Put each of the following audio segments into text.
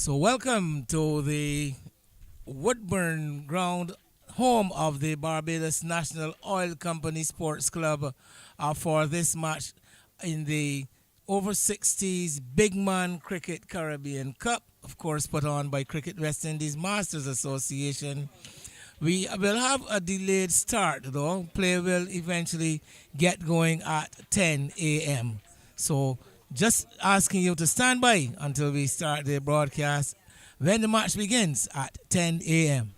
So, welcome to the Woodburn ground, home of the Barbados National Oil Company Sports Club, for this match in the over 60s Big Man Cricket Caribbean Cup, of course, put on by Cricket West Indies Masters Association. We will have a delayed start, though. Play will eventually get going at 10 a.m. So, just asking you to stand by until we start the broadcast when the match begins at 10 a.m.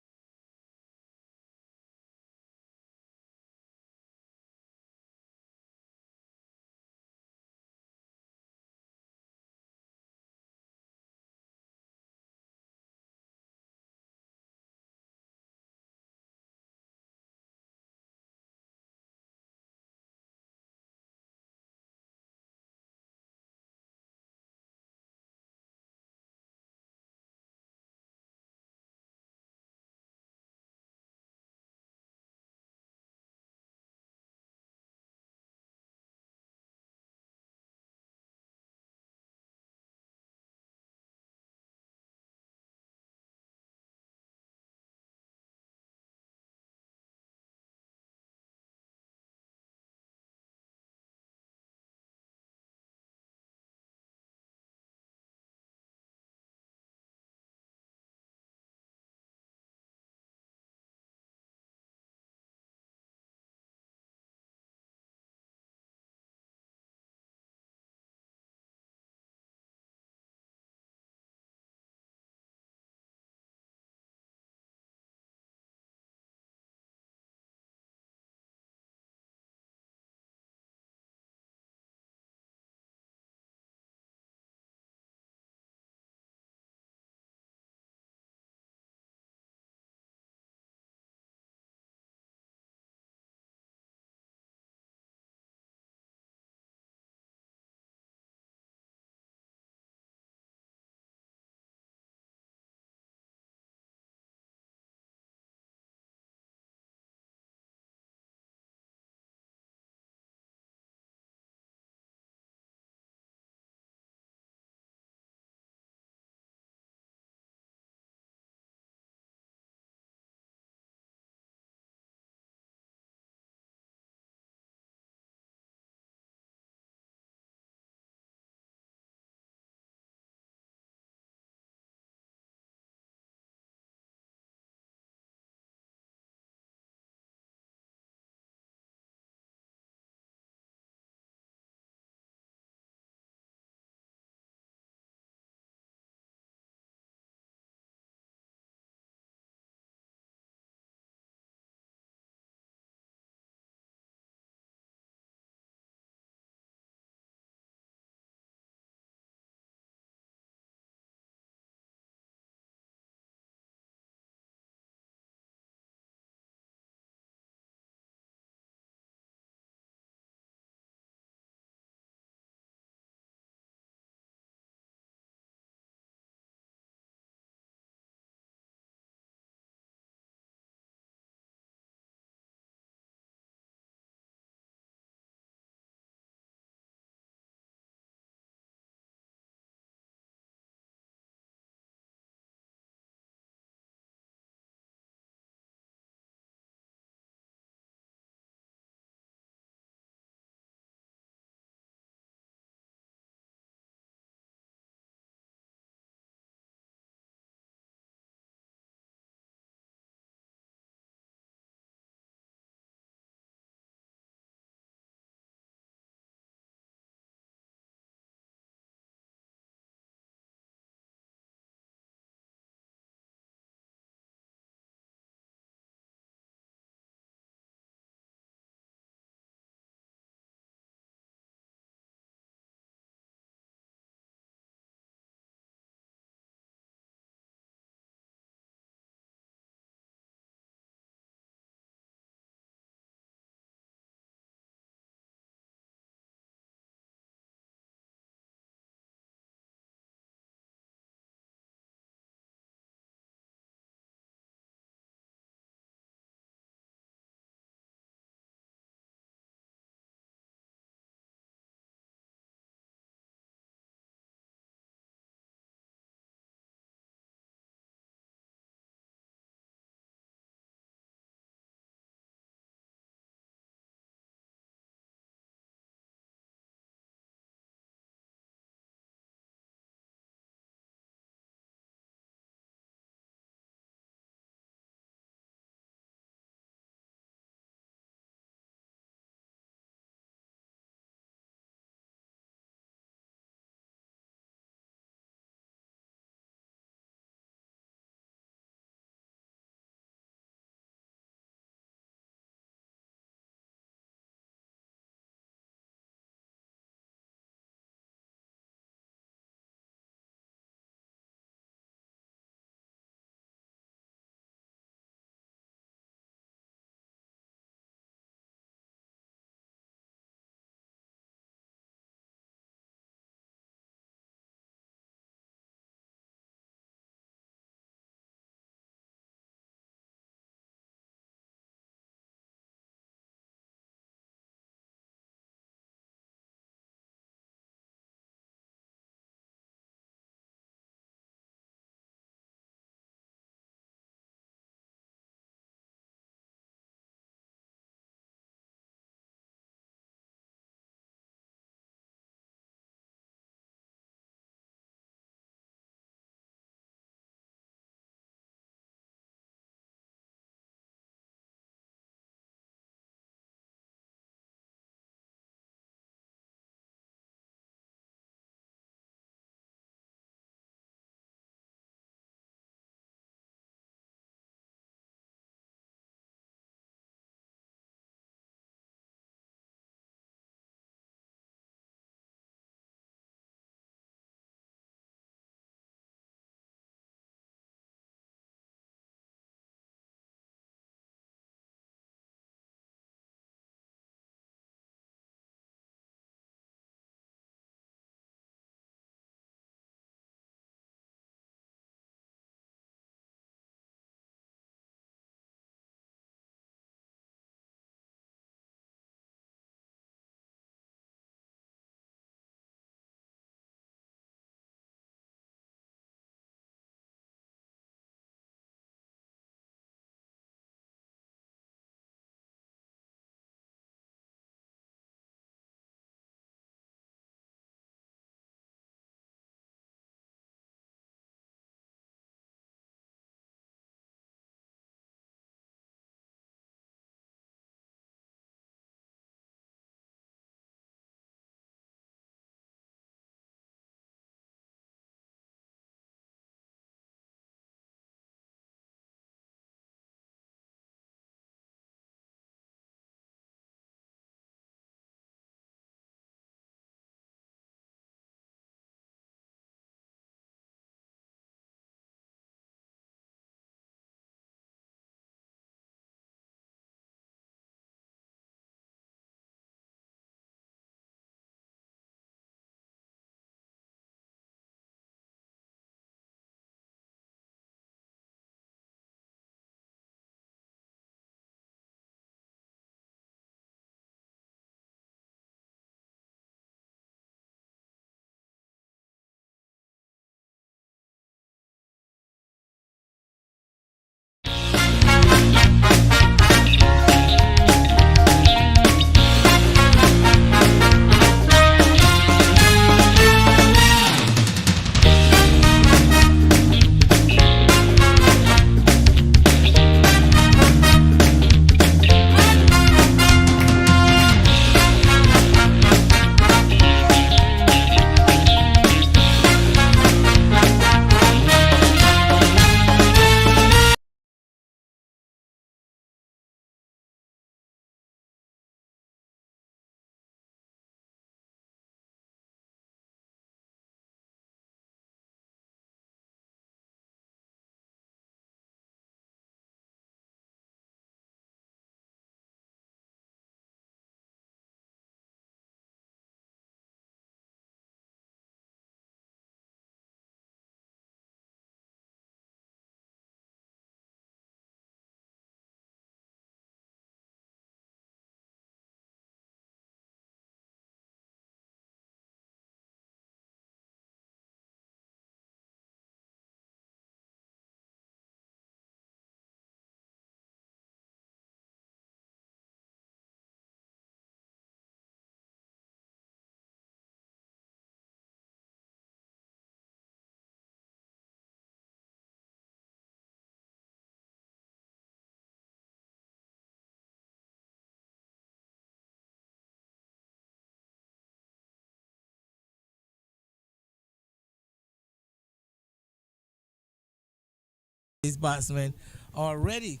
These batsmen already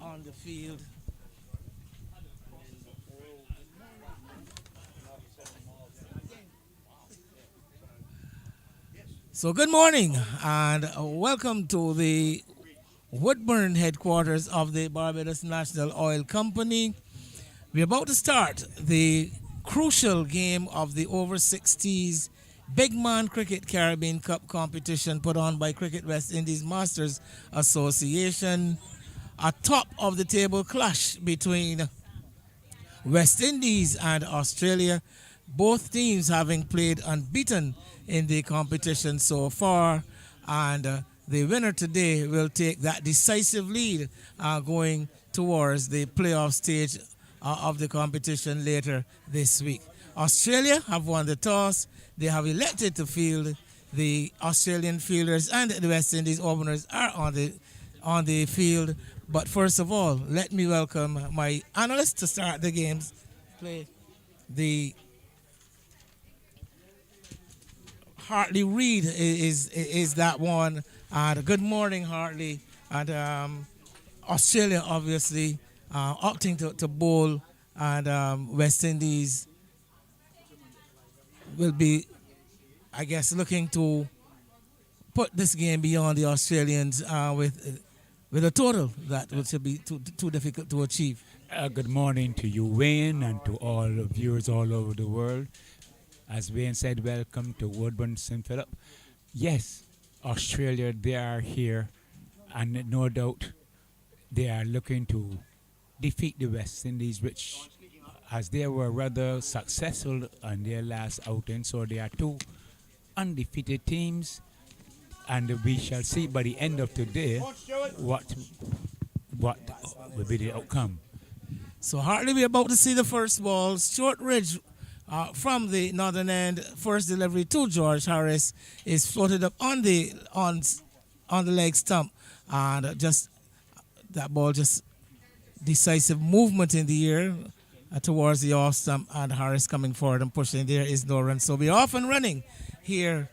on the field. So good morning and welcome to the Woodburn headquarters of the Barbados National Oil Company. We're about to start the crucial game of the over 60s Big Man Cricket Caribbean Cup competition put on by Cricket West Indies Masters Association. A top of the table clash between West Indies and Australia, both teams having played unbeaten in the competition so far. And the winner today will take that decisive lead going towards the playoff stage of the competition later this week. Australia have won the toss. They have elected to field. The Australian fielders and the West Indies openers are on the field. But first of all, let me welcome my analyst to start the games. Play the Hartley Reid is that one. And good morning, Hartley. And Australia obviously opting to bowl, and West Indies will be, I guess, looking to put this game beyond the Australians with a total that should be too difficult to achieve. Good morning to you, Wayne, and to all the viewers all over the world. As Wayne said, welcome to Woodburn St. Philip. Yes, Australia, they are here, and no doubt they are looking to defeat the West Indies, which, as they were rather successful on their last outing, so they are two undefeated teams, and we shall see by the end of today what will be the outcome. So Hartley, we're about to see the first ball. Short ridge from the northern end. First delivery to George Harris is floated up on the leg stump, and just that ball, just decisive movement in the air towards the off stump, and Harris coming forward and pushing. There is no run. So we're off and running here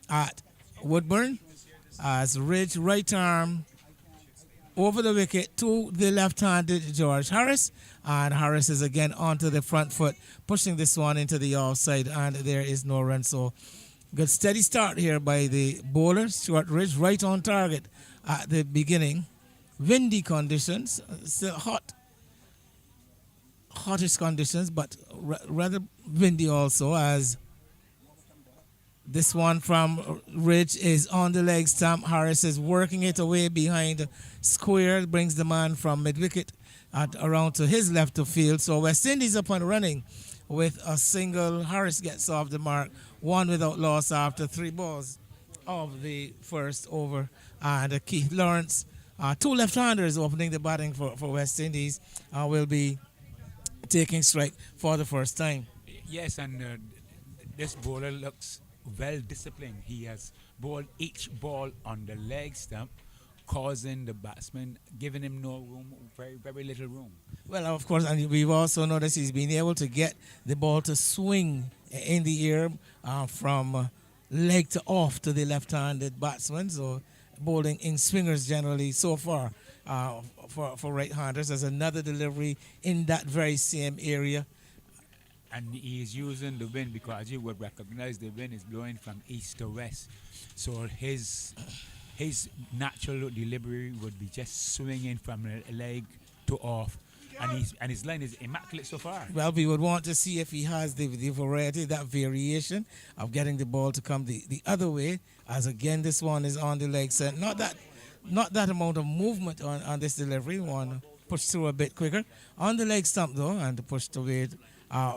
at Woodburn as Ridge right arm over the wicket to the left-handed George Harris, and Harris is again onto the front foot, pushing this one into the offside, and there is no run. So good steady start here by the bowler, Stuart Ridge, right on target at the beginning. Windy conditions, still hottest conditions, but rather windy also, as this one from Ridge is on the leg stump. Harris is working it away behind square, brings the man from mid-wicket around to his left of field. So West Indies up and running with a single. Harris gets off the mark, one without loss after 3 balls of the first over. And Keith Lawrence, 2 left-handers opening the batting for West Indies, will be taking strike for the first time. Yes, and this bowler looks well disciplined. He has bowled each ball on the leg stump, causing the batsman, giving him no room, very little room. Well, of course, and we've also noticed he's been able to get the ball to swing in the air from leg to off to the left-handed batsman. So bowling in swingers generally so far for right-handers. There's another delivery in that very same area. And he is using the wind, because you would recognize the wind is blowing from east to west. So his natural delivery would be just swinging from leg to off. And his line is immaculate so far. Well, we would want to see if he has the variety, that variation of getting the ball to come the other way. As again, this one is on the leg set. Not that amount of movement on this delivery. One pushed through a bit quicker. On the leg stump, though, and pushed away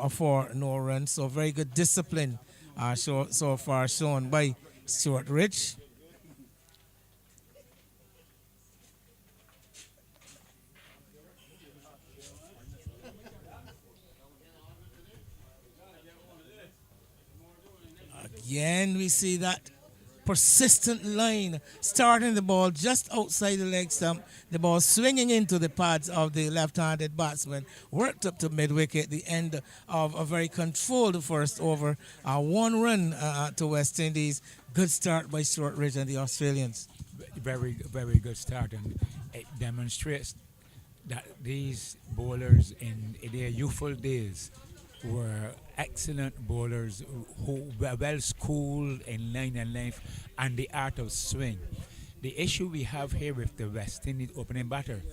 for no run. So very good discipline so far shown by Stuart Ridge. Again, we see that persistent line, starting the ball just outside the leg stump, the ball swinging into the pads of the left-handed batsman, worked up to mid-wicket, the end of a very controlled first over. 1 run to West Indies. Good start by Stuart Ridge and the Australians. very good start, and it demonstrates that these bowlers in their youthful days were excellent bowlers who were well schooled in line and length and the art of swing. The issue we have here with the West Indies opening batter,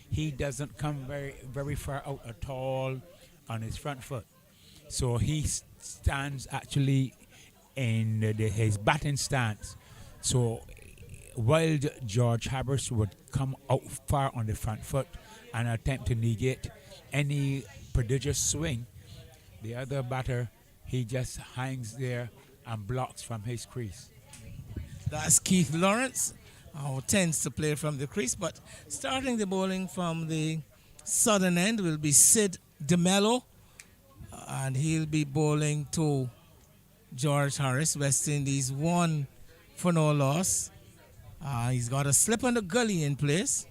he doesn't come very far out at all on his front foot. So he stands actually in his batting stance. So while George Harris would come out far on the front foot and attempt to negate any prodigious swing, the other batter, he just hangs there and blocks from his crease. That's Keith Lawrence, who tends to play from the crease. But starting the bowling from the southern end will be Sid DeMello, and he'll be bowling to George Harris. West Indies won for no loss. He's got a slip on the gully in place.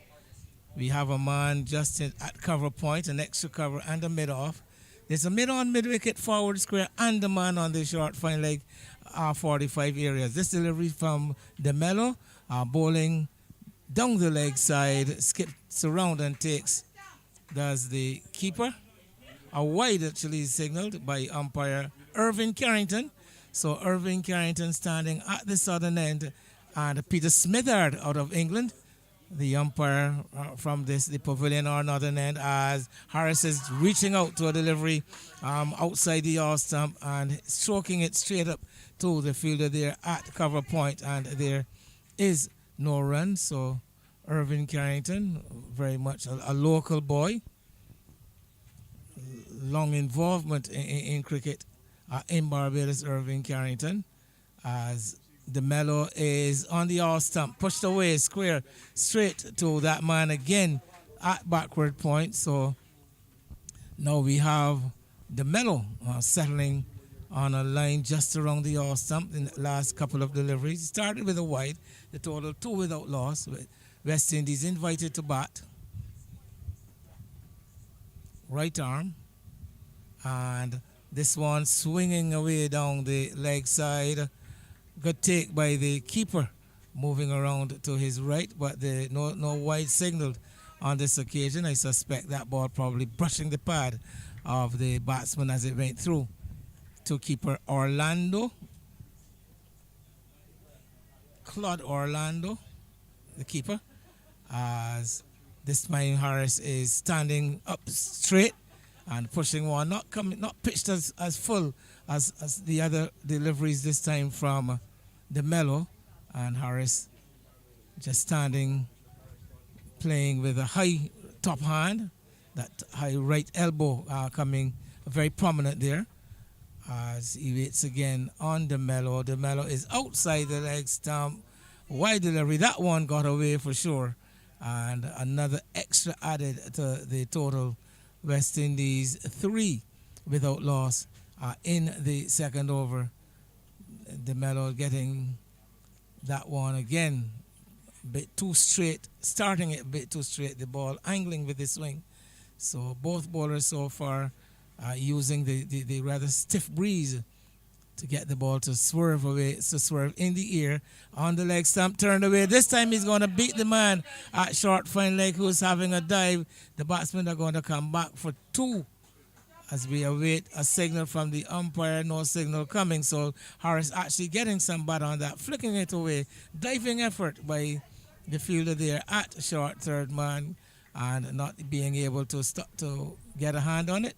We have a man just at cover point, an extra cover and a mid-off. There's a mid-on, mid-wicket, forward square, and a man on the short fine leg 45 areas. This delivery from DeMello, bowling down the leg side, skips around and takes, does the keeper. A wide actually signaled by umpire Irving Carrington. So Irving Carrington standing at the southern end, and Peter Smithard out of England, the umpire from the pavilion or northern end, as Harris is reaching out to a delivery outside the off stump and stroking it straight up to the fielder there at cover point, and there is no run. So Irving Carrington, very much a local boy, long involvement in cricket in Barbados. Irving Carrington, as DeMello is on the off stump, pushed away square straight to that man again at backward point. So now we have DeMello settling on a line just around the off stump in the last couple of deliveries. Started with a wide, the total 2 without loss. West Indies invited to bat. Right arm, and this one swinging away down the leg side. Good take by the keeper, moving around to his right, but no wide signaled on this occasion. I suspect that ball probably brushing the pad of the batsman as it went through to keeper Orlando. Claude Orlando, the keeper, as this time Harris is standing up straight and pushing one, not pitched as full as the other deliveries this time from DeMello, and Harris just standing, playing with a high top hand, that high right elbow coming very prominent there, as he waits again on DeMello. DeMello is outside the leg stump, wide delivery, that one got away for sure, and another extra added to the total. West Indies 3 without loss in the second over. DeMello getting that one again a bit too straight, starting it a bit too straight, the ball angling with the swing. So both bowlers so far using the rather stiff breeze to get the ball to swerve away, to swerve in the air on the leg stump, turned away. This time he's going to beat the man at short fine leg who's having a dive. The batsmen are going to come back for 2 as we await a signal from the umpire. No signal coming, so Harris actually getting some bat on that, flicking it away. Diving effort by the fielder there at short third man, and not being able to stop to get a hand on it.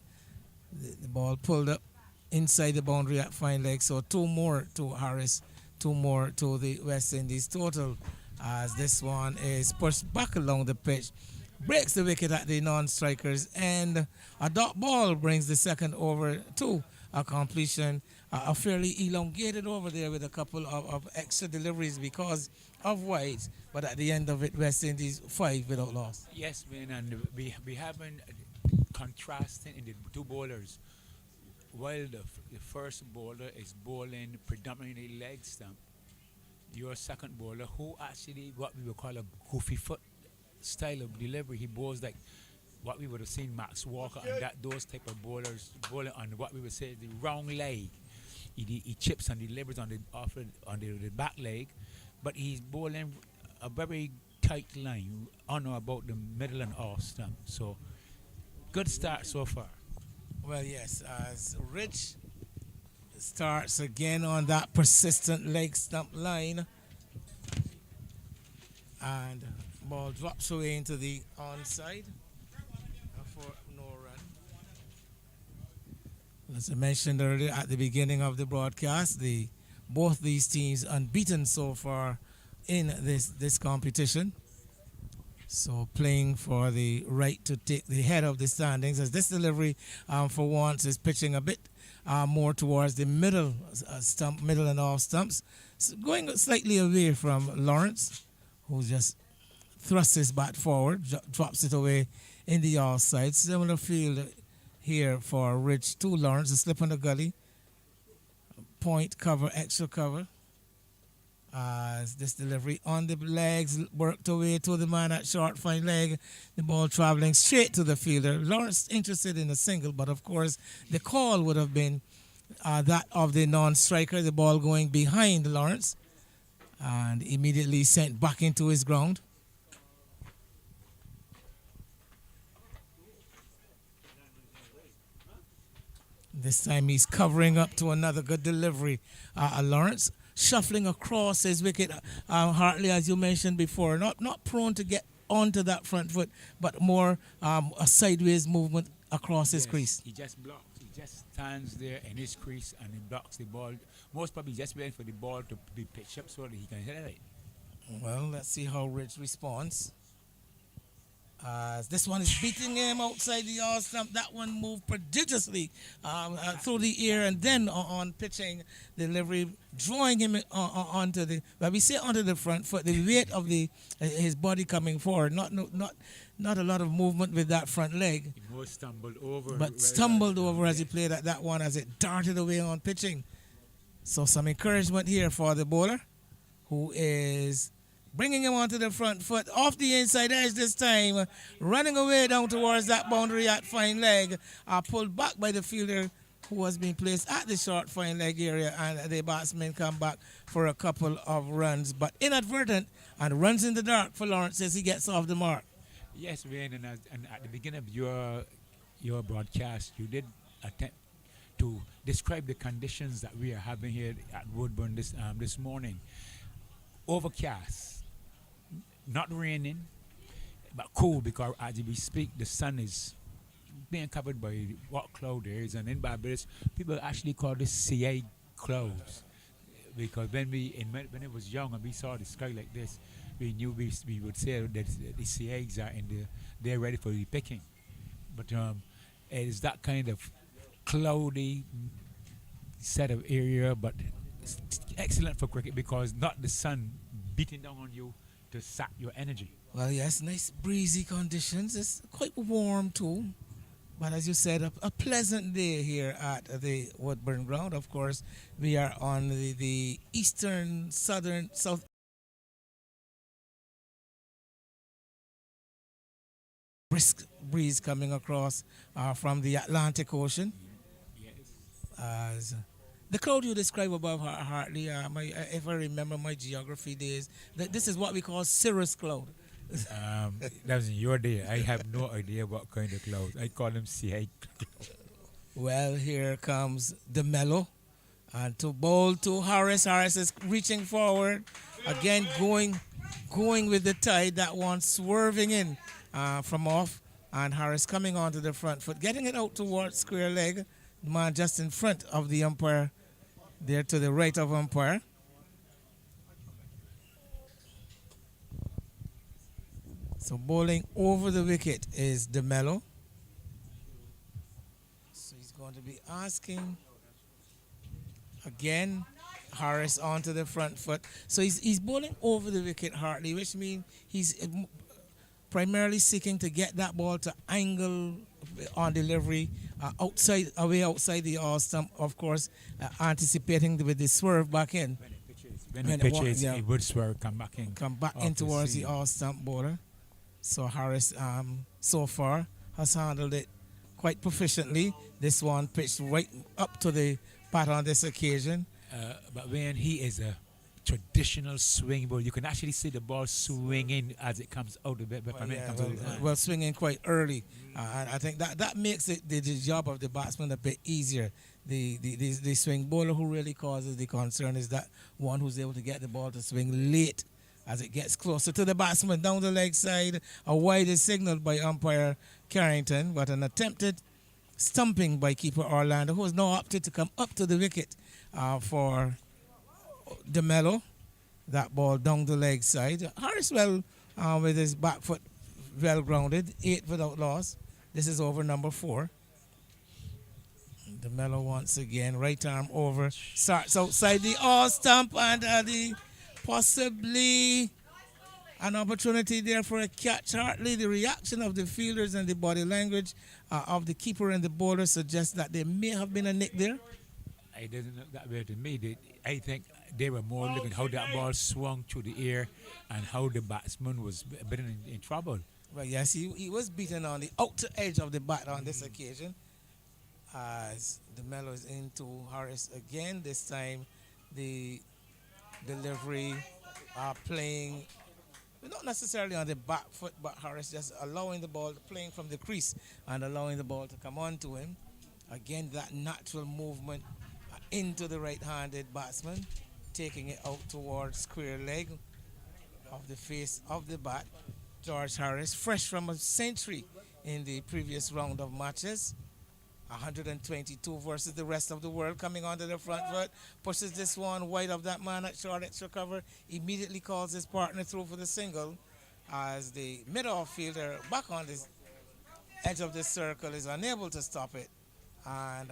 The ball pulled up inside the boundary at fine leg. So 2 more to Harris, 2 more to the West Indies total, as this one is pushed back along the pitch, breaks the wicket at the non-strikers, and a dot ball brings the second over to a completion. A fairly elongated over there with a couple of extra deliveries because of wides, but at the end of it, West Indies 5 without loss. Yes, man, and we have been contrasting in the 2 bowlers. While the first bowler is bowling predominantly leg stump, your second bowler, who actually what we would call a goofy foot style of delivery, he bowls like what we would have seen Max Walker and those type of bowlers bowling on what we would say the wrong leg. He chips and delivers on the back leg, but he's bowling a very tight line on or about the middle and off stump. So good start so far. Well, yes, as Rich starts again on that persistent leg stump line, and ball drops away into the onside for no run. As I mentioned earlier at the beginning of the broadcast, both these teams unbeaten so far in this competition. So playing for the right to take the head of the standings, as this delivery for once is pitching a bit more towards the middle stump, middle and off stumps, so going slightly away from Lawrence, who just thrusts his bat forward, drops it away in the offside. Similar field here for Rich to Lawrence, a slip on the gully, point cover, extra cover. As this delivery on the legs worked away to the man at short fine leg, the ball traveling straight to the fielder. Lawrence interested in a single, but of course the call would have been that of the non-striker, the ball going behind Lawrence and immediately sent back into his ground. This time he's covering up to another good delivery. Lawrence shuffling across his wicket, Hartley, as you mentioned before, not prone to get onto that front foot, but more a sideways movement across his crease. He just blocks. He just stands there in his crease and he blocks the ball. Most probably just waiting for the ball to be pitched up so that he can hit it. Well, let's see how Rich responds. This one is beating him outside the off stump. That one moved prodigiously through the air, and then on pitching delivery, drawing him onto the. But we say onto the front foot. The weight of his body coming forward. Not a lot of movement with that front leg. He more stumbled over. But stumbled over as he played at that one as it darted away on pitching. So some encouragement here for the bowler, who is bringing him onto the front foot, off the inside edge this time, running away down towards that boundary at fine leg, pulled back by the fielder who has been placed at the short fine leg area, and the batsman come back for a couple of runs, but inadvertent, and runs in the dark for Lawrence as he gets off the mark. Yes, Wayne, and at the beginning of your broadcast, you did attempt to describe the conditions that we are having here at Woodburn this morning. Overcast. Not raining, but cool, because as we speak, the sun is being covered by what cloud there is. And in Barbados, people actually call this CA clouds, because when it was young and we saw the sky like this, we knew we would say that the CAs are they're ready for the picking. But it is that kind of cloudy set of area, but it's excellent for cricket because not the sun beating down on you to sap your energy. Well, yes, nice breezy conditions. It's quite warm too. But as you said, a pleasant day here at the Woodburn ground. Of course, we are on the eastern, southern, south brisk breeze coming across from the Atlantic Ocean. As the cloud you describe above Hartley, if I remember my geography days, this is what we call cirrus cloud. That was in your day. I have no idea what kind of clouds. I call them CA clouds. Well, here comes the mellow. And to bowl to Harris. Harris is reaching forward. Again, going with the tide. That one swerving in from off. And Harris coming onto the front foot, getting it out towards square leg. The man just in front of the umpire, there to the right of umpire. So bowling over the wicket is DeMello. So he's going to be asking again. Harris onto the front foot. So he's bowling over the wicket, Hartley, which means he's primarily seeking to get that ball to angle on delivery outside the off stump, of course, anticipating with the swerve back in. When it pitches, it would swerve, come back in towards the off stump bowler. So Harris, so far, has handled it quite proficiently. This one pitched right up to the bat on this occasion. But when he is a traditional swing ball. You can actually see the ball swinging as it comes out of it. But Well, when it yeah, comes out of his hand. well, swinging quite early. And I think that makes the job of the batsman a bit easier. The swing bowler who really causes the concern is that one who's able to get the ball to swing late as it gets closer to the batsman down the leg side. A wide is signaled by umpire Carrington, but an attempted stumping by keeper Orlando, who has now opted to come up to the wicket for DeMello. That ball down the leg side. Harris well with his back foot well grounded, 8 without loss. This is over number 4. DeMello once again, right arm over, starts outside the all stump and the possibly an opportunity there for a catch. Hardly the reaction of the fielders and the body language of the keeper and the bowler suggests that there may have been a nick there. It doesn't look that way to me. I think they were more looking how that ball swung through the air and how the batsman was a bit in trouble. Well, yes, he was beaten on the outer edge of the bat on this occasion. As DeMello is into Harris again, this time the delivery playing, not necessarily on the back foot, but Harris just allowing the ball, playing from the crease and allowing the ball to come on to him. Again, that natural movement into the right-handed batsman, taking it out towards square leg of the face of the bat. George Harris, fresh from a century in the previous round of matches. 122 versus the rest of the world, coming onto the front foot, pushes this one wide of that man at short extra cover, immediately calls his partner through for the single as the mid-off fielder back on the edge of the circle is unable to stop it, and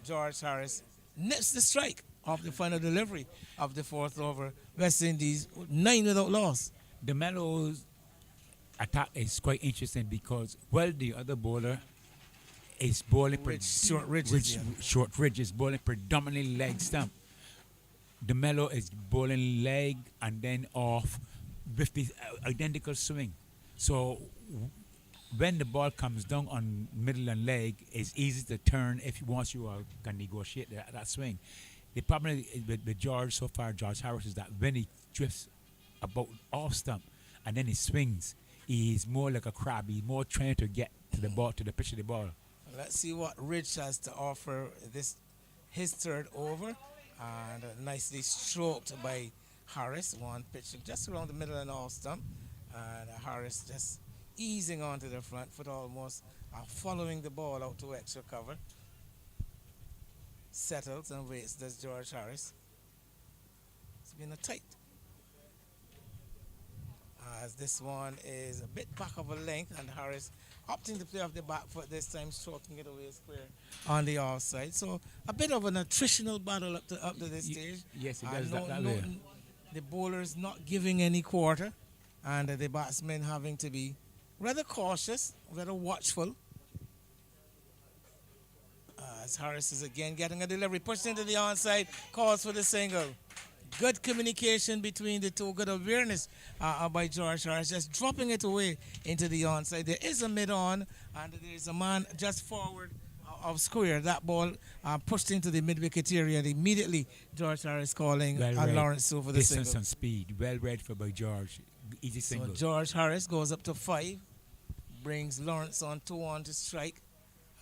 George Harris nips the strike off the final delivery of the 4th over. West Indies 9 without loss. The Mellows attack is quite interesting because the other bowler is bowling Short ridges, short ridges, bowling predominantly leg stump. The Mellow is bowling leg and then off with the identical swing. So when the ball comes down on middle and leg, it's easy to turn if once you can negotiate that swing. The problem with George so far, George Harris, is that when he drifts about off stump and then he swings, he's more like a crab. He's more trying to get to the ball, to the pitch of the ball. Let's see what Rich has to offer his 3rd over, and nicely stroked by Harris. One pitch just around the middle and off stump, and Harris just easing onto the front foot, almost following the ball out to extra cover. Settles and waits, does George Harris. It's been a tight, as this one is a bit back of a length, and Harris opting to play off the back foot this time, stroking it away square on the offside. So a bit of an attritional battle up to this stage. Yes, it does that way. The bowlers not giving any quarter, and the batsmen having to be rather cautious, rather watchful. As Harris is again getting a delivery, pushed into the onside, calls for the single. Good communication between the two, good awareness by George Harris, just dropping it away into the onside. There is a mid-on, and there is a man just forward of square. That ball pushed into the mid-wicket area, and immediately George Harris calling Lawrence through for the Distance single. and speed, well read for by George. Easy single. So George Harris goes up to 5, brings Lawrence on 2 on to strike.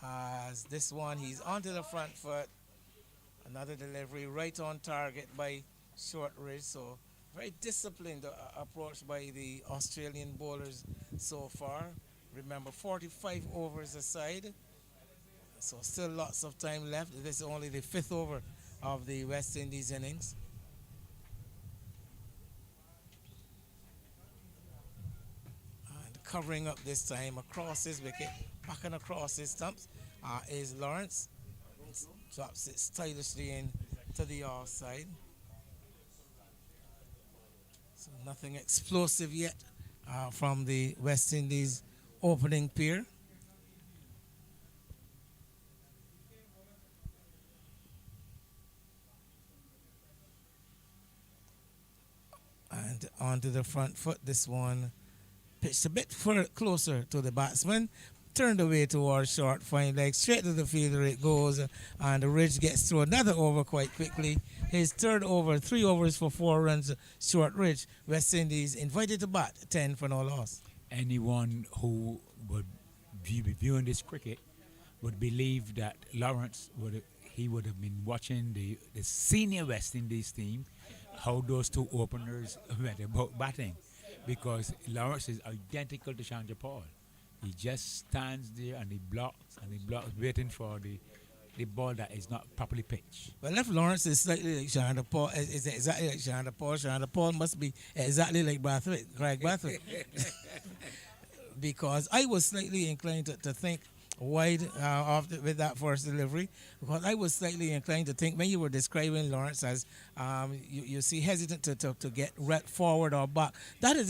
As this one, he's onto the front foot. Another delivery right on target by short ridge. So very disciplined approach by the Australian bowlers so far. Remember, 45 overs aside, so still lots of time left. This is only the 5th over of the West Indies innings. And covering up this time across his wicket, back and across his stumps, is Lawrence. Drops it stylishly in to the offside. So nothing explosive yet from the West Indies opening pair. And onto the front foot, this one pitched a bit closer to the batsman. turned away towards short, fine leg, straight to the fielder it goes, and the Ridge gets through another over quite quickly. His third over, 3 overs for 4 runs, short Ridge. West Indies invited to bat, 10 for no loss. Anyone who would be viewing this cricket would believe that Lawrence would have been watching the senior West Indies team, how those two openers went about batting, because Lawrence is identical to Chandra Paul. He just stands there and he blocks, waiting for the ball that is not properly pitched. Well, if Lawrence is slightly like Chandra Paul, is exactly like Chandra Paul must be exactly like Craig Brathwaite. Because I was slightly inclined to think wide with that first delivery, because I was slightly inclined to think when you were describing Lawrence as you see hesitant to get forward or back. That is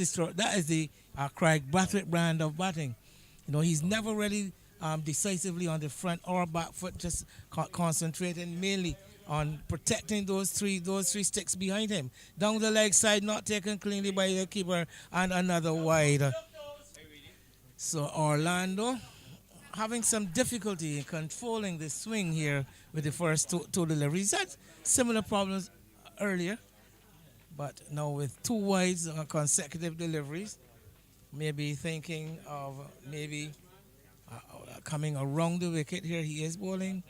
the Craig Brathwaite brand of batting. You know, he's never really decisively on the front or back foot, just concentrating mainly on protecting those three sticks behind him. Down the leg side, not taken cleanly by the keeper, and another wide. So Orlando having some difficulty in controlling the swing here with the first two deliveries. Had similar problems earlier, but now with two wides consecutive deliveries, maybe thinking of coming around the wicket here. He is bowling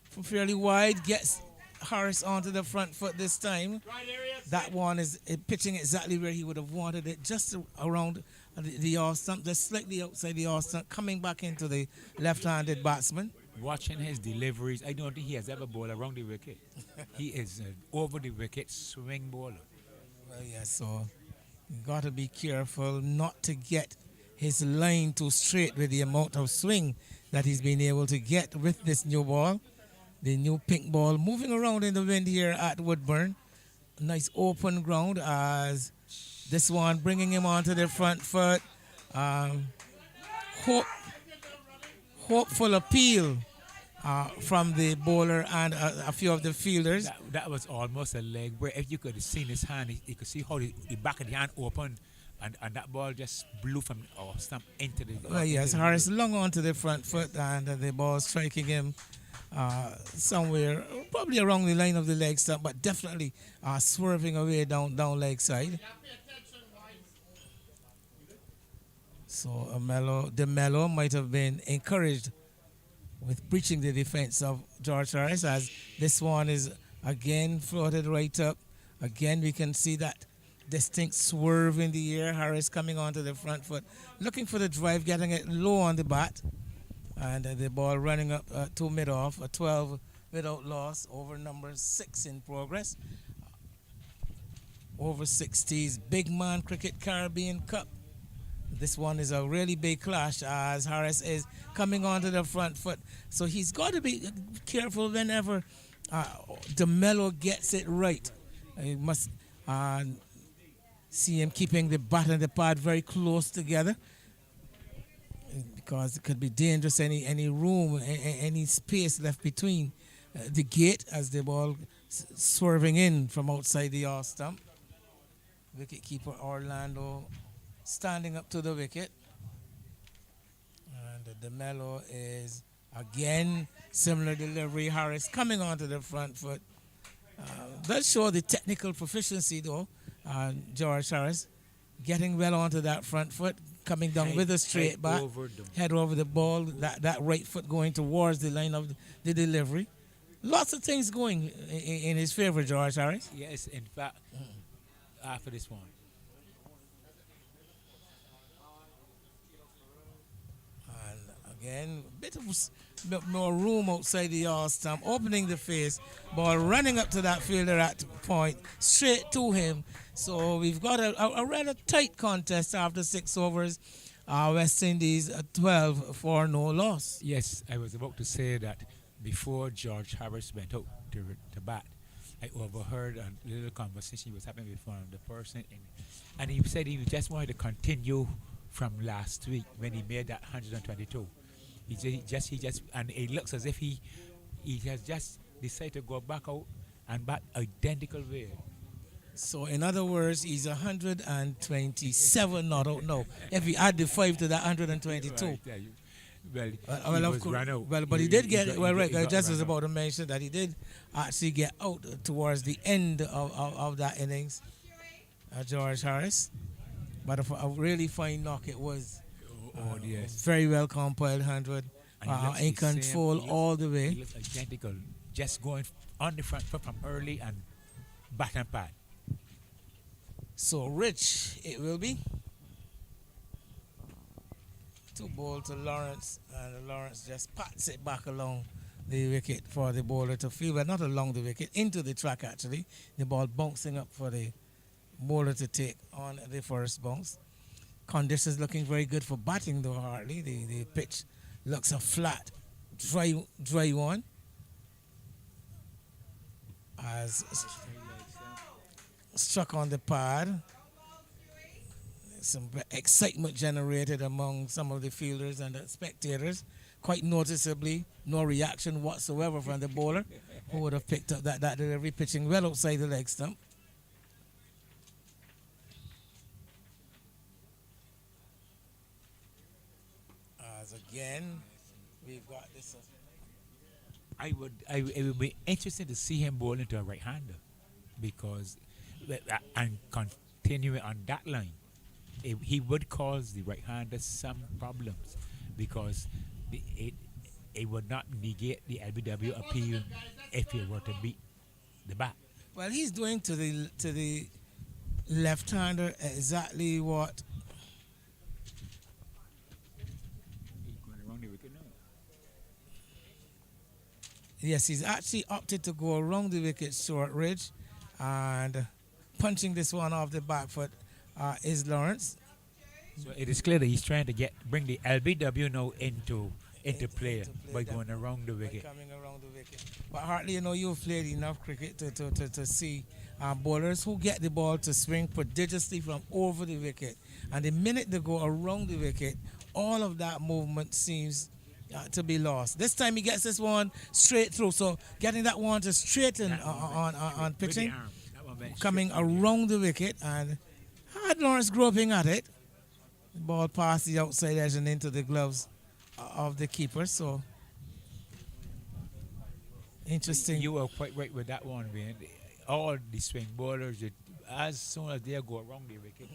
from fairly wide, gets Harris onto the front foot this time. That one is pitching exactly where he would have wanted it, just around the off stump, just slightly outside the off stump, coming back into the left-handed batsman. Watching his deliveries, I don't think he has ever bowled around the wicket. He is an over the wicket swing bowler. Well, yeah, so you got to be careful not to get his line too straight with the amount of swing that he's been able to get with this new ball. The new pink ball moving around in the wind here at Woodburn. Nice open ground as this one bringing him onto the front foot. Hopeful appeal from the bowler and a few of the fielders. That was almost a leg where if you could have seen his hand, you could see how the back of the hand opened, and that ball just blew from our stump into the. Well, yes, Harris long onto the front foot, and the ball striking him somewhere, probably around the line of the leg stump, but definitely swerving away down leg side. So DeMello might have been encouraged with breaching the defense of George Harris, as this one is again floated right up. Again, we can see that distinct swerve in the air. Harris coming onto the front foot, looking for the drive, getting it low on the bat. And the ball running up to mid-off, a 12 without loss, over number 6 in progress. Over 60s Big Man Cricket Caribbean Cup. This one is a really big clash as Harris is coming onto the front foot. So he's got to be careful whenever DeMello gets it right. You must see him keeping the bat and the pad very close together, because it could be dangerous, any room, any space left between the gate as the ball swerving in from outside the off stump. Wicketkeeper Orlando standing up to the wicket. And DeMello is again similar delivery. Harris coming onto the front foot. Does show the technical proficiency though. George Harris getting well onto that front foot, coming down with a straight bat, head over the ball, that right foot going towards the line of the delivery. Lots of things going in his favor, George Harris. Yes, in fact, after this one. And again, a bit more room outside the all stump, opening the face, ball running up to that fielder at point, straight to him. So we've got a rather tight contest after 6 overs. West Indies 12 for no loss. Yes, I was about to say that before George Harris went out to bat, I overheard a little conversation was happening with one of the person, and he said he just wanted to continue from last week when he made that 122. He just and it looks as if he has just decided to go back out and bat identical way. So in other words, he's 127 not out now. If we add the 5 to that 122. Right, yeah, Well, he Well, of was course. run out. Well, but he did get it. Well, right. He I got just run was out. about to mention that he did actually get out towards the end of that innings, George Harris. But a really fine knock it was. Oh, yes. Very well compiled 100. And he looks In the same. control all the He way. looks identical. Just going on the front foot from early and bat and pad. So Rich, it will be. Two ball to Lawrence, and Lawrence just pats it back along the wicket for the bowler to field, but not along the wicket, into the track actually. The ball bouncing up for the bowler to take on the first bounce. Conditions looking very good for batting though, Hartley. The pitch looks a flat, dry one. As struck on the pad. Some excitement generated among some of the fielders and the spectators. Quite noticeably, no reaction whatsoever from the bowler, who would have picked up that delivery, pitching well outside the leg stump. As again, we've got this. It would be interesting to see him bowl into a right-hander because, and continuing on that line, he would cause the right-hander some problems because it would not negate the LBW appeal if he were to beat the bat. Well, he's doing to the left-hander exactly what. He's going around the wicket now. Yes, he's actually opted to go around the wicket short ridge, and punching this one off the back foot is Lawrence. So it is clear that he's trying to bring the LBW now into play by going around the wicket. Coming around the wicket. But Hartley, you've played enough cricket to see bowlers who get the ball to swing prodigiously from over the wicket. And the minute they go around the wicket, all of that movement seems to be lost. This time he gets this one straight through. So getting that one to straighten on pitching, coming around the wicket, and had Lawrence groping at it. The ball past the outside edge and into the gloves of the keeper. So interesting. You were quite right with that one, man. All the swing bowlers, as soon as they go around the wicket,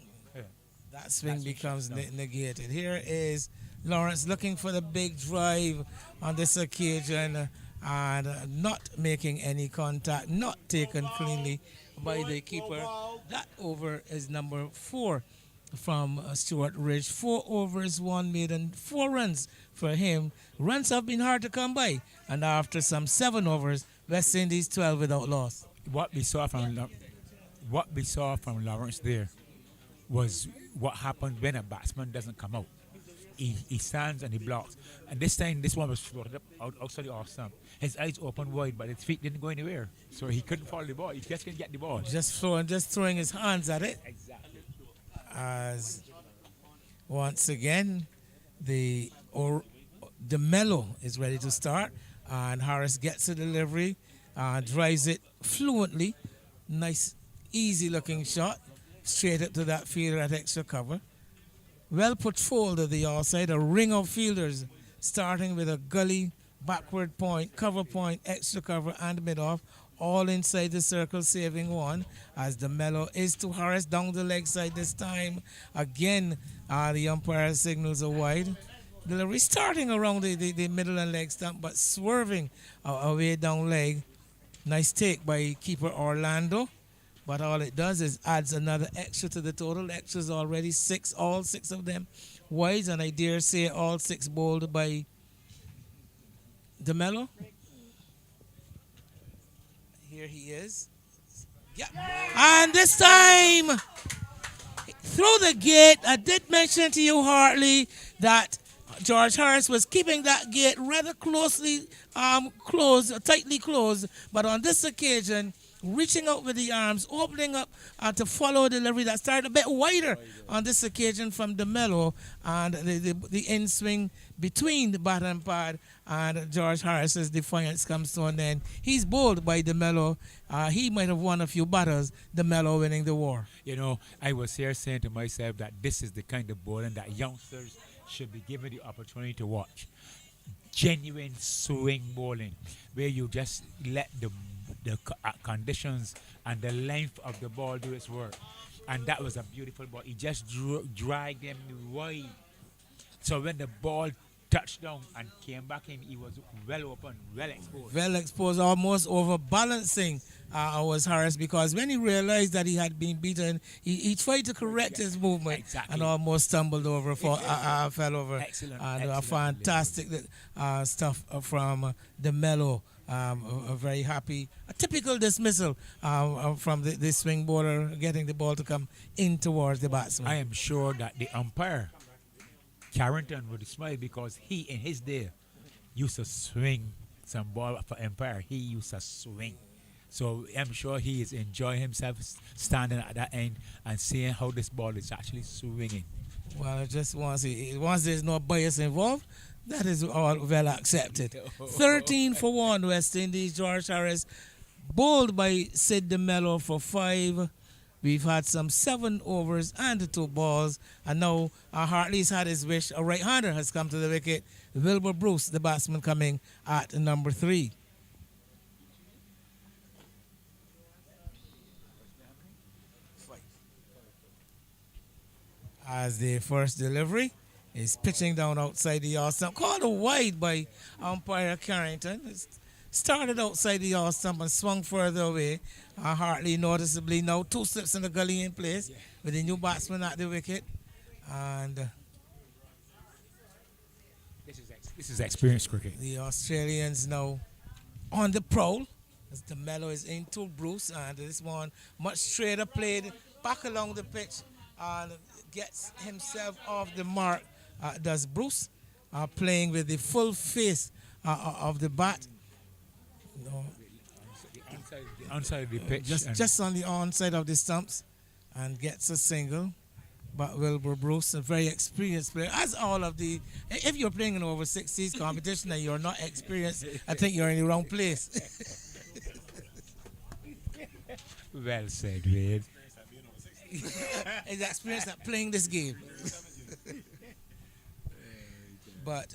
that swing becomes negated. Here is Lawrence looking for the big drive on this occasion and not making any contact, not taken cleanly by the keeper. That over is number 4 from Stuart Ridge. 4 overs, 1 maiden, 4 runs for him. Runs have been hard to come by, and after some 7 overs, West Indies 12 without loss. What we saw from Lawrence there was what happened when a batsman doesn't come out. He stands and he blocks. And this time, this one was floated up outside the off stump. His eyes opened wide, but his feet didn't go anywhere. So he couldn't follow the ball. He just couldn't get the ball. Just throwing his hands at it. Exactly. As once again, the mellow is ready to start. And Harris gets the delivery, drives it fluently. Nice, easy-looking shot. Straight up to that fielder at extra cover. Well put forward of the outside, a ring of fielders starting with a gully, backward point, cover point, extra cover, and mid-off, all inside the circle, saving one, as the mellow is to Harris down the leg side this time. Again, the umpire signals a wide. Delivery starting around the middle and leg stump, but swerving away down leg. Nice take by keeper Orlando. But all it does is adds another extra to the total. Extras already 6, all 6 of them wides, and I dare say all 6 bowled by DeMello. Here he is. Yeah. And this time, through the gate, I did mention to you, Hartley, that George Harris was keeping that gate rather closely closed, tightly closed. But on this occasion, reaching out with the arms, opening up to follow a delivery that started a bit wider on this occasion from DeMello, and the in swing between the bat and pad, and George Harris's defiance comes to an end. He's bowled by DeMello. He might have won a few battles, DeMello winning the war. I was here saying to myself that this is the kind of bowling that youngsters should be given the opportunity to watch genuine swing bowling, where you just let the conditions and the length of the ball do its work. And that was a beautiful ball. He just dragged them wide. So when the ball touched down and came back in, he was well open, well exposed. Well exposed, almost overbalancing was Harris, because when he realized that he had been beaten, he tried to correct his movement Exactly. and almost stumbled over, fell over. Excellent, And excellent fantastic stuff from the Mellow. Very happy. A typical dismissal from the swing bowler, getting the ball to come in towards the batsman. I am sure that the umpire, Carrington, would smile because he, in his day, used to swing some ball for umpire. He used to swing. So I'm sure he is enjoying himself standing at that end and seeing how this ball is actually swinging. Well, I just want to see, once there's no bias involved, that is all well accepted. 13 for 1, West Indies. George Harris bowled by Sid DeMello for 5. We've had some 7 overs and 2 balls. And now Hartley's had his wish. A right-hander has come to the wicket. Wilbur Bruce, the batsman, coming at number 3. As the first delivery is pitching down outside the yard stump. Called a wide by umpire Carrington. It started outside the yard stump and swung further away. Hartley noticeably now 2 slips in the gully in place with the new batsman at the wicket. And This is experienced cricket. the Australians now on the prowl as the Mellow is into Bruce, and this one much straighter, played back along the pitch and gets himself off the mark. Does Bruce playing with the full face of the bat? No, The outside of the pitch. just on the onside of the stumps, and gets a single. But Wilbur Bruce, a very experienced player, as all of the. If you're playing in over 60s competition and you're not experienced, I think you're in the wrong place. Well said, Wade. Is experienced at playing this game. But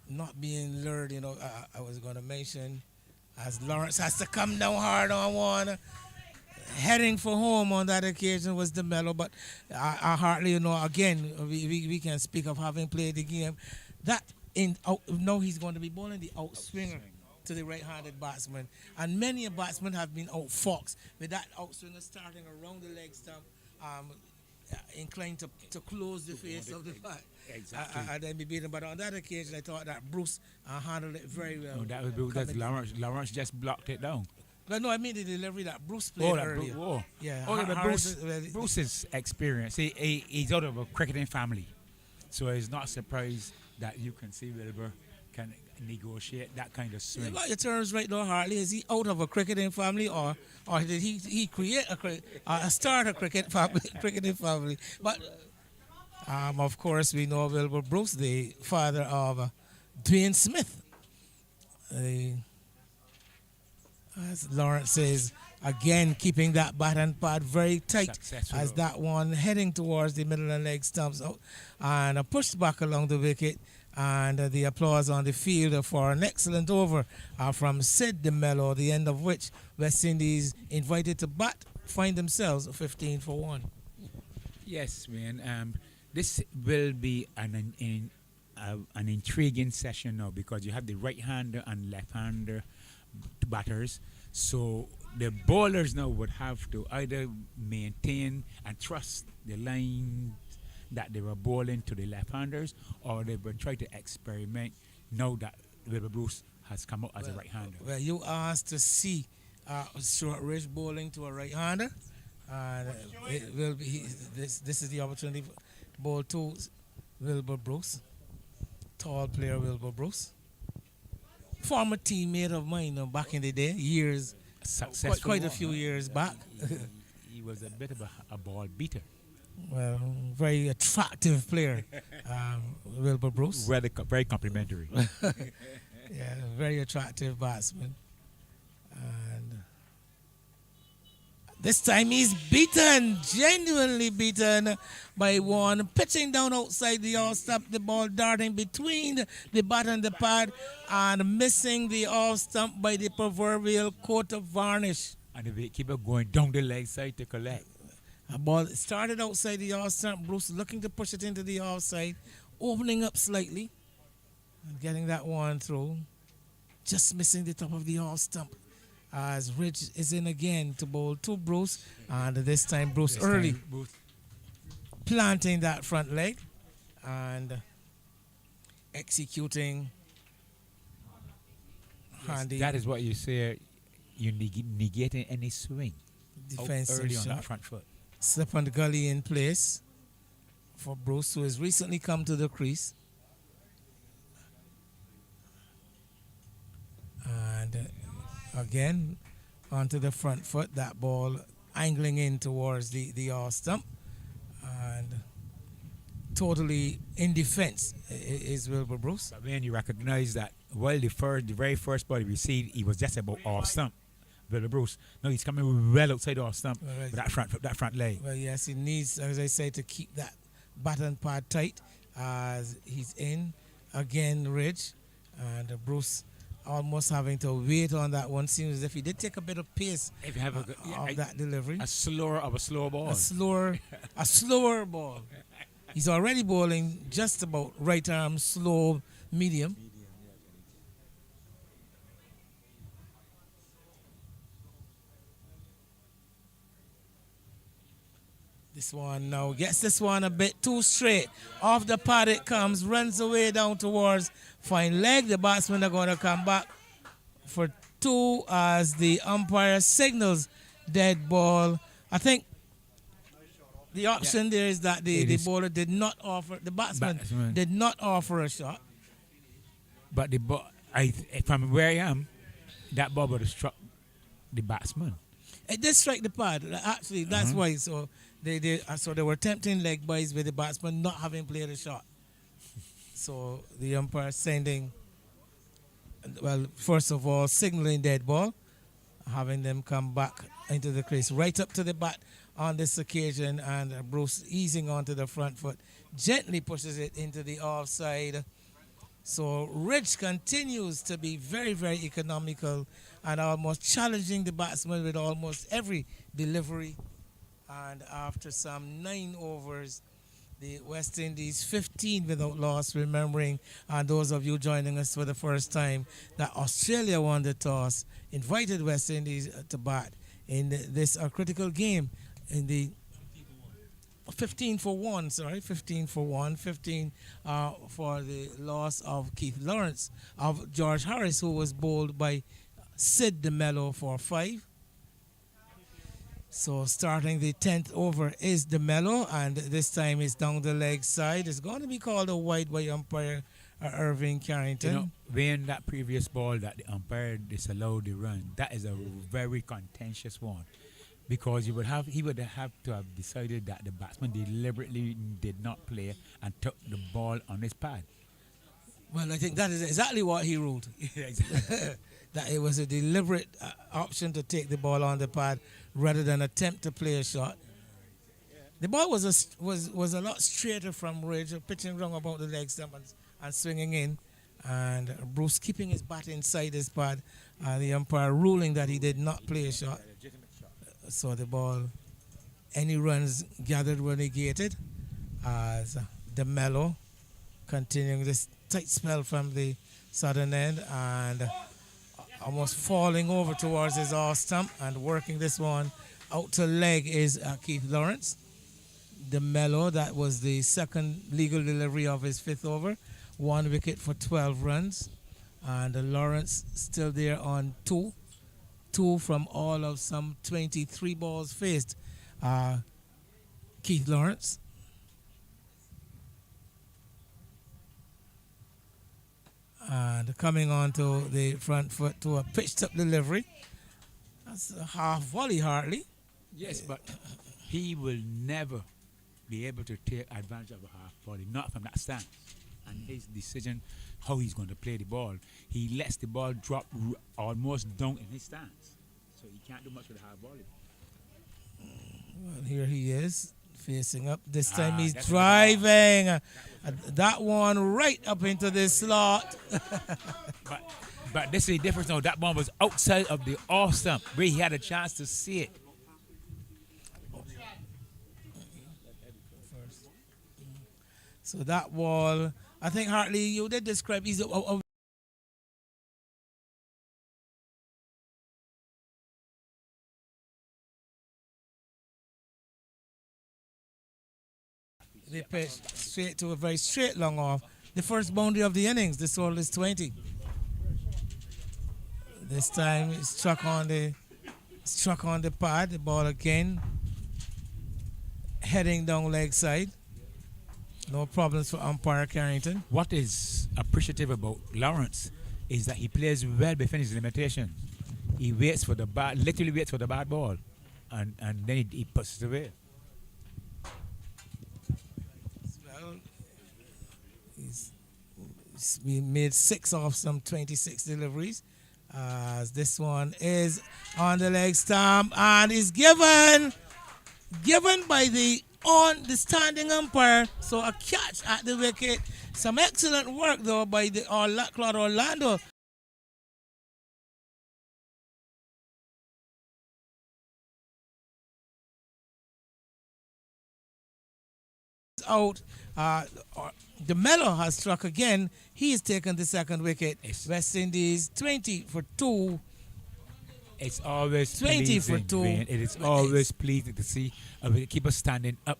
not being lured, I was going to mention, as Lawrence has to come down hard on one. Heading for home on that occasion was the Mellow, but Hartley, again, we can speak of having played the game. That now he's going to be bowling the outswinger to the right-handed batsman, and many a batsman have been outfoxed with that outswinger starting around the leg stump, inclined to close the face of the bat. Exactly. And then be beaten. But on that occasion, I thought that Bruce handled it very well. No, that was because Lawrence just blocked it down. But no, I mean the delivery that Bruce played earlier. Yeah, But Bruce's experience, he's out of a cricketing family. So he's not surprised that you can see Wilbur can negotiate that kind of swing. You got your terms right now, Hartley. Is he out of a cricketing family, or did he create start a cricketing family? But of course, we know Wilbur Bruce, the father of Dwayne Smith. As Lawrence says, again keeping that bat and pad very tight. Successful. As that one heading towards the middle and leg stumps out and pushed back along the wicket. And the applause on the field for an excellent over from Sid DeMello, the end of which West Indies invited to bat find themselves 15 for 1. Yes, man. This will be an intriguing session now because you have the right-hander and left-hander batters. So the bowlers now would have to either maintain and trust the line that they were bowling to the left-handers, or they would try to experiment now that Wilbur Bruce has come out as a right-hander. Well, you asked to see Stuart Ridge bowling to a right-hander. It will be this is the opportunity to bowl to Wilbur Bruce, tall player Wilbur Bruce, former teammate of mine back in the day, years, quite a few years back. He was a bit of a ball beater. Well, very attractive player, Wilbur Bruce. Very complimentary. Yeah, very attractive batsman. And This time he's beaten, genuinely beaten by one. Pitching down outside the off stump, the ball darting between the bat and the pad and missing the off stump by the proverbial coat of varnish. And the wicketkeeper going down the leg side to collect. A ball started outside the off stump. Bruce looking to push it into the offside, opening up slightly and getting that one through. Just missing the top of the off stump. As Rich is in again to bowl to Bruce, and this time Bruce early planting that front leg and executing handy That is what you say. You negating any swing defensive early on shot. that front foot. Slip on the gully in place for Bruce, who has recently come to the crease. And again, onto the front foot, that ball angling in towards the off stump. And totally in defense is Wilbur Bruce. But when you recognize that, well, the very first ball he received, he was just about off stump. Wilbur Bruce. No, he's coming well outside off stump with that front leg. Well, yes, he needs, as I say, to keep that button pad tight as he's in again, Ridge, and Bruce almost having to wait on that one. Seems as if he did take a bit of pace If you have of that delivery. a slower ball. A slower ball. He's already bowling just about right arm, slow, medium. This one now gets this one a bit too straight. Off the pad it comes, runs away down towards fine leg. The batsmen are going to come back for two as the umpire signals dead ball. I think the option there is that the bowler did not offer, the batsman did not offer a shot. But the ball, from where I am, that ball would have struck the batsman. It did strike the pad. Actually, that's why. So they were attempting leg buys with the batsman not having played a shot. So the umpire sending, well, first of all, signaling dead ball, having them come back into the crease, right up to the bat on this occasion, and Bruce easing onto the front foot, gently pushes it into the offside. So Rich continues to be very, very economical and almost challenging the batsman with almost every delivery. And after some 9 overs, the West Indies 15 without loss, remembering, and those of you joining us for the first time, that Australia won the toss, invited West Indies to bat in this critical game in the 15 for 1, 15 for the loss of Keith Lawrence, of George Harris, who was bowled by Sid DeMello for 5. So starting the 10th over is DeMello, and this time it's down the leg side. It's going to be called a wide by umpire Irving Carrington. You know, when that previous ball that the umpire disallowed the run, that is a very contentious one. Because he would have to have decided that the batsman deliberately did not play and took the ball on his pad. Well, I think that is exactly what he ruled. That it was a deliberate option to take the ball on the pad rather than attempt to play a shot. The ball was a lot straighter from Ridge, pitching wrong about the leg stump and swinging in. And Bruce keeping his bat inside his pad. The umpire ruling that he did not play a shot. So the ball, any runs gathered were negated as DeMello continuing this tight spell from the southern end and almost falling over towards his off stump and working this one out to leg is Keith Lawrence. DeMello, that was the second legal delivery of his 5th over, 1 wicket for 12 runs, and Lawrence still there on 2 from all of some 23 balls faced. Keith Lawrence. And coming on to the front foot to a pitched up delivery. That's a half volley hardly. Yes, but he will never be able to take advantage of a half volley, not from that stance. And his decision, how he's going to play the ball, he lets the ball drop almost down in his stance. So he can't do much with a half volley. Well, here he is facing up. This time he's That's a good ball. driving. That one right up into the slot. But but this is the difference. No, that ball was outside of the off stump where he had a chance to see it. So that ball, I think Hartley, you did describe. He's they pitched straight to a very straight long off. The first boundary of the innings. The total is 20. This time it struck on the pad. The ball again heading down leg side. No problems for umpire Carrington. What is appreciative about Lawrence is that he plays well within his limitation. He waits for the bad, literally waits for the bad ball, and then he puts it away. Well, he made 6 of some 26 deliveries. This one is on the leg stump and is given by the standing umpire. So a catch at the wicket. Some excellent work though by the Claude Orlando. Out. The Mellow has struck again. He has taken the second wicket. It's, West Indies 20 for 2. it's always 20 for pleasing, 2. Wayne. It is always pleasing to see a wicketkeeper standing up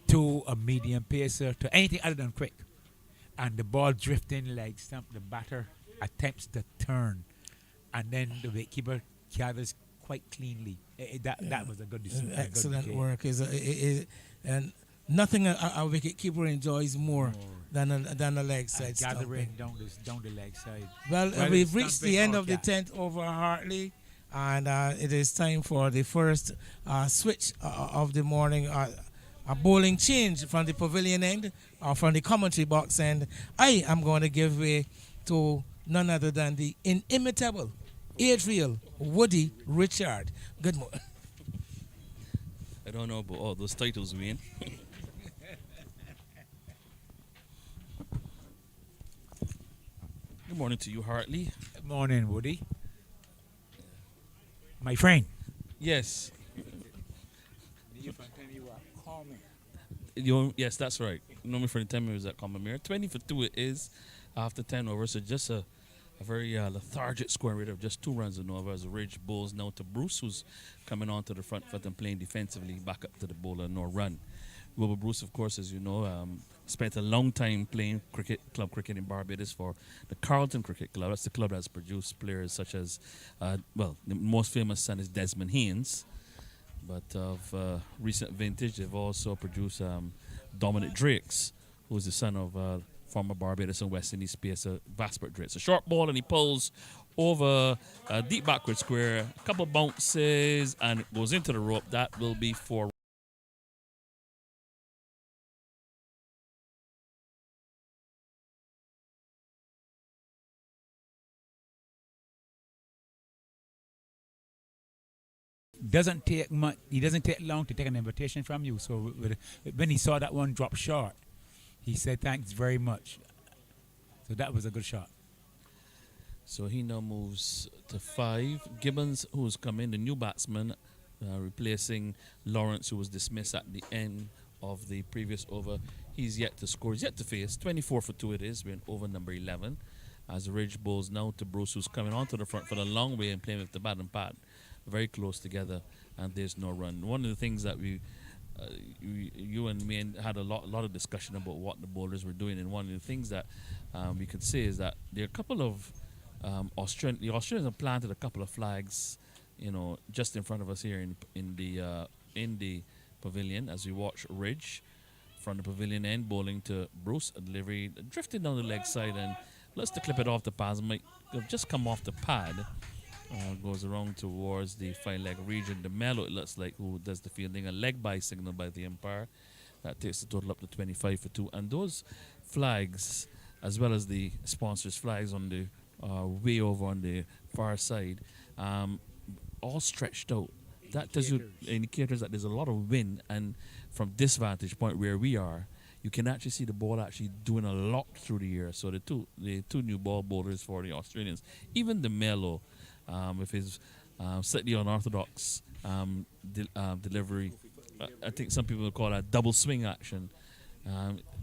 to a medium pacer, to anything other than quick. And the ball drifting like stump, the batter attempts to turn. And then the wicketkeeper gathers quite cleanly. That was a good decision. Excellent work. And nothing a wicket keeper enjoys more than a leg side gathering stumping. down the leg side. Well, Well, we've it's reached the stumping end or of the catch. 10th over Hartley, and it is time for the first switch of the morning. A bowling change from the pavilion end or from the commentary box end. I am going to give way to none other than the inimitable Adriel Woody Richard. Good morning. I don't know about all those titles, Wayne. Good morning to you, Hartley. Good morning, Woody. My friend. Yes, You are calming. yes, that's right. Normally for the 10 minutes at Common Mirror. 20 for 2 it is after 10 over. So just a very lethargic scoring rate of just 2 runs and over as the Ridge bowls now to Bruce, who's coming onto the front foot and playing defensively back up to the bowler, no run. Wilbur Bruce, of course, as you know, spent a long time playing club cricket in Barbados for the Carlton Cricket Club. That's the club that's produced players such as, the most famous son is Desmond Haynes. But of recent vintage, they've also produced Dominic Drakes, who's the son of former Barbados and West Indies pacer Vasper Drakes. A short ball and he pulls over a deep backward square, a couple bounces, and it goes into the rope. That will be for Doesn't take much. He doesn't take long to take an invitation from you. So when he saw that one drop short, he said thanks very much. So that was a good shot. So he now moves to 5. Gibbons, who's come in, the new batsman, replacing Lawrence, who was dismissed at the end of the previous over. He's yet to score. He's yet to face. 24 for 2 it is. We're in over number 11. As Ridge bowls now to Bruce, who's coming onto the front for the long way and playing with the bat and pad. Very close together, and there's no run. One of the things that you and me had a lot of discussion about what the bowlers were doing, and one of the things that we could say is that there are a couple of the Australians have planted a couple of flags, just in front of us here in the pavilion as we watch Ridge from the pavilion end bowling to Bruce, a delivery drifted down the leg side, and let's to clip it off the pads. Might have just come off the pad. Goes around towards the 5-leg region. The Mellow, it looks like, who does the fielding. A leg by signal by the umpire. That takes the total up to 25 for 2. And those flags, as well as the sponsors' flags on the way over on the far side, all stretched out that tells you indicators that there's a lot of wind, and from this vantage point where we are, you can actually see the ball actually doing a lot through the air. So the two new ball bowlers for the Australians, even the Melo, with his slightly unorthodox delivery, I think some people would call that double swing action,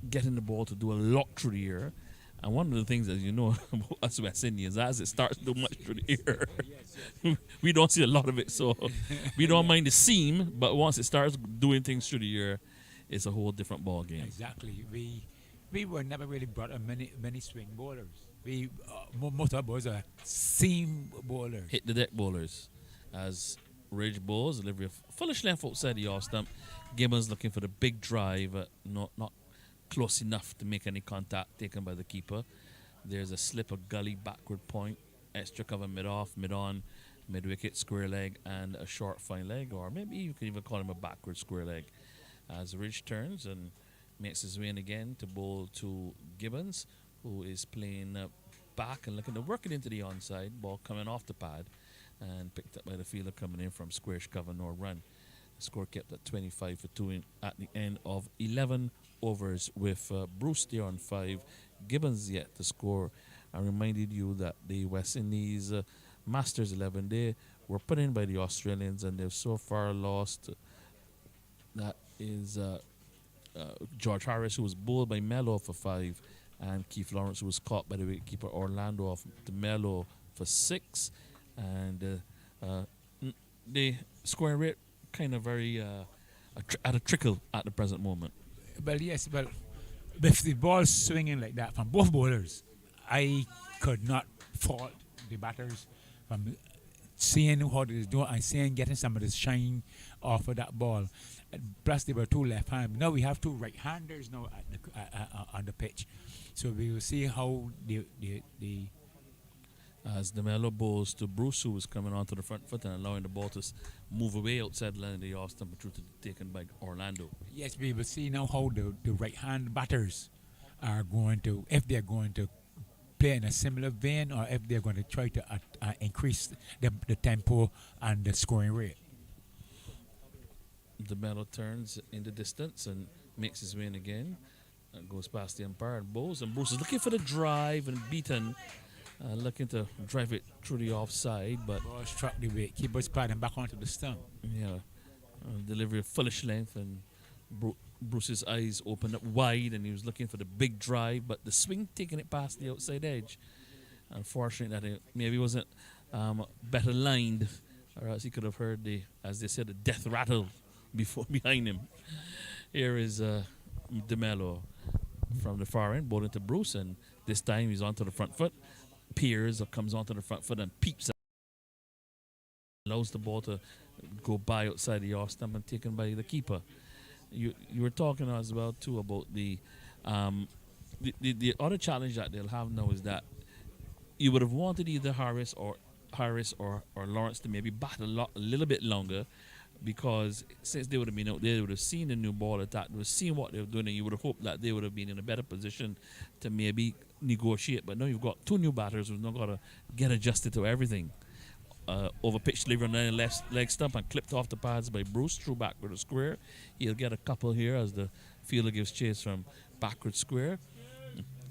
getting the ball to do a lot through the air. And one of the things, as you know, about us West Indians, as it starts to do much through the air, we don't see a lot of it. So we don't mind the seam, but once it starts doing things through the air, it's a whole different ball game. Exactly. We were never really brought up many swing bowlers. We most of our bowlers are seam bowlers. Hit the deck bowlers, as Ridge bowls, delivery of fullish length outside the off stump. Gibbons looking for the big drive, not close enough to make any contact taken by the keeper. There's a slip, a gully, backward point, extra cover mid-off, mid-on, mid-wicket, square leg, and a short fine leg, or maybe you could even call him a backward square leg. As Ridge turns and makes his way in again to bowl to Gibbons, who is playing back and looking to work it into the onside, ball coming off the pad and picked up by the fielder coming in from squarish cover, no run. Score kept at 25 for 2 at the end of 11 overs with Bruce there on 5. Gibbons yet to score. I reminded you that the West Indies Masters 11, they were put in by the Australians and they've so far lost. That is George Harris, who was bowled by Melo for 5, and Keith Lawrence, who was caught by the wicketkeeper Orlando off the Melo for 6. And the scoring rate kind of very at a trickle at the present moment. Well, yes, well, with the ball swinging like that from both bowlers, I could not fault the batters from seeing how they was doing and seeing getting some of the shine off of that ball. Plus, they were two left-handed. Now we have two right-handers now at on the pitch, so we will see how the as the Melo bowls to Bruce, who was coming onto the front foot and allowing the ball to move away outside the line of the off stump, but to taken by Orlando. Yes, we will see now how the right-hand batters are going to, if they're going to play in a similar vein or if they're going to try to increase the tempo and the scoring rate. The Melo turns in the distance and makes his way in again. Goes past the umpire and bowls, and Bruce is looking for the drive and beaten. Looking to drive it through the offside, but Ball struck the way. Keeper's padding back onto the stump. yeah, delivery of fullish length, and Bruce's eyes opened up wide, and he was looking for the big drive, but the swing taking it past the outside edge. Unfortunate that it maybe wasn't better lined, or else he could have heard the, as they said, the death rattle behind him. Here is DeMello from the far end, bowling to Bruce, and this time he's onto the front foot. Peers or comes onto the front foot and peeps, allows the ball to go by outside the off stump and taken by the keeper. You were talking as well too about the other challenge that they'll have now is that you would have wanted either Harris or Lawrence to maybe bat a little bit longer, because since they would have been out there, they would have seen the new ball attack, they would have seen what they were doing, and you would have hoped that they would have been in a better position to maybe negotiate. But now you've got two new batters who've not got to get adjusted to everything. Over pitch delivery on the left leg stump and clipped off the pads by Bruce, through backward square. He'll get a couple here as the fielder gives chase from backward square.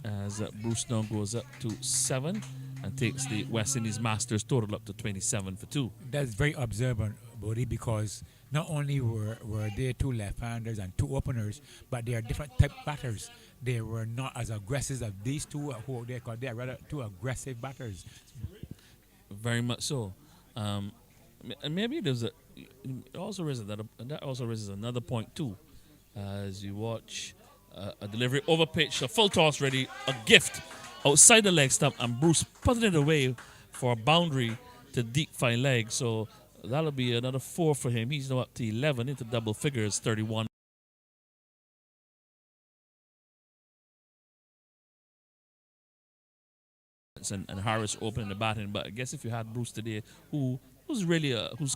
As Bruce now goes up to 7 and takes the West Indies Masters total up to 27 for 2. That's very observant, Bodie, because not only were there two left-handers and two openers, but they are different type batters. They were not as aggressive as these two, who they call, they are rather two aggressive batters. Very much so. And maybe there's that also raises another point too, as you watch a delivery over pitch, a full toss ready, a gift outside the leg stump, and Bruce putting it away for a boundary to deep fine leg. So that'll be another 4 for him. He's now up to 11 into double figures, 31. And Harris opening the batting, but I guess if you had Bruce today, who's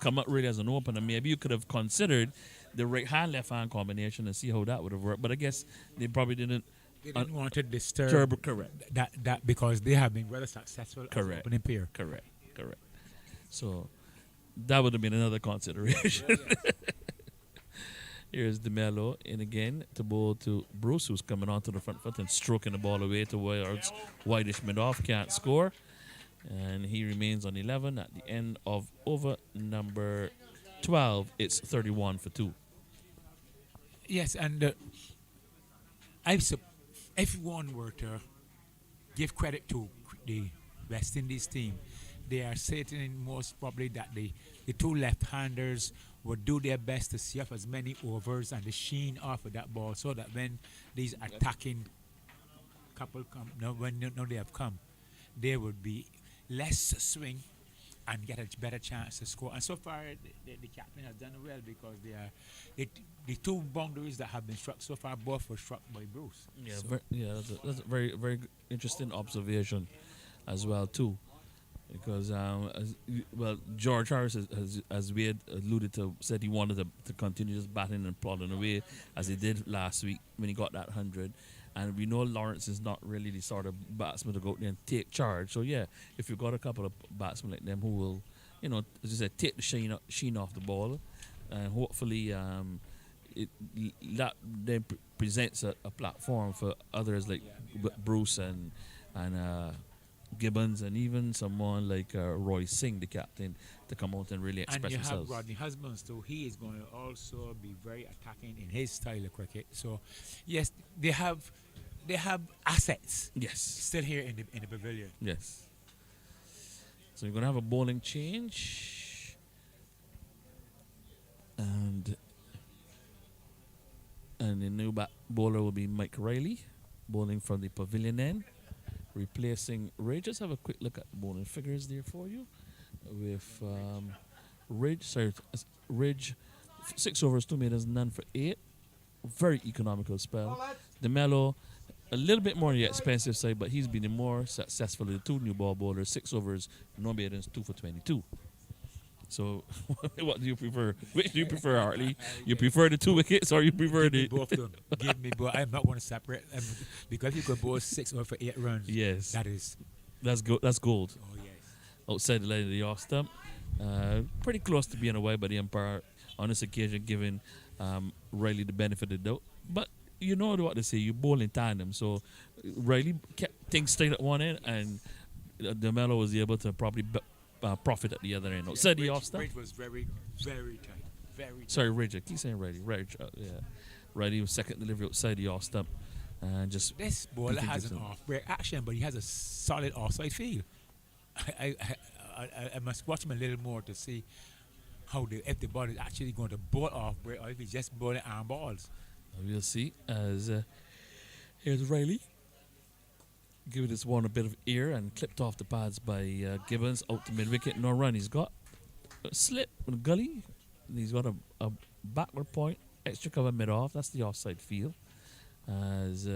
come up really as an opener, maybe you could have considered the right hand left hand combination and see how that would have worked. But I guess they probably didn't. They didn't want to disturb correct. That because they have been rather successful as an Correct. opening pair. Correct. So That would have been another consideration. Here's DeMello in again to bowl to Bruce, who's coming onto the front foot and stroking the ball away towards Whitish mid-off. Can't score. And he remains on 11 at the end of over number 12. It's 31 for 2. Yes, and if one were to give credit to the West Indies team, they are certain most probably that the two left-handers would do their best to see off as many overs and the sheen off of that ball so that when these attacking couple come, no, they have come, there would be less swing and get a better chance to score. And so far, the captain has done well because the two boundaries that have been struck so far, both were struck by Bruce. Yeah, So, that's a very, very interesting observation as well, too. Because, George Harris, as we had alluded to, said he wanted to continue just batting and plodding away as he did last week when he got that 100. And we know Lawrence is not really the sort of batsman to go out there and take charge. So, yeah, if you've got a couple of batsmen like them who will, as you said, take the sheen off the ball, and hopefully that then presents a platform for others like Bruce and Gibbons, and even someone like Roy Singh, the captain, to come out and really express and you themselves. have Rodney Husbands too. He is going to also be very attacking in his style of cricket. So, yes, they have assets Yes, still here in the pavilion. yes. So you're going to have a bowling change. And the new bowler will be Mike Riley, bowling from the pavilion end, replacing Ridge. Just have a quick look at the bowling figures there for you. With Ridge, 6 overs, 2 maidens, none for 8. Very economical spell. DeMello, a little bit more on the expensive side, but he's been the more successful of the two new ball bowlers. 6 overs, no maidens, 2 for 22. So, what do you prefer? Which do you prefer, Hartley? You prefer the 2 wickets, or you prefer Give me the both of them. Give me both. I'm not going to separate them because you could bowl 6 over for 8 runs. Yes, That's that's gold. oh yes. Outside the line of the off stump, pretty close to being away by the umpire on this occasion, giving Riley the benefit of the doubt. But you know what they say, you bowl in tandem. So Riley kept things straight at one end, and DeMello was able to probably profit at the other end. Outside the off stump. Ridge was very, very tight. Very tight. Sorry, Ridge. I keep saying Riley. Ridge, yeah. Riley was second delivery outside the off stump, and just This bowler beating has an Gibson. off-break action, but he has a solid offside feel. I must watch him a little more to see if the ball is actually going to bowl off break or if he's just bowling arm balls. We'll see. As here's Riley, giving this one a bit of air and clipped off the pads by Gibbons out to mid wicket. No run. He's got a slip with a gully. He's got a backward point, extra cover mid off. That's the offside field. As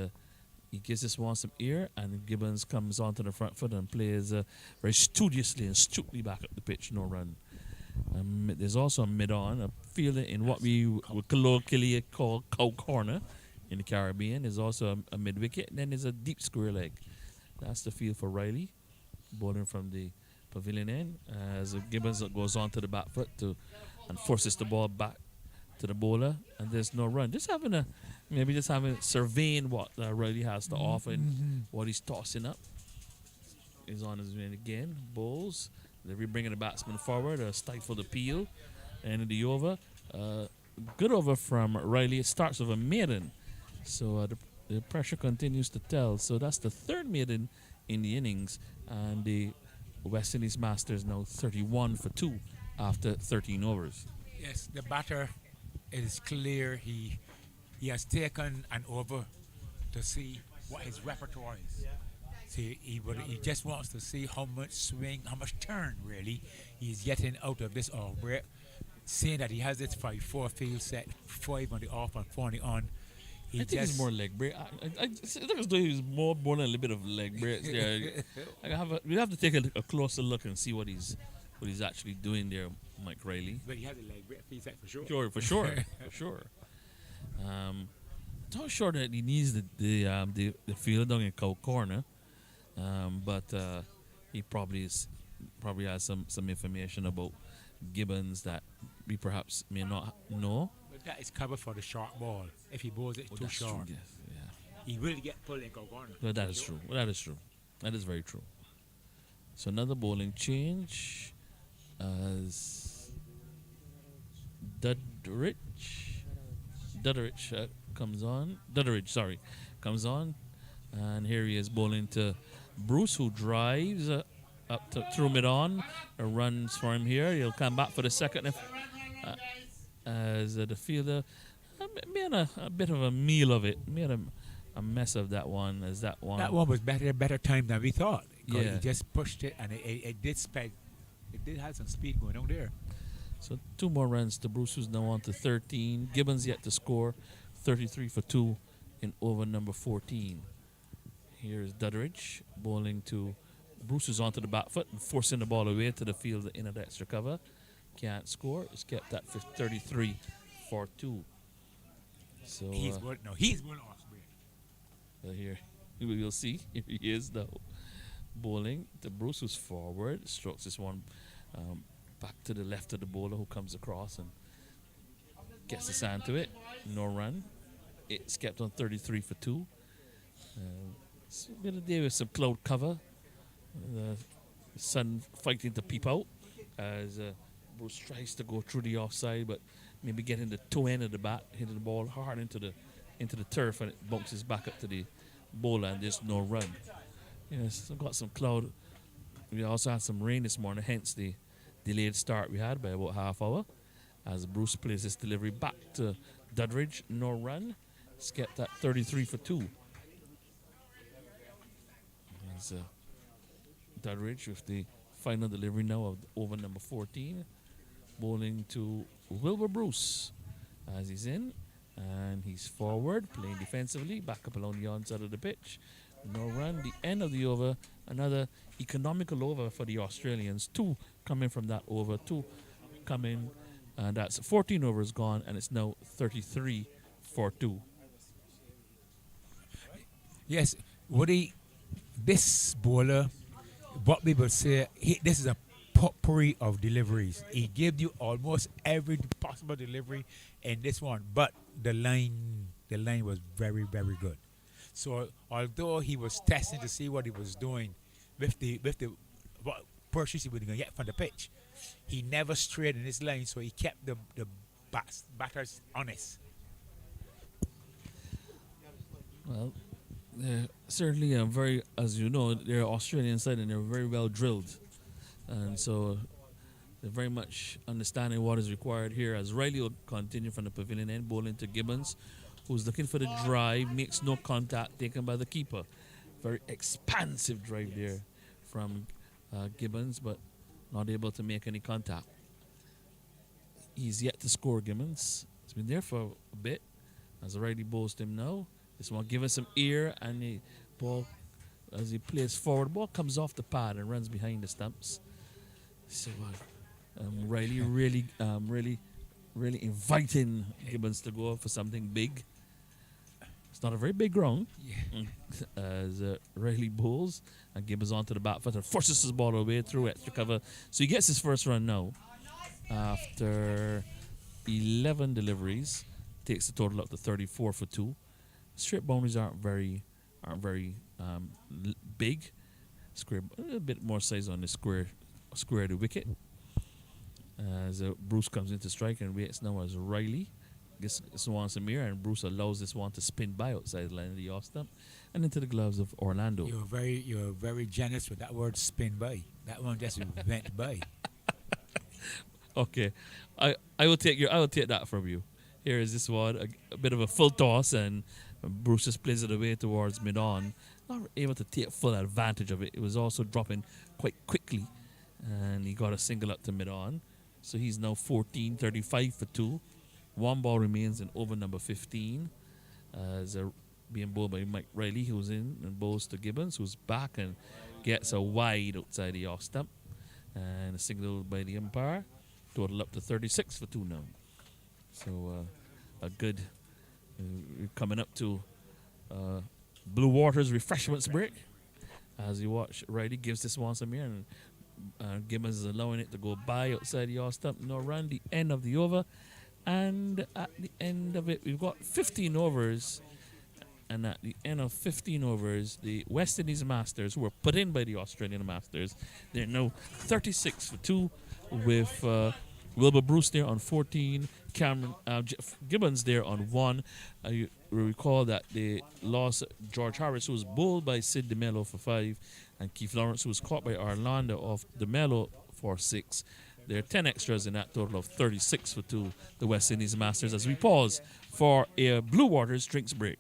he gives this one some air, and Gibbons comes onto the front foot and plays very studiously and astutely back up the pitch. No run. There's also a mid-on, a fielder in what we would colloquially call cow corner in the Caribbean. There's also a mid-wicket, and then there's a deep square leg. That's the field for Riley, bowling from the pavilion end, as Gibbons goes on to the back foot and forces the ball back to the bowler, and there's no run. Just surveying what Riley has to offer and what he's tossing up. He's on his way again, bowls. They're bringing the batsman forward, a stifled appeal, and the over. Good over from Riley. It starts with a maiden, so the pressure continues to tell. So that's the 3rd maiden in the innings, and the West Indies Masters now 31 for 2 after 13 overs. Yes, the batter is clear. He has taken an over to see what his repertoire is. See, he just wants to see how much swing, how much turn really he's getting out of this off break. Seeing that he has this 5-4 field set, 5 on the off and 4 on the on. I think it's more leg break. I think as though he's more born a little bit of leg breaks there. We have to take a closer look and see what he's actually doing there, Mike Riley. But he has a leg break field set for sure. Sure, for sure. Not sure that he needs the field down in cow corner, but he probably has some information about Gibbons that we perhaps may not know. But that is cover for the short ball. If he bowls it Oh, too that's true. short, Yes, yeah. he will get pulled and go gone. Well, that is true. Well, that is true. That is very true. So another bowling change as Dudridge. Dudridge comes on. Dudridge, sorry, comes on, and here he is bowling to Bruce, who drives up to, through mid-on. Runs for him here. He'll come back for the second as the fielder made a bit of a meal of it. Made a mess of that one. As that one. That one was better time than we thought. 'Cause Yeah. he just pushed it, and it did sped. It did have some speed going on there. So 2 more runs to Bruce, who's now on to 13. Gibbons yet to score, 33 for 2 in over number 14. Here's Dudridge bowling to Bruce, who's onto the back foot and forcing the ball away to the field in the extra cover. Can't score. It's kept at 33 for 2. So He's going. No, he's going off speed. here you'll see. Here he is now bowling to Bruce, who's forward. Strokes this one back to the left of the bowler, who comes across and gets the sand to it. No run. It's kept on 33 for 2. It's been a day with some cloud cover. The sun fighting to peep out as Bruce tries to go through the offside, but maybe getting the toe end of the bat, hitting the ball hard into the turf, and it bounces back up to the bowler, and there's no run. Yes, I've got some cloud. We also had some rain this morning, hence the delayed start we had by about half hour. As Bruce plays his delivery back to Dudridge, no run. It's kept at 33 for 2. As Dudridge with the final delivery now of over number 14, bowling to Wilbur Bruce as he's in, and he's forward, playing defensively, back up along the onside of the pitch. No run. The end of the over, another economical over for the Australians. 2 coming from that over, 2 coming, and that's 14 overs gone, and it's now 33 for 2. Yes, Woody. This bowler, what we will say, this is a potpourri of deliveries. He gave you almost every possible delivery in this one, but the line was very, very good. So although he was testing to see what he was doing with the what purchase he was going to get from the pitch, he never strayed in his line, so he kept the batters honest. Well, they're certainly very, as you know, they're Australian side and they're very well drilled. And so they're very much understanding what is required here, as Riley will continue from the pavilion end, bowling to Gibbons, who's looking for the drive, makes no contact, taken by the keeper. Very expansive drive there from Gibbons, but not able to make any contact. He's yet to score, Gibbons. He's been there for a bit, as Riley bowls to him now. This one giving some ear, and the ball, as he plays forward, ball comes off the pad and runs behind the stumps. So Riley really inviting Gibbons to go for something big. It's not a very big ground. Yeah. As Riley bowls, and Gibbons onto the back foot and forces his ball away through extra cover. So he gets his first run now after 11 deliveries. Takes the total up to 34 for 2. Straight boundaries aren't very big. Square, a little bit more size on the square of the wicket. As Bruce comes into strike and waits now as Riley gets one some mirror, and Bruce allows this one to spin by outside the line of the off stump and into the gloves of Orlando. You're very generous with that word spin by. That one just went by. Okay, I will take that from you. Here is this one, a bit of a full toss, and Bruce just plays it away towards mid-on. Not able to take full advantage of it. It was also dropping quite quickly, and he got a single up to mid-on. So he's now 14, 35 for 2. 1 ball remains in over number 15. As being bowled by Mike Riley, who's in and bowls to Gibbons, who's back and gets a wide outside the off stump. And a signal by the umpire. Total up to 36 for 2 now. So a good, coming up to Blue Waters refreshments break. As you watch, Riley gives this one some here and Gibbons is allowing it to go by outside the off stump. No run. The end of the over. And at the end of it, we've got 15 overs. And at the end of 15 overs, the West Indies Masters, who were put in by the Australian Masters, they're now 36 for 2 with Wilbur Bruce there on 14, Cameron Gibbons there on 1. You recall that they lost George Harris, who was bowled by Sid DeMello for 5, and Keith Lawrence, who was caught by Orlando off DeMello for 6. There are 10 extras in that total of 36 for 2, the West Indies Masters, as we pause for a Blue Waters drinks break.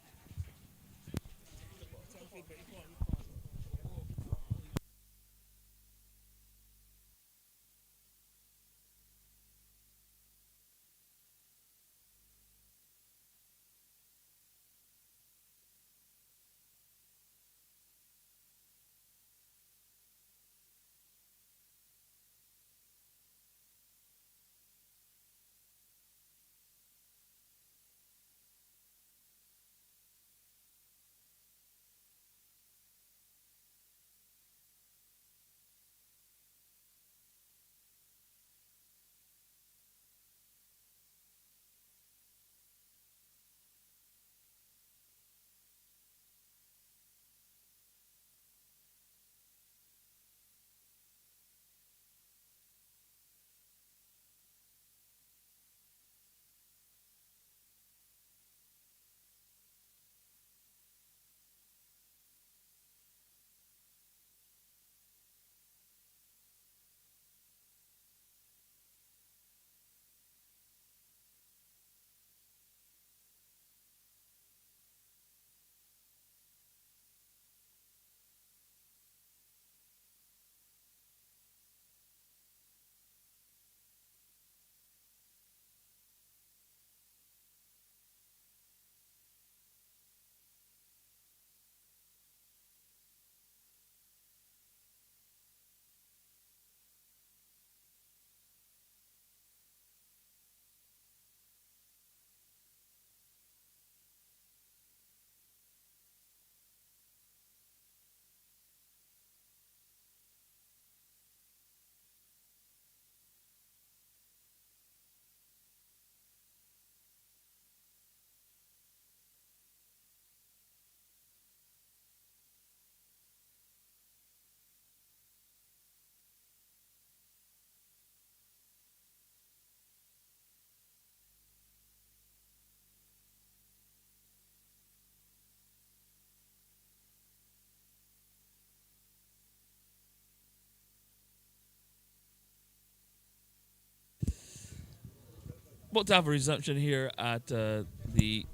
About to have a resumption here at the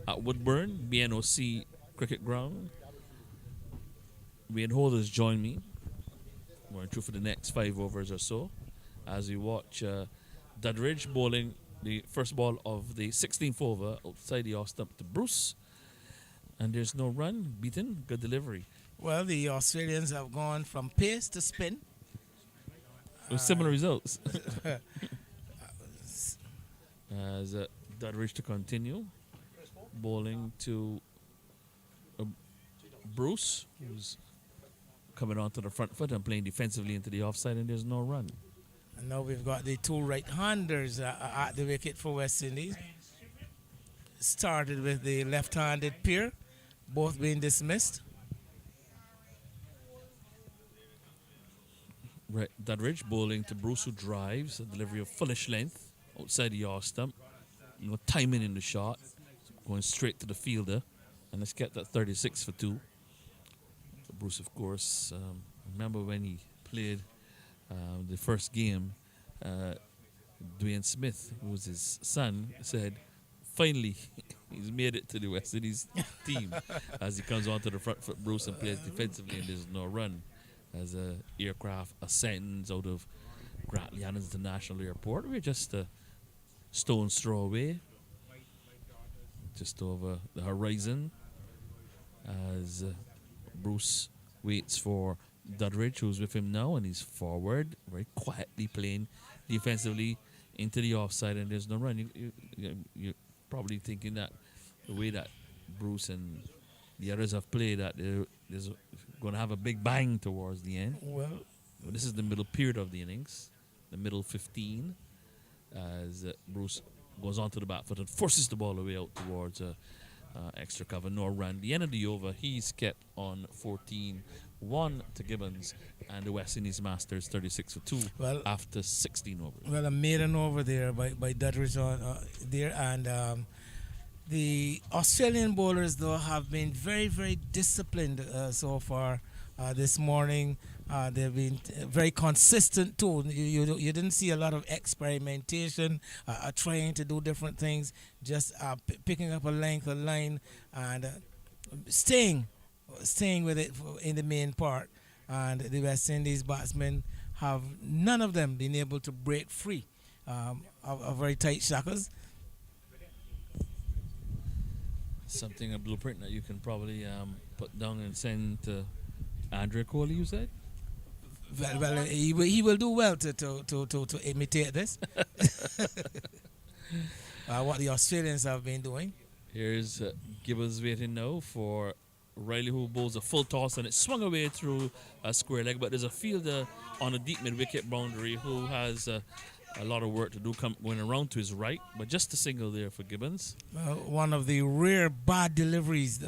at Woodburn BNOC cricket ground. Wayne Holders join me. We're through for the next 5 overs or so as we watch Dudridge bowling the first ball of the 16th over outside the off stump to Bruce. And there's no run. Beaten. Good delivery. Well, the Australians have gone from pace to spin. With similar results. As Dudridge to continue. Bowling to Bruce, who's coming onto the front foot and playing defensively into the offside, and there's no run. And now we've got the two right-handers at the wicket for West Indies. Started with the left-handed pair, both being dismissed. Right, Dudridge bowling to Bruce, who drives a delivery of fullish length outside the off stump. No timing in the shot, going straight to the fielder, and let's get that 36 for 2. Bruce, of course, remember when he played the first game, Dwayne Smith, who was his son, said, finally, he's made it to the West Indies team as he comes onto the front foot, Bruce, and plays defensively, and there's no run as a aircraft ascends out of Grattley International Airport. We're just a stone's throw away, just over the horizon, as Bruce waits for Dudridge, who's with him now, and he's forward, very quietly playing defensively into the offside, and there's no run. You're probably thinking that the way that Bruce and the others have played, that there's going to have a big bang towards the end. Well, This is the middle period of the innings, the middle 15, as Bruce goes onto the back foot and forces the ball away out towards extra cover. No run. The end of the over, he's kept on 14-1 to Gibbons, and the West Indies Masters 36 for 2 Well, after 16 overs. well, a maiden over there by Dudridge on there, and the Australian bowlers though have been very very disciplined so far this morning. They've been very consistent too. You didn't see a lot of experimentation, trying to do different things, just picking up a length of line and staying with it in the main part. And the West Indies batsmen have none of them been able to break free of very tight shackles. Something, a blueprint that you can probably put down and send to Andre Coley, you said? Well, he will do well to imitate this. What the Australians have been doing. Here's Gibbons waiting now for Riley, who bowls a full toss, and it swung away through a square leg. But there's a fielder on a deep mid-wicket boundary who has a lot of work to do going around to his right. But just a single there for Gibbons. One of the rare bad deliveries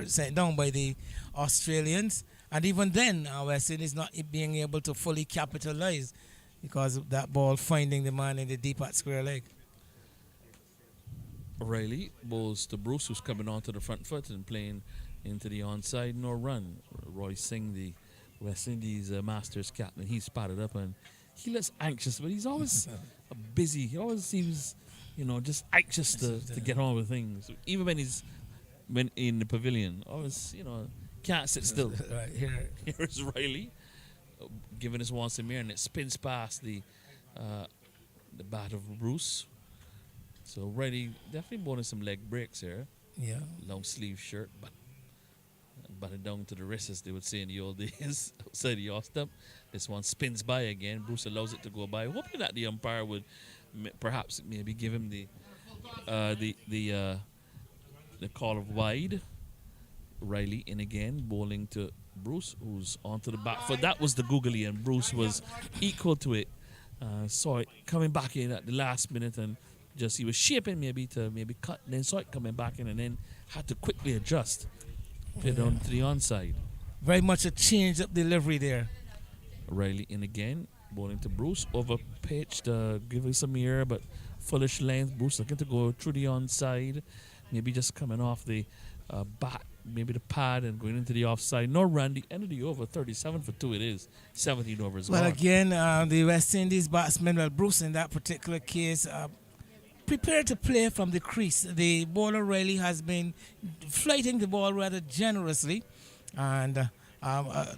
sent down by the Australians. And even then, West Indies not being able to fully capitalize because of that ball finding the man in the deep at square leg. Riley bowls to Bruce, who's coming onto the front foot and playing into the onside. No run. Roy Singh, the West Indies Masters captain, he spotted up and he looks anxious, but he's always busy. He always seems, just anxious to get on with things. Even when in the pavilion, always, can't sit still. Right here. Here's Riley giving us one Samir, and it spins past the bat of Bruce. So Riley definitely bowling some leg breaks here. Yeah. Long sleeve shirt, but buttoned down to the wrist, as they would say in the old days, outside the off stump. This one spins by again. Bruce allows it to go by, hoping that the umpire would perhaps maybe give him the call of wide. Riley in again, bowling to Bruce, who's onto the back foot. That was the googly, and Bruce was equal to it. Saw it coming back in at the last minute, and he was shaping maybe to cut, and then saw it coming back in, and then had to quickly adjust. Play down to the onside. Very much a change up delivery there. Riley in again, bowling to Bruce, over pitched, giving some air, but fullish length. Bruce looking to go through the onside, maybe just coming off the bat, maybe the pad, and going into the offside. No run. The end of the over, 37 for 2 it is. 17 overs. Well, gone. again, the West Indies batsman, Bruce in that particular case, prepared to play from the crease. The bowler Riley has been flighting the ball rather generously, and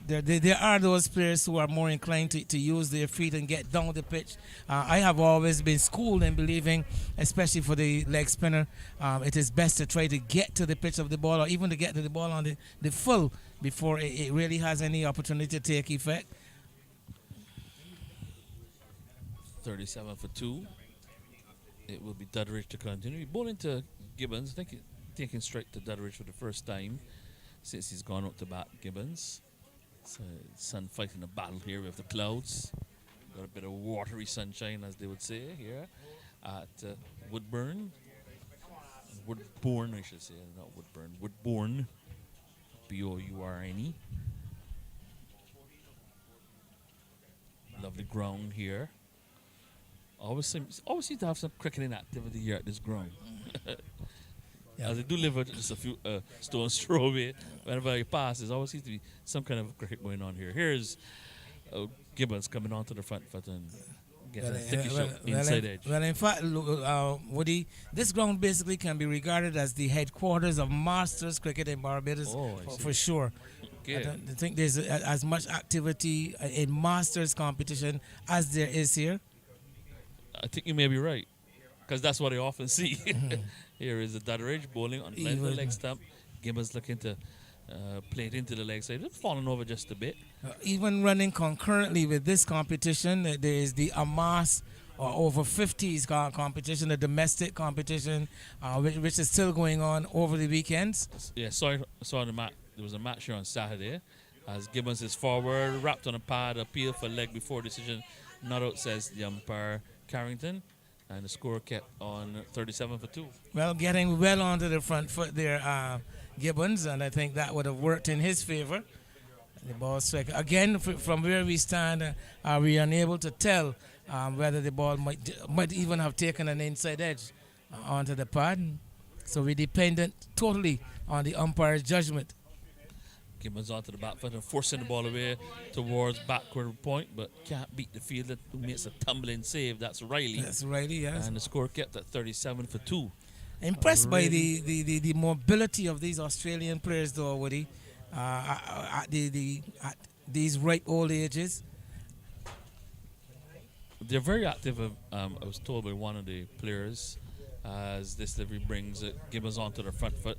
there are those players who are more inclined to use their feet and get down the pitch. I have always been schooled in believing, especially for the leg spinner, it is best to try to get to the pitch of the ball, or even to get to the ball on the full before it really has any opportunity to take effect. 37 for 2. It will be Dudridge to continue. Bowling to Gibbons. I think taking straight to Dudridge for the first time since he's gone up to bat. Gibbons. So sun fighting a battle here with the clouds. Got a bit of watery sunshine, as they would say, here at Woodbourne, I should say, not Woodburn. Woodbourne. Bourne. Lovely ground here. Always seem to have some cricketing activity here at this ground. Yeah. As I do live just a few stones throw away, whenever I pass, there always seems to be some kind of cricket going on here. Here's Gibbons coming onto the front foot and getting a thicky shot inside edge. Well, in fact, Woody, this ground basically can be regarded as the headquarters of Masters cricket in Barbados, for sure. Okay. I don't think there's as much activity in Masters competition as there is here. I think you may be right, because that's what I often see. Here is the Dudridge bowling on the leg stump. Gibbons looking to play it into the leg side. It's falling over just a bit. Even running concurrently with this competition, there is the Amas or over 50s competition, the domestic competition, which is still going on over the weekends. Yeah, saw the match. There was a match here on Saturday. As Gibbons is forward, wrapped on a pad, appeal for leg before decision. Not out, says the umpire Carrington. And the score kept on 37 for 2. Well, getting well onto the front foot there, Gibbons, and I think that would have worked in his favor. The ball strike. Again, from where we stand, are we unable to tell whether the ball might even have taken an inside edge onto the pad. So we're dependent totally on the umpire's judgment. Gibbons onto the back foot and forcing the ball away towards backward point, but can't beat the fielder who makes a tumbling save. That's Riley. That's Riley, yes. And the score kept at 37 for 2. Impressed by the mobility of these Australian players, though, Woody, at these ripe old ages. They're very active. I was told by one of the players as this delivery brings Gibbons onto the front foot.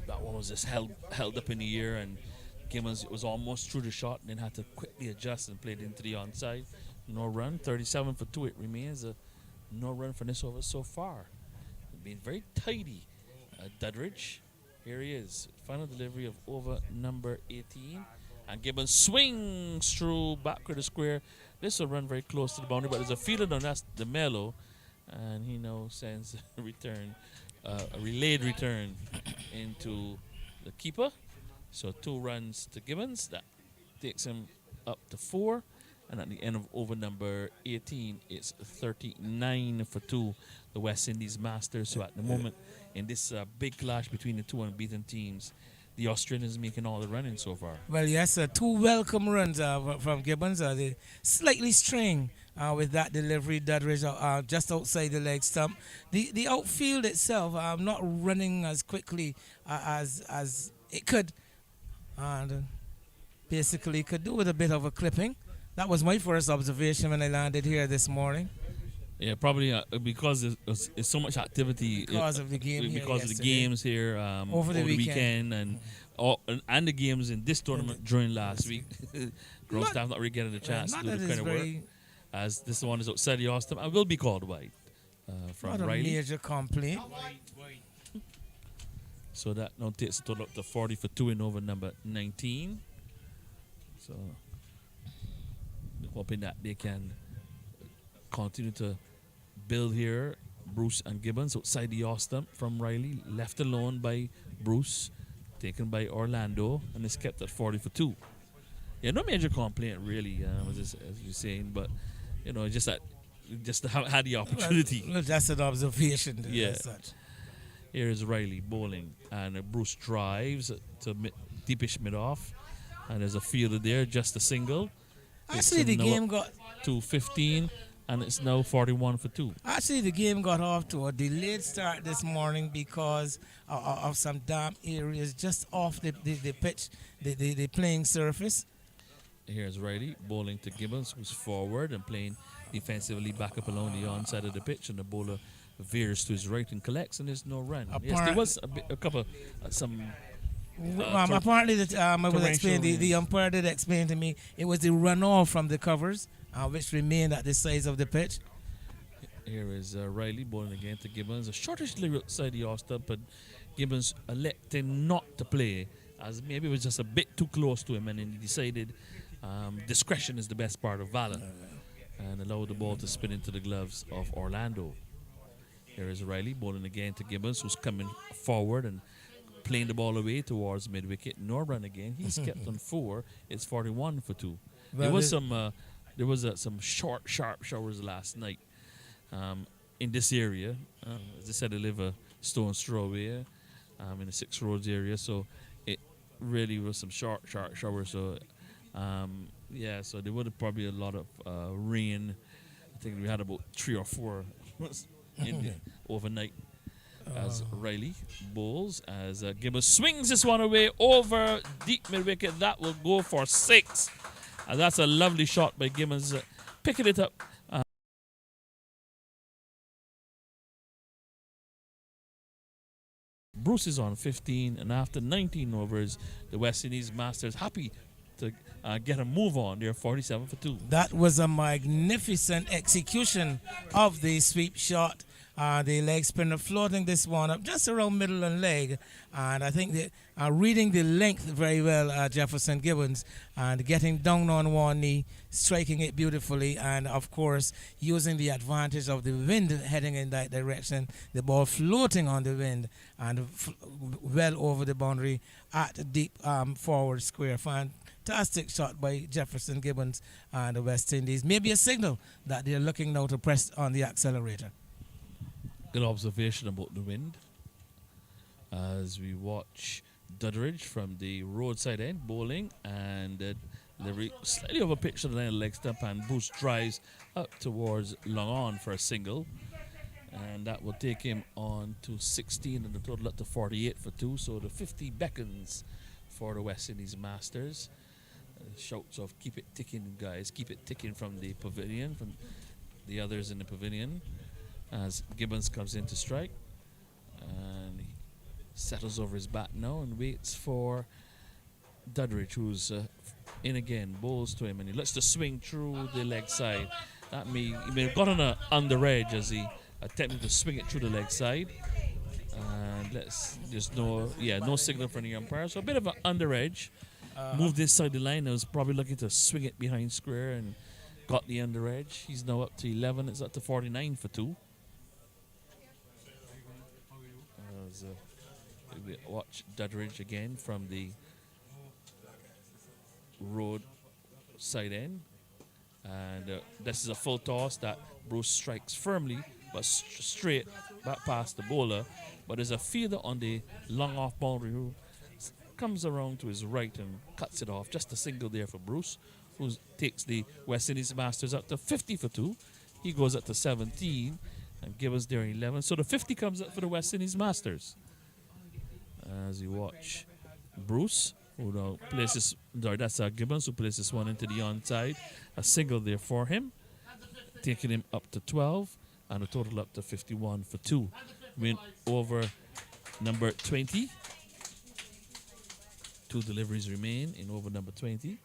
That one was just held up in the air, and Gibbons was almost through the shot and then had to quickly adjust and played into the onside. No run, 37 for 2. It remains a no run for this over so far. Been very tidy. Dudridge, here he is. Final delivery of over number 18. And Gibbons swings through backward the square. This will run very close to the boundary, but there's a fielder on that's DeMello. And he now sends a return, a relayed return into the keeper. So 2 runs to Gibbons. That takes him up to 4. And at the end of over number 18, it's 39 for 2, the West Indies Masters. So at the moment, in this big clash between the two unbeaten teams, the Australians making all the running so far. Well, yes, 2 welcome runs from Gibbons. They slightly string with that delivery, Dudridge just outside the leg stump. The outfield itself not running as quickly as it could. And basically could do with a bit of a clipping. That was my first observation when I landed here this morning. Yeah, probably because there's so much activity. Because of the game because of the games here over the weekend. And the games in this tournament during last week. Ground staff not really getting a chance to do the kind of work. As this one is outside the Austin, I will be called wide from not Riley. a major complaint. So that now takes the total up to 40 for 2 in over number 19. So hoping that they can continue to build here. Bruce and Gibbons outside the off stump from Riley, left alone by Bruce, taken by Orlando, and is kept at 40 for 2. Yeah, no major complaint really, as you're saying, but just to have had the opportunity. Well, that's an observation. Yeah. As such. Here is Riley bowling, and Bruce drives to deepish mid-off, and there's a fielder there, just a single. Actually, the game got to 15, and it's now 41 for 2. Actually, the game got off to a delayed start this morning because of some damp areas just off the pitch, the playing surface. Here's Riley bowling to Gibbons, who's forward and playing defensively back up along the onside of the pitch, and the bowler veers to his right and collects, and there's no run. Yes, there was a couple, some. Apparently, I was explaining. The umpire did explain to me it was the runoff from the covers, which remained at the size of the pitch. Here is Riley bowling again to Gibbons. A shortish delivery outside the off stump, but Gibbons elected not to play, as maybe it was just a bit too close to him, and then he decided discretion is the best part of valor, and allowed the ball to spin into the gloves of Orlando. Here is Riley bowling again to Gibbons, who's coming forward and playing the ball away towards mid-wicket. No run again. He's kept on 4. It's 41 for 2. Well, there was some short, sharp showers last night in this area. As I said, they live a stone's throw away in the 6 Roads area. So it really was some short, sharp showers. So so there would have probably a lot of rain. I think we had about 3 or 4 overnight. As Riley bowls, as Gibbons swings this one away over deep mid-wicket. That will go for 6. And that's a lovely shot by Gibbons, picking it up. Bruce is on 15, and after 19 overs, the West Indies Masters happy to get a move on. They're 47 for 2. That was a magnificent execution of the sweep shot The leg spinner floating this one up just around middle and leg. And I think that reading the length very well, Jefferson Gibbons, and getting down on one knee, striking it beautifully, and of course using the advantage of the wind heading in that direction, the ball floating on the wind and well over the boundary at deep forward square. Fantastic shot by Jefferson Gibbons and the West Indies. Maybe a signal that they're looking now to press on the accelerator. Good observation about the wind as we watch Dudridge from the roadside end bowling, and delivery slightly over pitch to the line of leg stump, and Bruce drives up towards long on for a single, and that will take him on to 16 and the total up to 48 for 2. So the 50 beckons for the West Indies Masters. Shouts of "keep it ticking, guys, keep it ticking" from the pavilion, from the others in the pavilion, as Gibbons comes in to strike, and he settles over his bat now and waits for Dudridge, who's in again, bowls to him, and he lets the swing through the leg side. That may have got on a under edge as he attempted to swing it through the leg side, and there's no signal from the umpire, so a bit of an under edge. Moved inside the line. I was probably looking to swing it behind square and got the under edge. He's now up to 11. It's up to 49 for 2. We watch Dudridge again from the road side end. And this is a full toss that Bruce strikes firmly but straight back past the bowler. But there's a fielder on the long off boundary who comes around to his right and cuts it off. Just a single there for Bruce, who takes the West Indies Masters up to 50 for 2. He goes up to 17 and Gibbons there 11. So the 50 comes up for the West Indies Masters. As you watch Bruce, who now places, that's Gibbons, who places one into the onside. A single there for him, taking him up to 12 and a total up to 51 for 2. Win over number 20. 2 deliveries remain in over number 20.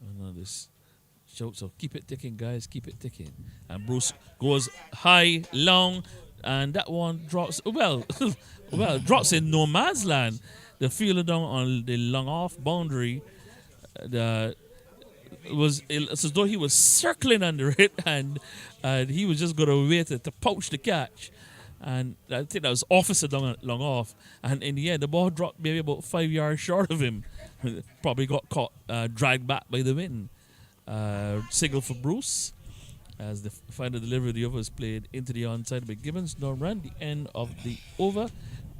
And this shouts of "keep it ticking, guys, keep it ticking." And Bruce goes high, long, and that one drops, drops in no man's land. The fielder down on the long off boundary, it's as though he was circling under it, and he was just going to wait to poach the catch. And I think that was officer down long off. And in the end, the ball dropped maybe about 5 yards short of him. Probably got caught, dragged back by the wind. Single for Bruce, as the final delivery of the over is played into the onside by Gibbons. Now run the end of the over.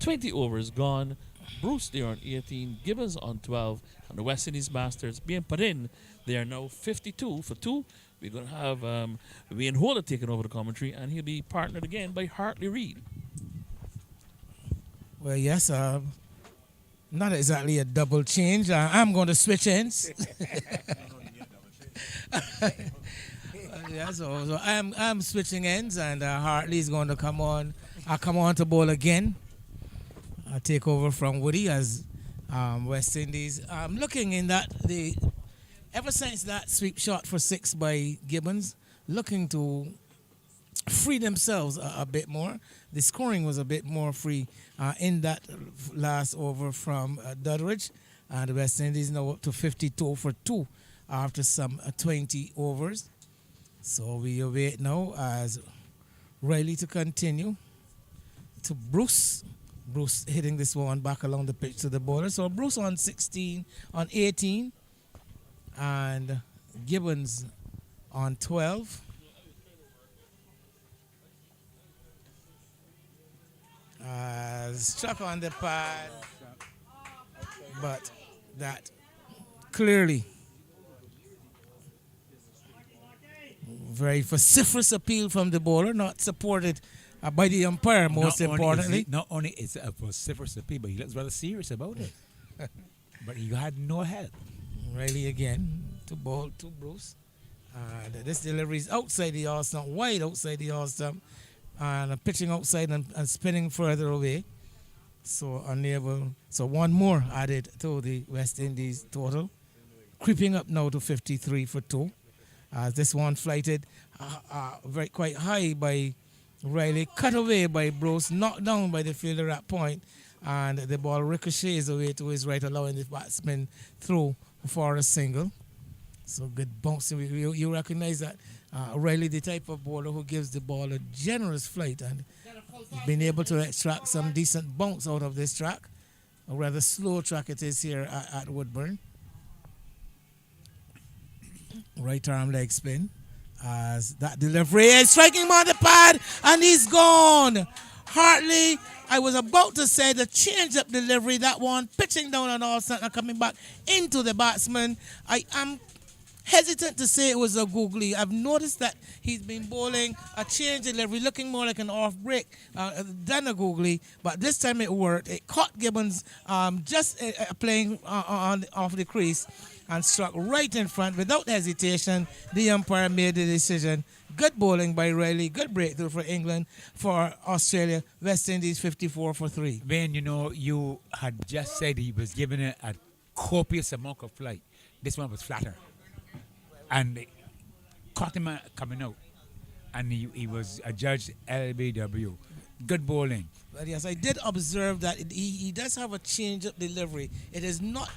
20 overs gone. Bruce there on 18, Gibbons on 12, and the West Indies Masters being put in. They are now 52 for 2. We're going to have Wayne Holder taking over the commentary, and he'll be partnered again by Hartley Reid. Well, yes, not exactly a double change. I'm going to switch ends. So I'm switching ends, and Hartley's going to come on. I'll come on to bowl again. I'll take over from Woody as West Indies. I'm looking in that ever since that sweep shot for 6 by Gibbons, looking to free themselves a bit more. The scoring was a bit more free in that last over from Dudridge. And the West Indies now up to 52 for 2 after some 20 overs. So we await now as Riley to continue to Bruce. Bruce hitting this one back along the pitch to the bowler. So Bruce on 18. And Gibbons on 12. Struck on the pad, but that clearly very vociferous appeal from the bowler, not supported by the umpire, most importantly. Not only is it a vociferous appeal, but he looks rather serious about it. But he had no help. Riley again to bowl to Bruce. This delivery is outside the all stump, wide outside the all stump, and pitching outside and spinning further away. So unable. So one more added to the West Indies total, creeping up now to 53 for 2. This one flighted very quite high by Riley, cut away by Bruce, knocked down by the fielder at point, and the ball ricochets away to his right, allowing the batsman through for a single. So good bounce. You recognize that Riley, the type of bowler who gives the ball a generous flight, and been able to extract some decent bounce out of this track. A rather slow track it is here at Woodburn. Right arm leg spin. As that delivery is striking him on the pad, and he's gone. Hartley, I was about to say the change-up delivery, that one pitching down on all center, coming back into the batsman. I am hesitant to say it was a googly. I've noticed that he's been bowling a change delivery, looking more like an off break than a googly, but this time it worked. It caught Gibbons just playing on off the crease and struck right in front without hesitation. The umpire made the decision. Good bowling by Riley. Good breakthrough for England. For Australia, West Indies 54 for 3. Ben, you had just said he was given a copious amount of flight. This one was flatter. And caught him coming out. And he was adjudged LBW. Good bowling. Well, yes, I did observe that he does have a change-up delivery. It is not,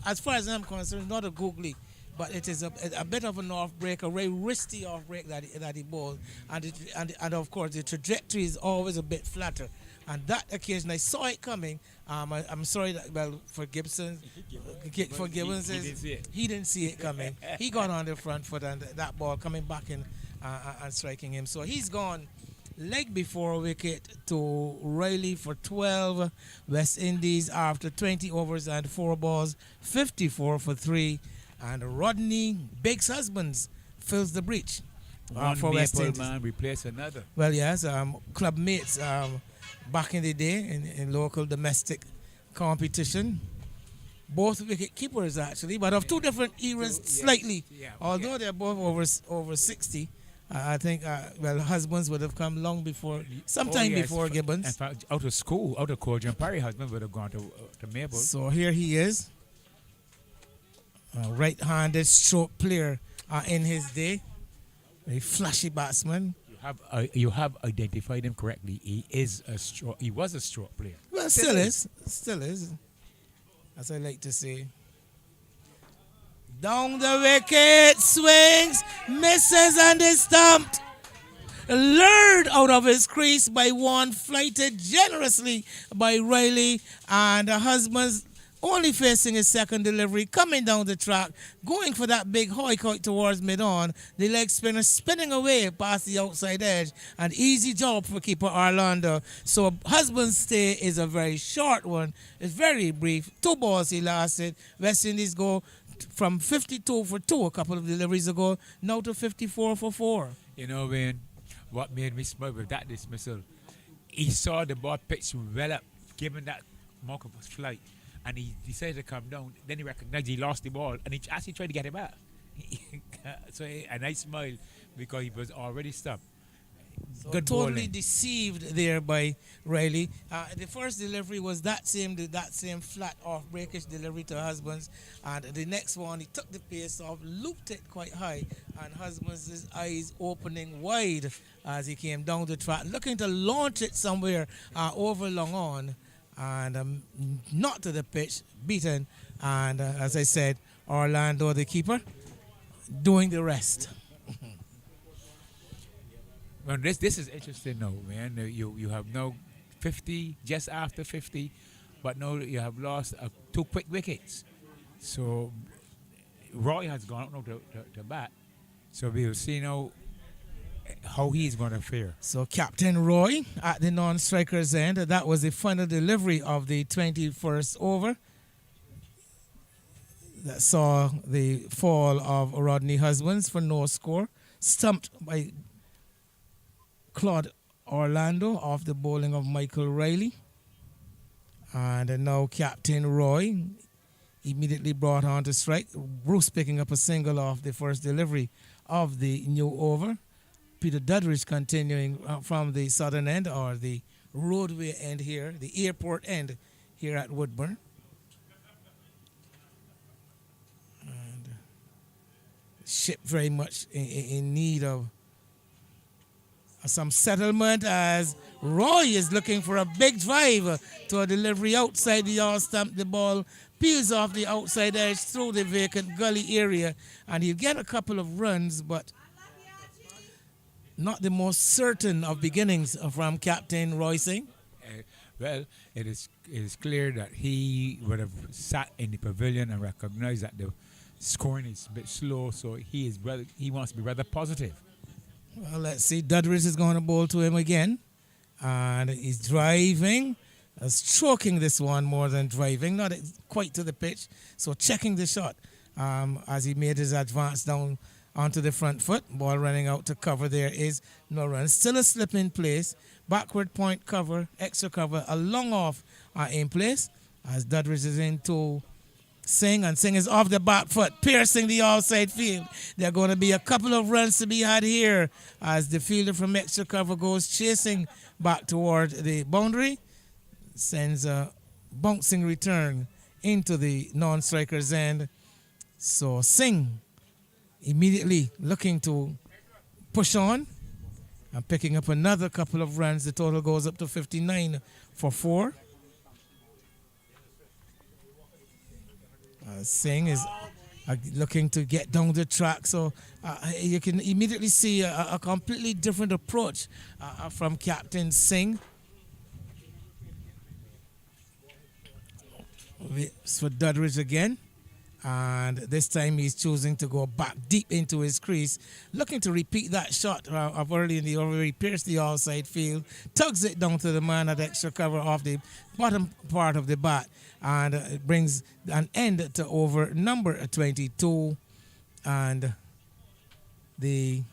as far as I'm concerned, not a googly, but it is a bit of an off-break, a very risky off-break that he bowled. And of course, the trajectory is always a bit flatter. And that occasion, I saw it coming. I'm sorry that, well, for Gibson, for Gibbons, he didn't see it coming. He got on the front foot, and that ball coming back in and striking him. So he's gone leg before wicket to Riley for 12. West Indies after 20 overs and 4 balls, 54 for 3. And Rodney Biggs Husbands fills the breach for West Indies. Man replace another. Well, yes, club mates back in the day in local domestic competition. Both wicket keepers actually, but of two different eras slightly. Yeah, although they're both over 60. I think, Husbands would have come long before, sometime before Gibbons. In fact, out of school, out of college, and Parry Husband would have gone to Mabel. So here he is, a right-handed stroke player in his day, a flashy batsman. You have identified him correctly. He was a stroke player. Well, still is, as I like to say. Down the wicket, swings, misses, and is stumped. Lured out of his crease by one, flighted generously by Riley, and the Husbands only facing his second delivery, coming down the track, going for that big hoik towards mid-on. The leg spinner spinning away past the outside edge. An easy job for keeper Orlando. So Husband's stay is a very short one. It's very brief. 2 balls he lasted. West Indies go from 52 for 2 a couple of deliveries ago, now to 54 for 4. Wayne, what made me smile with that dismissal, he saw the ball pitched well up, given that mark of flight, and he decided to come down. Then he recognized he lost the ball, and he actually tried to get it back. And I smiled because he was already stopped. So Good totally bowling. deceived there by Riley. The first delivery was that same flat off breakish delivery to Husbands, and the next one he took the pace off, looped it quite high, and Husbands' eyes opening wide as he came down the track, looking to launch it somewhere over long on, and not to the pitch, beaten, and as I said, Orlando the keeper doing the rest. Well, this is interesting now, man. You have now 50, just after 50, but now you have lost 2 quick wickets. So Roy has gone out now to bat. So we'll see now how he's going to fare. So Captain Roy at the non-striker's end. That was the final delivery of the 21st over. That saw the fall of Rodney Husbands for no score. Stumped by Claude Orlando off the bowling of Michael Riley. And now Captain Roy immediately brought on to strike. Bruce picking up a single off the first delivery of the new over. Peter Dudridge continuing from the southern end, or the roadway end here, the airport end here at Woodburn. And ship very much in need of some settlement as Roy is looking for a big drive to a delivery outside the yard stump. The ball peels off the outside edge through the vacant gully area, and he'll get a couple of runs, but not the most certain of beginnings from Captain Roy Singh. Uh, well, it is clear that he would have sat in the pavilion and recognized that the scoring is a bit slow, so he wants to be rather positive. Well, let's see. Dudridge is going to bowl to him again. And he's driving, stroking this one more than driving, not quite to the pitch. So checking the shot as he made his advance down onto the front foot. Ball running out to cover. There is no run. Still a slip in place. Backward point cover, extra cover, a long off in place as Dudridge is into Singh, and Singh is off the back foot, piercing the outside field. There are going to be a couple of runs to be had here as the fielder from extra cover goes chasing back toward the boundary, sends a bouncing return into the non-striker's end. So Singh immediately looking to push on and picking up another couple of runs. The total goes up to 59 for 4. Singh is looking to get down the track, so you can immediately see a completely different approach from Captain Singh. It's for Dudridge again, and this time he's choosing to go back deep into his crease, looking to repeat that shot of early in the over. He pierced the outside field, tugs it down to the man at extra cover off the bottom part of the bat, and it brings an end to over number 22. And the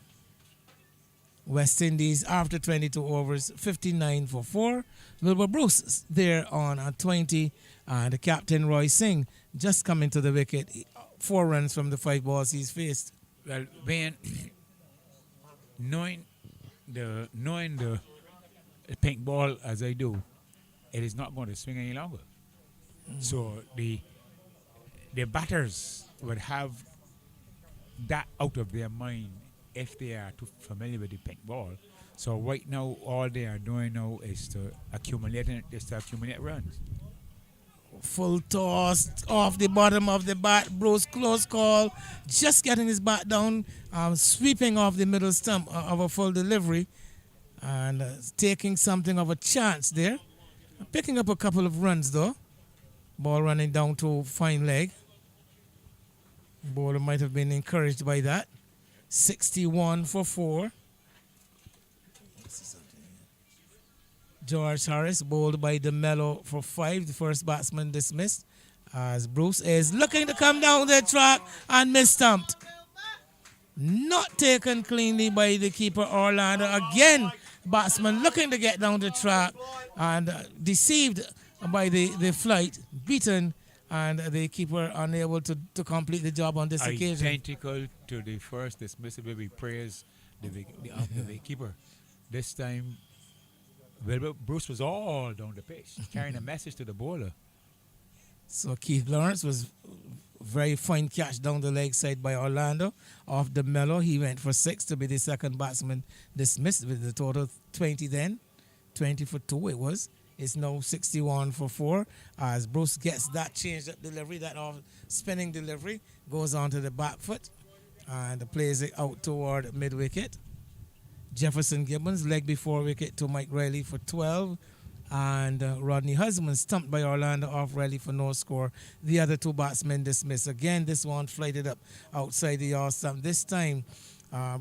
West Indies, after 22 overs, 59 for 4. Wilbur Bruce there on a 20, and Captain Roy Singh just coming to the wicket, 4 runs from the 5 balls he's faced. Well, Wayne, knowing the pink ball as I do, it is not going to swing any longer. So the batters would have that out of their mind if they are too familiar with the pink ball. So right now, all they are doing now is to accumulate runs. Full toss off the bottom of the bat. Bruce, close call. Just getting his bat down, sweeping off the middle stump of a full delivery, and taking something of a chance there. Picking up a couple of runs though. Ball running down to fine leg. Bowler might have been encouraged by that. 61 for 4. George Harris bowled by DeMello for 5. The first batsman dismissed as Bruce is looking to come down the track and mistumped. Not taken cleanly by the keeper Orlando. Again, batsman looking to get down the track and deceived by the flight, beaten, and the keeper unable to complete the job on this occasion. Identical to the first dismissal where we praise the keeper. This time, Bruce was all down the pitch, carrying a message to the bowler. So Keith Lawrence was very fine catch down the leg side by Orlando. Off the mellow, he went for 6 to be the second batsman dismissed with the total 20 then. 20 for 2 it was. It's now 61 for 4 as Bruce gets that changed up delivery, that off spinning delivery, goes onto the back foot and plays it out toward mid-wicket. Jefferson Gibbons, leg before wicket to Mike Riley for 12. And Rodney Husband stumped by Orlando off Riley for no score. The other 2 batsmen dismissed. Again, this one flighted up outside the yard stump. This time,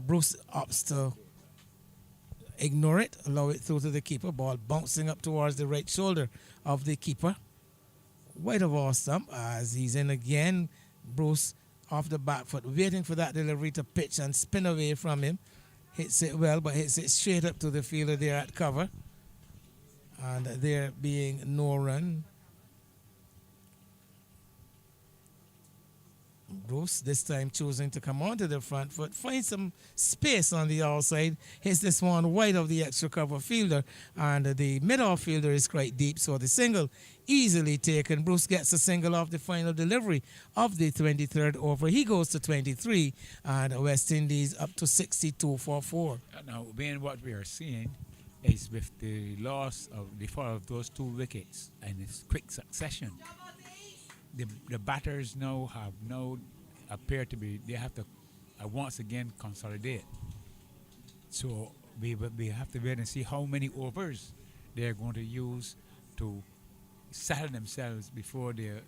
Bruce opts to ignore it, allow it through to the keeper. Ball bouncing up towards the right shoulder of the keeper. Wide of our stump as he's in again. Bruce off the back foot, waiting for that delivery to pitch and spin away from him. Hits it well, but hits it straight up to the fielder there at cover. And there being no run. Bruce this time choosing to come onto the front foot, find some space on the outside, hits this one wide of the extra cover fielder, and the mid-off fielder is quite deep, so the single easily taken. Bruce gets a single off the final delivery of the 23rd over. He goes to 23, and West Indies up to 62 for 4. Now, being what we are seeing is with the loss of the fall of those two wickets and its quick succession, the batters now appear to be, they have to once again consolidate. So we have to wait and see how many overs they're going to use to settle themselves before they're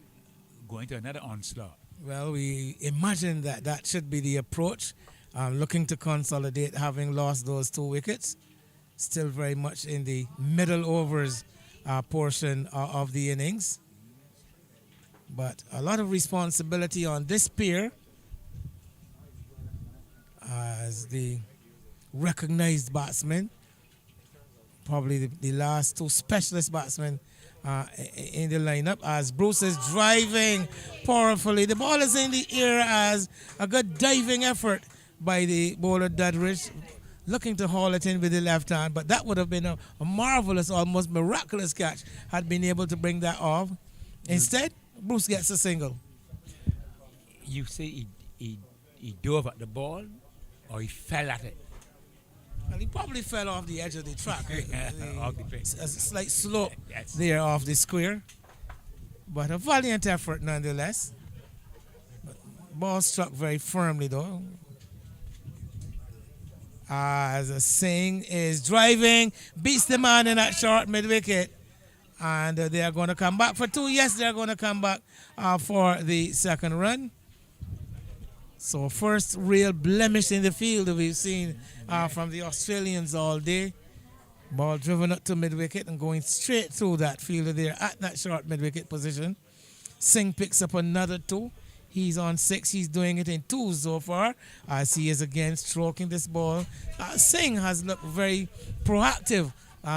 going to another onslaught. Well, we imagine that that should be the approach, looking to consolidate having lost those two wickets. Still very much in the middle overs portion of the innings. But a lot of responsibility on this pair as the recognized batsmen, probably the last two specialist batsmen in the lineup, as Bruce is driving powerfully. The ball is in the air as a good diving effort by the bowler Dudridge, looking to haul it in with the left hand, but that would have been a marvelous, almost miraculous catch had been able to bring that off. Instead, Bruce gets a single. You say he dove at the ball or he fell at it? Well, he probably fell off the edge of the track. Off the pitch. A slight slope Yes. there off the square. But a valiant effort nonetheless. Ball struck very firmly though. As Singh is driving, beats the man in that short mid-wicket. And they are going to come back for two. Yes, they are going to come back for the second run. So first real blemish in the field that we've seen from the Australians all day. Ball driven up to mid-wicket and going straight through that fielder there at that short mid-wicket position. Singh picks up another two. He's on 6. He's doing it in 2 so far as he is again stroking this ball. Singh has looked very proactive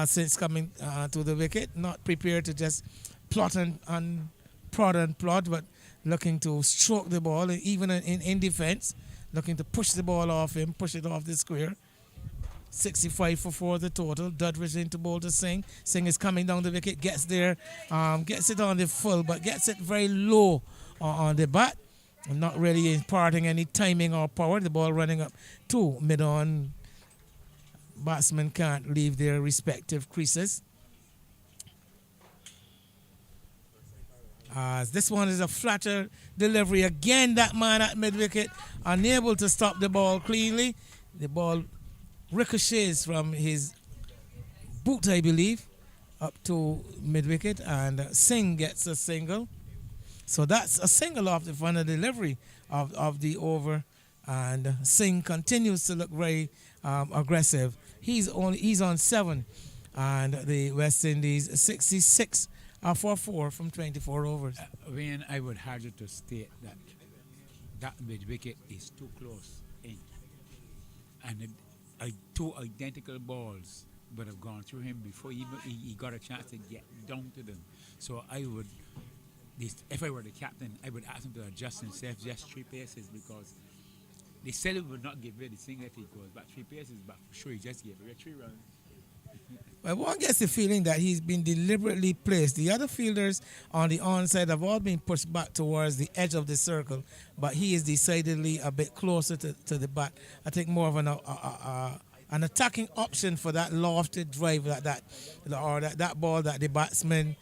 since coming to the wicket. Not prepared to just plot and prod, but looking to stroke the ball, even in defense, looking to push the ball off him, push it off the square. 65 for 4 the total. Dudridge into bowl to Singh. Singh is coming down the wicket, gets there, gets it on the full, but gets it very low on the bat. Not really imparting any timing or power. The ball running up to mid-on. Batsmen can't leave their respective creases. This one is a flatter delivery. Again, that man at mid-wicket, unable to stop the ball cleanly. The ball ricochets from his boot, I believe, up to mid-wicket, and Singh gets a single. So that's a single off the final delivery of the over, and Singh continues to look very aggressive. He's on 7, and the West Indies 66 for 4 from 24 overs. When I would hazard to state that mid wicket is too close in, and two identical balls would have gone through him before he got a chance to get down to them. So I would. If I were the captain, I would ask him to adjust himself just 3 paces, because they said he would not give away the single if he goes back 3 paces, but for sure he just gave away 3 runs. Well, one gets the feeling that he's been deliberately placed. The other fielders on the onside have all been pushed back towards the edge of the circle, but he is decidedly a bit closer to the bat. I think more of an attacking option for that lofted drive, that ball that the batsman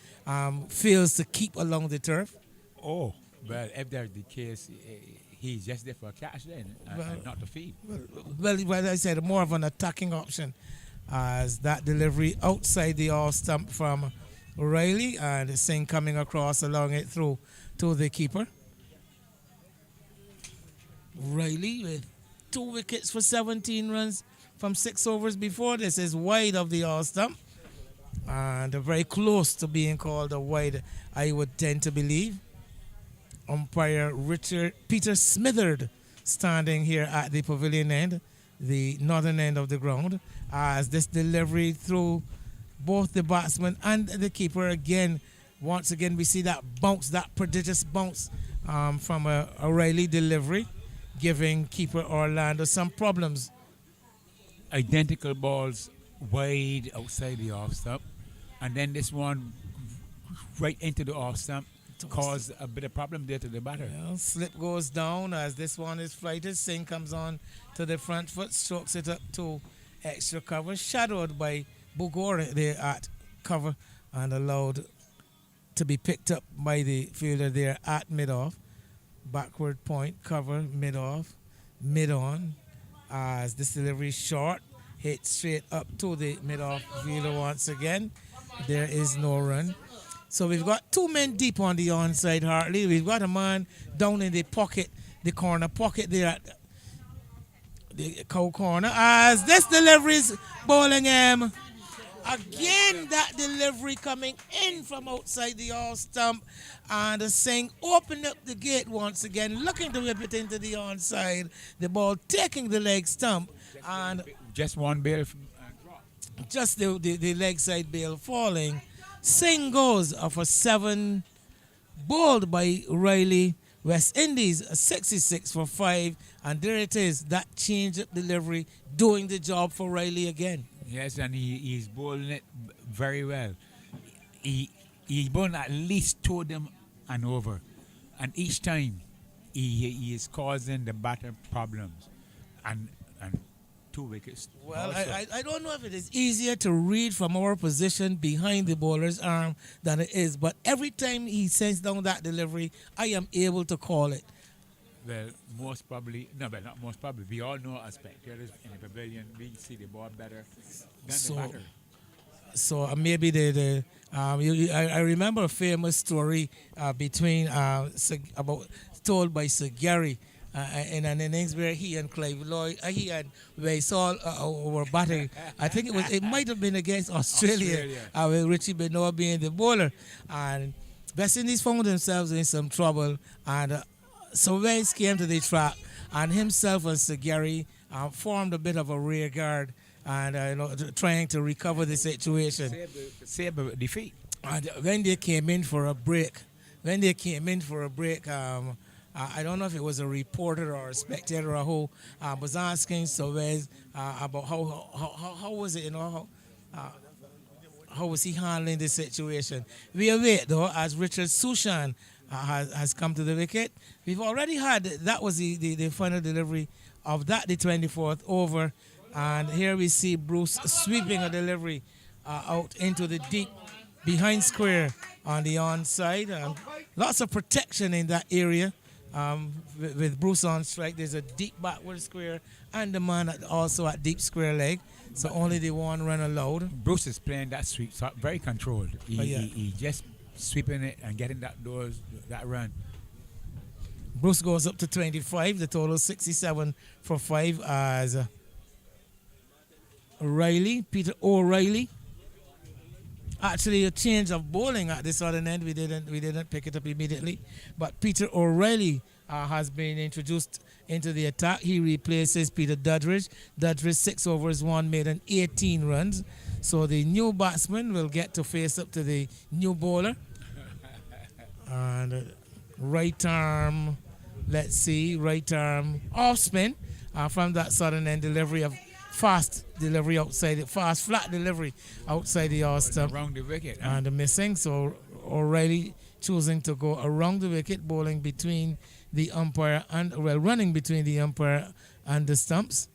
fails to keep along the turf. Oh, well, if that's the case, he's just there for a catch then, and not to feed. Well, as I said, more of an attacking option, as that delivery outside the off stump from Riley, and Singh coming across, allowing it through to the keeper. Riley with 2 wickets for 17 runs from 6 overs before. This is wide of the off stump, and very close to being called a wide, I would tend to believe. Umpire Peter Smitherd standing here at the pavilion end, the northern end of the ground, as this delivery through both the batsman and the keeper. Once again, we see that bounce, that prodigious bounce from a O'Reilly delivery, giving keeper Orlando some problems. Identical balls wide outside the off stump, and then this one right into the off stump caused a bit of problem there to the batter. Well, slip goes down as this one is flighted. Singh comes on to the front foot, strokes it up to extra cover, shadowed by Bugore there at cover and allowed to be picked up by the fielder there at mid-off. Backward point, cover, mid-off, mid-on. As this delivery short, hit straight up to the mid-off fielder once again. There is no run. So we've got two men deep on the onside, Hartley. We've got a man down in the pocket, the corner pocket there at the cow corner. As this delivery is bowling him. Again, that delivery coming in from outside the off stump. And the Singh opened up the gate once again, looking to whip it into the onside. The ball taking the leg stump. And Just one bail. just the leg side bail falling. Singh goes for 7, bowled by Riley. West Indies, a 66 for 5. And there it is, that change up delivery doing the job for Riley again. Yes, and he's bowling it very well. He's bowling at least 2 of them and over. And each time he is causing the batter problems. And 2 wickets. Well, also. I don't know if it is easier to read from our position behind the bowler's arm than it is, but every time he sends down that delivery, I am able to call it. Well, most probably, no, but not most probably. We all know as spectators in the pavilion, we see the ball better than So, the batter. So maybe I remember a famous story between about told by Sir Gary in an innings where he and Clive Lloyd, he and Waisall were batting. I think it might have been against Australia. With Richie Benoit being the bowler, and West Indies found themselves in some trouble, and so Wales came to the track, and himself and Sir Gary formed a bit of a rear guard and trying to recover the situation. Save the defeat. And when they came in for a break, I don't know if it was a reporter or a spectator or who was asking Suez about how was it, how was he handling the situation. We await though as Richard Sushan has come to the wicket. We've already had, that was the final delivery of that, the 24th over. And here we see Bruce sweeping a delivery out into the deep behind square on the onside. Lots of protection in that area. With Bruce on strike, there's a deep backward square and the man also at deep square leg. So only the one run allowed. Bruce is playing that sweep so very controlled. He just sweeping it and getting that run. Bruce goes up to 25, the total 67 for 5 as Peter O'Reilly. Actually, a change of bowling at the southern end. We didn't pick it up immediately, but Peter O'Reilly has been introduced into the attack. He replaces Peter Dudridge. Dudridge 6 overs, 1 made and 18 runs. So the new batsman will get to face up to the new bowler. And right arm off spin from that southern end delivery of fast flat delivery outside the off stump. Around the wicket. And the missing. So O'Reilly choosing to go around the wicket, bowling between the umpire running between the umpire and the stumps.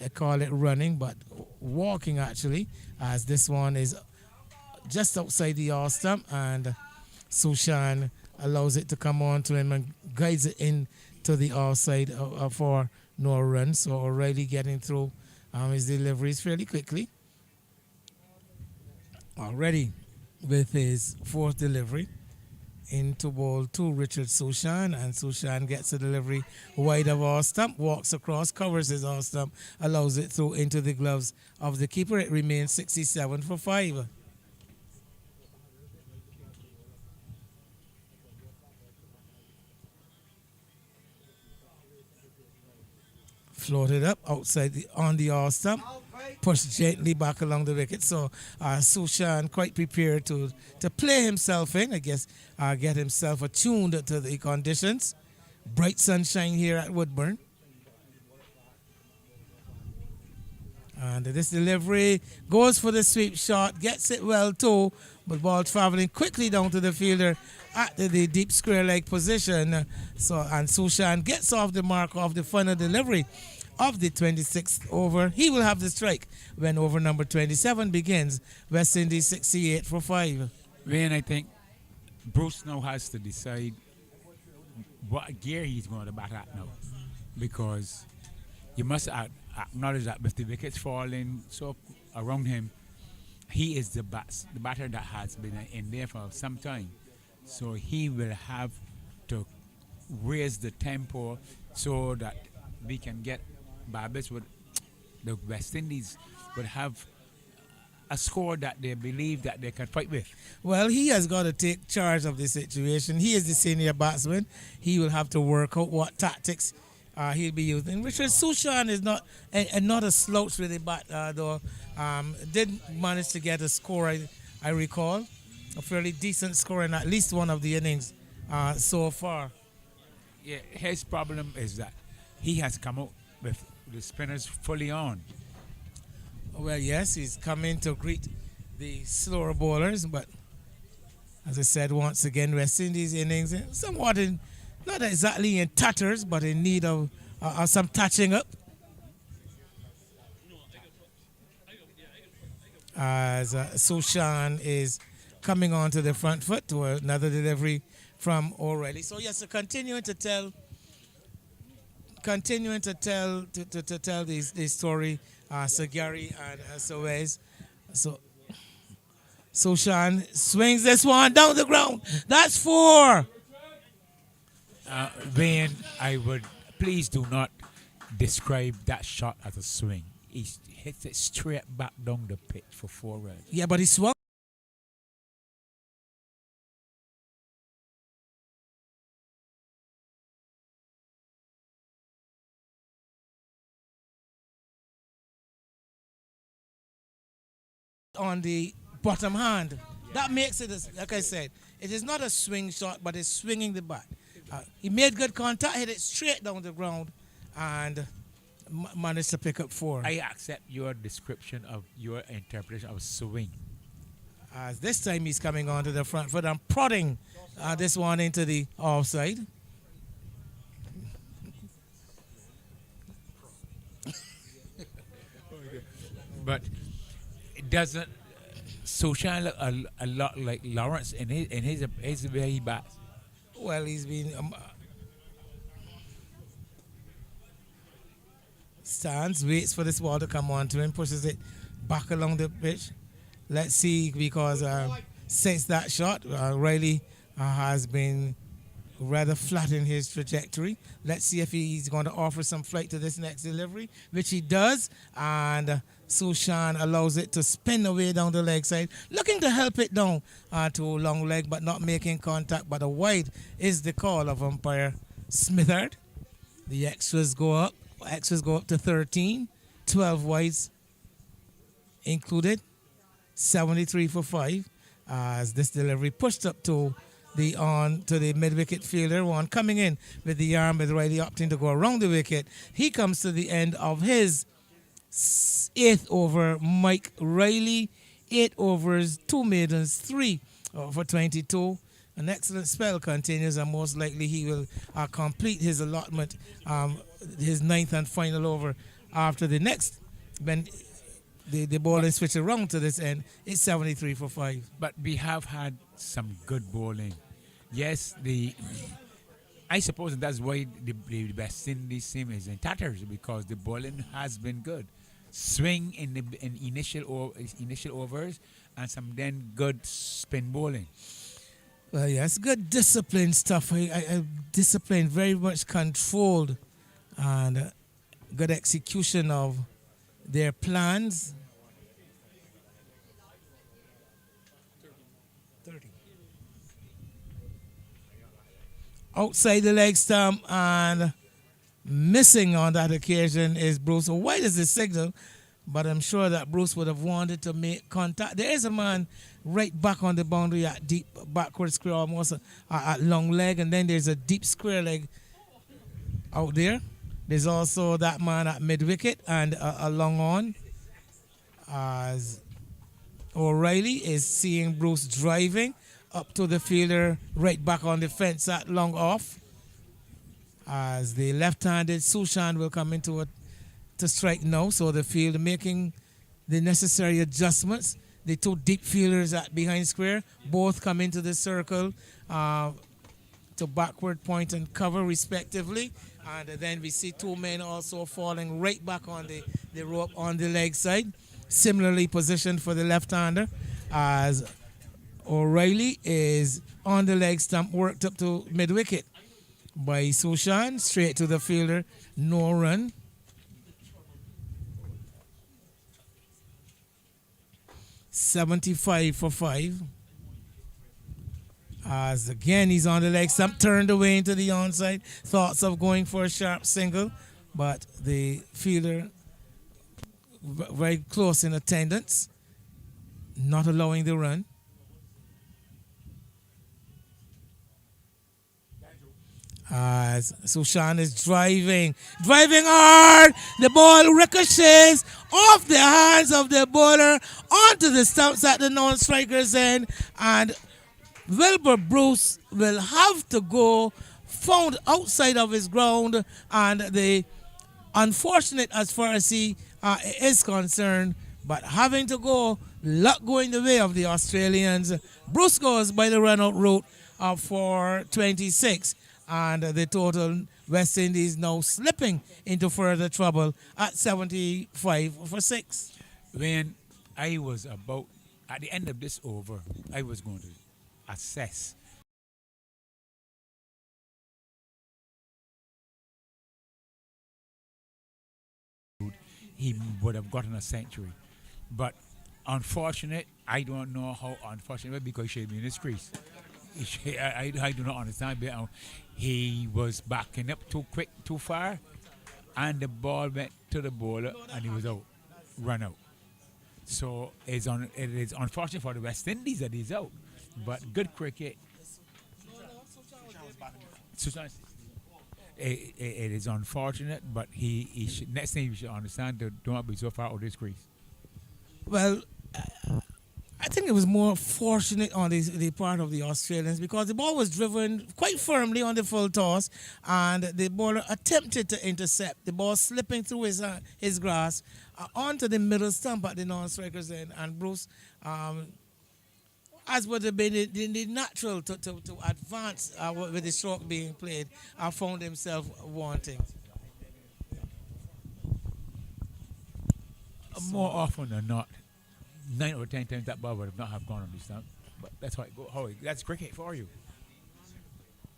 I call it running, but walking actually, as this one is just outside the off stump, and Sushan allows it to come on to him and guides it in to the offside for no run. So O'Reilly getting through his deliveries fairly quickly. Already with his 4th delivery into ball to Richard Sushan, and Sushan gets a delivery wide of off stump, walks across, covers his off stump, allows it through into the gloves of the keeper. It remains 67 for 5. Floated up outside on the off stump. pushed gently back along the wicket. So Sushan quite prepared to play himself in, I guess, get himself attuned to the conditions. Bright sunshine here at Woodburn. And this delivery goes for the sweep shot, gets it well too, but ball traveling quickly down to the fielder at the deep square leg position. So and Sushan gets off the mark of the final delivery of the 26th over. He will have the strike when over number 27 begins. West Indies 68 for 5. Wayne, I think Bruce now has to decide what gear he's going to bat at now, because you must acknowledge that with the wickets falling so around him, he is the batter that has been in there for some time. So he will have to raise the tempo so that we can get Barbados with the West Indies would have a score that they believe that they can fight with. Well, he has got to take charge of the situation. He is the senior batsman. He will have to work out what tactics he'll be using. Richard Sushan is not a slouch with the bat, though. Did manage to get a score, I recall. A fairly decent score in at least one of the innings so far. Yeah, his problem is that he has come out with the spinners fully on. Well, yes, he's come in to greet the slower bowlers, but as I said, once again, West Indies innings somewhat not exactly in tatters, but in need of some touching up. As Sushan is coming on to the front foot to another delivery from O'Reilly. So yes, so continuing to tell the story, Sir Gary and Sir Wes. So Sushan swings this one down the ground. That's 4. Wayne, I would please do not describe that shot as a swing. He hits it straight back down the pitch for 4 runs. Yeah, but he swung. On the bottom hand. That makes it, like I said, it is not a swing shot, but it's swinging the bat. He made good contact, hit it straight down the ground, and managed to pick up 4. I accept your description of your interpretation of swing. As this time he's coming onto the front foot and prodding this one into the offside. But it doesn't Sushan look a lot like Lawrence in his way he bats. Well, he's been stands, waits for this ball to come on to him, pushes it back along the pitch. Let's see, because since that shot, Riley has been rather flat in his trajectory. Let's see if he's going to offer some flight to this next delivery, which he does, and Sushan allows it to spin away down the leg side, looking to help it down to long leg, but not making contact. But a wide is the call of umpire Smithard. The extras go up to 13, 12 wides included, 73 for 5, as this delivery pushed up to the mid-wicket fielder. One coming in with the arm with Riley opting to go around the wicket. He comes to the end of his 8th over. Mike Riley, 8 overs, 2 maidens, 3 for 22. An excellent spell continues, and most likely he will complete his allotment, his 9th and final over after the next. When the ball is switched around to this end, it's 73 for 5. But we have had some good bowling. Yes, I suppose that's why the West Indies team is in tatters, because the bowling has been good. Swing in initial overs, and some then good spin bowling. Well, yes, good discipline stuff. I discipline, very much controlled, and good execution of their plans. 30. Outside the leg stump, and missing on that occasion is Bruce. So wide is the signal, but I'm sure that Bruce would have wanted to make contact. There is a man right back on the boundary at deep backward square, almost at long leg, and then there's a deep square leg out there. There's also that man at mid wicket and a long on. As O'Reilly is seeing Bruce driving up to the fielder right back on the fence at long off. As the left-handed Sushan will come into it to strike now, so the field making the necessary adjustments. The two deep fielders at behind square both come into the circle to backward point and cover respectively. And then we see two men also falling right back on the rope on the leg side. Similarly positioned for the left-hander as O'Reilly is on the leg stump, worked up to mid-wicket by Sushan, straight to the fielder, no run. $75 for 5. As again he's on the leg stump, turned away into the onside. Thoughts of going for a sharp single, but the fielder very close in attendance, not allowing the run. As Sushan is driving hard. The ball ricochets off the hands of the bowler onto the stumps at the non-striker's end, and Wilbur Bruce will have to go found outside of his ground, and the unfortunate as far as he is concerned, but having to go, luck going the way of the Australians. Bruce goes by the run-out route for 26, and the total West Indies now slipping into further trouble at 75 for 6. When I was about, at the end of this over, I was going to assess he would have gotten a century. But unfortunate, I don't know how unfortunate because he should be in his crease. I do not understand. But, he was backing up too quick, too far, and the ball went to the bowler and he was out, run out. So it is unfortunate for the West Indies that he's out. But good cricket. It is unfortunate, but he should, next thing you should understand that don't be so far out of this crease. Well, I think it was more fortunate on the part of the Australians because the ball was driven quite firmly on the full toss, and the bowler attempted to intercept the ball, slipping through his grasp onto the middle stump at the non-striker's end, and Bruce, as would have been the natural to advance with the stroke being played, found himself wanting. More often than not, 9 or 10 times that ball would not have gone on the stump. But that's that's cricket for you.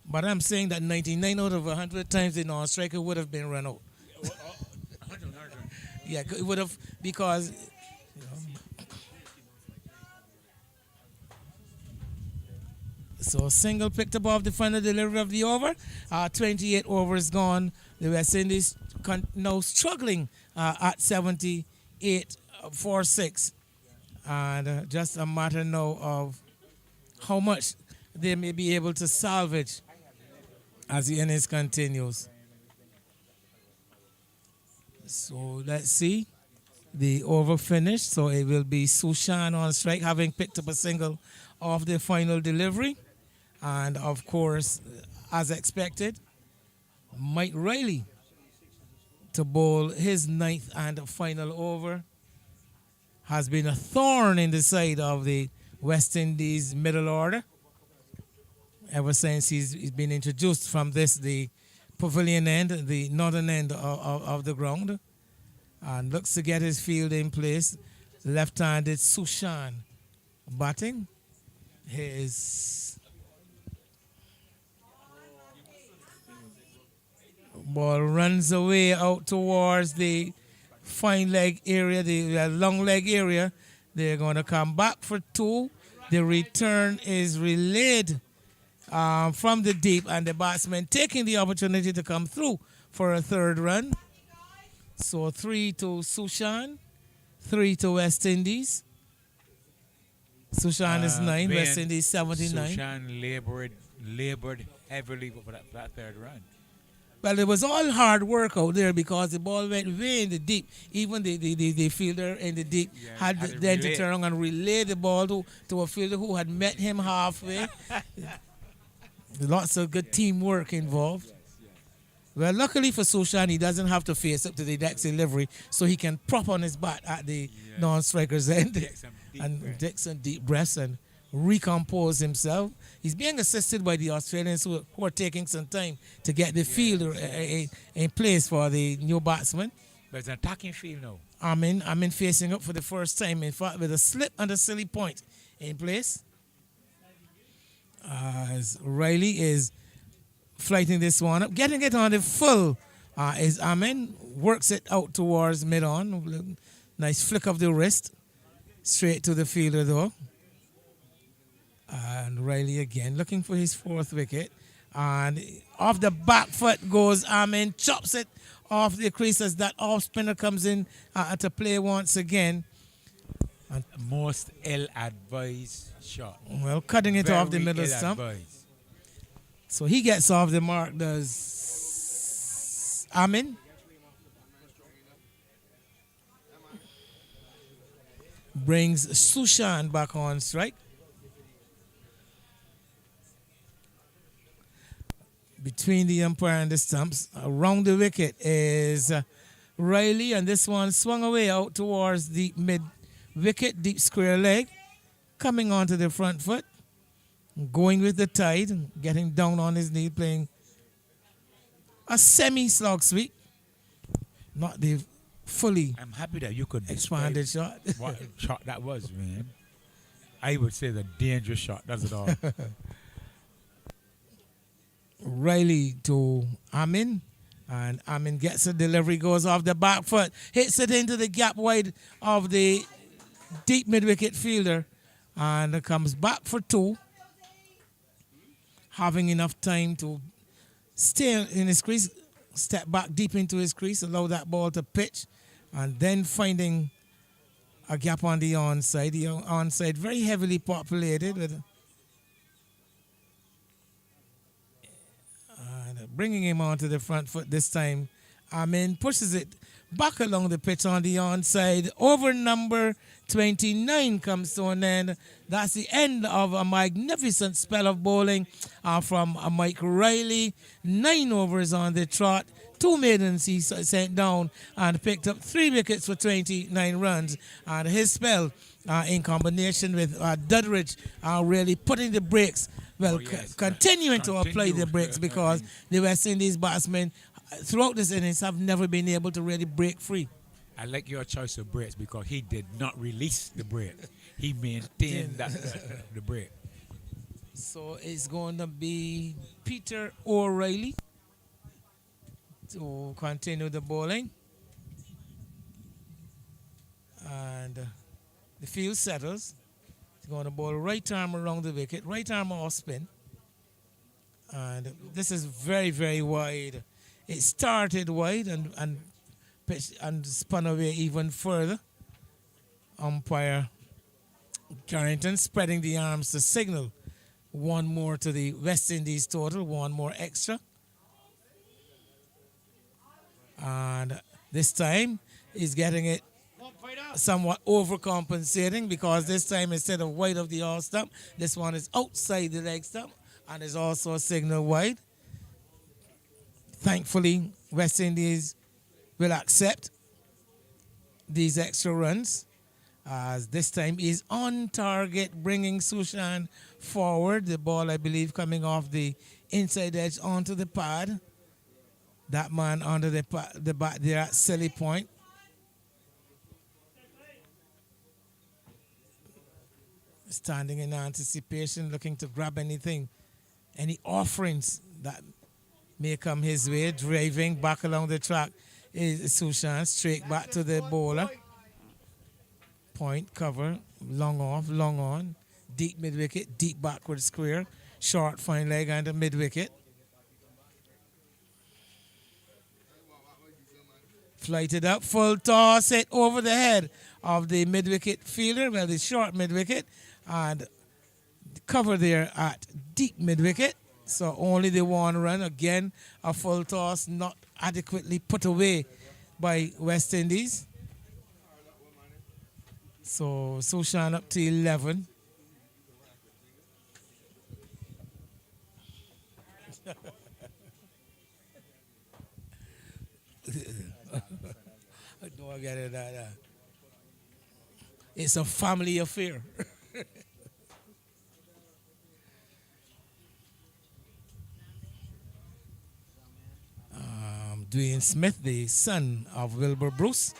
But I'm saying that 99 out of 100 times the non-striker would have been run out. Yeah, it would have, because so single picked up off the final delivery of the over. 28 overs gone. The West Indies now struggling at 78 for 6. And just a matter now of how much they may be able to salvage as the innings continues. So let's see. The over finished, so it will be Sushan on strike, having picked up a single off the final delivery. And of course, as expected, Mike Riley to bowl his ninth and final over has been a thorn in the side of the West Indies middle order ever since he's been introduced from the pavilion end, the northern end of the ground, and looks to get his field in place. Left-handed Sushan batting. His ball runs away out towards the fine leg area, the long leg area. They're going to come back for 2. The return is relayed from the deep, and the batsman taking the opportunity to come through for a 3rd run. So 3 to Sushan, 3 to West Indies. Sushan is 9, West When Indies 79. Sushan labored heavily for that third run. Well, it was all hard work out there because the ball went way in the deep. Even the fielder in the deep had had to then to relay. turn around and relay the ball to a fielder who had met him halfway. Lots of good teamwork involved. Well, luckily for Sushan, he doesn't have to face up to the next delivery, so he can prop on his bat at the non-striker's end and take some deep breaths and recompose himself. He's being assisted by the Australians who are taking some time to get the field in place for the new batsman. But it's an attacking field now. Amin facing up for the first time, in fact, with a slip and a silly point in place. As Riley is flighting this one up, getting it on the full is Amin, works it out towards mid-on. Nice flick of the wrist, straight to the fielder though. And Riley again looking for his fourth wicket. And off the back foot goes Amin, chops it off the crease as that off spinner comes in to play once again. And, Most ill-advised shot. well, cutting it off the Very middle stump. ill-advised. So he gets off the mark, does Amin. Brings Sushan back on strike. Between the umpire and the stumps, around the wicket is Riley, and this one swung away out towards the mid wicket, deep square leg, coming onto the front foot, going with the tide, getting down on his knee, playing a semi-slog sweep, not the fully I'm happy that you could expanded describe shot. what shot that was, man. I would say the dangerous shot. That's it all. Riley to Amin, and Amin gets a delivery, goes off the back foot, hits it into the gap wide of the deep mid-wicket fielder, and comes back for 2, having enough time to stay in his crease, step back deep into his crease, allow that ball to pitch, and then finding a gap on the onside. The onside very heavily populated with bringing him onto the front foot this time. Amin pushes it back along the pitch on the onside. Over number 29 comes to an end. That's the end of a magnificent spell of bowling from Mike Riley. 9 overs on the trot. 2 maidens he sent down and picked up 3 wickets for 29 runs. And his spell in combination with Dudridge really putting the brakes. Well, continuing to apply the brakes because the West Indies batsmen throughout this innings have never been able to really break free. I like your choice of breaks because he did not release the break. He maintained the break. So it's going to be Peter O'Reilly to continue the bowling. And the field settles. He's going to bowl right arm around the wicket, right arm off spin. And this is very, very wide. It started wide and pitched and spun away even further. Umpire Carrington spreading the arms to signal 1 more to the West Indies total, 1 more extra. And this time he's getting it somewhat overcompensating because this time instead of wide of the all stump, this one is outside the leg stump and is also a signal wide. Thankfully, West Indies will accept these extra runs as this time is on target, bringing Sushan forward. The ball, I believe, coming off the inside edge onto the pad. That man under the bat there at silly point. Standing in anticipation, looking to grab anything, any offerings that may come his way. Driving back along the track is Sushan, straight back to the bowler. Point, cover, long off, long on, deep mid-wicket, deep backward square, short fine leg and a mid-wicket. Flighted up, full toss, hit over the head of the mid-wicket fielder, well, the short mid-wicket, and cover there at deep mid-wicket. So only the one run. Again, a full toss not adequately put away by West Indies. So Sushan up to 11. Don't get it. It's a family affair. Dwayne Smith, the son of Wilbur Bruce,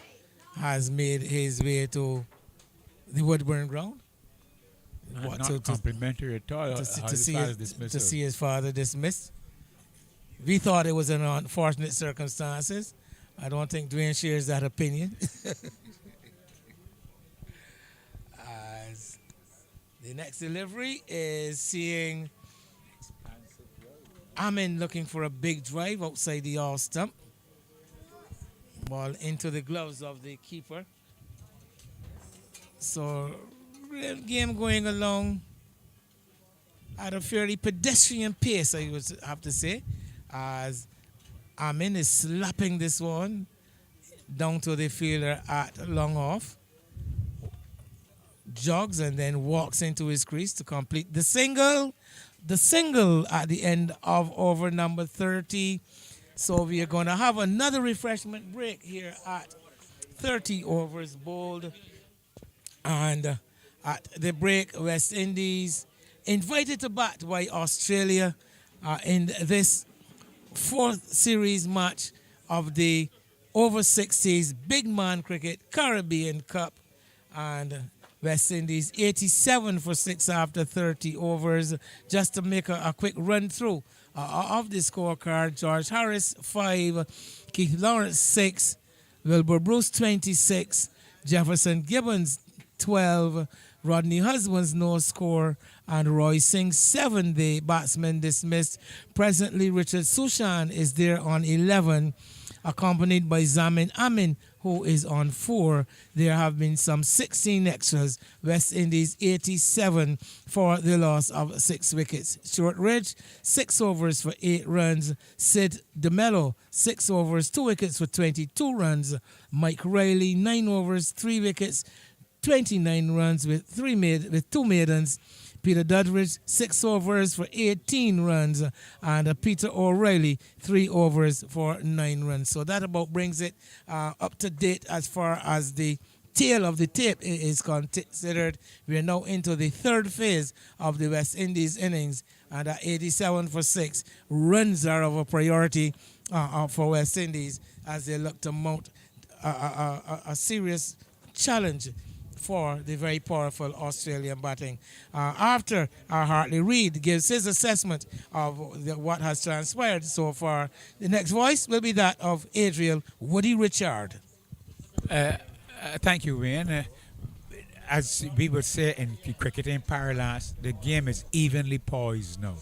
has made his way to the Woodburn ground. And What, not complimentary at all. to see his father dismissed. We thought it was an unfortunate circumstances. I don't think Dwayne shares that opinion. As the next delivery is seeing Amin looking for a big drive outside the all stump. Ball into the gloves of the keeper. So, game going along at a fairly pedestrian pace, I would have to say, as Amin is slapping this one down to the fielder at long off. Jogs and then walks into his crease to complete the single. The single at the end of over number 30. So we are going to have another refreshment break here at 30 overs bowled. And at the break, West Indies invited to bat by Australia in this fourth series match of the over 60s Big Man Cricket Caribbean Cup. And West Indies 87 for 6 after 30 overs. Just to make a quick run through of the scorecard: George Harris 5, Keith Lawrence 6, Wilbur Bruce 26, Jefferson Gibbons 12, Rodney Husbands no score, and Roy Singh 7, the batsman dismissed. Presently, Richard Sushan is there on 11, accompanied by Zamin Amin, who is on 4. There have been some 16 extras. West Indies 87 for the loss of 6 wickets. Shortridge 6 overs for 8 runs. Sid DeMello 6 overs, 2 wickets for 22 runs. Mike Riley 9 overs, 3 wickets, 29 runs with 2 maidens. Peter Dudridge 6 overs for 18 runs, and Peter O'Reilly 3 overs for 9 runs. So that about brings it up to date as far as the tail of the tape is considered. We are now into the third phase of the West Indies innings, and at 87 for 6, runs are of a priority for West Indies as they look to mount a serious challenge for the very powerful Australian batting. After Hartley Reid gives his assessment of what has transpired so far, the next voice will be that of Adriel Woody Richard. Thank you, Wayne. As we would say in cricket in parlance, the game is evenly poised now.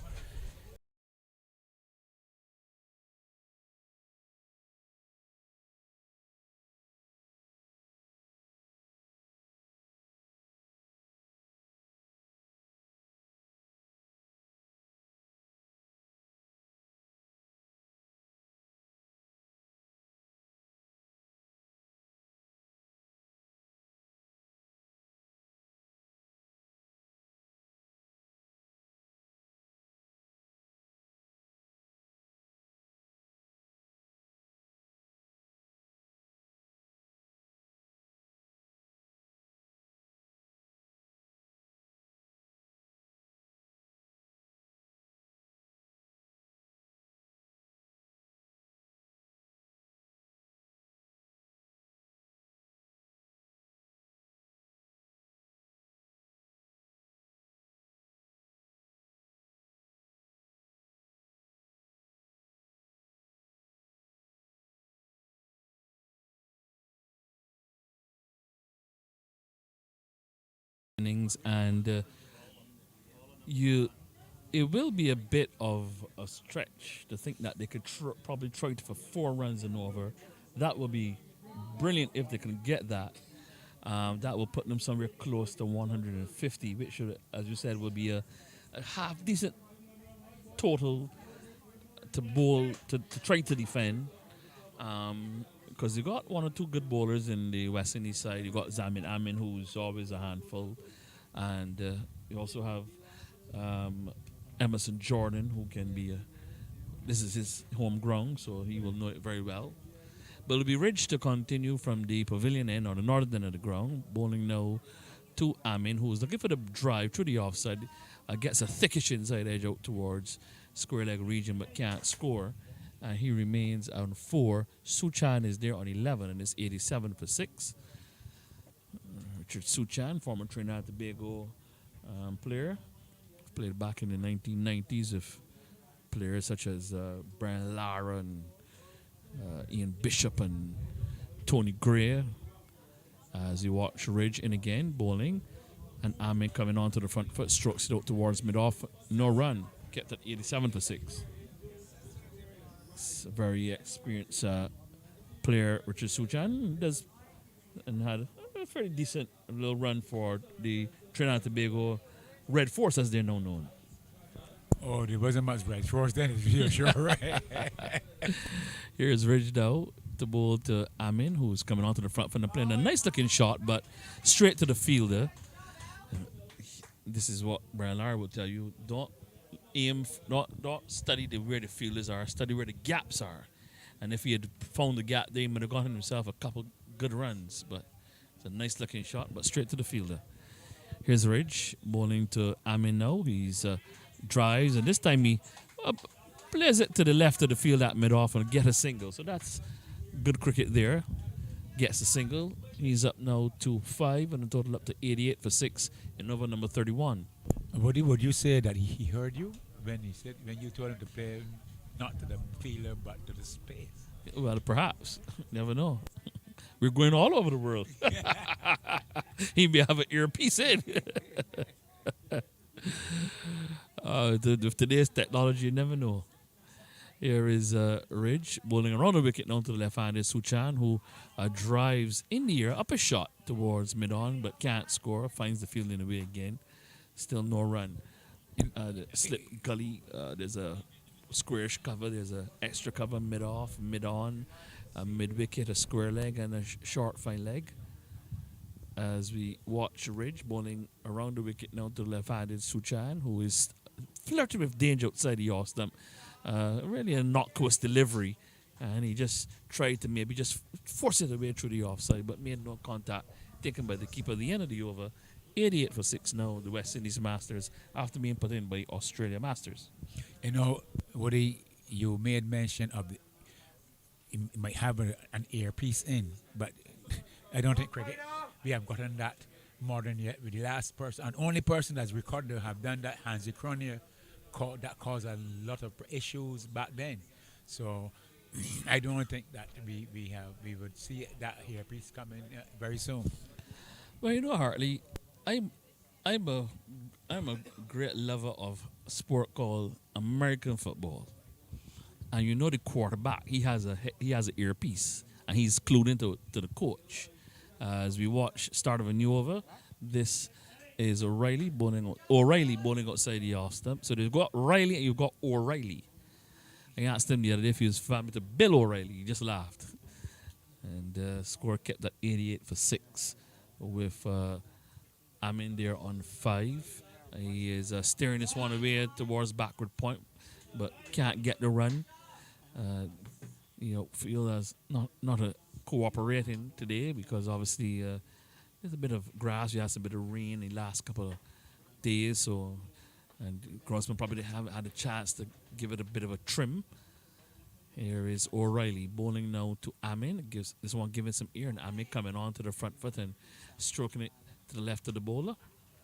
Innings, and you it will be a bit of a stretch to think that they could probably trade for 4 runs and over. That would be brilliant if they can get that. That will put them somewhere close to 150, which, as you said, will be a half decent total to bowl to try to defend. Because you got one or two good bowlers in the West Indies side. You got Zamin Amin, who's always a handful, and you also have Emerson Jordan, who can be this is his home ground, so he will know it very well. But it'll be Ridge to continue from the pavilion end or the northern end of the ground, bowling now to Amin, who's looking for the drive through the offside, gets a thickish inside edge out towards square leg region but can't score. And he remains on 4. Suchan is there on 11 and is 87 for 6. Richard Suchan, former Trinidad and Tobago player, played back in the 1990s with players such as Brian Lara and Ian Bishop and Tony Gray. As you watch Ridge in again, bowling, and Amin coming onto the front foot, strokes it out towards mid-off, no run, kept at 87 for 6. It's a very experienced player, Richard Suchan, does and had a fairly decent little run for the Trinidad and Tobago Red Force, as they're now known. Oh, there wasn't much Red Force then, if you're sure, right? Here's Ridge now to bowl to Amin, who's coming onto the front foot and playing a nice looking shot, but straight to the fielder. This is what Brian Lara will tell you: don't don't study where the fielders are, study where the gaps are. And if he had found the gap, they might have gotten himself a couple good runs. But it's a nice looking shot, but straight to the fielder. Here's Ridge bowling to Amin now. He's drives, and this time he plays it to the left of the field at mid-off and get a single. So that's good cricket there. Gets a single. He's up now to 5 and a total up to 88 for 6 in over number 31. Would you say that he heard you when you told him to play not to the fielder but to the space? Well, perhaps. Never know. We're going all over the world. He may have an earpiece in. With today's technology, you never know. Here is Ridge bowling around the wicket down to the left hand is Suchan, who drives in the air, up a shot towards mid-on, but can't score. Finds the field in the way again. Still no run. The slip gully, there's a squarish cover, there's an extra cover mid-off, mid-on, mid-wicket, a square leg, and a short fine leg. As we watch Ridge bowling around the wicket now to the left-handed Suchan, who is flirting with danger outside the off stump. Really a knock-course delivery, and he just tried to maybe just force it away through the offside, but made no contact. Taken by the keeper at the end of the over. 88 for 6 now, the West Indies Masters, after being put in by Australia Masters. You know, Woody, you made mention of he might have an earpiece in, but I don't think cricket, we have gotten that modern yet. With the last person, and only person that's recorded to have done that, Hansi Cronier, that caused a lot of issues back then. So I don't think that we would see that earpiece coming very soon. Well, you know, Hartley, I'm a great lover of a sport called American football, and you know the quarterback he has an earpiece and he's clued into to the coach. As we watch start of a new over, this is O'Reilly bowling outside the off stump. So they've got Riley and you've got O'Reilly. I asked him the other day if he was family to Bill O'Reilly. He just laughed, and score kept at 88 for 6 with. I'm in there on 5. He is steering this one away towards backward point, but can't get the run. Field as not cooperating today because obviously there's a bit of grass. We had a bit of rain in the last couple of days, so and Grossman probably haven't had a chance to give it a bit of a trim. Here is O'Reilly bowling now to Amin. Gives this one giving some air, and Amin coming on to the front foot and stroking it to the left of the bowler,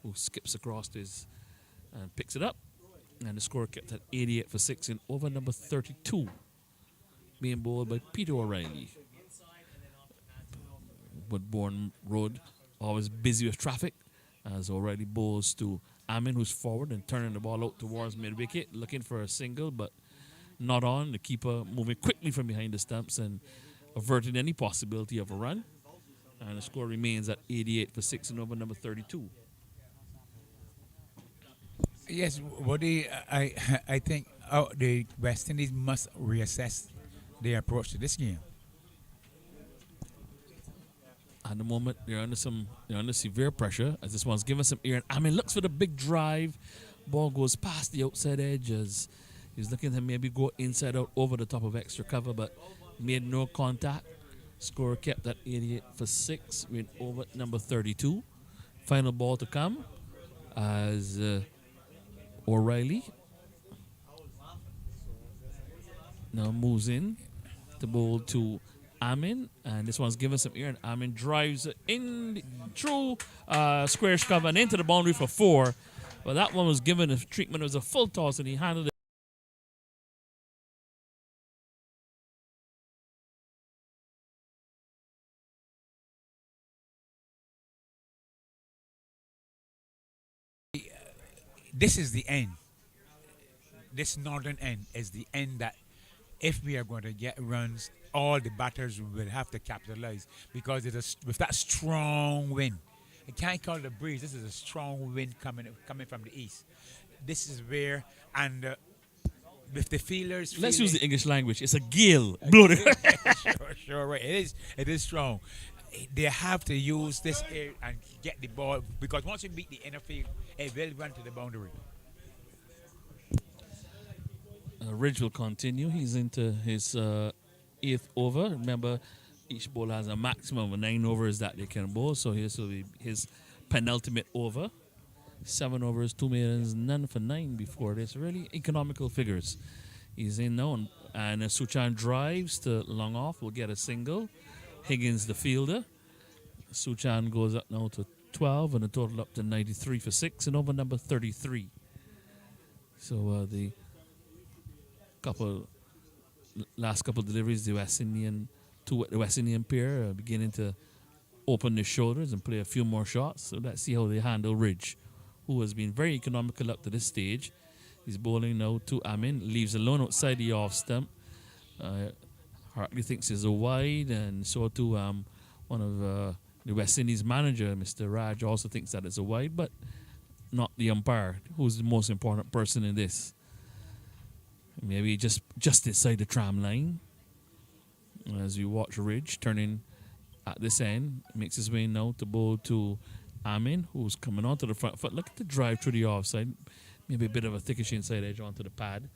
who skips across this and picks it up. And the score kept at 88 for 6 in over number 32, being bowled by Peter O'Reilly. Woodbourne Road, always busy with traffic, as O'Reilly bowls to Amin, who's forward and turning the ball out towards mid-wicket, looking for a single, but not on. The keeper moving quickly from behind the stumps and averting any possibility of a run. And the score remains at 88 for 6 in over number 32. Yes, Woody, I think the West Indies must reassess their approach to this game. At the moment, they're under severe pressure as this one's given some air. And Amin looks for the big drive. Ball goes past the outside edge as he's looking to maybe go inside out over the top of extra cover, but made no contact. Score kept at 88 for 6 with over number 32. Final ball to come as O'Reilly now moves in to bowl to Amin, and this one's given some air, and Amin drives in through squarish cover and into the boundary for 4. But that one was given a treatment. It was a full toss, and he handled it. This is the end. This northern end is the end that if we are going to get runs, all the batters will have to capitalize because with that strong wind. I can't call it a breeze. This is a strong wind coming from the east. This is where, and with the fielders. Let's use the English language. It's a gale. Blow it. Sure, right. It is strong. They have to use this air and get the ball because once you beat the inner field, it will run to the boundary. Ridge will continue. He's into his 8th over. Remember, each bowler has a maximum of 9 overs that they can bowl. So this will be his penultimate over. 7 overs, 2 maidens, none for 9 before this. Really economical figures. He's in now, and Suchan drives to long off. Will get a single. Higgins, the fielder. Suchan goes up now to 12 and a total up to 93 for 6 and over number 33. So the last couple deliveries, the West Indian pair are beginning to open their shoulders and play a few more shots. So let's see how they handle Ridge, who has been very economical up to this stage. He's bowling now to Amin, leaves alone outside the off stump. Hartley thinks it's a wide, and so too one of the West Indies manager, Mr. Raj, also thinks that it's a wide, but not the umpire, who's the most important person in this. Maybe just inside the tram line. As we watch Ridge turning at this end, makes his way now to bowl to Amin, who's coming onto the front foot. Look at the drive through the offside. Maybe a bit of a thickish inside edge onto the pad.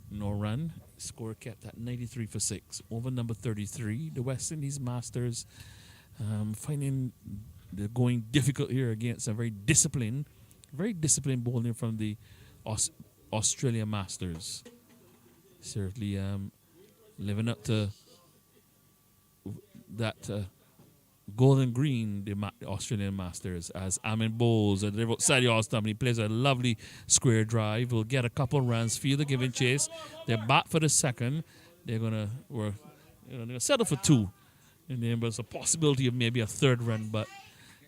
No run. Score kept at 93 for 6. Over number 33. The West Indies Masters finding the going difficult here against a very disciplined bowling from the Australia Masters. Certainly living up to that golden green, the Australian Masters, as Amin bowls and they're outside the all stump and he plays a lovely square drive. Will get a couple runs, fielder giving chase. They're back for the second. They're gonna settle for 2. And then there's a possibility of maybe a third run, but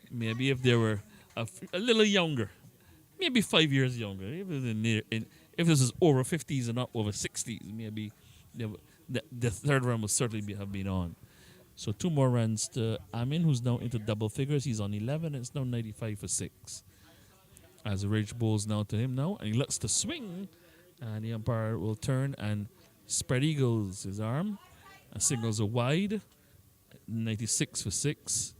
maybe if they were a little younger, maybe 5 years younger, if this is over 50s and not over 60s, maybe the third run will certainly have been on. So 2 more runs to Amin, who's now into double figures. He's on 11, and it's now 95 for 6. As the Ridge bowls now to him now, and he looks to swing, and the umpire will turn and spread eagles his arm. And signals a wide, 96 for 6.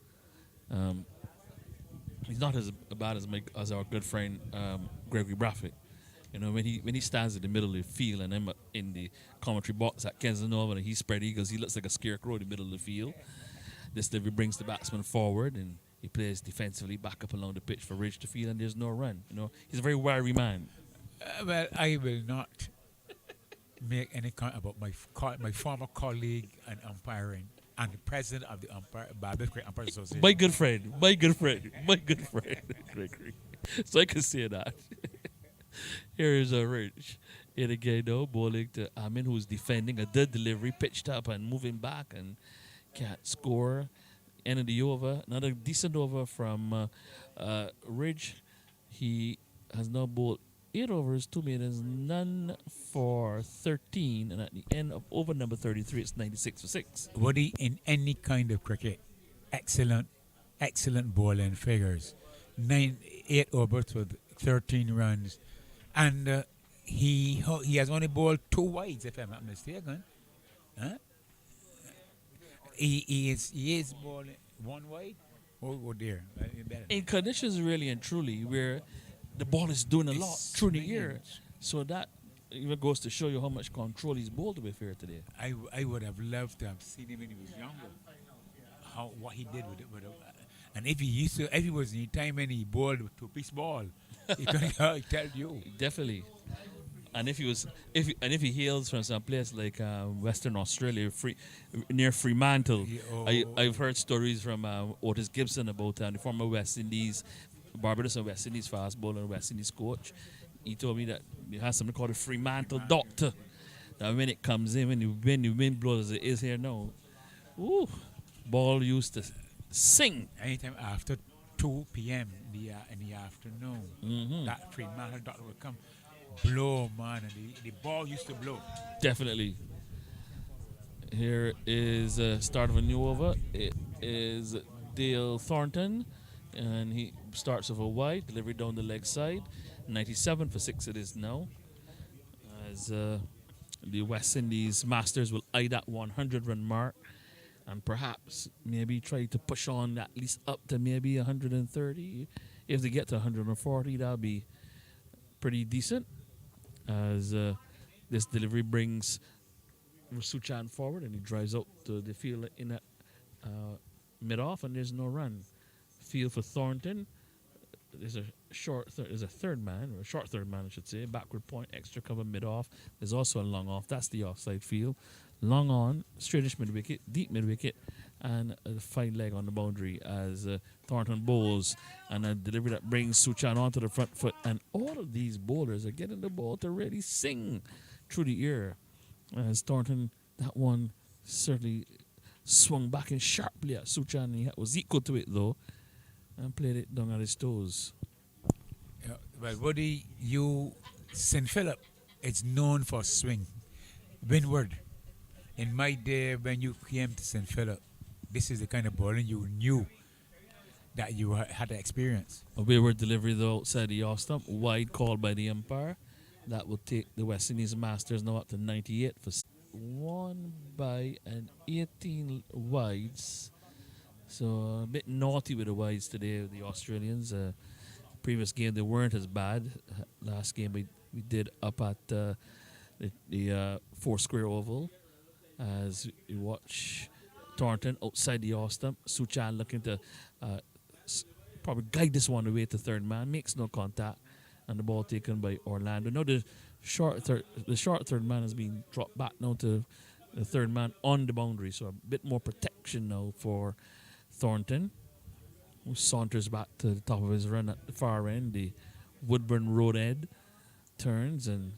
He's not as bad as our good friend Gregory Braffett. You know, when he stands in the middle of the field and I'm in the commentary box at Kensington Oval and he spread eagles, he looks like a scarecrow in the middle of the field. This delivery brings the batsman forward and he plays defensively back up along the pitch for Ridge to field, and there's no run. You know, he's a very wary man. Well, I will not make any comment about my former colleague and umpiring and the president of the Barbados Umpire Association. My good friend, Gregory. So I can say that. Here is a Ridge. Here again, though, bowling to Amin, who's defending a dead delivery, pitched up and moving back and can't score. End of the over. Another decent over from Ridge. He has now bowled 8 overs, 2 maidens, none for 13. And at the end of over number 33, it's 96 for 6. Woody, in any kind of cricket, excellent, excellent bowling figures. 8 overs with 13 runs, and he has only bowled two wides, if I'm not mistaken. Huh? He is bowling one wide. Oh dear, better. In conditions really and truly where the ball is doing a lot It's through the swinging. air. So that even goes to show you how much control he's bowled with here today. I would have loved to have seen him when he was younger. How what he did with it. And if he was in the time when he bowled with two-piece ball, he could tell you. Definitely. And if he hails from some place like Western Australia, near Fremantle, Yeah, I've heard stories from Otis Gibson about the former West Indies, Barbados and West Indies fast bowler and West Indies coach. He told me that he has something called a Fremantle doctor. That when it comes in, when the wind blows as it is here now, ooh, ball used to sing. Anytime after 2 p.m. In the afternoon, that Fremantle doctor would come, blow, man, and the ball used to blow. Definitely. Here is a start of a new over. It is Dale Thornton, and he starts with a wide delivery down the leg side. 97 for 6 it is now. As the West Indies Masters will eye that 100-run mark and perhaps maybe try to push on at least up to maybe 130. If they get to 140, that'll be pretty decent. As this delivery brings Suchan forward and he drives out to the field in a mid-off and there's no run. Field for Thornton. There's a there's a third man, or a short third man I should say, backward point, extra cover mid-off. There's also a long off. That's the offside field. Long on, straightish mid-wicket, deep mid-wicket, and a fine leg on the boundary as Thornton bowls and a delivery that brings Suchan onto the front foot. And all of these bowlers are getting the ball to really sing through the air. As Thornton, that one certainly swung back in sharply at Suchan. He was equal to it though and played it down at his toes. Yeah, well, Woody, St. Philip, it's known for swing. Windward. In my day, when you came to St. Philip, this is the kind of bowling you knew that you had to experience. A wayward delivery though outside the off stump, wide called by the umpire. That will take the West Indies Masters now up to 98 for one by an 18 wides. So a bit naughty with the wides today, the Australians. Previous game they weren't as bad. Last game we did up at the four square oval. As you watch Thornton outside the off stump, Suchan looking to probably guide this one away to third man, makes no contact, and the ball taken by Orlando. Now the short third man has been dropped back now to the third man on the boundary, so a bit more protection now for Thornton, who saunters back to the top of his run at the far end. The Woodburn Road end turns and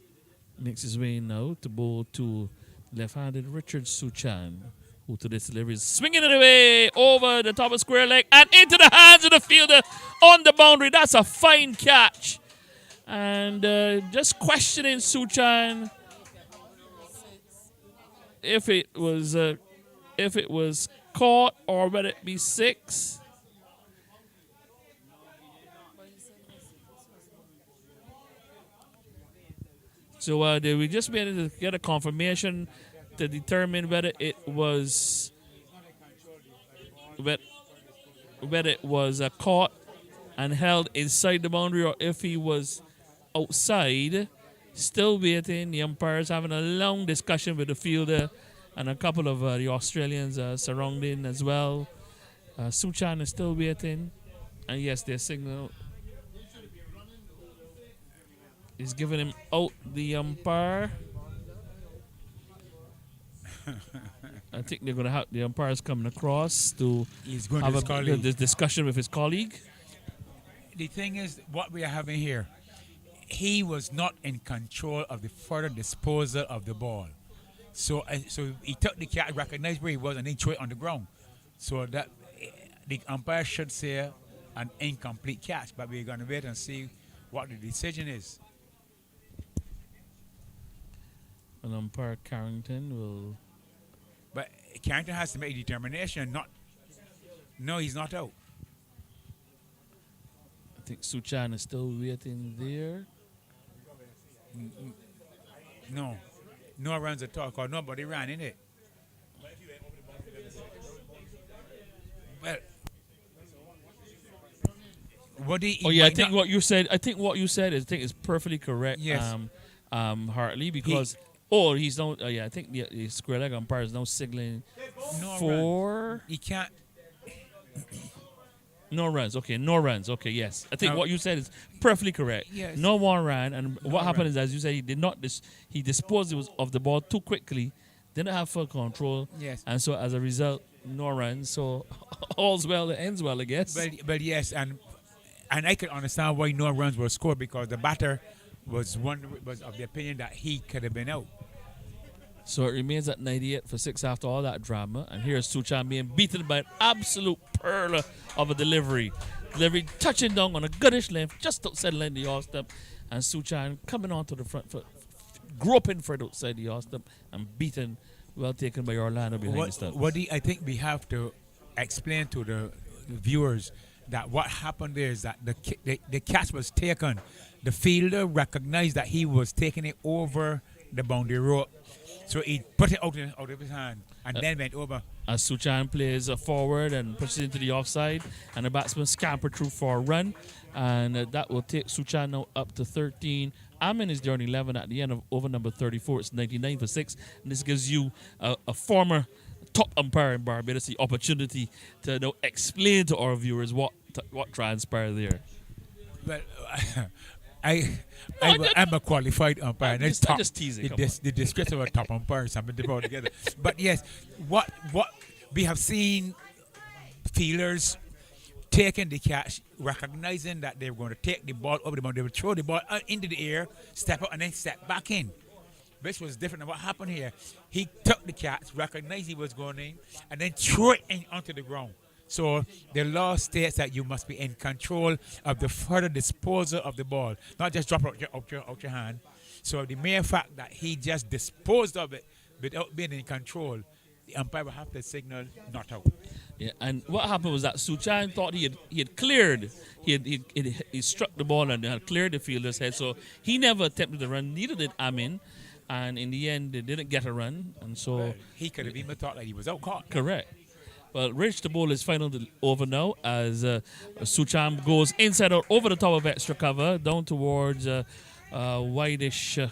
makes his way now to bowl to left-handed Richard Suchan, who to this delivery is swinging it away over the top of square leg and into the hands of the fielder on the boundary. That's a fine catch. And just questioning Suchan if it was caught or whether it be 6. So we just been able to get a confirmation to determine whether it was caught and held inside the boundary or if he was outside. Still waiting. The umpires having a long discussion with the fielder and a couple of the Australians surrounding as well. Suchan is still waiting. And yes, their signal is giving him out, the umpire. I think they're going to have the umpires coming across to He's going have to his colleague. this discussion with his colleague. The thing is, what we are having here, he was not in control of the further disposal of the ball. So he took the catch, recognized where he was, and then threw it on the ground. So that the umpire should say an incomplete catch, but we're going to wait and see what the decision is. And umpire Carrington will. But Carrington has to make a determination, not No, he's not out. I think Suchan is still waiting there. No. No runs at all, because nobody ran in it. Well, what he Oh yeah, I might think not- what you said. I think what you said is, I think is perfectly correct. Yes. Hartley, because he's no. I think the square leg umpire is now signaling no for runs. He can't. no runs. Okay, no runs. Okay, yes. I think Now- what you said is perfectly correct. Yes. No one ran, and No what happened run. is, as you said, he did not. He disposed of the ball too quickly, didn't have full control, Yes. and so as a result, no runs. So all's well that ends well, I guess. But yes, and I can understand why no runs were scored, because the batter was of the opinion that he could have been out. So it remains at 98 for 6 after all that drama. And here's Suchan being beaten by an absolute pearl of a delivery. Delivery touching down on a goodish length, just outside the line of the off stump. And Suchan coming onto the front foot, groping for it outside the off stump, and beaten, well taken by Orlando behind the stump. I think we have to explain to the viewers that what happened there is that the catch was taken. The fielder recognized that he was taking it over the boundary rope, so he put it out of his hand and then went over. As Suchan plays forward and pushes into the offside, and the batsman scampered through for a run, and that will take Suchan now up to 13. Amin is there on 11 at the end of over number 34. It's 99 for 6, and this gives you a former top umpire in Barbados the opportunity to now explain to our viewers what transpired there. Well, I'm a qualified umpire. I'm and just- it's I'm top- just teasing, The, come dis- the description of a top umpire is something to put together. But yes, what we have seen fielders taking the catch, recognizing that they were going to take the ball over the ball. They would throw the ball out into the air, step up, and then step back in. This was different than what happened here. He took the catch, recognized he was going in, and then threw it in onto the ground. So the law states that you must be in control of the further disposal of the ball, not just drop it out your hand. So the mere fact that he just disposed of it without being in control, the umpire will have to signal not out. Yeah, and what happened was that Suchan thought he had cleared, he struck the ball and had cleared the fielder's head, so he never attempted to run. Neither did Amin, and in the end, they didn't get a run, and so He could have even thought that he was out caught. correct. Well, Rich, the ball is final over now as Suchan goes inside out over the top of extra cover down towards wideish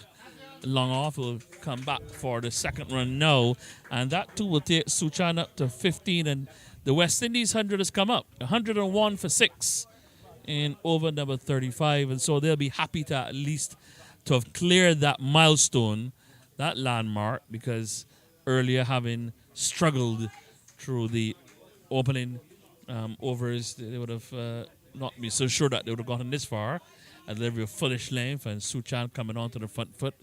long off. Will come back for the second run now, and that too will take Suchan up to 15. And the West Indies 100 has come up, 101 for 6 in over number 35, and so they'll be happy to at least to have cleared that milestone, that landmark, because earlier having struggled through the opening overs, they would have not been so sure that they would have gotten this far. A delivery of fullish length, and Suchan coming onto the front foot,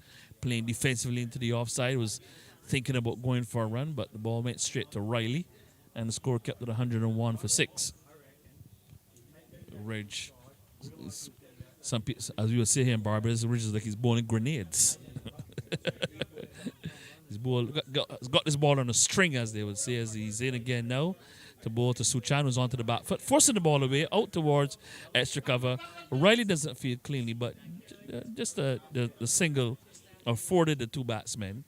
playing defensively into the offside, was thinking about going for a run, but the ball went straight to Riley, and the score kept at 101 for 6. Ridge, some people, as we would say here in Barbados, Ridge is like he's bowling grenades. He's got this ball on a string, as they would say, as he's in again now. The ball to Suchan, who's onto the back foot, forcing the ball away, out towards extra cover. Riley doesn't feel cleanly, but just the single afforded the two batsmen.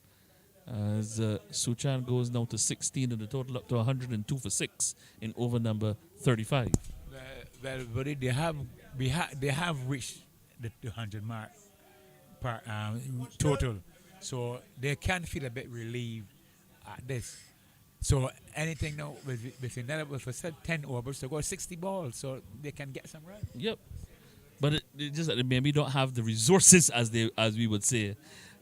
As Suchan goes now to 16 and the total up to 102 for 6 in over number 35. Well, but they have reached the 200 mark per total, so they can feel a bit relieved at this. So anything now within that, with a set 10 overs to go 60 balls, so they can get some runs. Yep, but it just that they maybe don't have the resources, as we would say,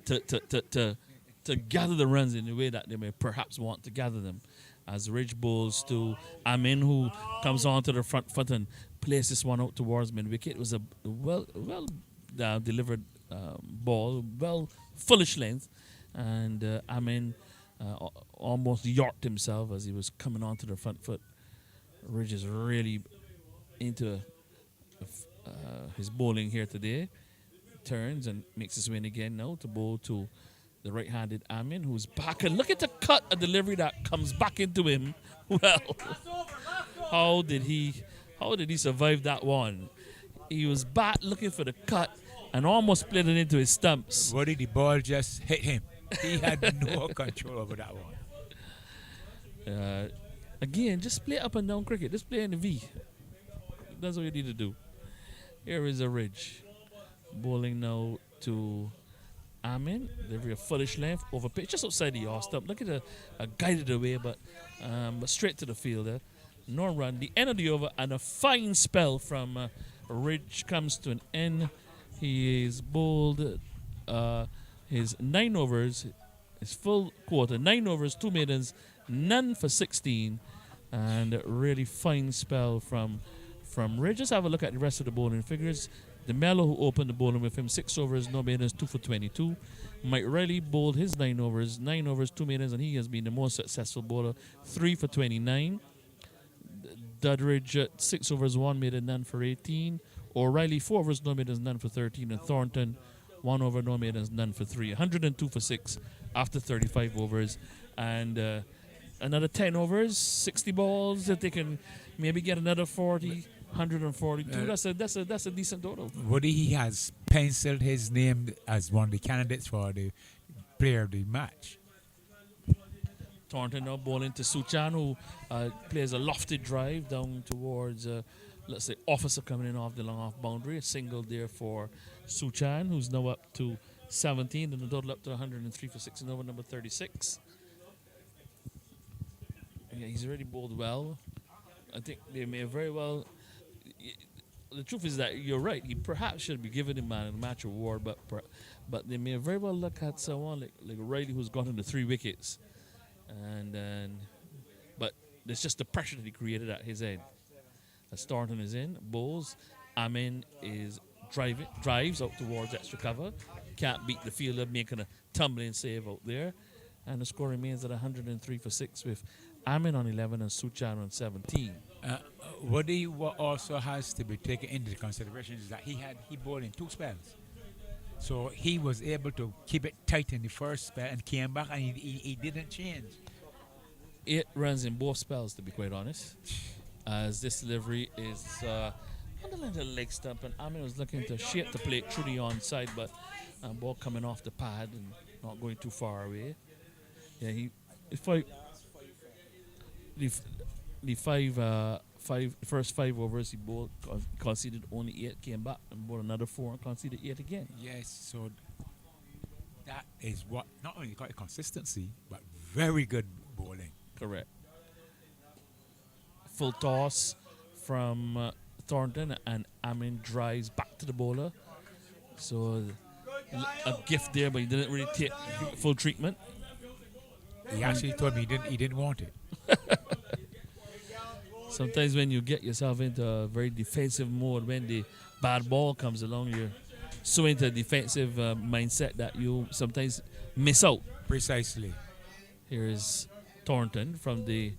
to gather the runs in the way that they may perhaps want to gather them. As Ridge bowls to Amin, who comes onto the front foot and plays this one out towards mid wicket. It was a well delivered ball, well fullish length, and Amin almost yorked himself as he was coming onto the front foot. Ridge is really into his bowling here today. Turns and makes his way in again now to bowl to the right-handed Amin, who's back. And look at the cut, a delivery that comes back into him. Well, How did he? How did he survive that one? He was bat looking for the cut and almost split it into his stumps. What did the ball just hit him? He had no control over that one. Uh, Again, just play up and down cricket. Just play in the V. That's what you need to do. Here is a ridge. Bowling now to Amin. Delivery of fullish length over pitch, just outside the off stump. Look at a guided away, but straight to the fielder. No run. The end of the over and a fine spell from Ridge comes to an end. He is bowled his 9 overs, his full quarter, 9 overs, 2 maidens, none for 16, and a really fine spell from Ridge. Just have a look at the rest of the bowling figures. DeMello, who opened the bowling with him, 6 overs, no maidens, 2 for 22. Mike Riley bowled his 9 overs, 2 maidens, and he has been the most successful bowler, 3 for 29. Dudridge, 6 overs, 1 maiden, none for 18. O'Reilly, 4 overs, no maidens, none for 13. And Thornton, 1 over, no maidens, none for 3. 102 for 6 after 35 overs. And another 10 overs, 60 balls, that they can maybe get another 40. 142. That's a decent total. Woody, he has penciled his name as one of the candidates for the player of the match. Thornton now bowling to Suchan, who plays a lofted drive down towards, let's say, Officer coming in off the long off boundary. A single there for Suchan, who's now up to 17, and the total up to 103 for 6 and over number 36. Yeah, he's already bowled well. I think they may very well. The truth is that you're right. He perhaps should be given him man of the match award, but they may very well look at someone like Riley, who's gotten the 3 wickets, but there's just the pressure that he created at his end. As Thornton is in, bowls. Amin is drives out towards extra cover. Can't beat the fielder, making a tumbling save out there, and the score remains at 103 for 6 with Amin on 11 and Suchan on 17. What also has to be taken into consideration is that he bowled in 2 spells. So he was able to keep it tight in the first spell and came back and he didn't change. 8 runs in both spells, to be quite honest. As this delivery is on the leg stump, and Amin was looking to shape the plate through the onside, but ball coming off the pad and not going too far away. Yeah, first 5 overs he bowled, conceded only 8, came back and bowled another 4 and conceded 8 again. Yes, so that is what not only got consistency but very good bowling. Correct. Full toss from Thornton, and Amin drives back to the bowler. So a gift there, but he didn't really take full treatment. He actually told me he didn't want it. Sometimes when you get yourself into a very defensive mode, when the bad ball comes along, you're so into a defensive mindset that you sometimes miss out. Precisely. Here is Thornton from the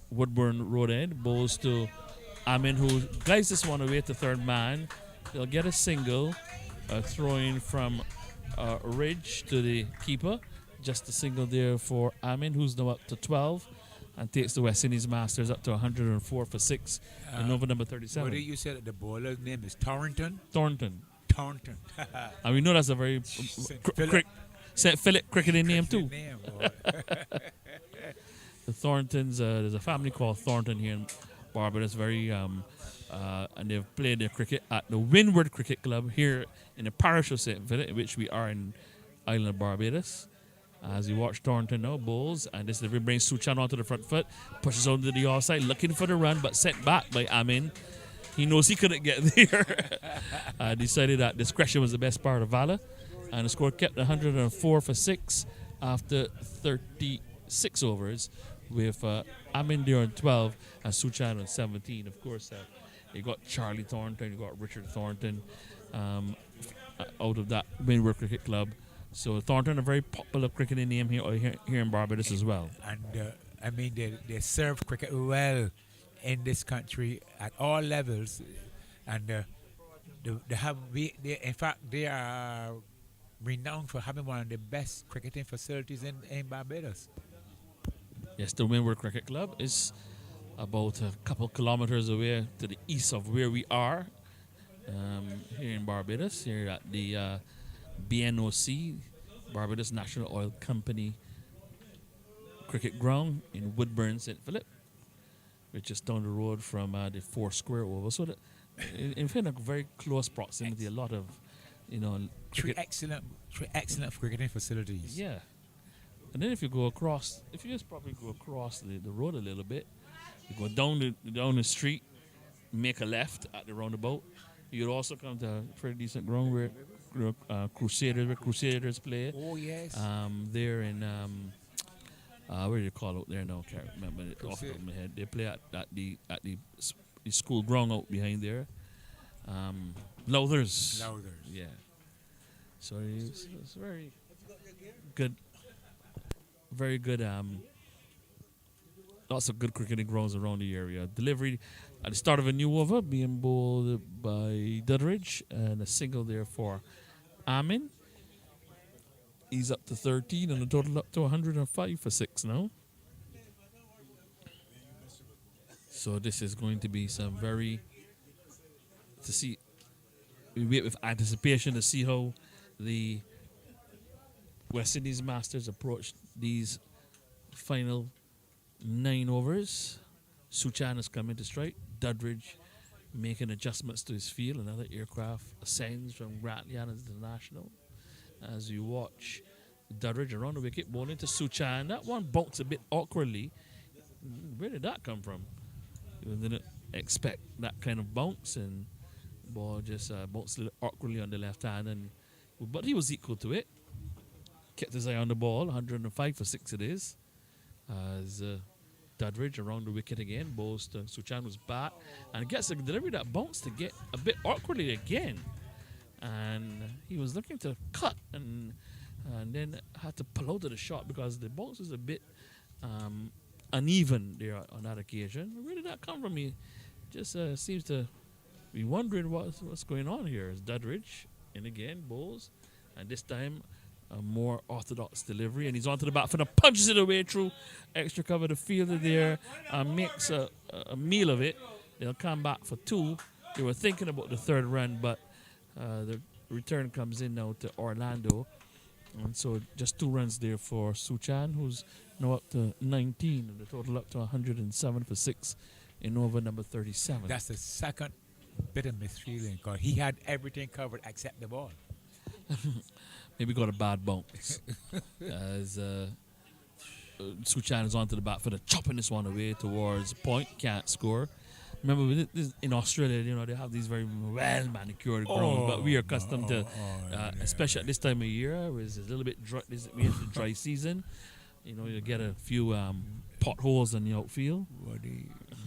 Woodburn Road end, bowls to Amin, who guides this one away to third man. They'll get a single, throwing from Ridge to the keeper. Just a single there for Amin, who's now up to 12. And takes the West Indies Masters up to 104 for 6 in over number 37. What did you say that the bowler's name is Thornton? Thornton. And we know that's a very St. Philip cricketing name too. The Thorntons, there's a family called Thornton here in Barbados, and they've played their cricket at the Windward Cricket Club here in the parish of St. Philip, in which we are in island of Barbados. As you watch Thornton now, bowls, and this delivery brings Suchan onto the front foot, pushes onto the offside, looking for the run, but sent back by Amin. He knows he couldn't get there. Decided that discretion was the best part of valor, and the score kept 104 for 6 after 36 overs, with Amin there on 12 and Suchan on 17. Of course, you got Charlie Thornton, you got Richard Thornton out of that Windward Cricket Club. So Thornton, a very popular cricketing name here in Barbados as well. And they serve cricket well in this country at all levels, and they are renowned for having one of the best cricketing facilities in Barbados. Yes, the Windward Cricket Club is about a couple kilometers away to the east of where we are here in Barbados, here at the BNOC, Barbados National Oil Company cricket ground in Woodburn, St. Philip, which is down the road from the Four Square Oval. So, in fact, a very close proximity. A lot of, you know, Three cricket. excellent cricketing facilities. Yeah. And then if you go across, if you just probably go across the road a little bit, you go down the street, make a left at the roundabout. You'd also come to a pretty decent ground where Crusaders play. Oh yes. There in where do you call out there now? Can't remember it off the top of my head. They play at the school ground out behind there. Lowthers. Louthers. Yeah. So it's very good, very good. Lots of good cricketing grounds around the area. Delivery at the start of a new over being bowled by Duddridge and a single there for Amin. He's up to 13 and a total up to 105 for 6 now. So this is going to be some very to see. We wait with anticipation to see how the West Indies Masters approach these final 9 overs. Suchan has come into strike. Duddridge making adjustments to his field. Another aircraft ascends from Grantley International. As you watch Duddridge around the wicket, bowling to Suchan. That one bounced a bit awkwardly. Where did that come from? You didn't expect that kind of bounce, and ball just bounced a little awkwardly on the left hand, but he was equal to it. Kept his eye on the ball. 105 for 6 it is. As Duddridge around the wicket again, bowls to Suchan, who's back, and gets a delivery that bounced to get a bit awkwardly again. And he was looking to cut and then had to pull out of the shot because the bounce was a bit uneven there on that occasion. Where did that come from? He just seems to be wondering what's going on here. As Duddridge, and again, bowls, and this time a more orthodox delivery, and he's onto the back foot and punches it away through extra cover. The fielder there makes a meal of it. They'll come back for 2. They were thinking about the 3rd run, but the return comes in now to Orlando. And so just 2 runs there for Suchan, who's now up to 19, and the total up to 107 for 6 in over number 37. That's the second bit of misfeeling because he had everything covered except the ball. Maybe got a bad bounce. As Suchan is onto the bat for the chopping this one away towards point, can't score. Remember, in Australia, they have these very well manicured grounds, but we are accustomed to, especially at this time of year, where it's a little bit dry. We have the dry season. You get a few potholes in the outfield.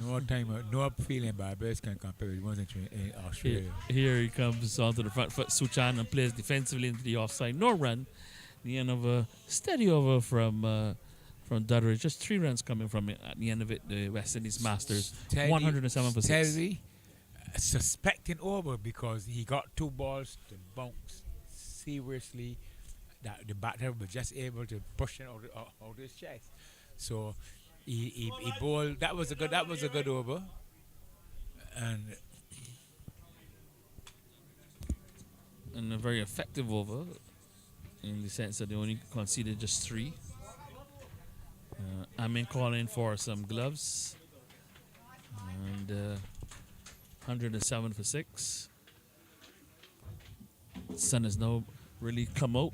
No feeling Barbados can compare with ones in Australia. Here he comes onto the front foot, Suchan, and plays defensively into the offside. No run. The end of a steady over from Duddridge. Just 3 runs coming from it at the end of it. The West Indies Masters, 107 for 6. Steady, suspecting over because he got 2 balls to bounce seriously. That the batter was just able to push it out his chest. So he bowled. That was a good over, and a very effective over in the sense that they only conceded just 3. Amin calling for some gloves, and 107 for 6. The sun has now really come out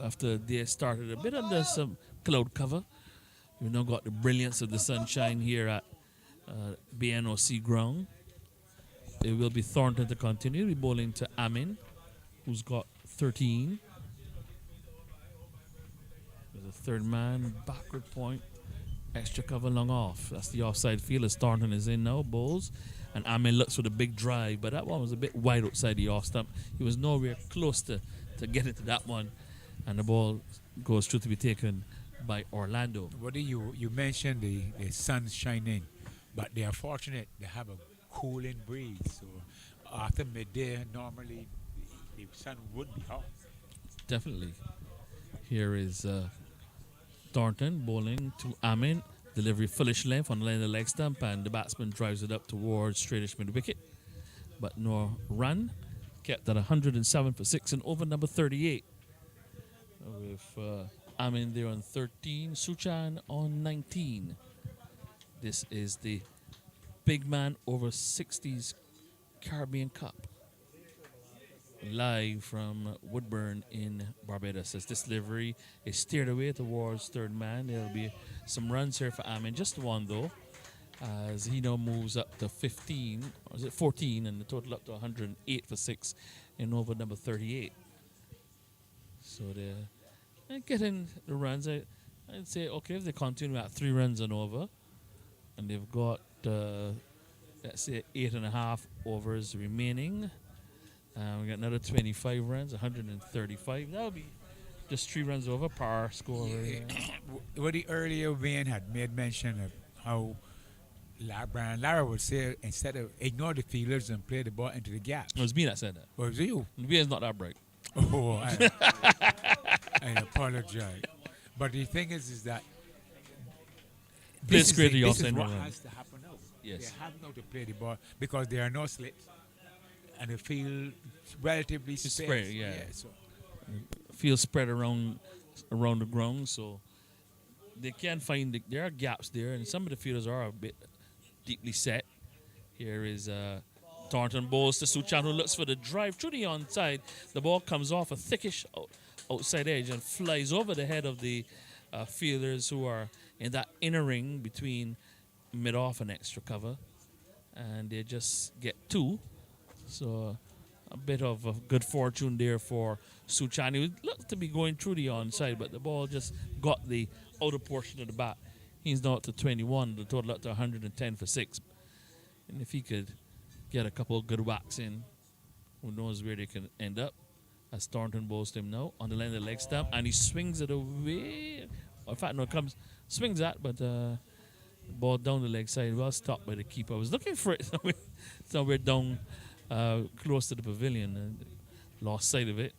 after they started a bit under some cloud cover. We've now got the brilliance of the sunshine here at BNOC ground. It will be Thornton to continue. We'll be bowling to Amin, who's got 13. There's a 3rd man, backward point, extra cover long off. That's the offside field as Thornton is in now, bowls. And Amin looks for the big drive, but that one was a bit wide outside the off stump. He was nowhere close to get into that one. And the ball goes through to be taken by Orlando. you mentioned the sun shining, but they are fortunate they have a cooling breeze. So after midday, normally the sun would be hot. Definitely. Here is Thornton bowling to Amin. Delivery fullish length on the line of the leg stump, and the batsman drives it up towards straightish mid wicket. But no run. Kept at 107 for 6 in over number 38. With Amin there on 13, Suchan on 19. This is the Big Man over 60s Caribbean Cup. Live from Woodburn in Barbados. As this delivery is steered away towards third man, there'll be some runs here for Amin. Just one though, as he now moves up to 15, or is it 14, and the total up to 108 for 6 in over number 38. So they're getting the runs. I'd say, okay, if they continue at 3 runs and over, and they've got, let's say, 8.5 overs remaining. We got another 25 runs, 135. That'll be just 3 runs over, par score. What the earlier Wayne had made mention of how Brian Lara would say instead of ignore the fielders and play the ball into the gap. It was me that said that. Or was it you? Me is not that bright. Oh, I apologize. But the thing is that This this is is what run. has to happen now. Yes. They have now to play the ball because there are no slits and the field relatively spaced. spread, yeah. So Field spread around the ground, so they can find there are gaps there, and some of the fielders are a bit deeply set. Here is Thornton bowls to Suchan, who looks for the drive through the onside. The ball comes off a thickish outside edge and flies over the head of the fielders who are in that inner ring between mid-off and extra cover, and they just get 2. So a bit of good fortune there for Suchan. He looked to be going through the onside, but the ball just got the outer portion of the bat. He's now up to 21, the total up to 110 for 6. And if he could get a couple of good whacks in, who knows where they can end up. As Thornton bowls to him now on the line of the leg stump, and he swings it away. In fact, no, it comes, swings that, but ball down the leg side, well stopped by the keeper. I was looking for it somewhere down close to the pavilion and lost sight of it.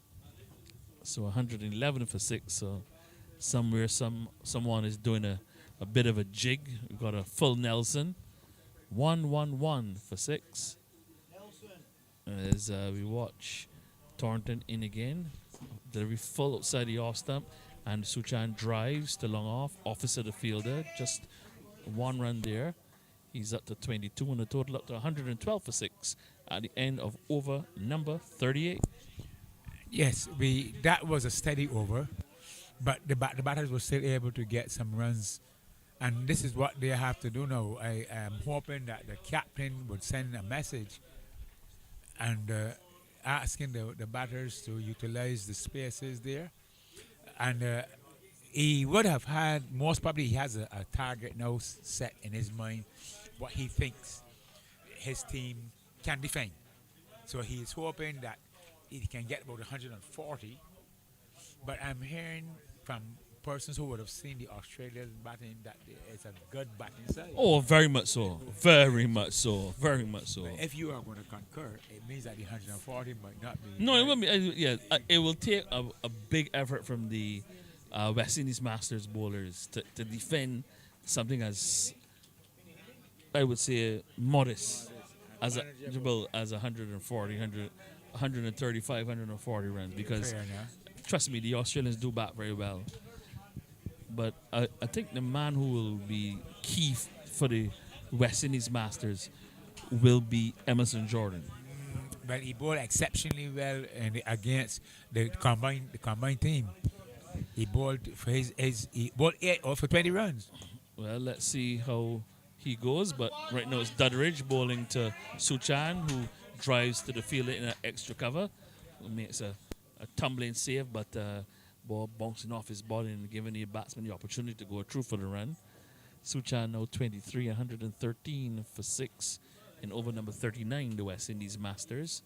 So 111 for 6. So somewhere someone is doing a bit of a jig. We've got a full Nelson. 111 for 6. As we watch Thornton in again. Delivery full outside the off stump. And Suchan drives to long off, opposite the fielder. Just 1 run there. He's up to 22 and the total up to 112 for 6 at the end of over number 38. yes, that was a steady over, but the batters were still able to get some runs, and this is what they have to do now. I am hoping that the captain would send a message and asking the batters to utilize the spaces there, and he would have had, most probably he has a target now set in his mind what he thinks his team can defend. So he's hoping that he can get about 140. But I'm hearing from persons who would have seen the Australian batting that it's a good batting side. Oh, very much so. Very much so. Very much so. But if you are going to concur, it means that the 140 might not be. No, it won't be. It will take a big effort from the West Indies Masters bowlers to defend something as, I would say, modest as 140, 135, 140 runs. Because, Fair enough. trust me, the Australians do bat very well. But I think the man who will be key for the West Indies Masters will be Emerson Jordan. But he bowled exceptionally well against the combined team. He bowled for he bowled 8 for 20 runs. Well, let's see how he goes. But right now it's Dudridge bowling to Suchan, who drives to the fielder in an extra cover. Who makes a tumbling save, but ball bouncing off his body and giving the batsman the opportunity to go through for the run. Suchan now 23, 113 for 6 in over number 39, the West Indies Masters.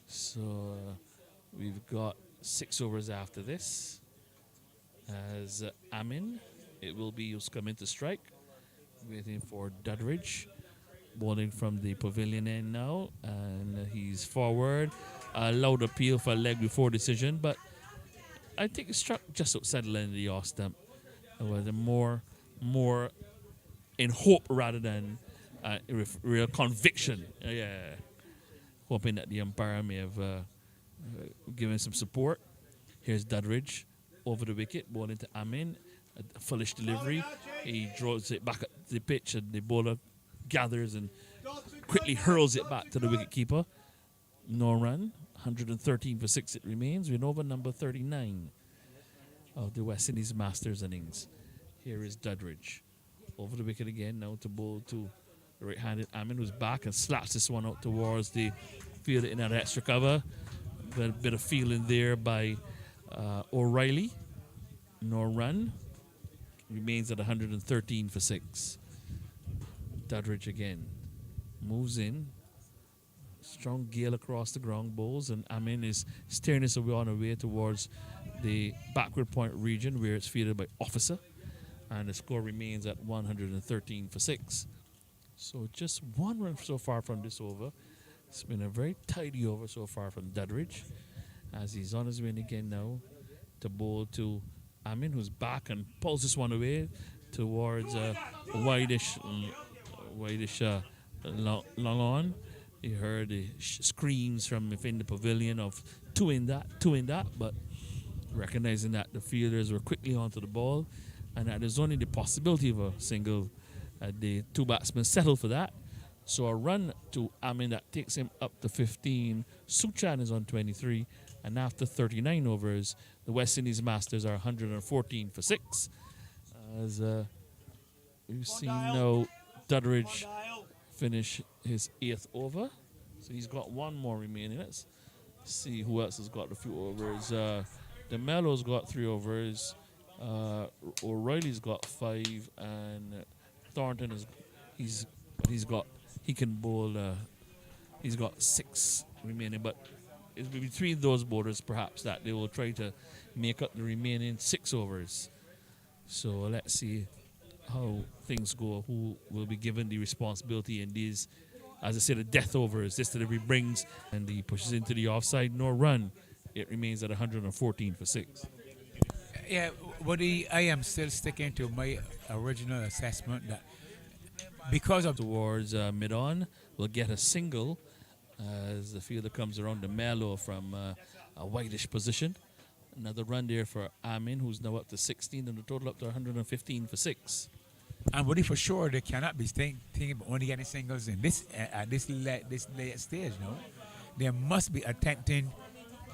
So we've got 6 overs after this. As Amin, it will be who's coming to strike, waiting for Dudridge, bowling from the pavilion end now, and he's forward. A loud appeal for a leg before decision, but I think it struck just outside the line of the off stump. With a more in hope rather than with real conviction. Yeah, hoping that the umpire may have given some support. Here's Dudridge over the wicket, ball into Amin. A foolish delivery. He draws it back at the pitch, and the bowler gathers and quickly hurls it back to the wicketkeeper. No run. 113 for 6 it remains. We're in over number 39 of the West Indies Masters innings. Here is Dudridge. Over the wicket again, now to bowl to the right-handed Amin, who's back and slaps this one out towards the fielder in that extra cover. A bit of feeling there by O'Reilly. No run. Remains at 113 for 6. Dudridge again. Moves in. Strong gale across the ground, bowls, and Amin is steering this away on the way towards the backward point region where it's fielded by Officer. And the score remains at 113 for 6. So just one run so far from this over. It's been a very tidy over so far from Dudridge, as he's on his way again now to bowl to Amin, who's back and pulls this one away towards wideish long on. You heard the screams from within the pavilion of two in that, but recognizing that the fielders were quickly onto the ball and that there's only the possibility of a single, the two batsmen settled for that. So a run to Amin that takes him up to 15. Suchan is on 23, and after 39 overs, the West Indies Masters are 114 for 6. As we've seen now Dudridge finish his 8th over. So he's got one more remaining. Let's see who else has got a few overs. DeMello's got 3 overs. O'Reilly's got 5, and Thornton he can bowl. He's got 6 remaining, but it's between those bowlers perhaps that they will try to make up the remaining 6 overs. So let's see how things go, who will be given the responsibility in these, as I said, the death overs. This delivery brings, and he pushes into the offside, no run. It remains at 114 for 6. Yeah, I am still sticking to my original assessment that because of Towards mid-on, will get a single as the fielder comes around the mellow from a whitish position. Another run there for Amin, who's now up to 16, and the total up to 115 for 6. And Woody, for sure, they cannot be thinking about only getting singles in this at this late stage. No, they must be attempting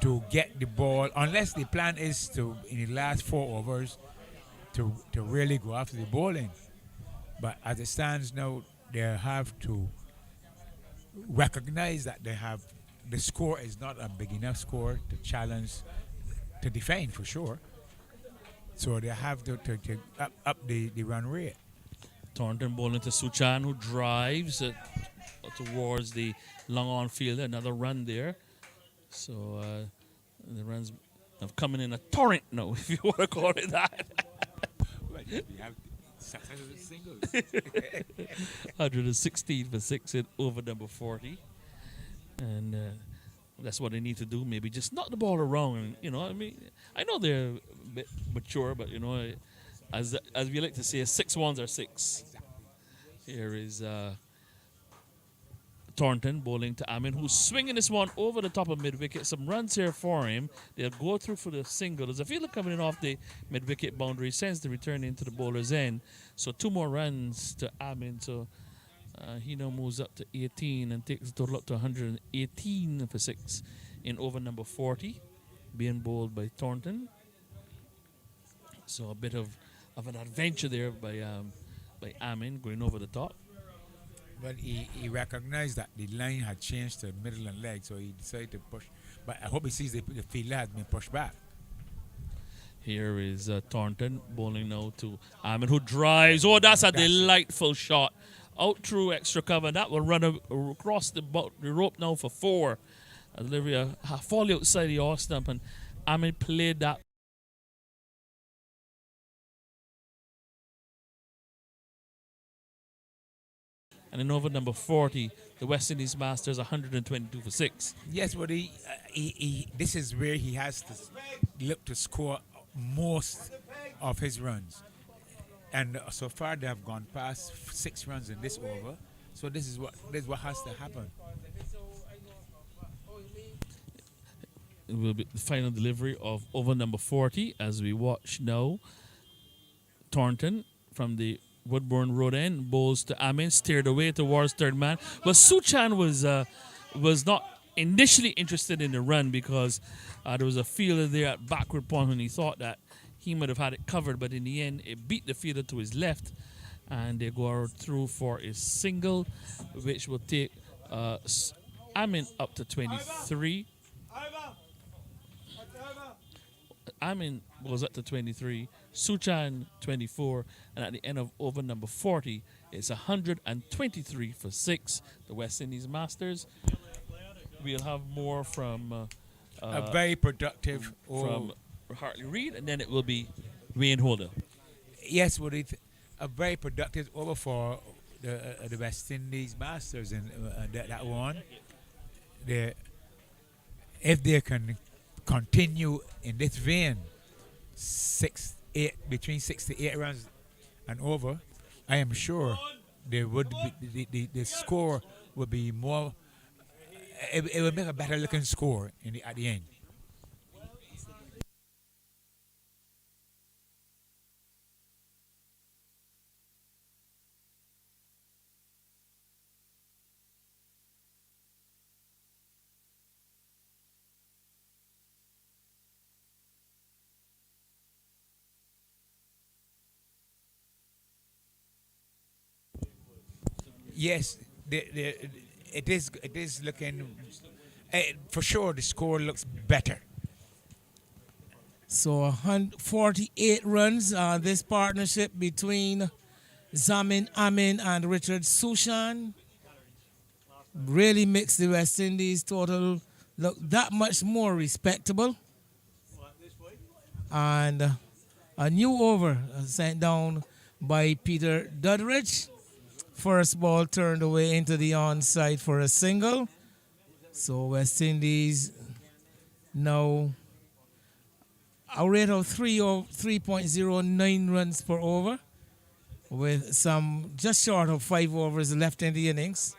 to get the ball, unless the plan is to in the last 4 overs to really go after the bowling. But as it stands now, they have to recognize that the score is not a big enough score to challenge, to defend for sure. So they have to up the run rate. Thornton bowling to Suchan, who drives towards the long on fielder. Another run there. So the runs have coming in a torrent now, if you want to call it that. You have singles. 116 for 6 in over number 40. And that's what they need to do. Maybe just knock the ball around. I mean, I know they're a bit mature, but, as we like to say, 6 ones are 6. Here is Thornton bowling to Amin, who's swinging this one over the top of mid-wicket. Some runs here for him. They'll go through for the single. There's a fielder coming in off the mid-wicket boundary, sends the return into the bowler's end. So 2 more runs to Amin. So he now moves up to 18 and takes the total up to 118 for 6 in over number 40, being bowled by Thornton. So a bit of an adventure there by Amin going over the top. But he recognized that the line had changed to middle and leg, so he decided to push. But I hope he sees the fielder has been pushed back. Here is Thornton bowling now to Amin, who drives. Oh, that's a delightful shot. Out through extra cover. That will run across the rope now for 4. Delivery fall outside the off stump, and Amin played that. And in over number 40, the West Indies Masters 122 for 6. Yes, but he this is where he has to look to score most of his runs. And so far they have gone past 6 runs in this over. So this is what has to happen. It will be the final delivery of over number 40 as we watch now. Thornton from the Woodburn Road end bowls to Amin, steered away towards third man. But Suchan was not initially interested in the run because there was a fielder there at backward point when he thought that he might have had it covered, but in the end it beat the fielder to his left, and they go through for a single, which will take Amin up to 23. Amin was up to 23, Suchan 24, and at the end of over number 40, it's 123 for 6. The West Indies Masters. We'll have more from A very productive from Hartley Reid, and then it will be Wayne Holder. yes, would it a very productive over for the West Indies Masters in that one. They, if they can continue in this vein, 6 to 8 runs and over, I am sure they would the score would be more. It will make a better looking score at the end. Yes, it is looking for sure. The score looks better. So 148 runs, this partnership between Zamin Amin and Richard Sushan really makes the West Indies total look that much more respectable. And a new over sent down by Peter Dudridge. First ball turned away into the onside for a single. So West Indies now a rate of 3.09 runs per over with some just short of 5 overs left in the innings.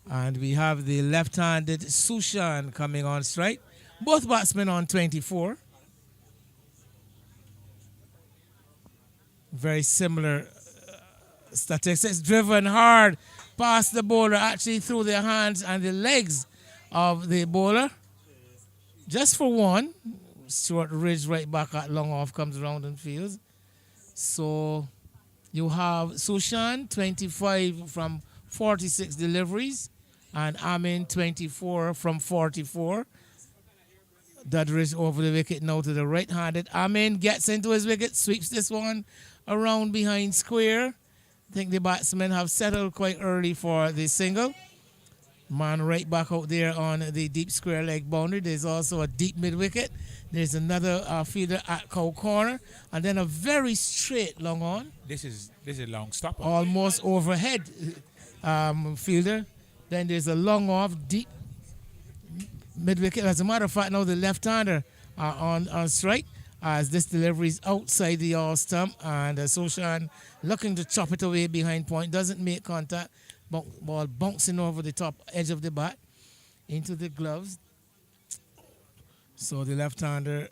And we have the left-handed Sushan coming on strike. Both batsmen on 24. Very similar statistics. Driven hard past the bowler, actually through the hands and the legs of the bowler. Just for one. Short ridge right back at long off comes around and fields. So you have Sushan 25 from 46 deliveries and Amin 24 from 44. Dudridge over the wicket now to the right-handed. Amin gets into his wicket, sweeps this one around behind square. I think the batsmen have settled quite early for the single. Man right back out there on the deep square leg boundary. There's also a deep mid-wicket. There's another fielder at cow corner. And then a very straight long on. This is a long stopper. Almost overhead fielder. Then there's a long off, deep mid-wicket. As a matter of fact, now the left-hander on strike as this delivery is outside the all stump. And Sushan looking to chop it away behind point. Doesn't make contact. Ball bouncing over the top edge of the bat into the gloves. So the left-hander,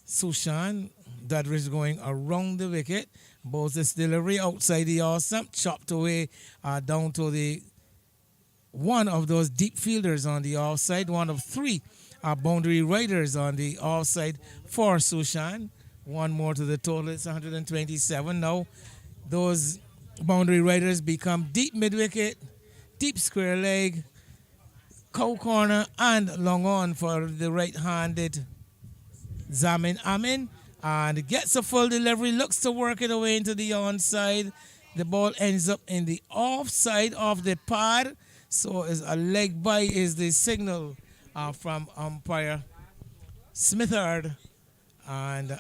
Sushan, Dudridge going around the wicket. Bowls this delivery outside the all stump, chopped away down to the one of those deep fielders on the offside. One of three boundary riders on the offside for Sushan. One more to the total. It's 127 now. Those boundary riders become deep mid-wicket, deep square leg, cow corner, and long on for the right-handed Zamin Amin. And gets a full delivery, looks to work it away into the onside. The ball ends up in the offside of the pad. So as a leg by is the signal from umpire Smithard. And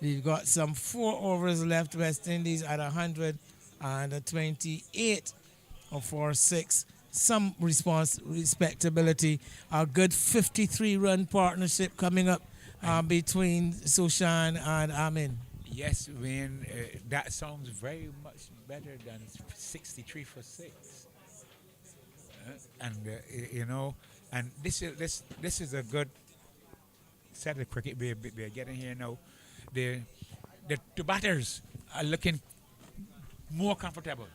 we've got some 4 overs left. West Indies at 128 for 6. Some respectability. A good 53-run partnership coming up between Sushan and Amin. Yes, Wayne, that sounds very much better than 63 for six. And you know, and this is a good set of cricket we're getting here now. The the batters are looking more comfortable,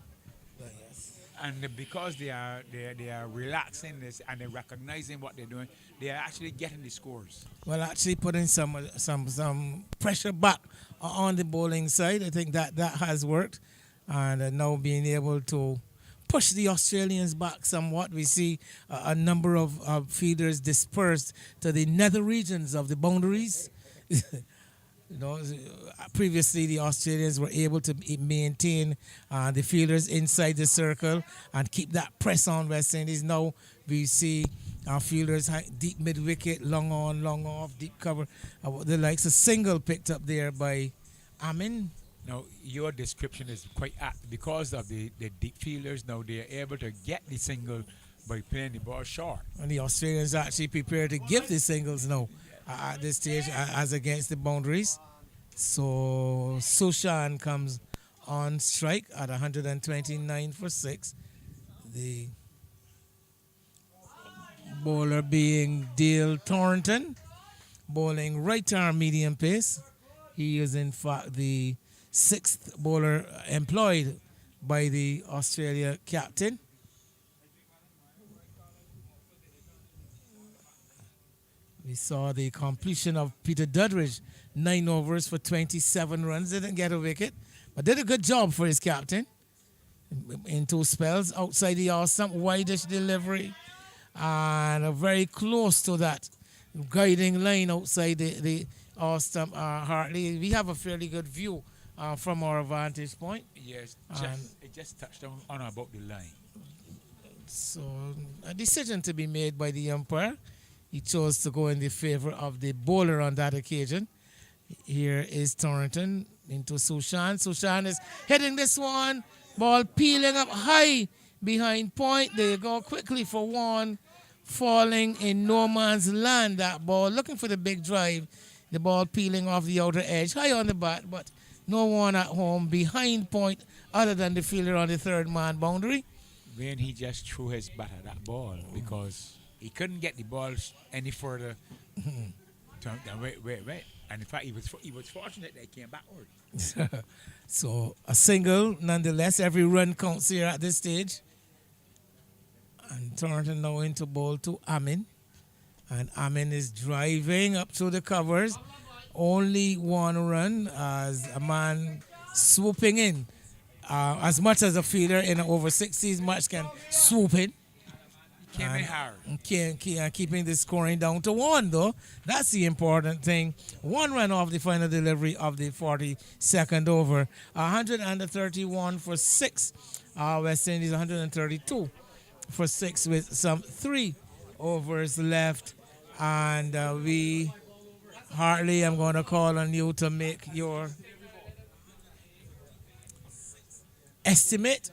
and because they are relaxing this and they're recognizing what they're doing, they are actually getting the scores. Well, actually putting some pressure back on the bowling side. I think that has worked, and now being able to push the Australians back somewhat. We see a number of fielders dispersed to the nether regions of the boundaries. You know, previously the Australians were able to maintain the fielders inside the circle and keep that press on West Indies. Now we see our fielders deep mid wicket, long on, long off, deep cover. The likes a single picked up there by Amin. Now, your description is quite apt because of the deep fielders. Now they're able to get the single by playing the ball short. And the Australians actually prepared to give the singles now at this stage as against the boundaries. So Sushan comes on strike at 129 for 6. The bowler being Dale Thornton, bowling right arm medium pace. He is in fact the sixth bowler employed by the Australia captain. We saw the completion of Peter Dudridge, 9 overs for 27 runs. Didn't get a wicket, but did a good job for his captain. In two spells, outside the off stump, wideish delivery, and very close to that guiding line outside the off stump. Hartley, we have a fairly good view from our vantage point. Yes, it just touched on about the line. So a decision to be made by the umpire. He chose to go in the favor of the bowler on that occasion. Here is Thornton into Sushan. Sushan is hitting this one. Ball peeling up high behind point. They go quickly for one. Falling in no man's land, that ball. Looking for the big drive. The ball peeling off the outer edge. High on the bat, but no one at home behind point other than the fielder on the third man boundary. When he just threw his bat at that ball because he couldn't get the ball any further. Wait. And in fact, he was fortunate that he came backward. So a single, nonetheless. Every run counts here at this stage. And Thornton now into ball to Amin. And Amin is driving up through the covers. Only one run as a man swooping in. As much as a fielder in an over 60s match can swoop in. Came in hard. Keeping the scoring down to one, though. That's the important thing. One run off the final delivery of the 42nd over. 131 for 6. West Indies 132 for 6 with some 3 overs left. And Hartley, I'm going to call on you to make your estimate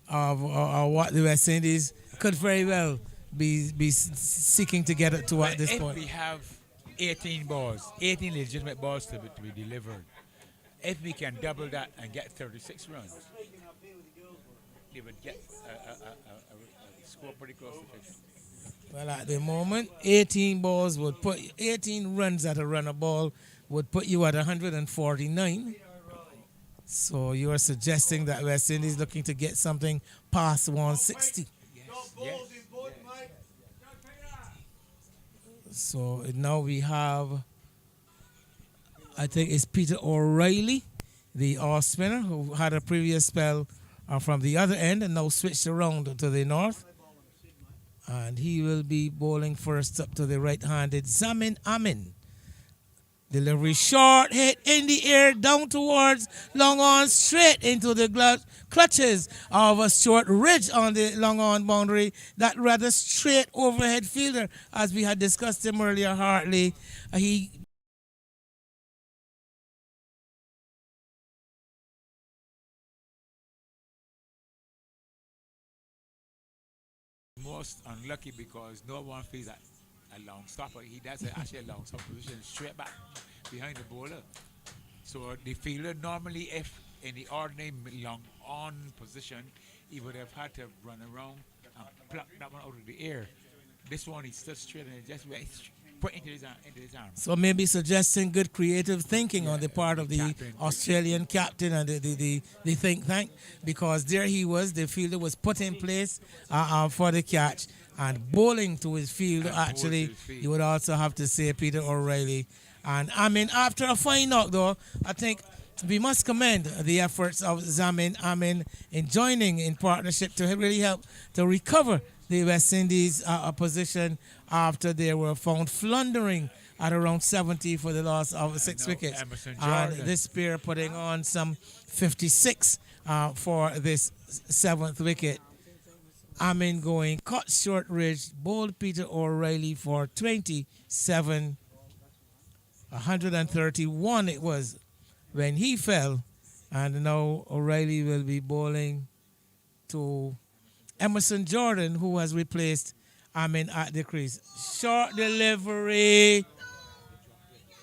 of what the West Indies could very well be seeking to get it to at this point. If we have 18 balls, 18 legitimate balls to be delivered, if we can double that and get 36 runs, they would get a score pretty close to 50. Well, at the moment, 18 balls would put 18 runs at a run a ball would put you at 149. So you are suggesting that West Indies looking to get something past 160. Yes. So now we have, I think it's Peter O'Reilly, the off spinner, who had a previous spell from the other end and now switched around to the north. And he will be bowling first up to the right-handed Zamin Amin. Delivery short, hit in the air, down towards long on, straight into the clutches of a short ridge on the long on boundary. That rather straight overhead fielder, as we had discussed him earlier, Hartley. He Most unlucky because no one feels that a long stopper. He does actually a long stop position straight back behind the bowler. So the fielder normally, if in the ordinary long on position, he would have had to run around and pluck that one out of the air. This one he stood straight and just went put into his arm. So maybe suggesting good creative thinking on Yeah, the part the of the captain. Australian captain and the think tank, because there he was, the fielder was put in place for the catch and bowling to his field. And bowled to Actually, his field. you would also have to say Peter O'Reilly. And I mean, after a fine knock, though, I think we must commend the efforts of Zamin Amin in joining in partnership to really help to recover the West Indies position after they were found floundering at around 70 for the loss of six now wickets. Emerson And Jordan. this pair putting on some 56 for this seventh wicket. Amin going cut short ridge, bowled Peter O'Reilly for 27, 131 it was when he fell. And now O'Reilly will be bowling to Emerson Jordan, who has replaced Amin at the crease. Short delivery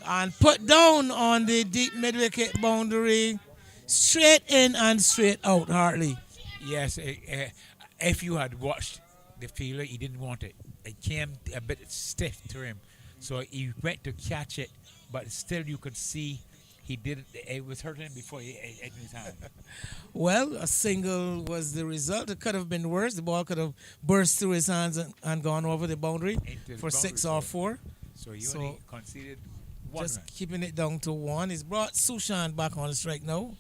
and put down on the deep mid-wicket boundary. Straight in and straight out, Hartley. Yes, if you had watched the fielder, he didn't want it. It came a bit stiff to him, so he went to catch it, but still you could see he did it. It was hurting him before he hit his hand. Well, a single was the result. It could have been worse. The ball could have burst through his hands and gone over the boundary Into the for six boundary, or four. So he So, only conceded one Just run. keeping it down to one. He's brought Sushan back on the strike now.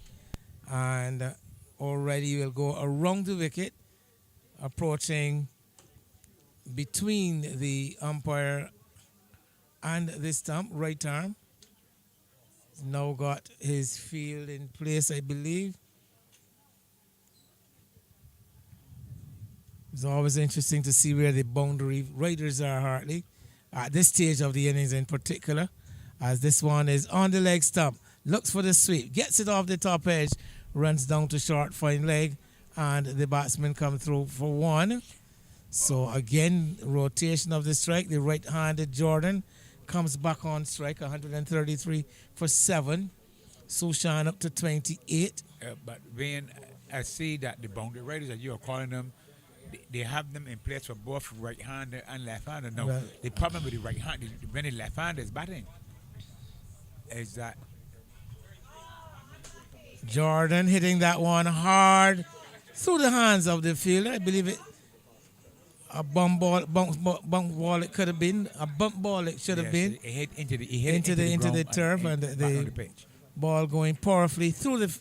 And already will go around the wicket, approaching between the umpire and the stump, right arm. Now got his field in place, I believe. It's always interesting to see where the boundary riders are, Hartley, at this stage of the innings in particular, as this one is on the leg stump, looks for the sweep, gets it off the top edge, runs down to short, fine leg, and the batsman come through for one. So again, rotation of the strike, the right-handed Jordan comes back on strike, 133 for 7. Sushan up to 28. But when I see that the boundary riders that you are calling them, they have them in place for both right-hander and left-hander. No, Right. the problem with the right-hander, when the left-hander is batting, is that Jordan hitting that one hard through the hands of the fielder. I believe it a bump ball it could have been. A bump ball it should have yes, been. it hit into the Into the ground turf and back the on the pitch. ball going powerfully through the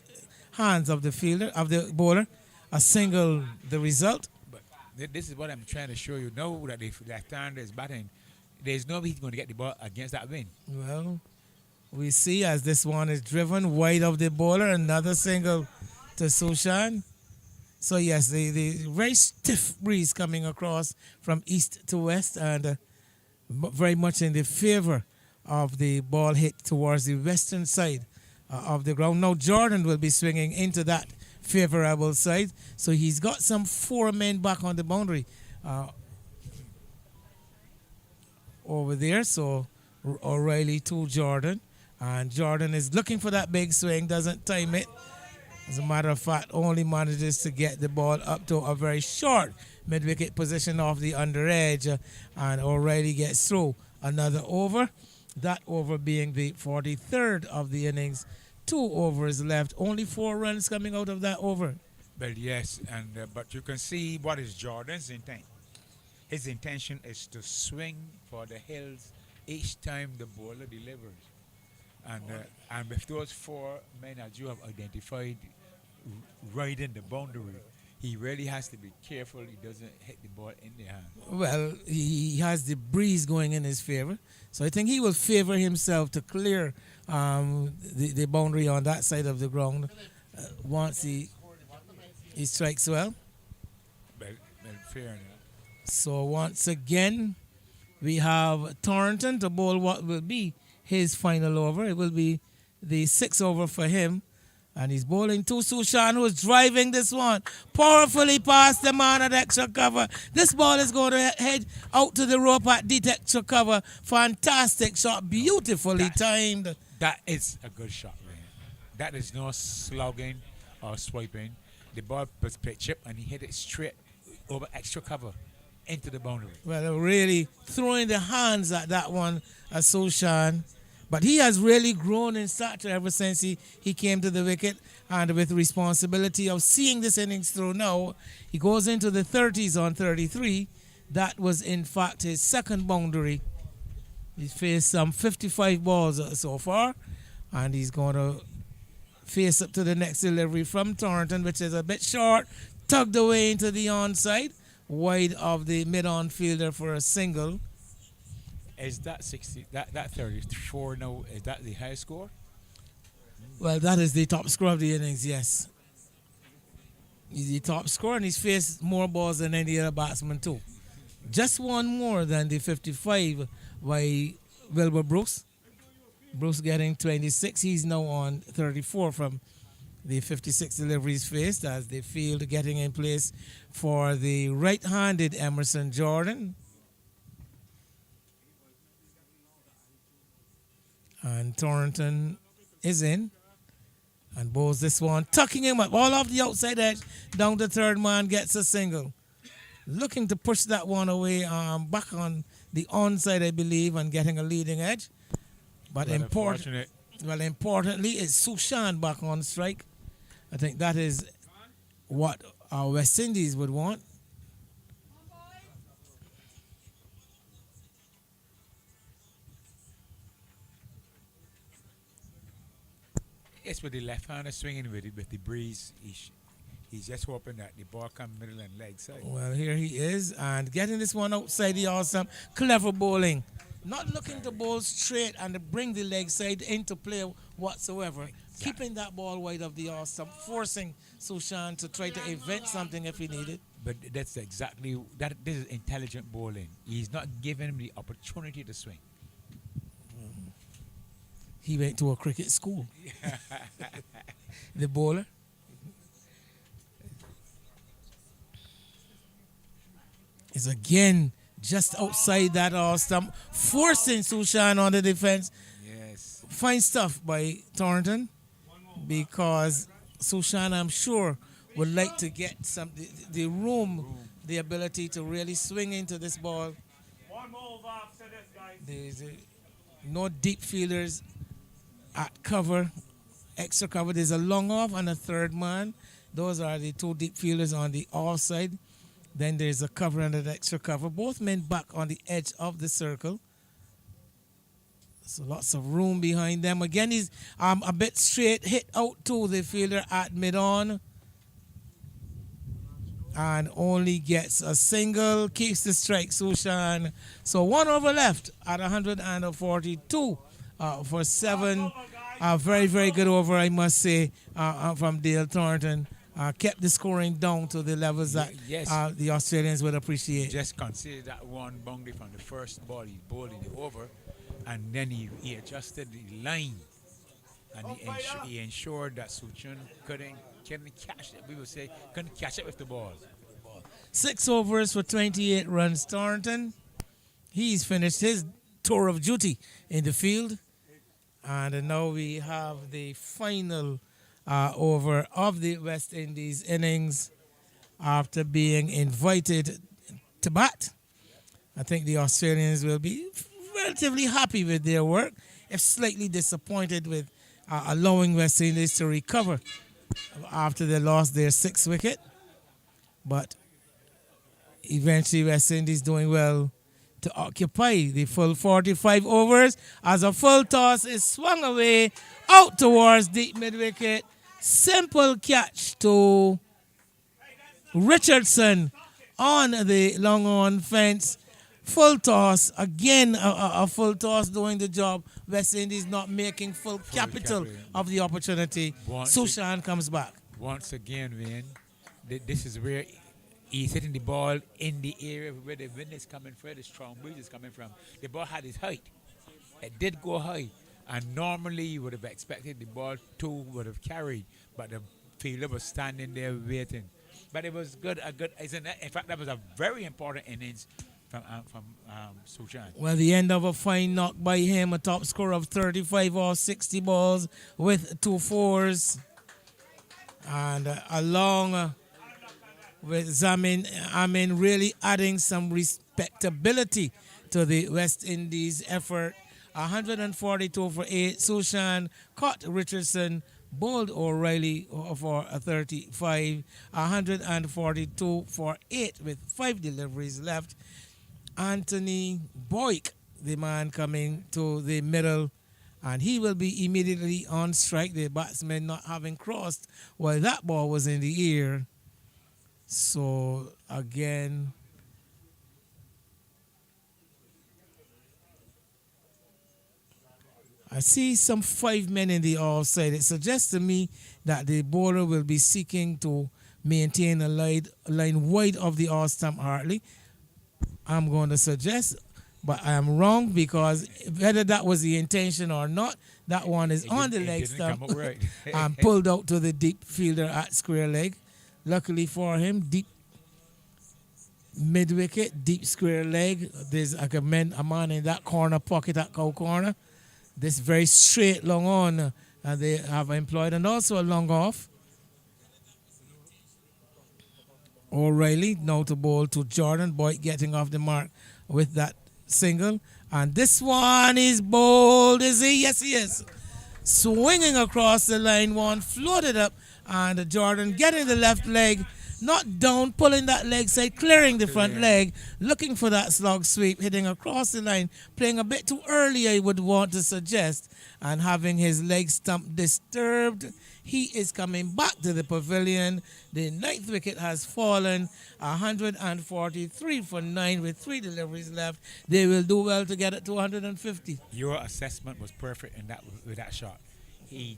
hands of the fielder, of the bowler. A single, the result. But this is what I'm trying to show you. Know that if left-hander is batting, there's no way he's going to get the ball against that wind. Well, we see as this one is driven wide of the bowler, another single to Sushan. So yes, the very stiff breeze coming across from east to west, and very much in the favor of the ball hit towards the western side of the ground. Now Jordan will be swinging into that favorable side, so he's got some 4 men back on the boundary over there. So O'Reilly to Jordan, and Jordan is looking for that big swing, doesn't time it. As a matter of fact, only manages to get the ball up to a very short mid-wicket position off the under edge, and O'Reilly gets through another over. That over being the 43rd of the innings. 2 overs left. Only 4 runs coming out of that over. Well, yes, and but you can see what is Jordan's intent. His intention is to swing for the hills each time the bowler delivers. And with those 4 men that you have identified riding the boundary, he really has to be careful he doesn't hit the ball in the hand. Well, he has the breeze going in his favor. So I think he will favor himself to clear the boundary on that side of the ground once he strikes well. Well, fair enough. So once again, we have Thornton to bowl what will be his final over. It will be the 6th over for him. And he's bowling to Sushan, who is driving this one powerfully past the man at extra cover. This ball is going to head out to the rope at deep cover. Fantastic shot, beautifully timed. That is a good shot, man. That is no slugging or swiping. The ball was pitched up and he hit it straight over extra cover into the boundary. Well, really throwing the hands at that one, Sushan. But he has really grown in stature ever since he came to the wicket, and with responsibility of seeing this innings through now, he goes into the 30s on 33. That was, in fact, his second boundary. He's faced some 55 balls so far, and he's going to face up to the next delivery from Thornton, which is a bit short, tugged away into the onside, wide of the mid-on fielder for a single. Is that 60? That 34 now? Is that the highest score? Well, that is the top scorer of the innings, yes. He's the top scorer, and he's faced more balls than any other batsman, too. Just one more than the 55 by Wilbur Brooks. Brooks getting 26. He's now on 34 from the 56 deliveries faced as the field getting in place for the right-handed Emerson Jordan. And Thornton is in and bowls this one, tucking him up all off the outside edge, down the third man, gets a single. Looking to push that one away, back on the onside, I believe, and getting a leading edge. But importantly, it's Sushan back on strike. I think that is what our West Indies would want. It's with the left-hander swinging with the breeze. He's just hoping that the ball come middle and leg side. Well, here he is, and getting this one outside the awesome. Clever bowling. Not looking to bowl straight and to bring the leg side into play whatsoever. Exactly. Keeping that ball wide of the awesome, forcing Sushan to try to event something if he needed. But that's exactly that. This is intelligent bowling. He's not giving him the opportunity to swing. He went to a cricket school. The bowler. Is again just outside that all stump, forcing Sushan on the defense. Yes. Fine stuff by Thornton, because Sushan, I'm sure, would like to get the room, the ability to really swing into this ball. One move after this, guys. There's no deep fielders at cover, extra cover. There's a long off and a third man. Those are the two deep fielders on the off side. Then there's a cover and an extra cover. Both men back on the edge of the circle. So lots of room behind them. Again, he's a bit straight, hit out to the fielder at mid-on. And only gets a single, keeps the strike, Sushan. So 1 over left at 142 for 7. Very, very good over, I must say, from Dale Thornton. Kept the scoring down to the levels that the Australians would appreciate. Just consider that one boundary from the first ball. He bowled it over, and then he adjusted the line, and he ensured that Suchun couldn't catch it. We would say couldn't catch it with the ball. 6 overs for 28 runs. Thornton, he's finished his tour of duty in the field, and now we have the final over of the West Indies innings after being invited to bat. I think the Australians will be relatively happy with their work, if slightly disappointed with allowing West Indies to recover after they lost their 6th wicket. But eventually West Indies doing well to occupy the full 45 overs as a full toss is swung away out towards deep mid-wicket. Simple catch to Richardson on the long on fence. Full toss. Again, a full toss doing the job. West Indies not making full capital of the opportunity. Sushan comes back. Once again, man, this is where he's hitting the ball in the area where the wind is coming from, the strong breeze is coming from. The ball had its height. It did go high. And normally you would have expected the ball would have carried, but the fielder was standing there waiting. But it was good. In fact, that was a very important innings from Sujan. Well, the end of a fine knock by him, a top score of 35 or 60 balls with two fours. And along with Zamin Amin really adding some respectability to the West Indies effort. 142 for 8. Sushan caught Richardson, bowled O'Reilly for a 35. 142 for 8 with 5 deliveries left. Anthony Boyk, the man coming to the middle, and he will be immediately on strike. The batsman not having crossed while that ball was in the air. So again, I see some 5 men in the offside. It suggests to me that the bowler will be seeking to maintain a line wide of the off stump hardly. I'm going to suggest, but I am wrong because whether that was the intention or not, that one is on the leg stump Right. and pulled out to the deep fielder at square leg. Luckily for him, deep mid wicket, deep square leg. There's a man in that corner pocket at cow corner. This very straight long on they have employed, and also a long off. O'Reilly now to bowl to Jordan. Boyd getting off the mark with that single. And this one is bowled, is he? Yes, he is. Swinging across the line, one floated up, and Jordan getting the left leg, not down, pulling that leg side, clearing the front leg, looking for that slog sweep, hitting across the line, playing a bit too early, I would want to suggest, and having his leg stump disturbed. He is coming back to the pavilion. The ninth wicket has fallen. 143 for 9 with 3 deliveries left. They will do well to get it to 150. Your assessment was perfect in that with that shot. He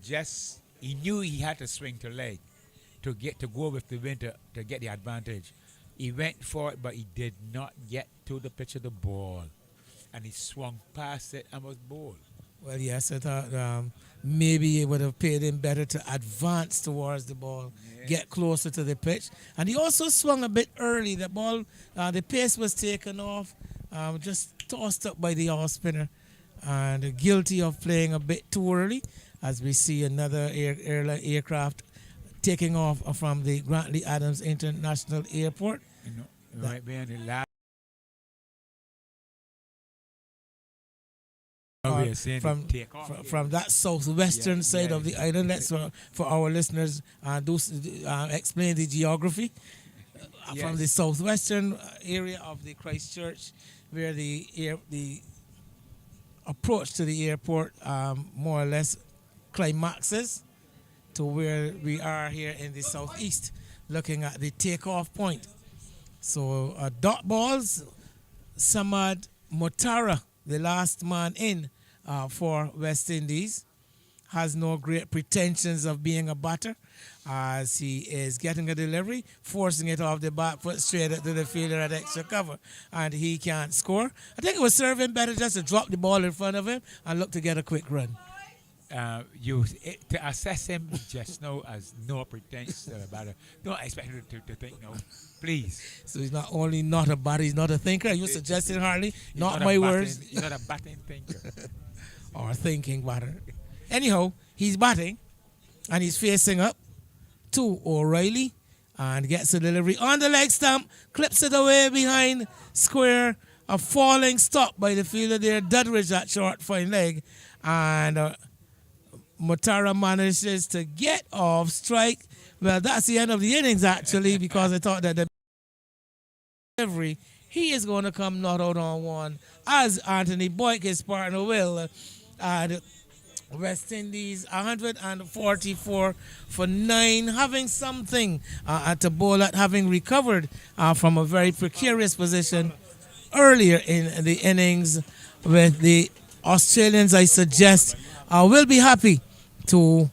knew he had to swing to leg to go with the wind to get the advantage. He went for it, but he did not get to the pitch of the ball, and he swung past it and was bowled. Well, yes, I thought maybe it would have paid him better to advance towards the ball, get closer to the pitch. And he also swung a bit early. The ball, the pace was taken off, just tossed up by the off spinner, and guilty of playing a bit too early, as we see another aircraft taking off from the Grantley Adams International Airport. Right behind the last. From that southwestern side of the island. Let's for our listeners explain the geography. From the southwestern area of the Christchurch, where the approach to the airport more or less climaxes, to where we are here in the southeast, looking at the takeoff point. So dot balls, Samad Motara, the last man in for West Indies, has no great pretensions of being a batter, as he is getting a delivery, forcing it off the back foot straight to the fielder at extra cover, and he can't score. I think it would serve him better just to drop the ball in front of him and look to get a quick run. To assess him just now as no pretense about it. Don't expect him to think no, please. So he's not only not a batter, he's not a thinker. Are you suggesting, Harley? Not my words. He's not a batting thinker. Or a thinking batter. Anyhow, he's batting, and he's facing up to O'Reilly, and gets a delivery on the leg stump, clips it away behind square. A falling stop by the fielder there, Dudridge, that short fine leg, and Motara manages to get off strike. Well, that's the end of the innings, actually, because I thought that the delivery, he is going to come not out on one, as Anthony Boyk, his partner, will. And West Indies 144 for 9, having something at the bowl at, having recovered from a very precarious position earlier in the innings. With the Australians, I suggest, will be happy to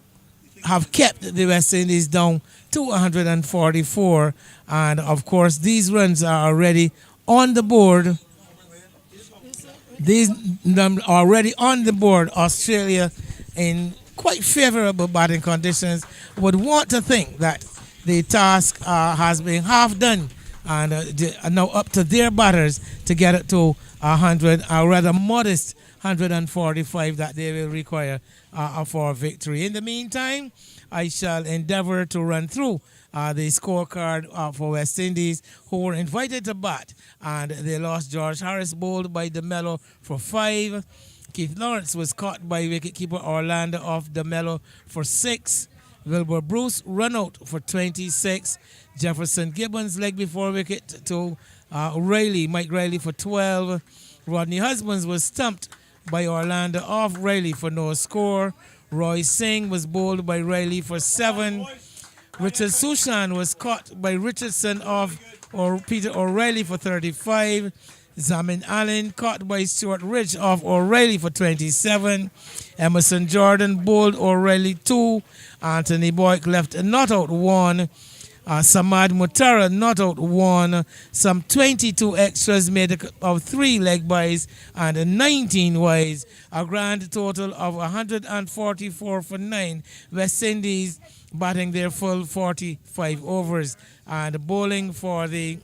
have kept the West Indies down to 144, and of course these runs are already on the board. These are already on the board. Australia, in quite favorable batting conditions, would want to think that the task has been half done and now up to their batters to get it to 100, a rather modest 145 that they will require for victory. In the meantime, I shall endeavor to run through the scorecard for West Indies, who were invited to bat, and they lost. George Harris bowled by DeMello for 5. Keith Lawrence was caught by wicketkeeper Orlando off DeMello for 6. Wilbur Bruce run out for 26. Jefferson Gibbons leg before wicket to Mike Riley for 12. Rodney Husbands was stumped by Orlando off Riley for no score. Roy Singh was bowled by Riley for 7. Richard Sushan was caught by Richardson off Peter O'Reilly for 35. Zamin Allen caught by Stuart Ridge off O'Reilly for 27. Emerson Jordan bowled O'Reilly 2. Anthony Boyk left a not out 1. Samad Mutara not out 1. Some 22 extras made of 3 leg byes and 19 wides. A grand total of 144 for 9. West Indies batting their full 45 overs. And bowling for the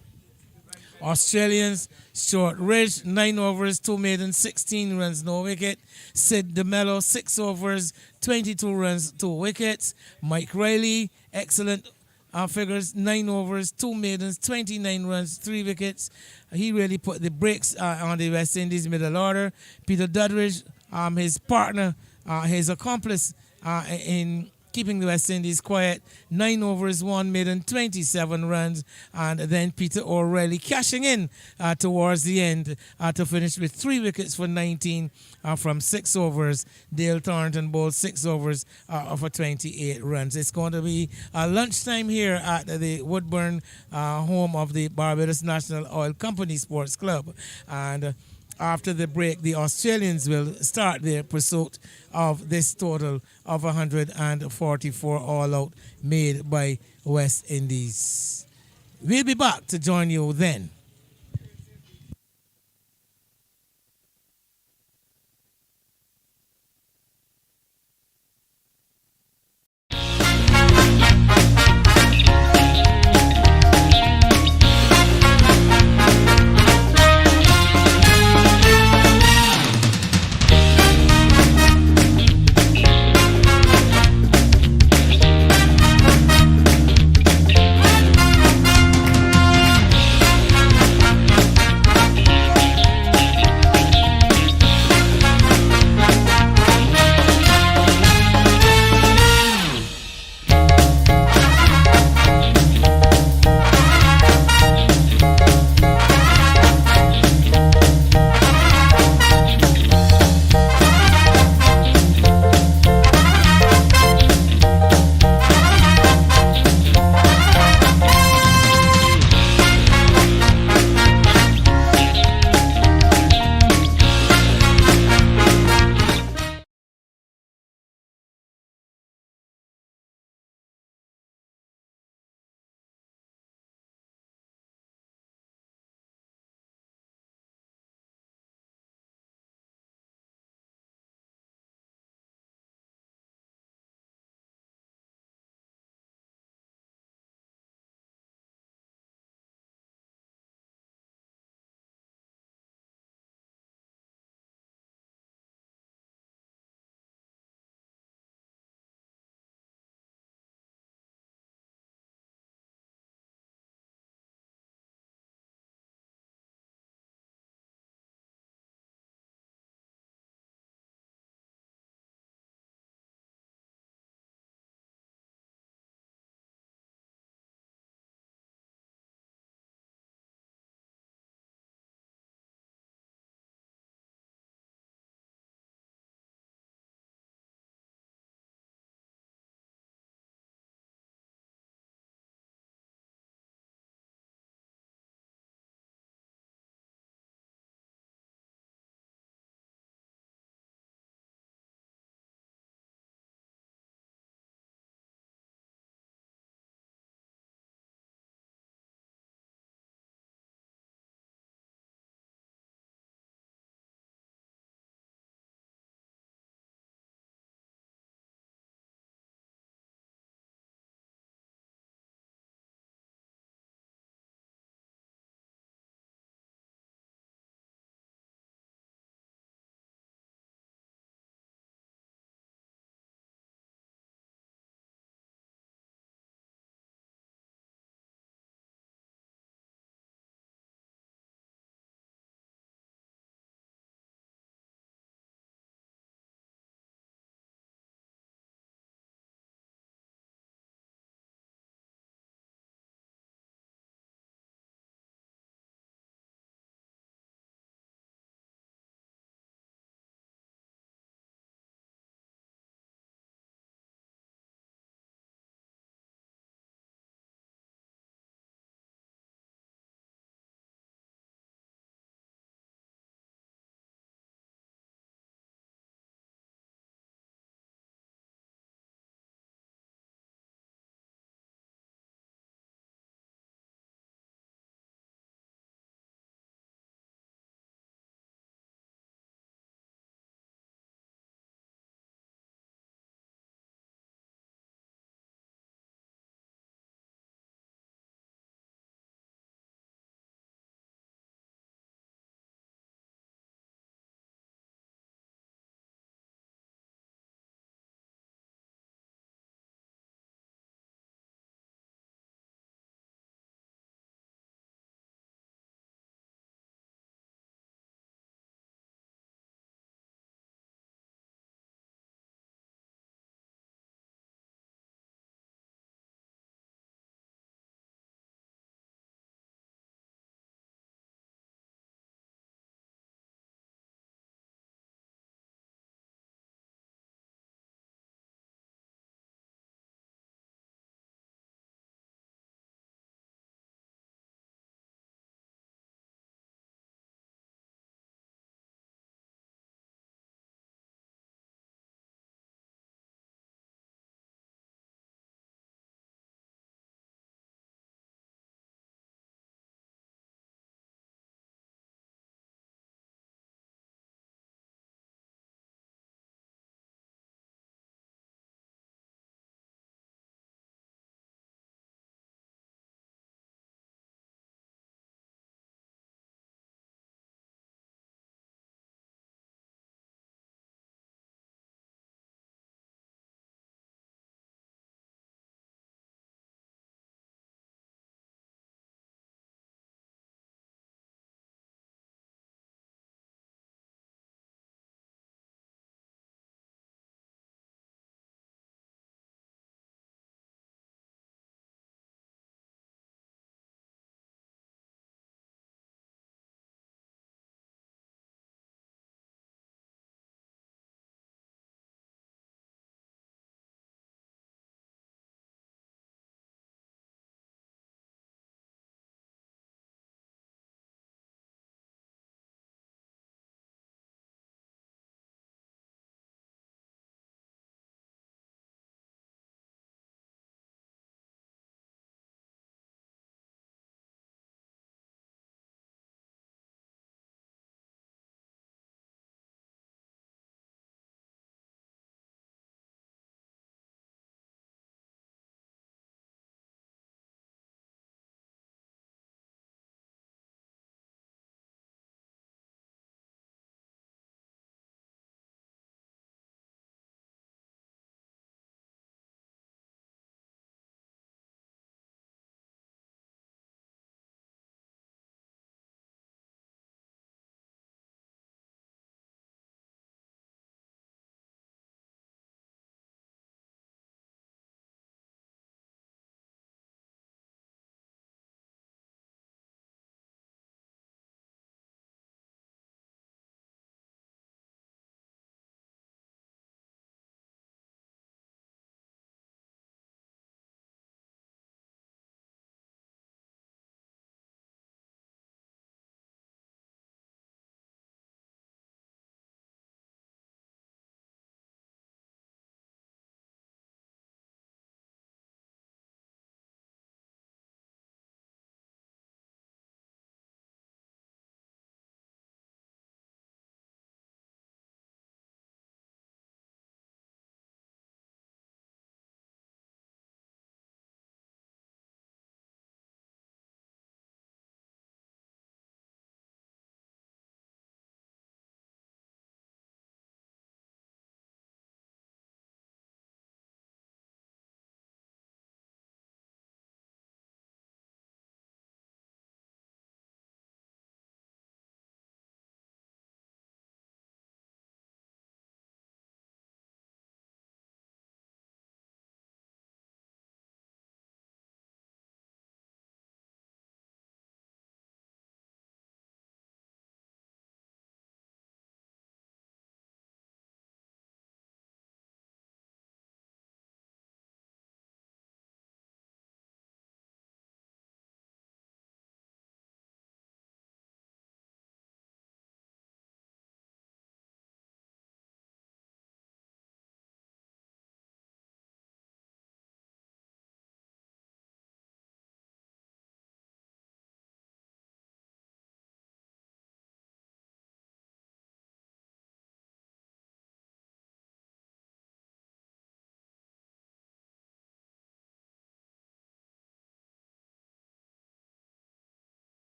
Australians, Stuart Ridge, 9 overs, 2 maidens, 16 runs, no wicket. Sid DeMello, 6 overs, 22 runs, 2 wickets. Mike Riley, excellent figures, 9 overs, 2 maidens, 29 runs, 3 wickets. He really put the brakes on the West Indies middle order. Peter Dudridge, his partner, his accomplice in keeping the West Indies quiet, 9 overs, 1 maiden, 27 runs, and then Peter O'Reilly cashing in towards the end to finish with 3 wickets for 19 from 6 overs. Dale Thornton bowled 6 overs for 28 runs. It's going to be lunchtime here at the Woodburn home of the Barbados National Oil Company Sports Club, and after the break, the Australians will start their pursuit of this total of 144 all-out made by West Indies. We'll be back to join you then.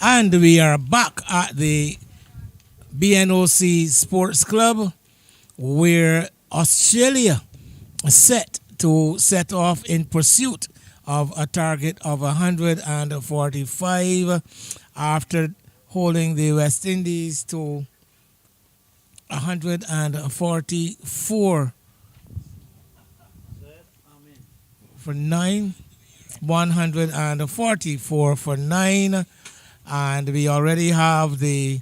And we are back at the BNOC Sports Club where Australia is set to set off in pursuit of a target of 145 after holding the West Indies to 144 for 9. 144 for 9. And we already have the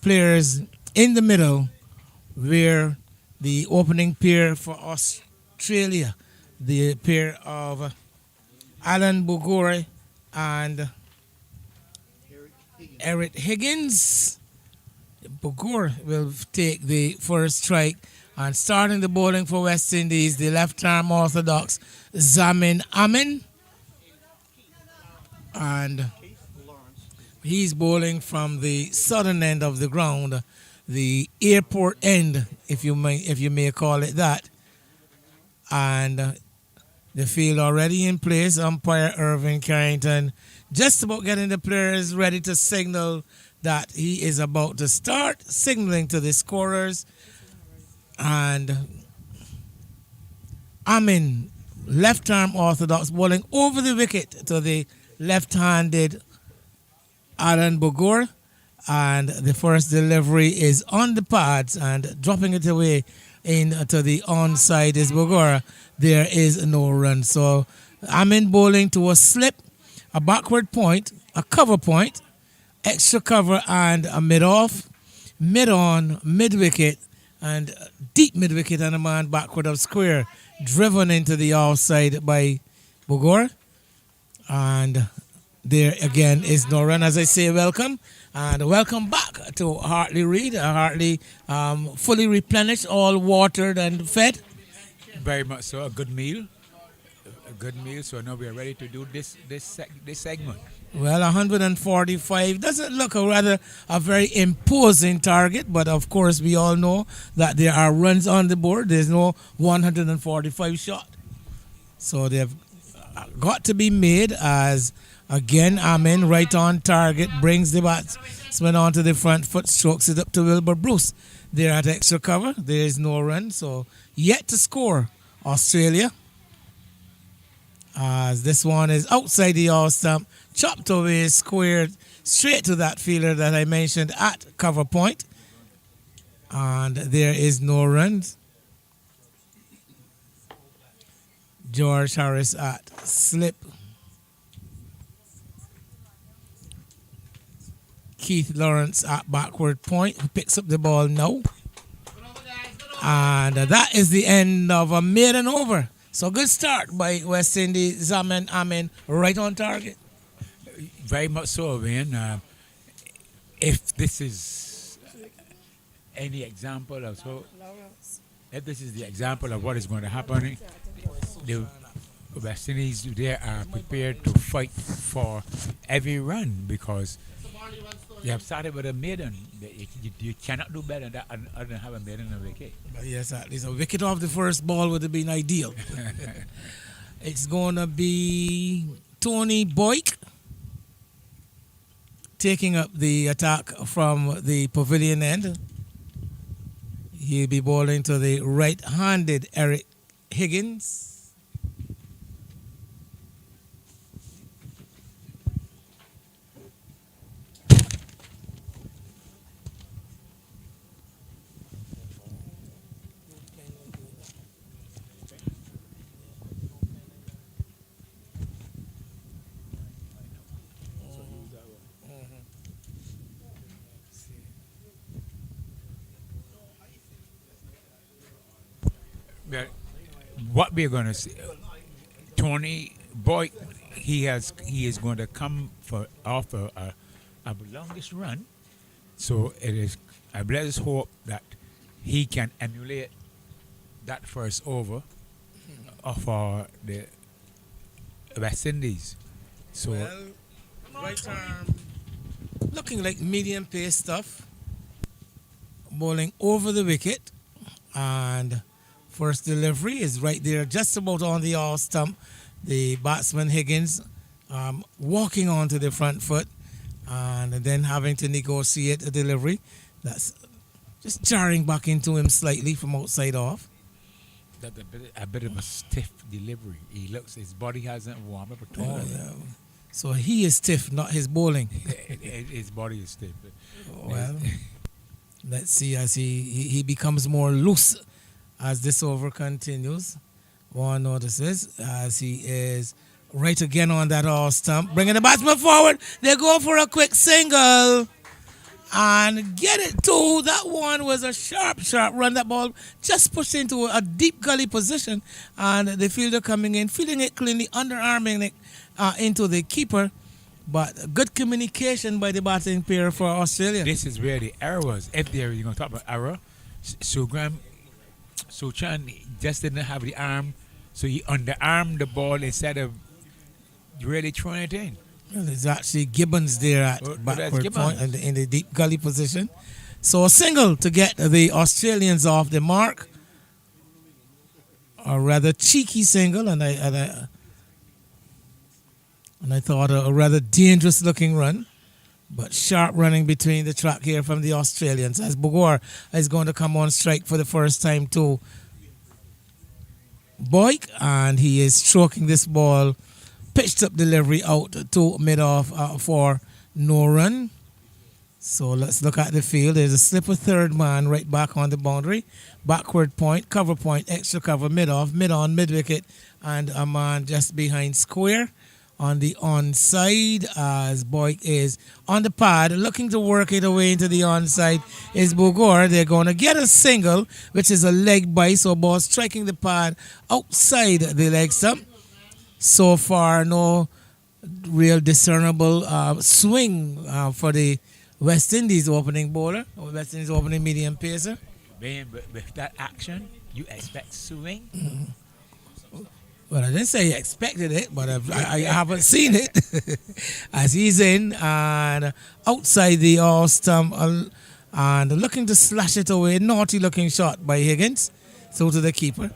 players in the middle where the opening pair for Australia, the pair of Alan Bugore and Eric Higgins. Bugore will take the first strike, and starting the bowling for West Indies, the left-arm orthodox Zamin Amin, and he's bowling from the southern end of the ground, the airport end, if you may call it that. And the field already in place. Umpire Irving Carrington just about getting the players ready to signal that he is about to start, signaling to the scorers. And Amin, left arm orthodox, bowling over the wicket to the left-handed Alan Bogor, and the first delivery is on the pads and dropping it away into the onside is Bogor. There is no run. So Amin bowling to a slip, a backward point, a cover point, extra cover and a mid-off, mid-on, mid-wicket, and deep mid-wicket and a man backward of square, driven into the offside by Bogor. And there again is no run. As I say, welcome. And welcome back to Hartley Reid. Hartley fully replenished, all watered and fed. Very much so. A good meal. A good meal. So now we are ready to do this segment. Well, 145 doesn't look a very imposing target, but of course we all know that there are runs on the board. There's no 145 shot. So they've got to be made as, again, Amin right on target, brings the batsman onto the front foot, strokes it up to Wilbur Bruce. They're at extra cover. There is no run, so yet to score Australia. As this one is outside the all stump, chopped away, squared straight to that fielder that I mentioned at cover point. And there is no runs. George Harris at slip. Keith Lawrence at backward point, who picks up the ball now. And that is the end of a maiden over. So good start by West Indies. Zamin Amin right on target. Very much so, man. If this is any example of if this is the example of what is going to happen, the West Indies, they are prepared to fight for every run because they have started with a maiden. You cannot do better than that other than have a maiden and a wicket. But yes, at least a wicket off the first ball would have been ideal. It's going to be Tony Boyk taking up the attack from the pavilion end. He'll be bowling to the right-handed Eric Higgins. But what we're going to see, Tony Boyd, he is going to come for offer a longest run. So it is. Let us hope that he can emulate that first over for the West Indies. So Well, right arm looking like medium pace stuff. Bowling over the wicket, and first delivery is right there, just about on the all stump. The batsman Higgins walking onto the front foot, and then having to negotiate a delivery that's just jarring back into him slightly from outside off. That's a bit of a stiff delivery. His body hasn't warmed up at all. Yeah. So he is stiff, not his bowling. His body is stiff. Well, let's see as he becomes more loose as this over continues. One notices as he is right again on that all stump, bringing the batsman forward. They go for a quick single and get it too. That one was a sharp run. That ball just pushed into a deep gully position, and the fielder coming in, feeling it cleanly, underarming it into the keeper. But good communication by the batting pair for Australia. This is where the error was. If you're going to talk about error, Suchan just didn't have the arm, so he underarmed the ball instead of really throwing it in. Well, there's actually Gibbons there at backward point in the deep gully position. So a single to get the Australians off the mark. A rather cheeky single, and I thought a rather dangerous looking run, but sharp running between the track here from the Australians as Bugor is going to come on strike for the first time to Boyk, and he is stroking this ball, pitched up delivery out to mid-off for no run. So let's look at the field. There's a slipper third man right back on the boundary. Backward point, cover point, extra cover, mid-off, mid-on, mid-wicket, and a man just behind square. On the onside as Boyk is on the pad looking to work it away into the onside is Bugor. They're going to get a single, which is a leg bite, so ball striking the pad outside the leg stump. So far no real discernible swing for the West Indies opening bowler, or West Indies opening medium pacer. With that action, you expect swing? Well, I didn't say he expected it, but I haven't seen it. As he's in and outside the all stump and looking to slash it away. Naughty looking shot by Higgins through to the keeper.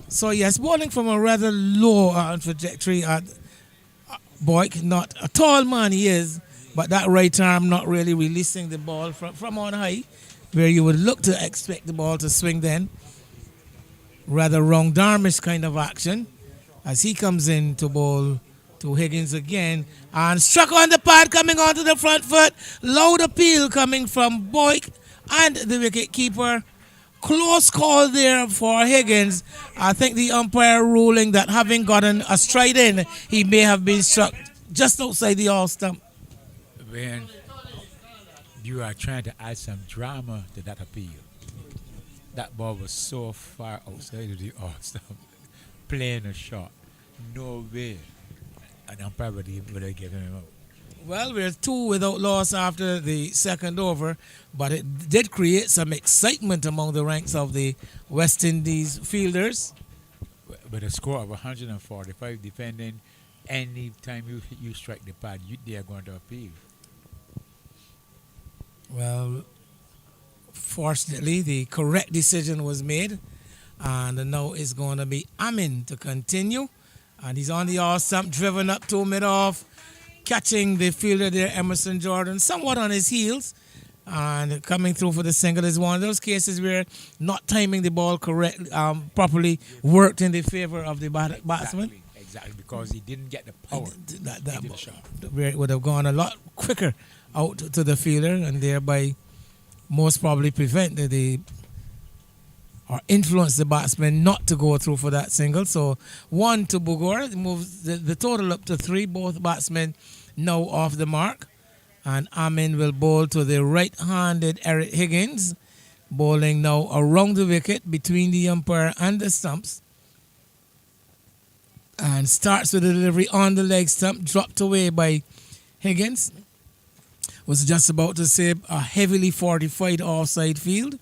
So yes, bowling from a rather low trajectory at Boyk. Not a tall man he is, but that right arm not really releasing the ball from on high, where you would look to expect the ball to swing then. Rather wrong darmish kind of action. As he comes in to bowl to Higgins again and struck on the pad coming onto the front foot. Loud appeal coming from Boyk and the wicket keeper. Close call there for Higgins. I think the umpire ruling that having gotten a stride in, he may have been struck just outside the all stump. When you are trying to add some drama to that appeal, that ball was so far outside of the all stump. Playing a shot. No way an umpire would have given him out. Well, we're 2 without loss after the second over, but it did create some excitement among the ranks of the West Indies fielders. With a score of 145 defending, any time you strike the pad, they are going to appeal. Well, fortunately, the correct decision was made. And now it's going to be Amin to continue. And he's on the all stump, driven up to mid-off, catching the fielder there, Emerson Jordan, somewhat on his heels. And coming through for the single is one of those cases where not timing the ball correctly, properly worked in the favor of the batsman. Exactly, because he didn't get the power. That shot. Where it would have gone a lot quicker out to the fielder and thereby most probably prevent or influence the batsman not to go through for that single. So 1 to Bugor moves the total up to 3. Both batsmen now off the mark. And Amin will bowl to the right-handed Eric Higgins, bowling now around the wicket between the umpire and the stumps. And starts with the delivery on the leg stump, dropped away by Higgins. Was just about to say a heavily fortified offside field.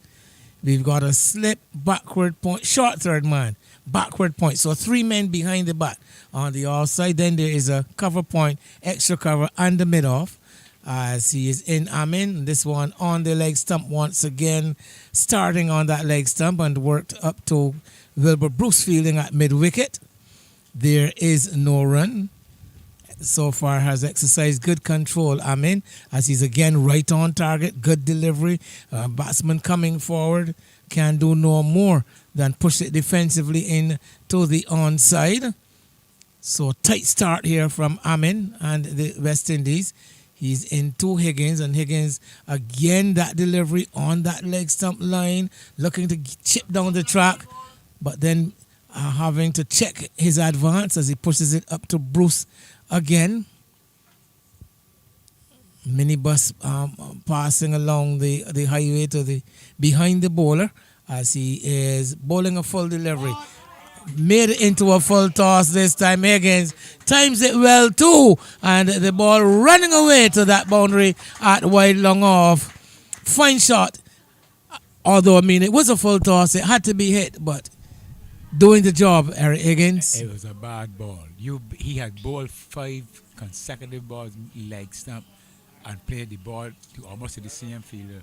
We've got a slip, backward point, short third man, backward point. So 3 men behind the bat on the offside. Then there is a cover point, extra cover, and the mid-off. As he is in Amin. This one on the leg stump once again, starting on that leg stump and worked up to Wilbur Bruce fielding at mid-wicket. There is no run. so far has exercised good control. As he's again right on target, good delivery. Batsman coming forward can do no more than push it defensively in to the onside. So tight start here from Amin and the West Indies. He's into Higgins, and Higgins again that delivery on that leg stump line, looking to chip down the track, but then having to check his advance as he pushes it up to Bruce again. Minibus passing along the highway to the behind the bowler as he is bowling a full delivery. Made it into a full toss this time. Higgins times it well too, and the ball running away to that boundary at wide long off. Fine shot. Although it was a full toss, it had to be hit, but doing the job, Eric Higgins. It was a bad ball. He had bowled 5 consecutive balls leg stump and played the ball to almost the same fielder.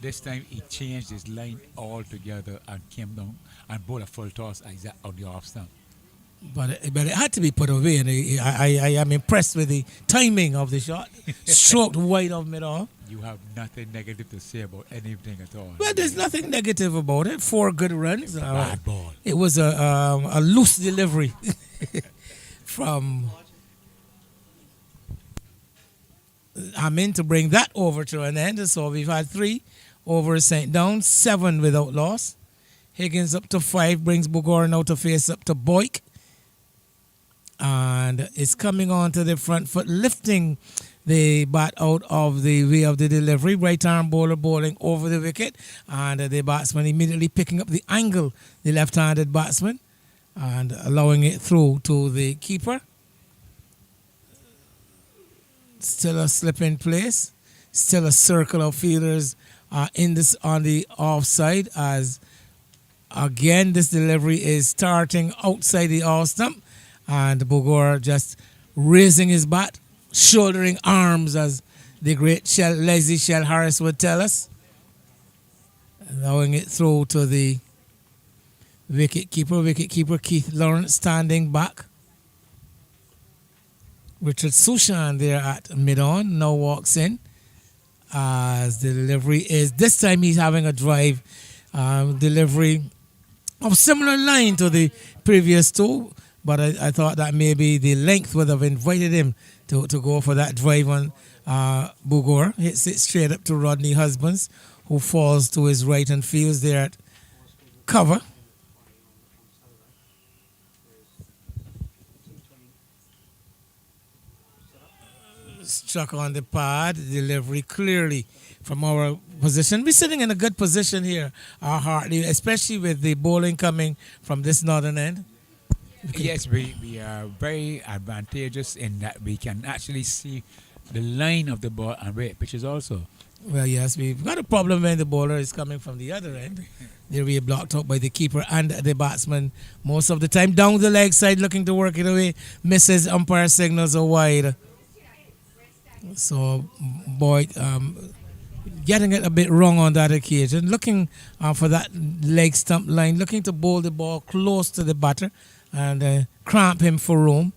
This time he changed his line altogether and came down and bowled a full toss on the off stump. But it had to be put away, and I am impressed with the timing of the shot. Stroked wide of mid-off. You have nothing negative to say about anything at all. Well, there's nothing negative about it. 4 good runs. Bad ball. It was a loose delivery from Amin to bring that over to an end. So we've had 3 overs sent down, 7 without loss. Higgins up to 5, brings Bugor now to face up to Boyk. And it's coming on to the front foot, lifting the bat out of the way of the delivery. Right arm bowler bowling over the wicket. And the batsman immediately picking up the angle, the left-handed batsman, and allowing it through to the keeper. Still a slip in place. Still a circle of fielders on the offside, as again this delivery is starting outside the off stump, and Bugor just raising his bat, shouldering arms, as the great Leslie Shell Harris would tell us, allowing it through to the wicket keeper Keith Lawrence standing back. Richard Sushan there at mid-on now walks in as the delivery is, this time he's having a drive delivery of similar line to the previous 2, but I thought that maybe the length would have invited him to go for that drive on Bugor. Hits it straight up to Rodney Husbands, who falls to his right and fields there at cover. Struck on the pad, delivery clearly from our position. We're sitting in a good position here, Hartley, especially with the bowling coming from this northern end. Yes, we are very advantageous in that we can actually see the line of the ball and where it pitches also. Well, yes, we've got a problem when the bowler is coming from the other end. There we are blocked out by the keeper and the batsman most of the time. Down the leg side, looking to work it away. Misses, umpire signals are wide. So, boy, getting it a bit wrong on that occasion. Looking for that leg stump line, looking to bowl the ball close to the batter and cramp him for room.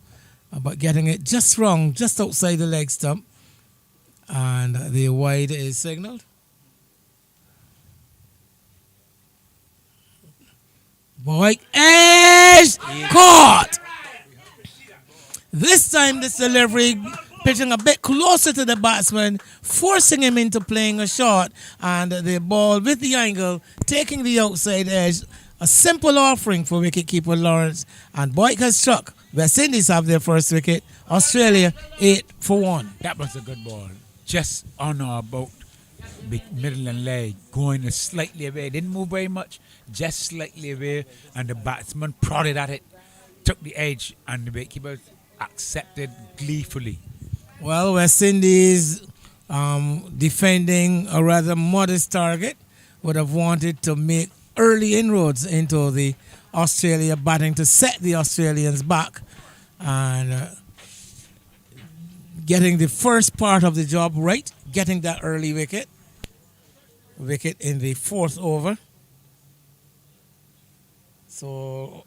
But getting it just wrong, just outside the leg stump. And the wide is signaled. Boy, edge caught! This time, this delivery pitching a bit closer to the batsman, forcing him into playing a shot, and the ball with the angle, taking the outside edge. A simple offering for wicketkeeper Lawrence, and Boyk has struck. West Indies have their first wicket. Australia 8 for 1. That was a good ball. Just on or about the middle and leg, going slightly away. Didn't move very much, just slightly away, and the batsman prodded at it, took the edge, and the wicketkeeper accepted gleefully. Well, West Indies defending a rather modest target would have wanted to make early inroads into the Australia batting to set the Australians back, and getting the first part of the job right, getting that early wicket in the 4th over. So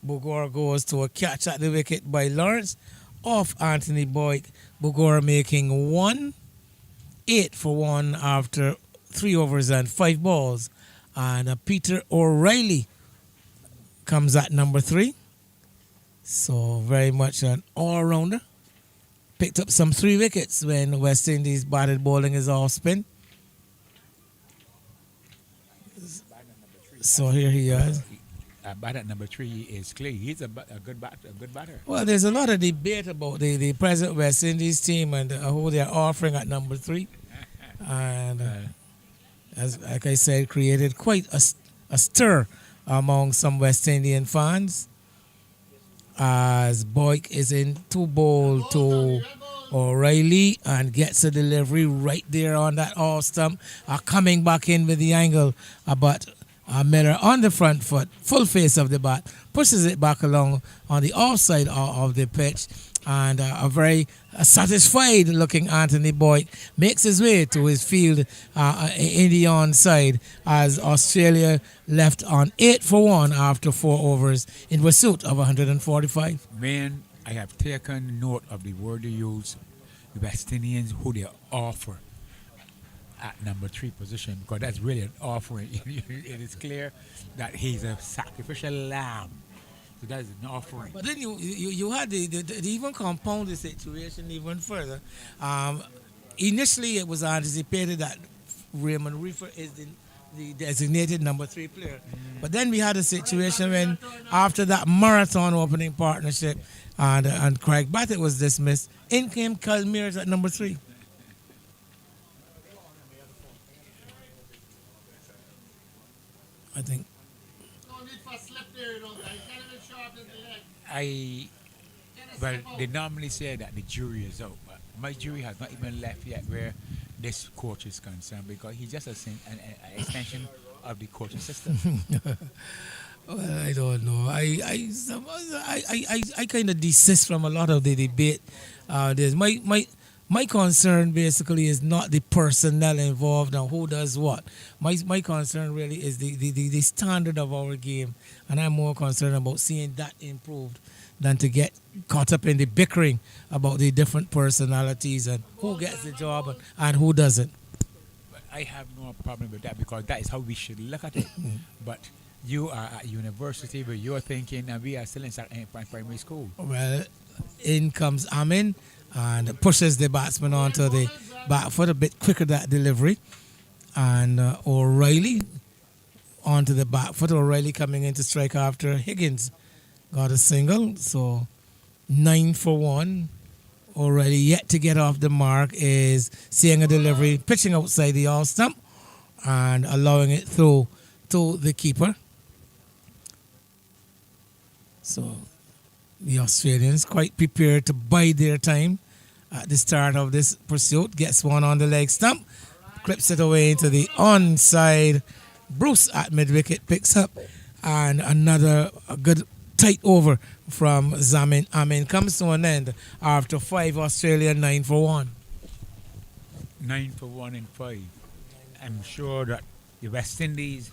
Bugor goes to a catch at the wicket by Lawrence. off Anthony Boyd. Bogora making 8 for 1 after 3 overs and 5 balls. And Peter O'Reilly comes at number 3. So very much an all-rounder. Picked up some 3 wickets when West Indies batted bowling his off spin. So here he is. Batter number 3 is Clay. He's a good batter. Well, there's a lot of debate about the present West Indies team and who they're offering at number 3. And as like I said, created quite a stir among some West Indian fans. As Boyd is in 2 bowl to O'Reilly and gets a delivery right there on that off stump. Coming back in with the angle, but Miller on the front foot, full face of the bat, pushes it back along on the offside of the pitch, and a very satisfied looking Anthony Boyd makes his way to his field in the onside as Australia left on 8 for 1 after 4 overs in pursuit of 145. Man, I have taken note of the word you use, the West Indians, who they offer at number 3 position, because that's really an offering. It is clear that he's a sacrificial lamb. So that's an offering. But then you had the even compound the situation even further. Initially, it was anticipated that Raymond Reefer is the designated number 3 player. But then we had a situation when, after that marathon opening partnership, and Craig Bassett was dismissed, in came Kyle Mears at number 3. I think. Well, they normally say that the jury is out, but my jury has not even left yet where this coach is concerned, because he's just an extension of the coaching system. Well, I don't know. I kind of desist from a lot of the debate. There's my concern basically is not the personnel involved and who does what. My concern really is the standard of our game, and I'm more concerned about seeing that improved than to get caught up in the bickering about the different personalities and who gets the job and who doesn't. But I have no problem with that, because that is how we should look at it. But you are at university where you're thinking, and we are still in primary school. Well, in comes Amin and pushes the batsman onto the back foot a bit quicker, that delivery. And O'Reilly onto the back foot. O'Reilly coming in to strike after Higgins got a single. So 9 for 1. O'Reilly yet to get off the mark is seeing a delivery, pitching outside the all stump and allowing it through to the keeper. So the Australians quite prepared to bide their time at the start of this pursuit. Gets one on the leg stump, clips it away into the onside. Bruce at mid-wicket picks up, and another good tight over from Zamin Amin comes to an end after 5. Australia 9 for 1. 9 for 1 and 5. I'm sure that the West Indies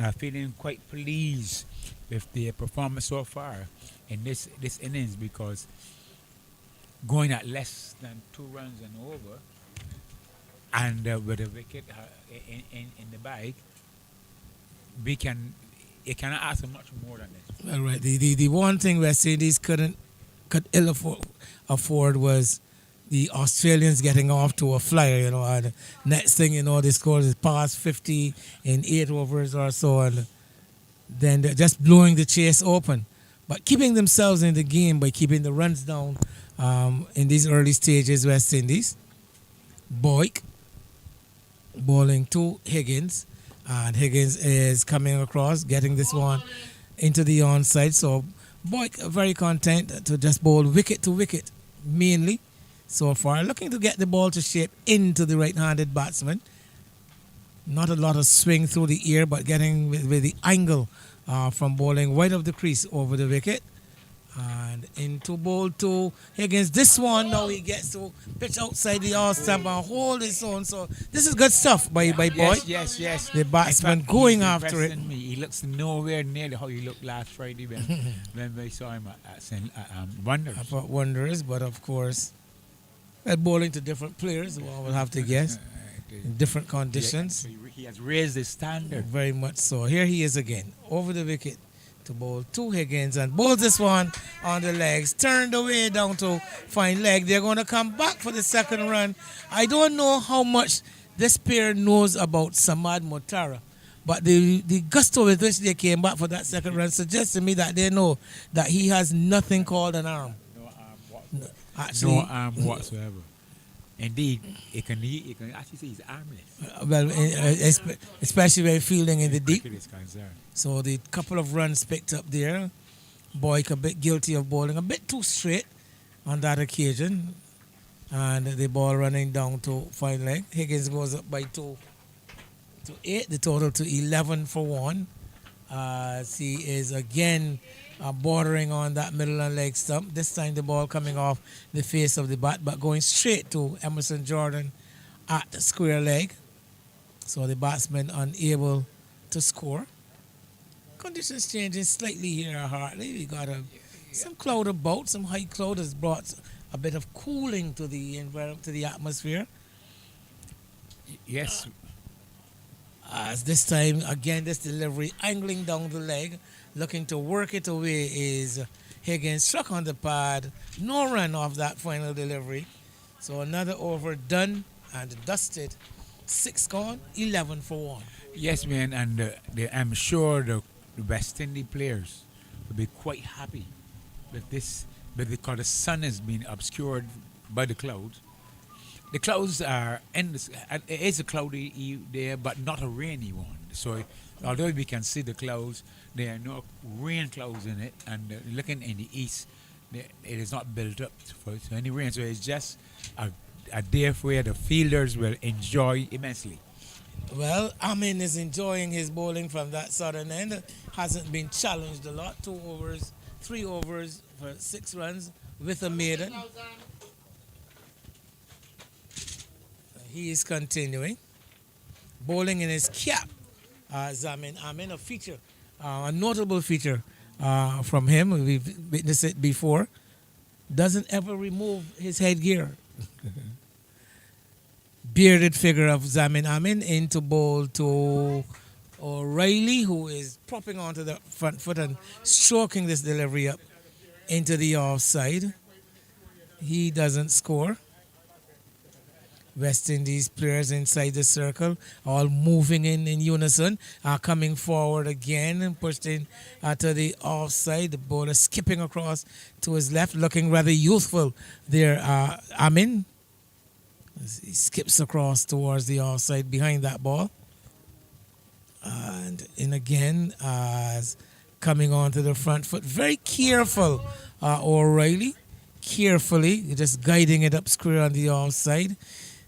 are feeling quite pleased with their performance so far in this innings, because going at less than 2 runs and over, and with a wicket in the bag, it cannot ask for much more than this. All right. The one thing West Indies could ill afford was the Australians getting off to a flyer, and next thing you know, they scored is past 50 in 8 overs or so, and then they're just blowing the chase open. But keeping themselves in the game by keeping the runs down in these early stages, West Indies. Boyd bowling to Higgins, and Higgins is coming across, getting this one into the onside. So Boyd very content to just bowl wicket to wicket mainly so far, looking to get the ball to shape into the right-handed batsman. Not a lot of swing through the ear, but getting with the angle from bowling wide of the crease over the wicket. And into ball two, Higgins. This one now he gets to pitch outside the all stump and hold his own. So this is good stuff by Boy. Yes. The In batsman fact, going he's after it. impressing me. He looks nowhere near how he looked last Friday when we saw him at Wonders. About wonders, but of course, bowling to different players. One will have to guess in different conditions. So he has raised his standard. Very much so. Here he is again over the wicket to bowl two Higgins and bowls this one on the legs, turned away down to fine leg. They're going to come back for the second run. I don't know how much this pair knows about Samad Motara, but the gusto with which they came back for that second run suggests to me that they know that he has nothing called an arm. No arm whatsoever. Actually, No arm whatsoever. Indeed, he can actually say he's armless. well, especially when fielding in the deep. Cricket is concerned. So the couple of runs picked up there. Boyk a bit guilty of bowling a bit too straight on that occasion. And the ball running down to fine leg. Higgins goes up by 2 to 8. The total to 11 for 1. As he is again bordering on that middle and leg stump. This time the ball coming off the face of the bat, but going straight to Emerson Jordan at the square leg. So the batsman unable to score. Conditions changing slightly here at Hartley. We got some cloud about, some high cloud has brought a bit of cooling to the environment, to the atmosphere. Yes. As this time, again, this delivery angling down the leg, looking to work it away is Higgins. Struck on the pad, no run off that final delivery. So another over done and dusted. 6 gone, 11 for 1. Yes, man, and I'm sure the West Indies players will be quite happy with this, but because the sun has been obscured by the clouds. The clouds are endless. It is a cloudy there, but not a rainy one. So, although we can see the clouds, there are no rain clouds in it. And looking in the east, it is not built up for any rain. So it's just a day where the fielders will enjoy immensely. Well, Amin is enjoying his bowling from that southern end. Hasn't been challenged a lot. 2 overs, 3 overs for 6 runs with a maiden. He is continuing. Bowling in his cap. Zamin Amin, a feature, a notable feature from him. We've witnessed it before. Doesn't ever remove his headgear. Bearded figure of Zamin Amin into bowl to O'Reilly, who is propping onto the front foot and stroking this delivery up into the offside. He doesn't score. West Indies players inside the circle, all moving in unison, coming forward again and pushed in to the offside. The bowler skipping across to his left, looking rather youthful there. Amin. He skips across towards the offside behind that ball. And in again, as coming onto the front foot. Very careful, O'Reilly. Carefully, just guiding it up square on the offside.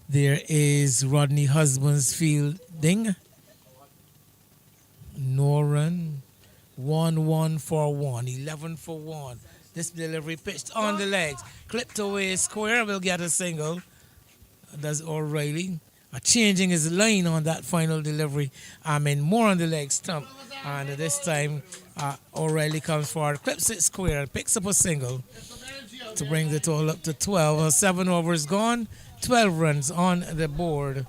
There is Rodney Husband's fielding. No run. 1-1 for 1. 11 for 1. This delivery pitched on the legs. Clipped away square. Will get a single. Does O'Reilly. Changing his line on that final delivery. More on the leg stump. And this time, O'Reilly comes forward. Clips it square. Picks up a single to bring the total up to 12. 7 overs gone. 12 runs on the board.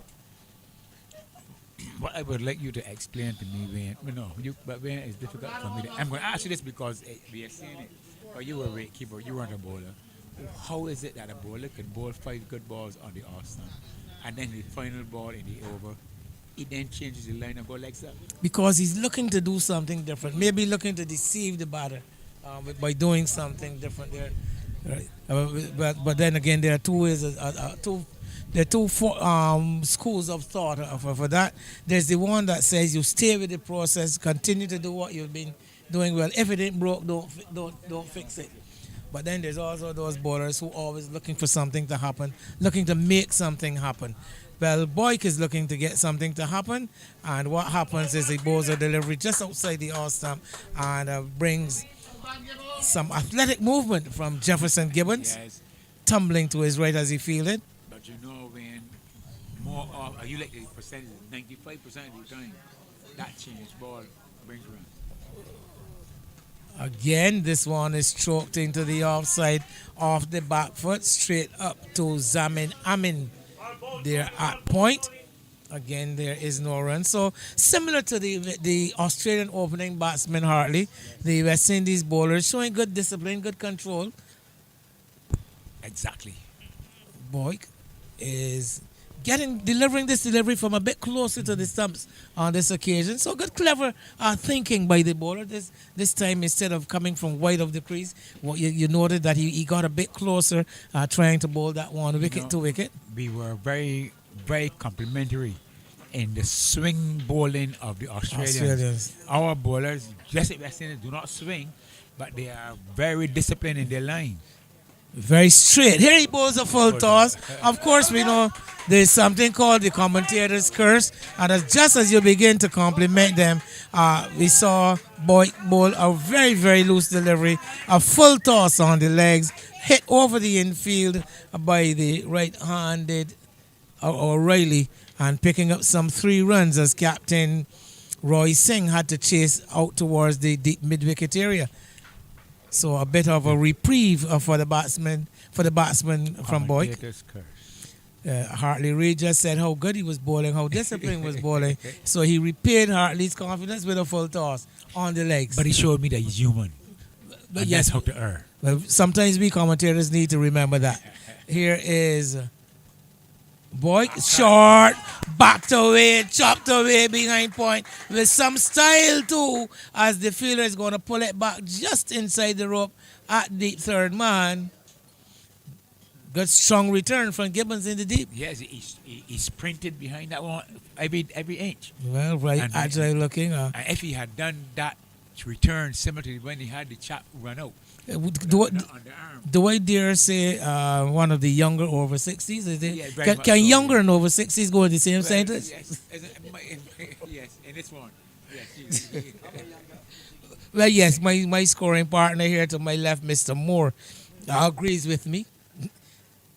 What I would like you to explain to me, Wayne, but Wayne, it's difficult for me. I'm going to ask you this because we are seeing it. Or you were a keeper, you weren't a bowler. How is it that a bowler can bowl 5 good balls on the off stump, and then the final ball in the over, he then changes the line and go like that? Because he's looking to do something different. Maybe looking to deceive the batter by doing something different there. Right. But then again, there are two ways. There are two schools of thought for that. There's the one that says you stay with the process, continue to do what you've been doing well. If it ain't broke, don't fix it. But then there's also those bowlers who are always looking for something to happen, looking to make something happen. Well, Boyk is looking to get something to happen, and what happens is he bowls a delivery just outside the off stump and brings Some athletic movement from Jefferson Gibbons, Yes, tumbling to his right as he fielded. but you know when more of you like the percentage 95% of the time that change ball brings runs. Again, this one is stroked into the offside off the back foot, straight up to Zamin Amin there at point. Again, there is no run. So similar to the Australian opening batsman Hartley, the West Indies bowlers showing good discipline, good control. Exactly. Boyk is delivering this delivery from a bit closer to the stumps on this occasion. So good, clever thinking by the bowler. This time, instead of coming from wide of the crease, you noted that he got a bit closer, trying to bowl that one wicket to wicket. We were very, very complimentary in the swing bowling of the Australians. Our bowlers, just like West Indians, do not swing, but they are very disciplined in their line. Very straight. Here he bowls a full toss. Of course, we know there's something called the commentator's curse. And just as you begin to compliment them, we saw Boyd bowl a very, very loose delivery, a full toss on the legs, hit over the infield by the right-handed O'Reilly, and picking up some 3 runs as Captain Roy Singh had to chase out towards the deep mid-wicket area. So a bit of a reprieve for the batsman from Boyd. Commentator's curse. Hartley Reid just said how good he was bowling, how disciplined he was bowling. So he repaid Hartley's confidence with a full toss on the legs. But he showed me that he's human. But And yes, that's how to err. well, sometimes we commentators need to remember that. Here is Boyd, short, backed away, chopped away behind point with some style too, as the fielder is going to pull it back just inside the rope at deep third man. Good strong return from Gibbons in the deep. Yes, he sprinted behind that one every inch. Well, right, And- agile looking. And if he had done that return similar to when he had the chap run out Do, on the arm, do I dare say one of the younger over 60s? Is it? Yeah, very Can, much can so, younger yeah. and over 60s go in the same sentence? Yes, yes, in this one. Yes, Well, yes, my scoring partner here to my left, Mr. Moore, agrees with me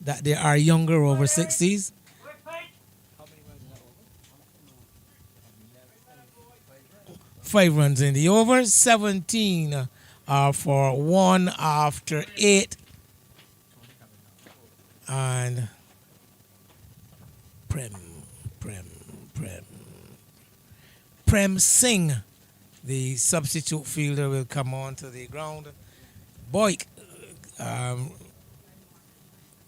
that there are younger over 60s. 5 runs in the over, 17 for 1 after 8. And Prem Singh, the substitute fielder, will come on to the ground. Boyk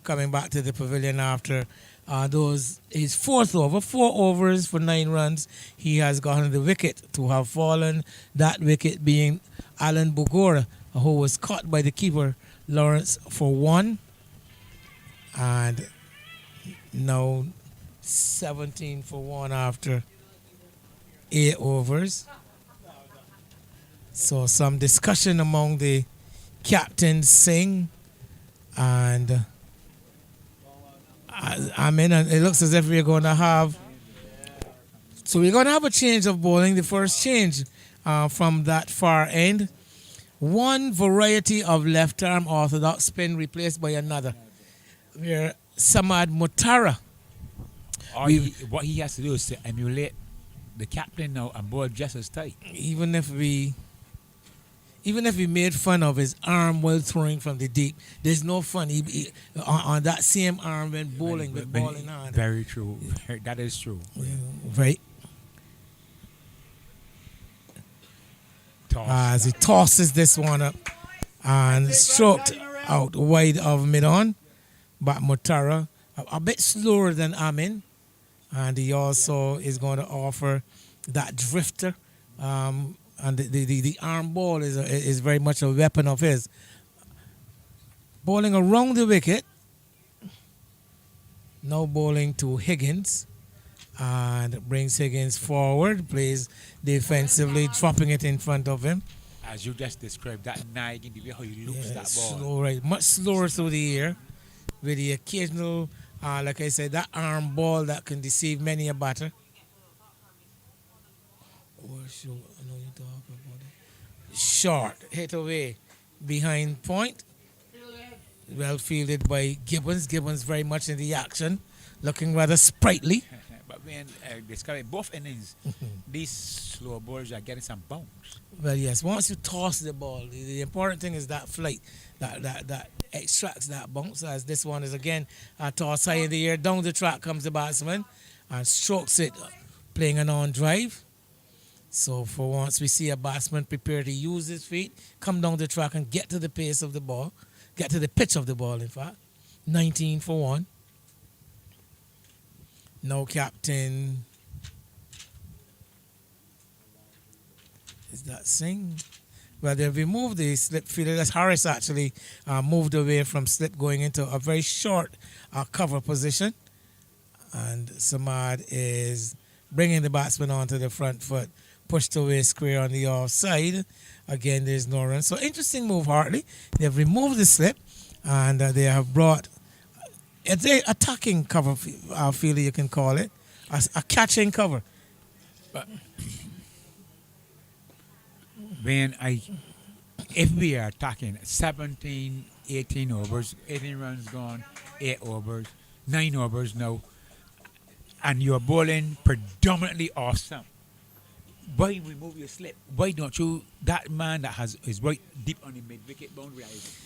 coming back to the pavilion after his 4th over, 4 overs for 9 runs. He has gotten the wicket to have fallen. That wicket being Alan Bugora, who was caught by the keeper, Lawrence, for 1. And now 17 for 1 after 8 overs. So some discussion among the captain Singh and and it looks as if we're going to have. So we're going to have a change of bowling. The first change from that far end. One variety of left arm orthodox spin replaced by another. Where Samad Mutara. what he has to do is to emulate the captain now and bowl just as tight. Even if we made fun of his arm while throwing from the deep, there's no fun on that same arm when bowling with ball in hand. Very true. That is true. Right. Toss. As he tosses this one up and stroked out wide of mid-on. But Mutara, a bit slower than Amin. And he also is going to offer that drifter. And the arm ball is very much a weapon of his. Bowling around the wicket. Now bowling to Higgins. And brings Higgins forward. Plays defensively, dropping it in front of him. As you just described, that nagging, the way how he loops that ball. Slow, right? Much slower through the air. With the occasional, like I said, that arm ball that can deceive many a batter. Short, hit away. behind point. Well fielded by Gibbons. Gibbons very much in the action, looking rather sprightly. But when discover both innings, these slow balls are getting some bounce. Well, yes, once you toss the ball, the important thing is that flight that extracts that bounce. As this one is again a toss high in the air. Down the track comes the batsman and strokes it, playing an on drive. So for once we see a batsman prepare to use his feet, come down the track and get to the pace of the ball, get to the pitch of the ball, in fact. 19 for 1. No captain. Is that Singh? Well, they've removed the slip fielder. That's Harris actually moved away from slip, going into a very short cover position. And Samad is bringing the batsman onto the front foot, pushed away square on the offside. Again, there's no run. So interesting move, Hartley. They've removed the slip and they have brought it's a attacking cover fielder, you can call it, a catching cover. But if we are talking 17, 18 overs, 18 runs gone, 8 overs, 9 overs now, and you're bowling predominantly off stump, why remove your slip? Why don't you, that man that is right deep on the mid-wicket boundary,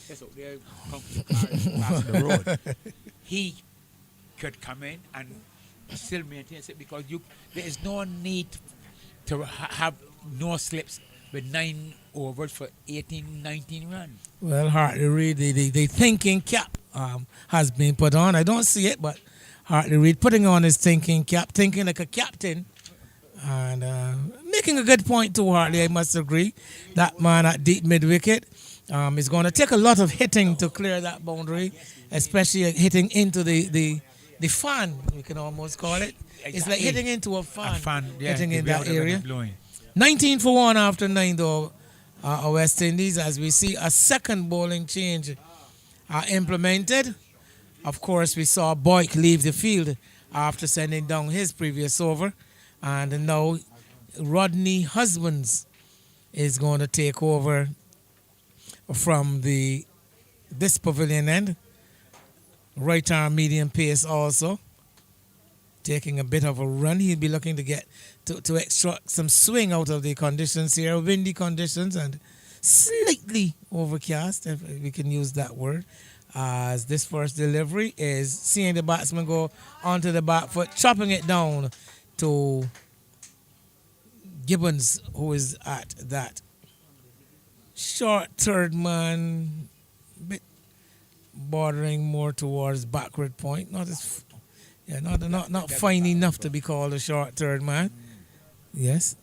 that's out there, passing the road, he could come in and still maintain it because there is no need to have no slips with 9 overs for 18, 19 runs. Well, Hartley Reid, the thinking cap has been put on. I don't see it, but Hartley Reid putting on his thinking cap, thinking like a captain, and making a good point too, Hartley, I must agree. That man at deep mid-wicket is going to take a lot of hitting to clear that boundary, especially hitting into the fan, we can almost call it. It's like hitting into a fan, hitting in that area. 19 for 1 after 9 though, West Indies, as we see a second bowling change implemented. Of course, we saw Boyk leave the field after sending down his previous over. And now Rodney Husbands is going to take over from this pavilion end. Right arm medium pace also. Taking a bit of a run. He'll be looking to get to extract some swing out of the conditions here. Windy conditions and slightly overcast, if we can use that word. As this first delivery is seeing the batsman go onto the back foot, chopping it down to Gibbons, who is at that short third man, bit bordering more towards backward point. Not fine enough to be called a short third man. Yes.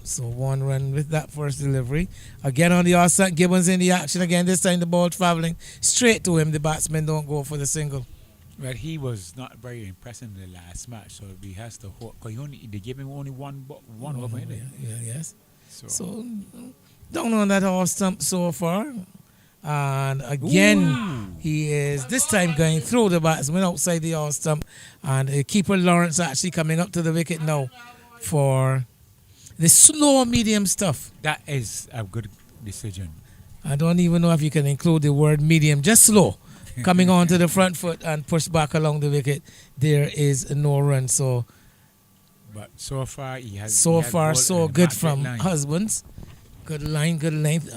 So 1 run with that first delivery. Again on the offside, Gibbons in the action again. This time the ball traveling straight to him. The batsmen don't go for the single. Well, he was not very impressive in the last match, so he has to hold. Because they gave him only one over. Yes. So down on that off stump so far. And again, he is this time going through the batsman outside the off stump. And keeper Lawrence actually coming up to the wicket now for the slow medium stuff. That is a good decision. I don't even know if you can include the word medium, just slow. Coming on to the front foot and push back along the wicket. There is no run. So, but so far so good from Husbands. Good line, good length.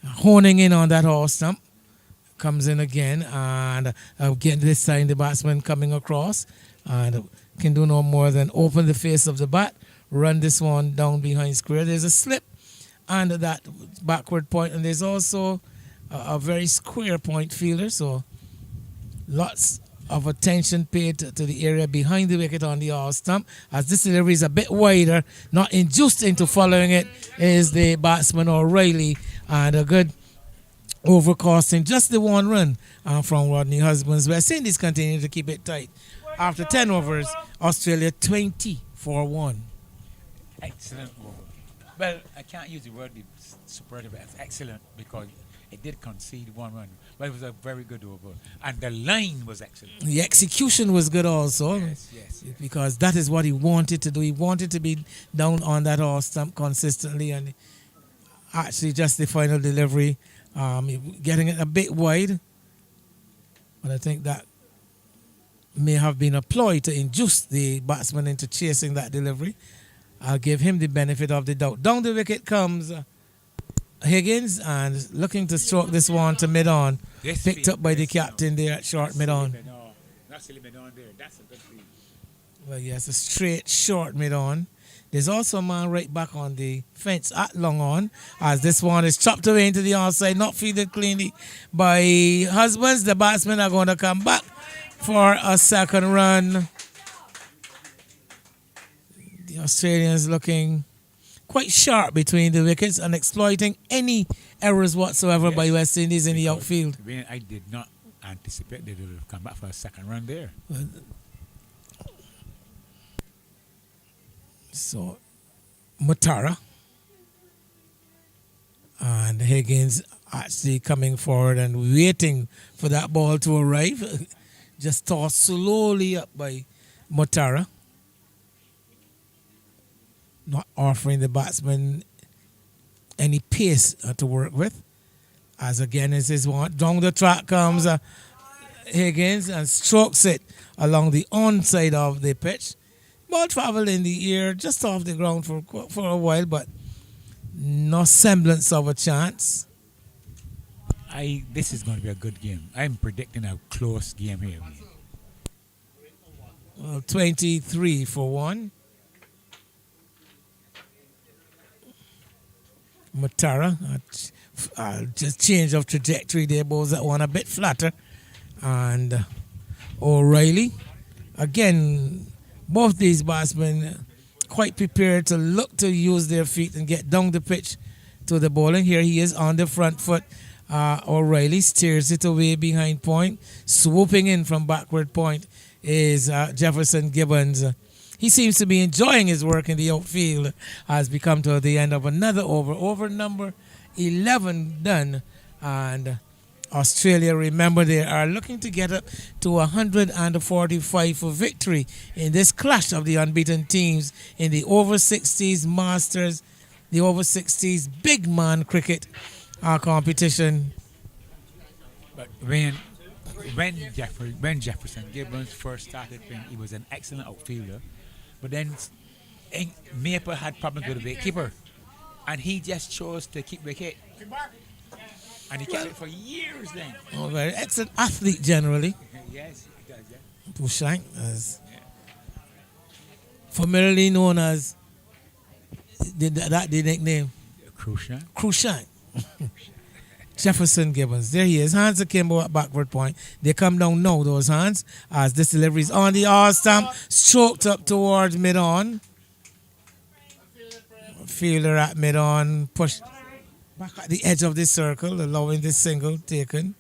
Honing in on that off stump. Comes in again, and again this time the batsman coming across and can do no more than open the face of the bat, run this one down behind square. There's a slip and that backward point, and there's also a very square point fielder, so lots of attention paid to the area behind the wicket on the off stump. As this delivery is a bit wider, not induced into following it is the batsman O'Reilly, and a good overcosting, just the 1 run from Rodney Husbands. West Indies continue to keep it tight. After 10 overs, Australia 20 for 1. Excellent over. Well, I can't use the word superlative as excellent because it did concede 1 run, but it was a very good over. And the line was excellent. The execution was good also. Yes. Because that is what he wanted to do. He wanted to be down on that off stump consistently, and actually just the final delivery Getting it a bit wide, but I think that may have been a ploy to induce the batsman into chasing that delivery. I'll give him the benefit of the doubt. Down the wicket comes Higgins and looking to stroke this one to mid-on. Picked up by the captain there at short mid-on. Not silly mid-on there. That's a good field. Well, yes, a straight short mid-on. There's also a man right back on the fence at long on as this one is chopped away into the onside, not fielded cleanly by Husbands. The batsmen are going to come back for a second run. The Australians looking quite sharp between the wickets and exploiting any errors whatsoever by West Indies in the outfield. I did not anticipate they would have come back for a second run there. So, Mutara and Higgins actually coming forward and waiting for that ball to arrive. Just tossed slowly up by Mutara. Not offering the batsman any pace to work with. As again is his one. Down the track comes Higgins and strokes it along the onside of the pitch. Ball traveled in the air just off the ground for a while, but no semblance of a chance. This is going to be a good game. I'm predicting a close game here. Well, 23 for 1. Mutara, just change of trajectory there, balls that one a bit flatter. And O'Reilly, again, both these batsmen quite prepared to look to use their feet and get down the pitch to the bowling. Here he is on the front foot. O'Reilly steers it away behind point. Swooping in from backward point is Jefferson Gibbons. He seems to be enjoying his work in the outfield. Has become to the end of another over. Over number 11 done. And Australia, remember, they are looking to get up to 145 for victory in this clash of the unbeaten teams in the over 60s Masters, the over 60s big man cricket competition. But when Jefferson Gibbons first started playing, he was an excellent outfielder. But then Maple had problems with the wicketkeeper, and he just chose to keep wicket. And he kept it for years then. Oh, very excellent athlete generally. Yes, he does, yeah. Pushank, as familiarly known as the nickname. Cruikshank. Jefferson Gibbons. There he is. Hands akimbo at backward point. They come down now, those hands, as this delivery is on the R stamp, stroked up towards mid-on. Fielder at mid-on, pushed back at the edge of the circle, allowing this single taken.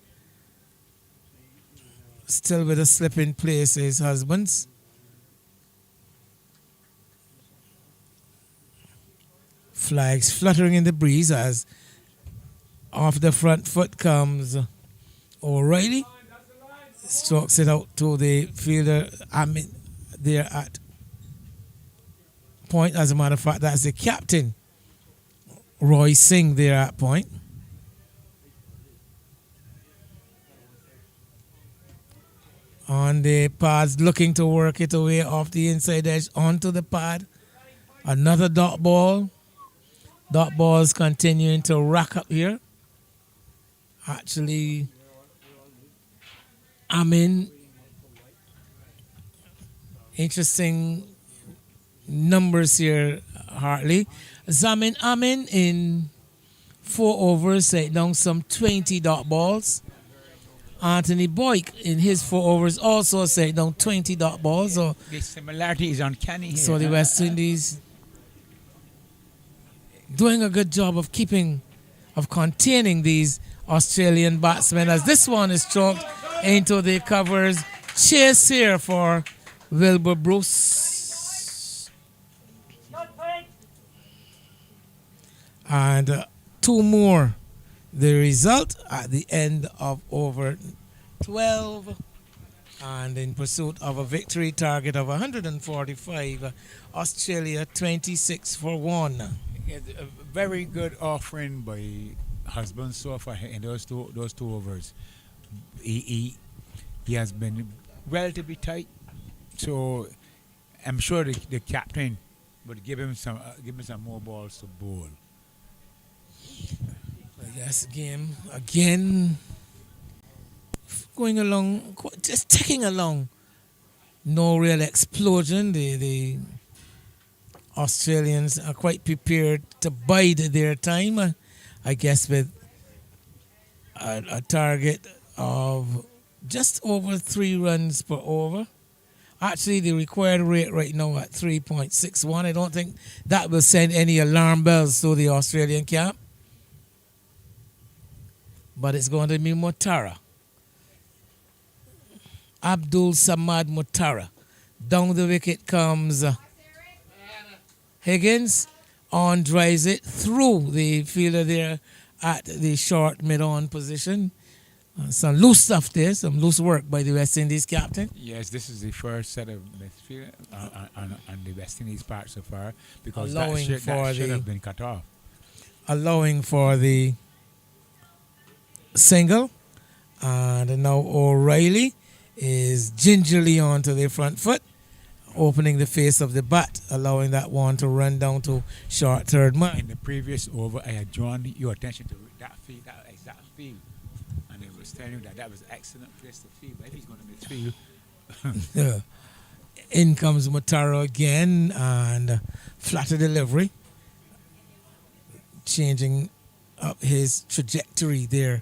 Still with a slip in place is Husbands. Flags fluttering in the breeze as off the front foot comes O'Reilly. Strokes it out to the fielder. There at point. As a matter of fact, that's the captain, Roy Singh, there at point. On the pads, looking to work it away off the inside edge onto the pad. Another dot ball. Dot balls continuing to rack up here. Actually, interesting numbers here, Hartley. Zamin Amin in 4 overs set down some 20 dot balls. Anthony Boyk in his 4 overs also set down 20 dot balls. So the similarity is uncanny here. So the West Indies doing a good job of containing these Australian batsmen as this one is stroked into the covers. Chase here for Wilbur Bruce. And 2 more. The result at the end of over 12 and in pursuit of a victory target of 145, Australia 26 for 1. A very good offering by husband so far in those two overs, he, he he has been relatively tight. So I'm sure the captain would give him some more balls to bowl. Yes, game again going along, just ticking along. No real explosion. The Australians are quite prepared to bide their time. I guess with a target of just over 3 runs per over. Actually, the required rate right now at 3.61. I don't think that will send any alarm bells to the Australian camp. But it's going to be Mutara. Abdul Samad Mutara. Down the wicket comes Higgins. On drives it through the fielder there at the short mid-on position. Some loose stuff there, some loose work by the West Indies captain. Yes, this is the first set of midfield on the West Indies part so far because Allowing that for should the- have been cut off. Allowing for the single. And now O'Reilly is gingerly onto the front foot, opening the face of the bat, allowing that one to run down to short third In man. the previous over, I had drawn your attention to that field, that exact field, and it was telling you that was an excellent place to field. But if he's going to midfield, In comes Motaro again and flatter delivery, changing up his trajectory there.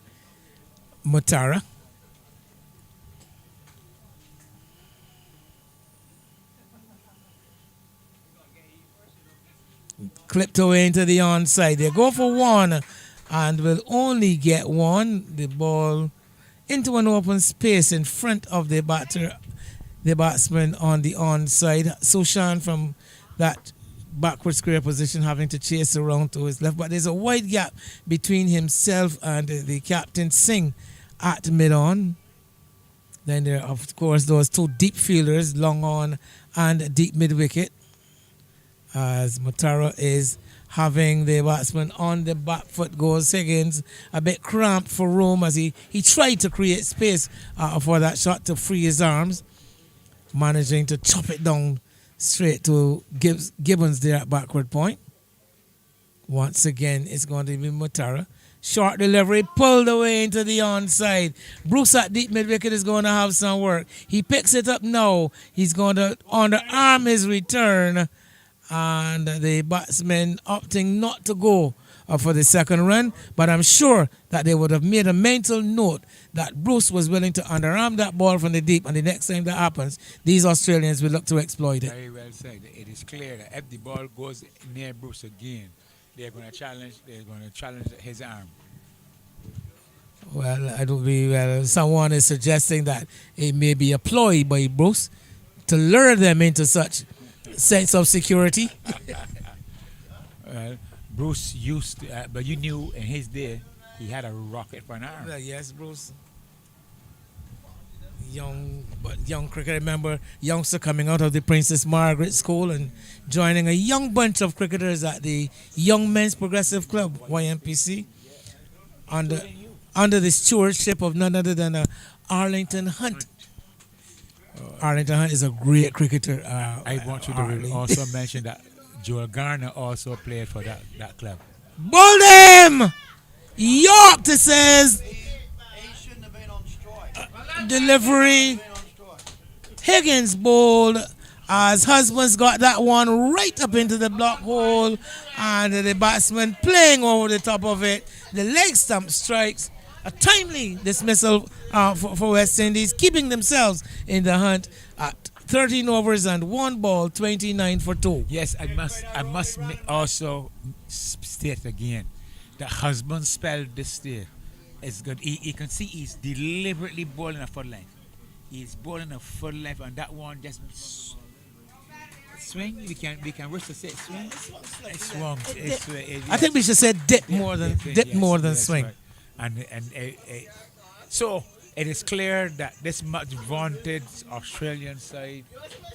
Motara. Clipped away into the onside. They go for one and will only get one. The ball into an open space in front of the batsman on the onside. Sushan from that backward square position having to chase around to his left. But there's a wide gap between himself and the captain Singh at mid-on. Then there are, of course, those two deep fielders, long on and deep mid-wicket. As Motaro is having the batsman on the back foot goes Higgins, a bit cramped for room as he tried to create space for that shot to free his arms, managing to chop it down straight to Gibbons there at backward point. Once again, it's going to be Motaro. Short delivery, pulled away into the onside. Bruce at deep mid-wicket is going to have some work. He picks it up now. He's going to underarm his return. And the batsmen opting not to go for the second run. But I'm sure that they would have made a mental note that Bruce was willing to underarm that ball from the deep. And the next time that happens, these Australians will look to exploit it. very well said. It is clear that if the ball goes near Bruce again, they're going to challenge his arm. Well, I don't be well. Someone is suggesting that it may be a ploy by Bruce to lure them into such sense of security. Well, Bruce used to, but you knew in his day he had a rocket for an arm. Well, yes, Bruce. Young cricket. Remember, youngster coming out of the Princess Margaret School and joining a young bunch of cricketers at the Young Men's Progressive Club (YMPC) under the stewardship of none other than Arlington Hunt. Arlington Hunt is a great cricketer. I want you to also mention that Joel Garner also played for that club. Bowled him! York says Shouldn't have been on strike. delivery. Higgins bowled as Husbands got that one right up into the block hole and the batsman playing over the top of it. The leg stump strikes. A timely dismissal for West Indies, keeping themselves in the hunt at 13 overs and 1 ball, 29 for 2. Yes, I must also state again that Husband spelled this there. It's good. You can see he's deliberately bowling a foot length. He's bowling a foot length, and that one just swing. We can wish to say swing. It swung. I think we should say dip more than yes, swing. right. And so It is clear that this much vaunted Australian side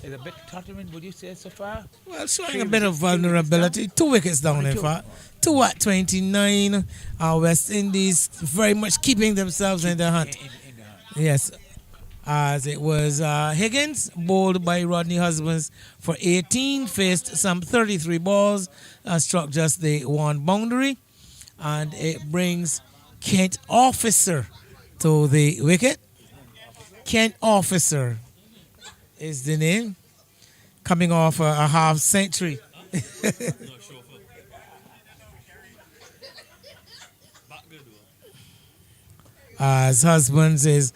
is a bit tottering, would you say, so far? Well, showing Three a bit of wickets, 3 wickets down. vulnerability. 2 wickets down, Only in two. fact. 2 at 29. West Indies very much keeping themselves in the hunt. In the hand. Yes, as it was Higgins, bowled by Rodney Husbands for 18, faced some 33 balls, struck just the one boundary, and it brings Kent Officer to the wicket. Kent Officer is the name, coming off a half century. As Husbands is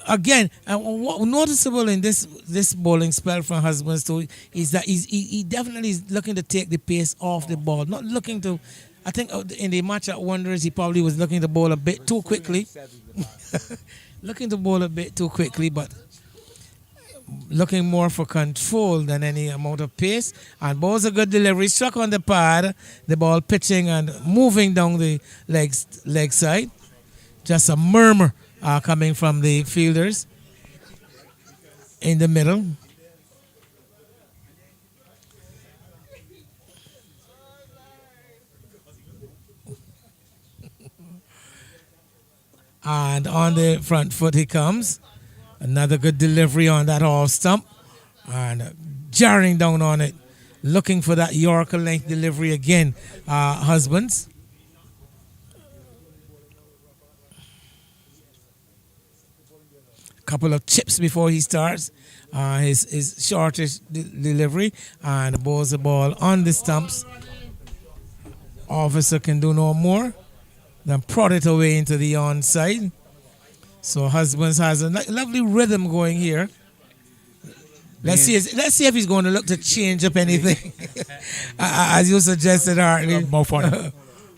again, what noticeable in this bowling spell from Husbands too is that he definitely is looking to take the pace off the ball, not looking to. I think in the match at Wanderers he probably was looking to bowl a bit too quickly, looking to bowl a bit too quickly, but looking more for control than any amount of pace. And bowls a good delivery, struck on the pad, the ball pitching and moving down the leg side. Just a murmur coming from the fielders in the middle. And on the front foot he comes. Another good delivery on that off stump. And jarring down on it. Looking for that Yorker length delivery again. Husbands. Couple of chips before he starts his shortish delivery, and bowls the ball on the stumps. Officer can do no more than prod it away into the onside. So Husbands has a lovely rhythm going here. Let's see if he's going to look to change up anything, as you suggested, Hartley. More fun.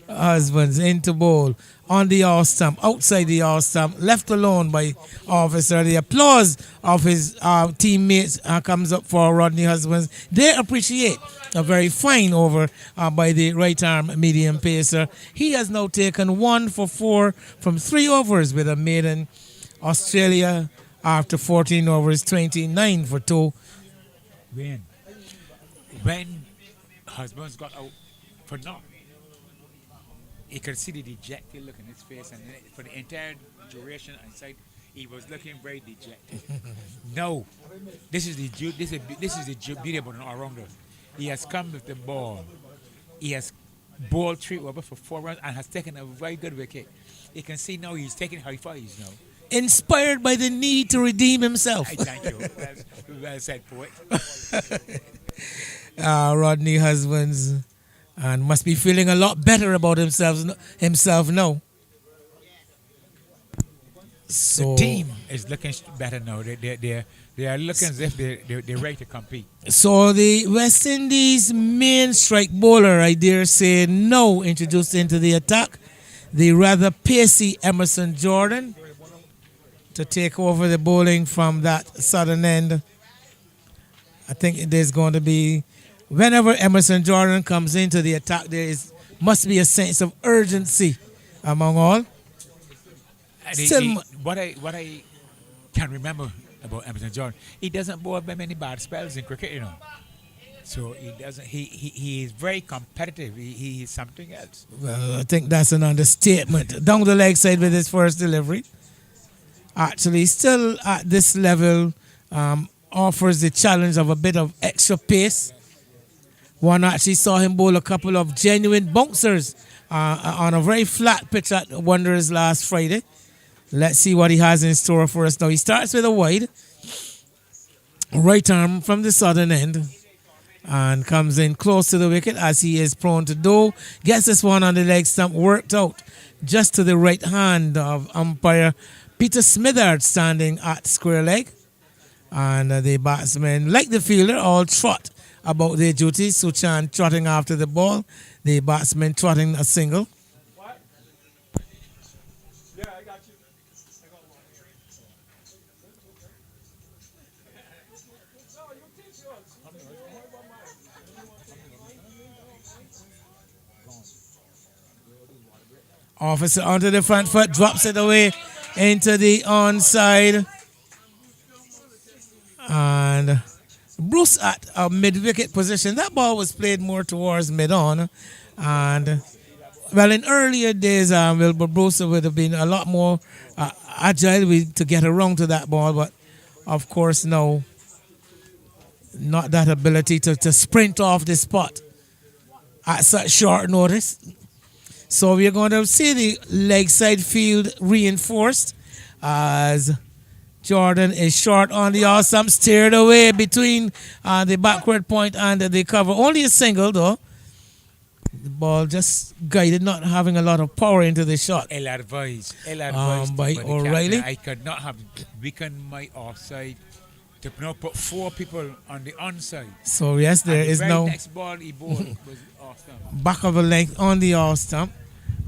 Husbands into bowl on the off stump, outside the off stump, left alone by Officer. The applause of his teammates comes up for Rodney Husbands. They appreciate a very fine over by the right arm medium pacer. He has now taken 1 for 4 from 3 overs with a maiden. Australia after 14 overs, 29 for 2. When Husbands got out for knock, you could see the dejected look in his face, and for the entire duration inside, he was looking very dejected. No, this is the beauty about an all-rounder. He has come with the ball. He has bowled 3 overs for 4 runs and has taken a very good wicket. You can see now he's taking high fives now. Inspired by the need to redeem himself. Thank you. Well said, poet. Rodney Husbands, and must be feeling a lot better about himself now. So The team is looking better now. They are looking as if they're ready to compete. So the West Indies main strike bowler, I dare say, now introduced into the attack, the rather pacey Emerson Jordan, to take over the bowling from that southern end. I think there's going to be, whenever Emerson Jordan comes into the attack, must be a sense of urgency among all. What I can remember about Emerson Jordan, he doesn't bowl very many bad spells in cricket, you know. So he doesn't. He is very competitive. He is something else. Well, I think that's an understatement. Down the leg side with his first delivery. Actually, still at this level, offers the challenge of a bit of extra pace. One actually saw him bowl a couple of genuine bouncers on a very flat pitch at Wanderers last Friday. Let's see what he has in store for us now. He starts with a wide, right arm from the southern end, and comes in close to the wicket as he is prone to do. Gets this one on the leg stump, worked out just to the right hand of umpire Peter Smithard, standing at square leg. And the batsmen, like the fielder, all trot about their duties. Suchan trotting after the ball, the batsman trotting a single. Officer onto the front foot, drops it away into the onside. And Bruce at a mid-wicket position. That ball was played more towards mid-on. And, well, in earlier days, Wilbur Bruce would have been a lot more agile to get around to that ball. But, of course, no, not that ability to sprint off the spot at such short notice. So we're going to see the leg side field reinforced as Jordan is short on the off stump, steered away between the backward point and the cover. Only a single though. The ball just guided, not having a lot of power into the shot. Ill advised. Ill advised By the O'Reilly. captain. I could not have weakened my offside to now put four people on the onside. So yes, there And the is very now next ball he bowled was off stump. back of a length on the off stump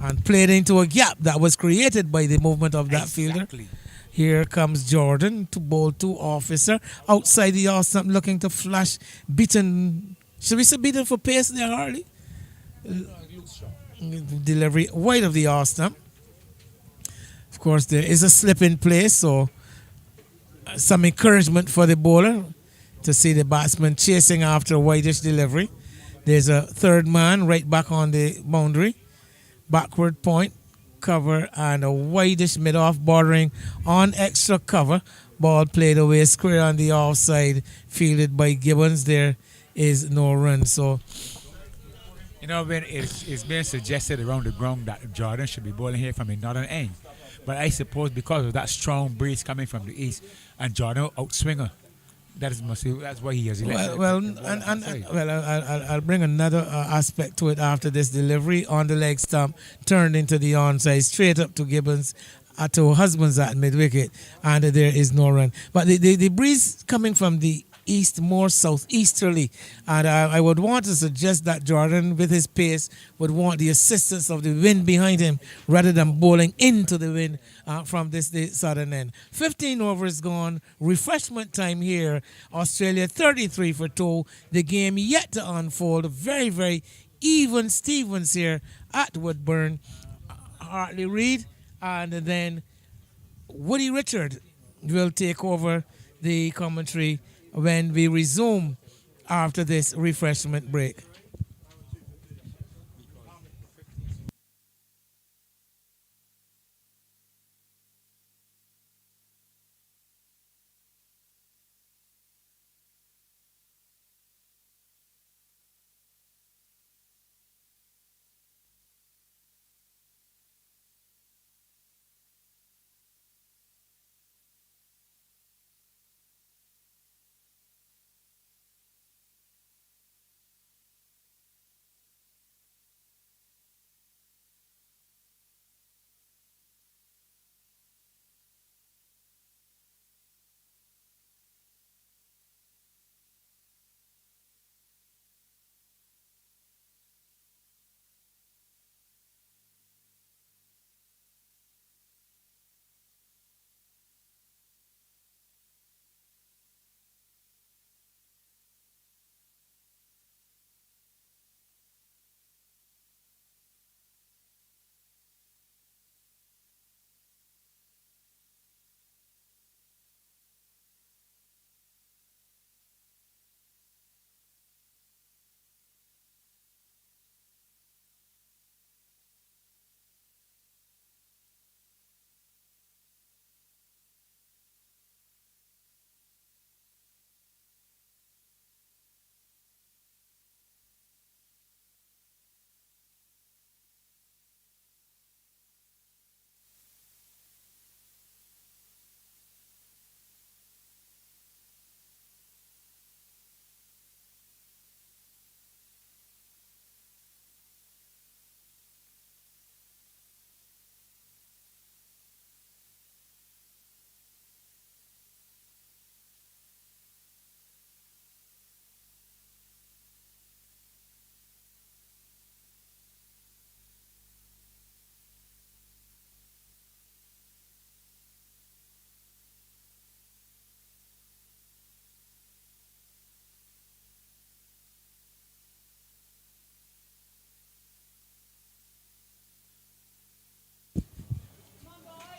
and played into a gap that was created by the movement of that fielder. Exactly. Here comes Jordan to bowl to Officer. Outside the off stump looking to flash. Beaten. Should we say beaten for pace there, Harley? Delivery wide of the off stump. Of course, there is a slip in place, so some encouragement for the bowler to see the batsman chasing after a wideish delivery. There's a third man right back on the boundary. Backward point, cover, and a wideish mid-off bordering on extra cover. Ball played away square on the offside, fielded by Gibbons. There is no run. So, You know, when it's been suggested around the ground that Jordan should be bowling here from the northern end. But I suppose because of that strong breeze coming from the east and Jordan outswinger, that's why he has elected. I'll bring another aspect to it after this delivery on the leg stump, turned into the onside, straight up to Gibbons, to Husbands at mid wicket, and there is no run. But the breeze coming from the east, more southeasterly, and I would want to suggest that Jordan, with his pace, would want the assistance of the wind behind him rather than bowling into the wind from the southern end. 15 overs gone, refreshment time here. Australia 33 for 2. The game yet to unfold. Very, very even Stevens here at Woodburn. Hartley Reid and then Woody Richard will take over the commentary when we resume after this refreshment break.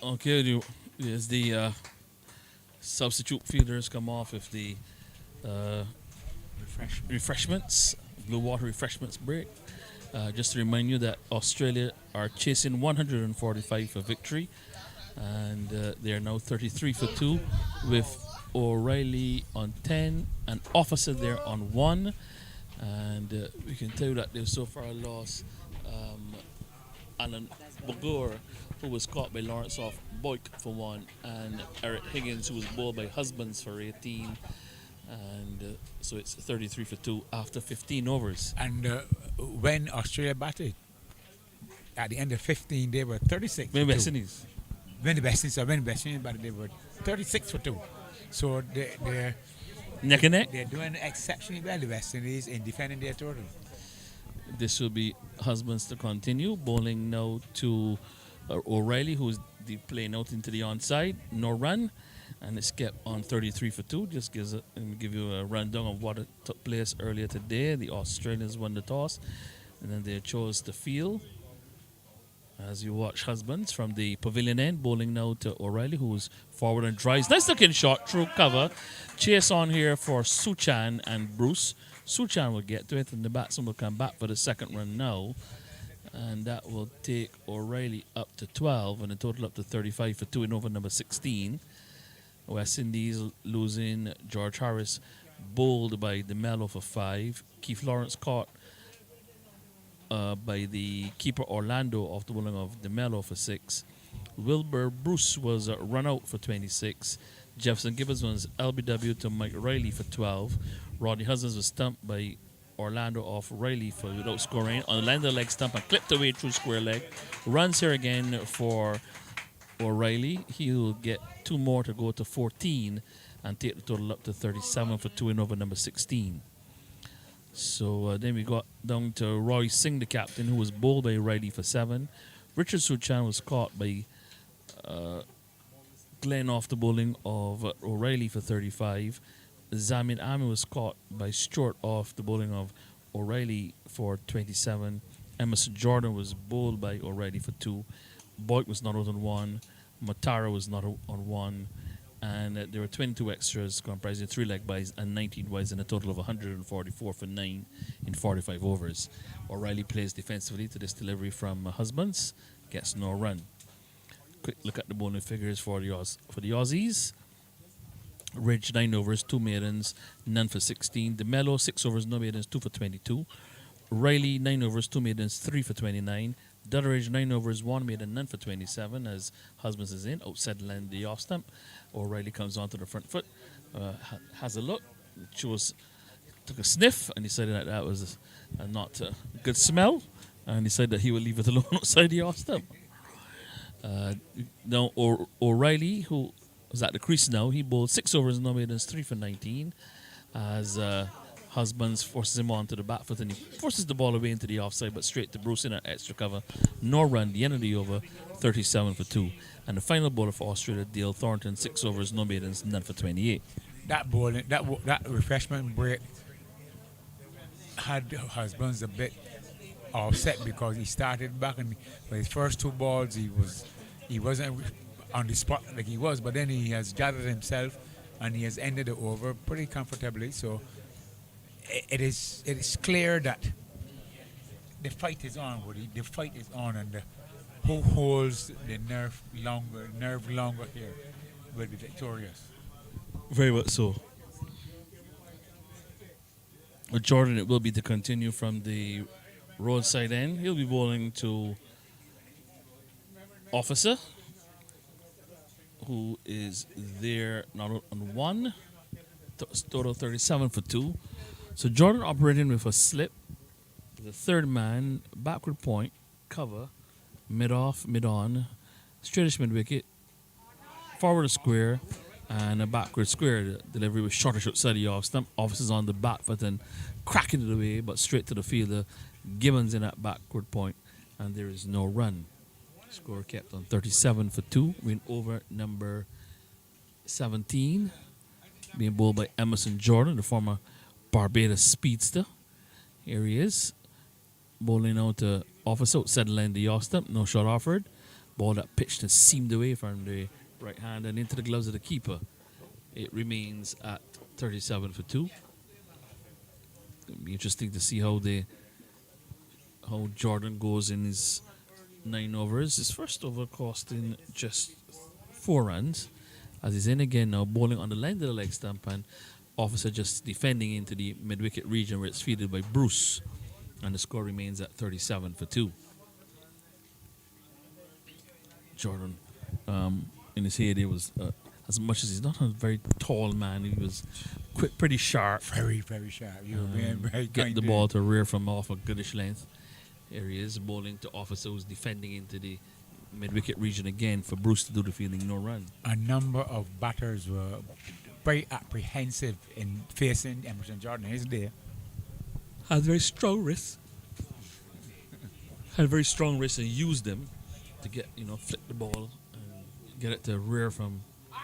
Okay, as the substitute fielders come off with the uh, refreshments, blue water refreshments break. Just to remind you that Australia are chasing 145 for victory, and they are now 33 for 2 with O'Reilly on 10 and Officer there on 1. And we can tell you that they've so far lost Alan Bogor, who was caught by Lawrence off Boyk for 1, and Eric Higgins, who was bowled by Husbands for 18. And so it's 33 for 2 after 15 overs. And when Australia batted, at the end of 15, they were 36 Maybe for 2. West Indies. When the West Indies batted, they were 36 for 2. So they're Neck and neck. they're doing exceptionally well, the West Indies, in defending their total. This will be Husbands to continue. Bowling now to O'Reilly, who's playing out into the onside. No run. And it's kept on 33 for 2. Just give you a rundown of what took place earlier today. The Australians won the toss, and then they chose to field. As you watch Husbands from the pavilion end, bowling now to O'Reilly, who's forward and drives. Nice looking shot through cover. Chase on here for Suchan and Bruce. Suchan will get to it, and the batsman will come back for the second run now. And that will take O'Reilly up to 12, and a total up to 35 for 2 in over number 16. West Indies losing George Harris, bowled by DeMello for 5. Keith Lawrence caught by the keeper Orlando off the bowling of DeMello for 6. Wilbur Bruce was run out for 26. Jefferson Gibbons was LBW to Mike Riley for 12. Rodney Husbands was stumped by Orlando off Riley for without scoring. On the line of the leg stump and clipped away through square leg. Runs here again for O'Reilly. He'll get 2 more to go to 14 and take the total up to 37 for 2 in over number 16. So then we got down to Roy Singh, the captain, who was bowled by Riley for 7. Richard Suchan was caught by Glenn off the bowling of O'Reilly for 35. Zamin Ami was caught by Stewart off the bowling of O'Reilly for 27. Emerson Jordan was bowled by O'Reilly for 2. Boyd was not out on 1. Matara was not out on 1. And there were 22 extras comprising 3 leg byes and 19 wides in a total of 144 for 9 in 45 overs. O'Reilly plays defensively to this delivery from Husbands, gets no run. Quick look at the bowling figures for the Aussies. Ridge 9 overs, 2 maidens, none for 16. DeMello 6 overs, no maidens, 2 for 22. Riley 9 overs, 2 maidens, 3 for 29. Dutteridge 9 overs, 1 maiden, none for 27 as Husbands is in. Outside the line, the off stump. O'Reilly comes onto the front foot, has a look, took a sniff, and decided that was not a good smell, and decided that he would leave it alone outside the off stump. Now O'Reilly, who was at the crease now, he bowled 6 overs, no maidens, 3 for 19 as Husbands forces him onto the back foot, and he forces the ball away into the offside, but straight to Bruce in an extra cover. No run, the end of the over, 37 for 2. And the final bowler for Australia, Dale Thornton, 6 overs, no maidens, none for 28. That bowling, that refreshment break had Husbands a bit offset because he started back, and for his first 2 balls he wasn't on the spot like he was, but then he has gathered himself and he has ended the over pretty comfortably. So it is clear that the fight is on, Woody. The fight is on, and who holds the nerve longer here will be victorious. Very much so. Jordan, it will be to continue from the roadside end. He'll be bowling to Officer, who is there not on 1. Total 37 for 2. So Jordan operating with a slip, the third man, backward point, cover, mid off, mid on, straightish mid wicket, forward square, and a backward square. The delivery was shortish outside the off stump. Officers on the back foot and cracking it away, but straight to the fielder. Gibbons in that backward point, and there is no run. Score kept on 37 for 2. Win over number 17, being bowled by Emerson Jordan, the former Barbados speedster. Here he is, bowling out to Officer outside the line, the off stump, no shot offered. Ball that pitched and seamed away from the right hand and into the gloves of the keeper. It remains at 37 for 2. It'll be interesting to see how Jordan goes in his 9 overs. His first over costing just 4 runs. As he's in again now, bowling on the line of the leg stump, and Officer just defending into the mid-wicket region where it's fielded by Bruce. And the score remains at 37 for 2. Jordan, in his heyday, was as much as he's not a very tall man, he was quick, pretty sharp. Very, very sharp. You're being very Get kind the to ball him. to rear from off a goodish length. Here he is, bowling to Officer, who's defending into the mid-wicket region again for Bruce to do the fielding, no run. A number of batters were very apprehensive in facing Emerson Jordan. He's there. Had very strong wrists. Had very strong wrists and used them to get, flick the ball and get it to rear from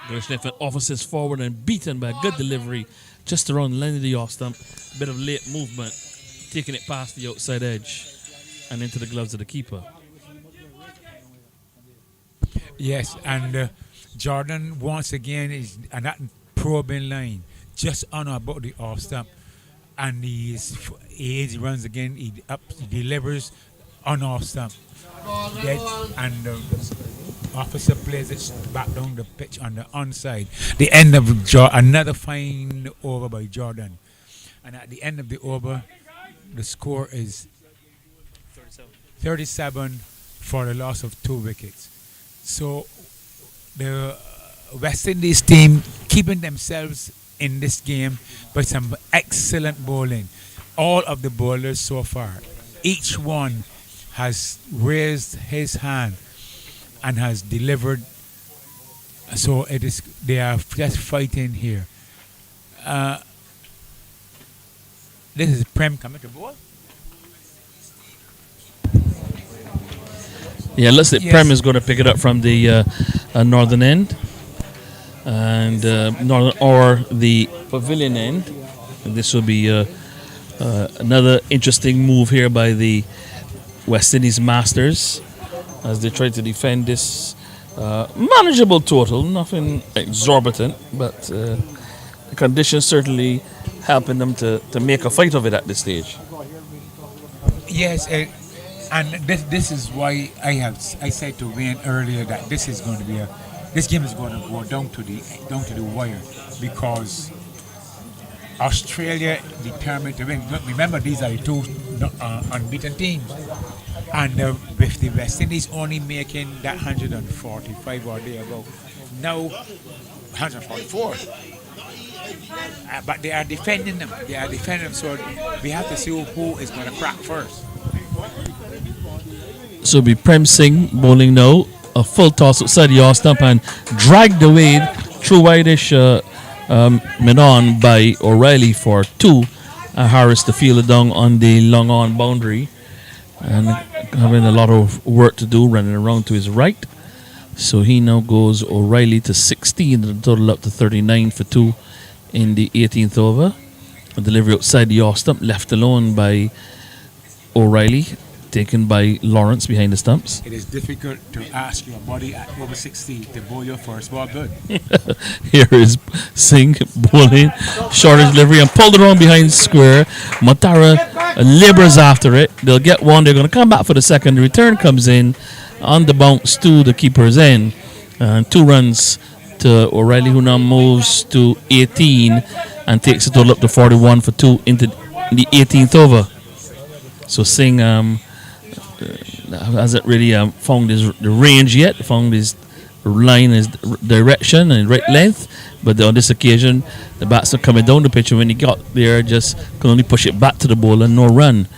goodish length. And Officer's forward and beaten by a good delivery just around the line of the off stump. Bit of late movement, taking it past the outside edge and into the gloves of the keeper. Yes, and Jordan once again is on that probing line, just on about the off stump, and he runs again. He delivers on off stump, and the Officer plays it back down the pitch on the onside. The end of another fine over by Jordan, and at the end of the over, the score is 37 for the loss of 2 wickets. So the West Indies team keeping themselves in this game by some excellent bowling. All of the bowlers so far, each one has raised his hand and has delivered. So they are just fighting here. This is Prem coming to bowl. Yeah, looks like Yes. Prem is going to pick it up from the northern end, and northern or the pavilion end. And this will be another interesting move here by the West Indies Masters as they try to defend this manageable total, nothing exorbitant, but the conditions certainly helping them to make a fight of it at this stage. Yes, and this is why I said to Wayne earlier that this game is going to go down to the wire, because Australia determined to win. Remember, these are the 2 unbeaten teams, and with the West Indies only making that 145 or thereabout, now 144. But they are defending them. So we have to see who is going to crack first. So it'll be Prem Singh bowling now, a full toss outside the off stump and dragged away through wideish mid-on by O'Reilly for 2. Harris to field it down on the long on boundary and having a lot of work to do, running around to his right. So he now goes O'Reilly to 16, and the total up to 39 for 2 in the 18th over. A delivery outside the off stump, left alone by O'Reilly, taken by Lawrence behind the stumps. It is difficult to ask your body at over 60 to bowl your first ball good. Here is Singh bowling, shorter delivery and pulled it around behind square. Matara labors after it. They'll get one. They're going to come back for the second. The return comes in on the bounce to the keeper's end. And 2 runs to O'Reilly, who now moves to 18 and takes the total up to 41 for 2 into the 18th over. So Singh hasn't really found the range yet, found his line, his direction and right length. But on this occasion, the batsman coming down the pitch, and when he got there, just could only push it back to the bowler, no run.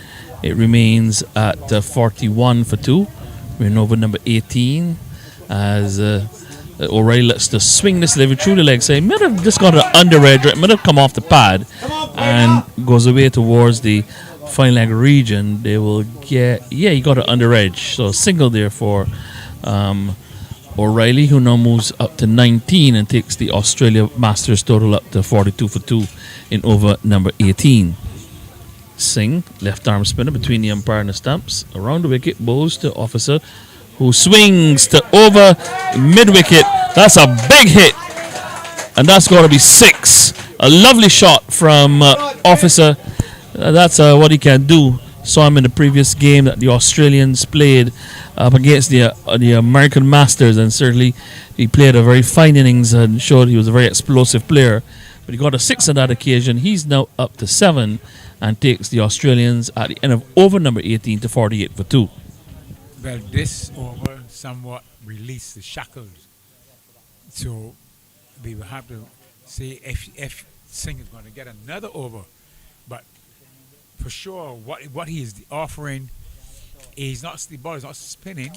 It remains at 41 for 2. We're in over number 18 as O'Reilly lets to swing this delivery through the leg side. Might have just got an under edge, might have come off the pad and goes away towards the fine leg region. They will get, he got an under edge. So a single there for O'Reilly, who now moves up to 19 and takes the Australia Masters total up to 42 for 2 in over number 18. Singh, left arm spinner between the umpire and the stumps. Around the wicket, bows to Officer, who swings to over mid wicket. That's a big hit, and that's got to be 6. A lovely shot from Officer. That's what he can do. Saw him in the previous game that the Australians played up against the American Masters, and certainly he played a very fine innings and showed he was a very explosive player. But he got a 6 on that occasion. He's now up to 7 and takes the Australians at the end of over number 18 to 48 for 2. Well, this over somewhat released the shackles. So we will have to see if Singh is going to get another over. But for sure, what he is offering is not, the ball is not spinning,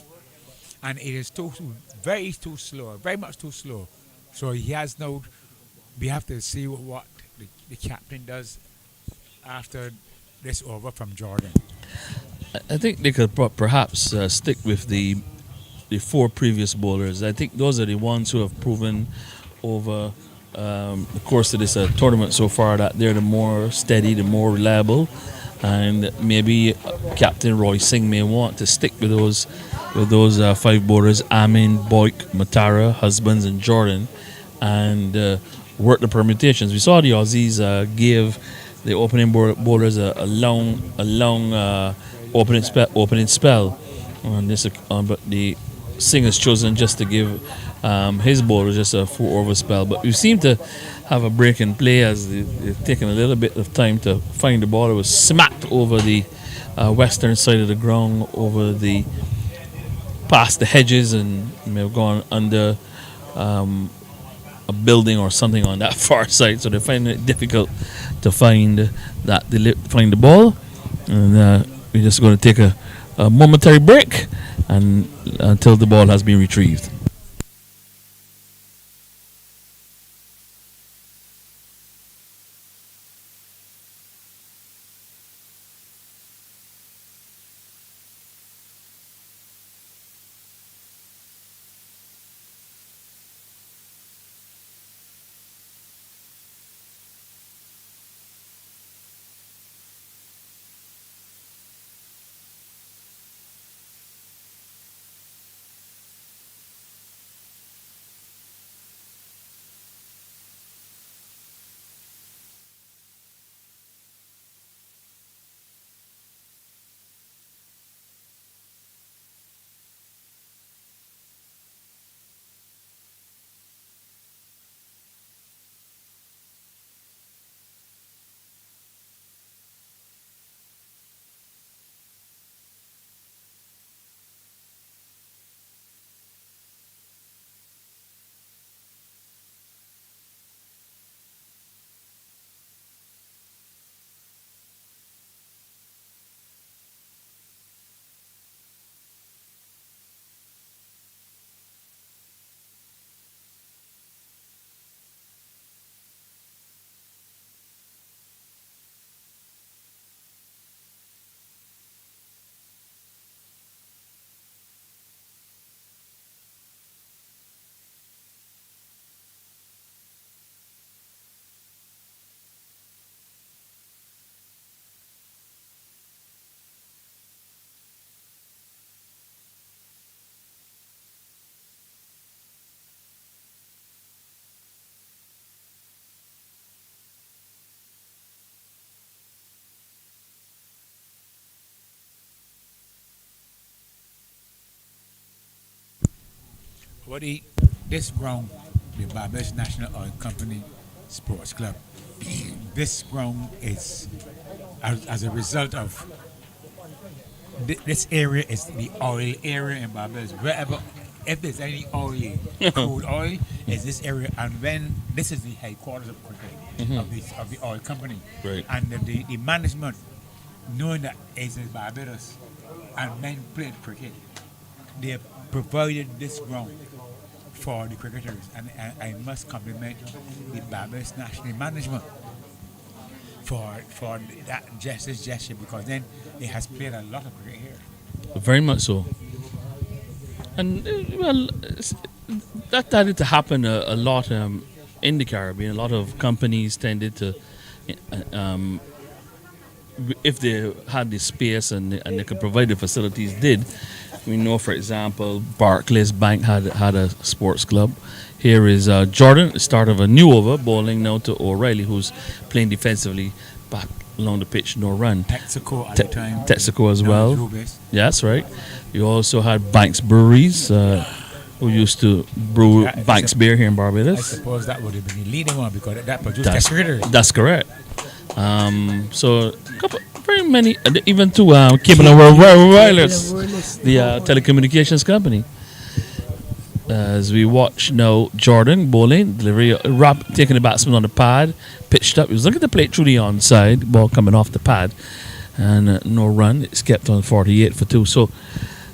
and it is too slow, very much too slow. So he has no. We have to see what the captain does after this over from Jordan. I think they could perhaps stick with the 4 previous bowlers. I think those are the ones who have proven over the course of this tournament so far that they're the more steady, the more reliable, and maybe Captain Roy Singh may want to stick with those 5 bowlers: Amin, Boyk, Matara, Husbands, and Jordan, and work the permutations. We saw the Aussies give the opening bowlers a long opening spell on this, but the Singh has chosen just to give his bowlers just a 4-over spell. But we seem to have a break in play as they've taken a little bit of time to find the ball. It was smacked over the western side of the ground, past the hedges, and may have gone under a building or something on that far side. So they're finding it difficult to find the ball. And we're just going to take a momentary break and until the ball has been retrieved. This ground, the Barbados National Oil Company Sports Club, this ground is as a result of this area is the oil area in Barbados. Wherever, if there's any oil, crude oil, is this area, and when this is the headquarters of cricket of the oil company, Right. and the management, knowing that it's in Barbados, and men played cricket, they have provided this ground for the cricketers, and I must compliment the Barbados National Management for that gesture, because then it has played a lot of cricket here. Very much so. And that tended to happen a lot in the Caribbean. A lot of companies tended to, if they had the space and they could provide the facilities, did We know, for example, Barclays Bank had a sports club. Here is Jordan, the start of a new over, bowling now to O'Reilly, who's playing defensively back along the pitch, no run. Texaco at the time. Texaco as Now well. Rubis. Yeah, that's right. You also had Banks Breweries, who used to brew Yeah, I Banks sup- beer here in I Barbados. suppose that would have been the leading one because that produced That's, critters. that's correct. So, very many, even to Cable and Wireless, the telecommunications company. As we watch now, Jordan bowling, delivery, taking the batsman on the pad, pitched up. He was looking to play it through the onside, ball coming off the pad, and no run. It's kept on 48 for 2. So,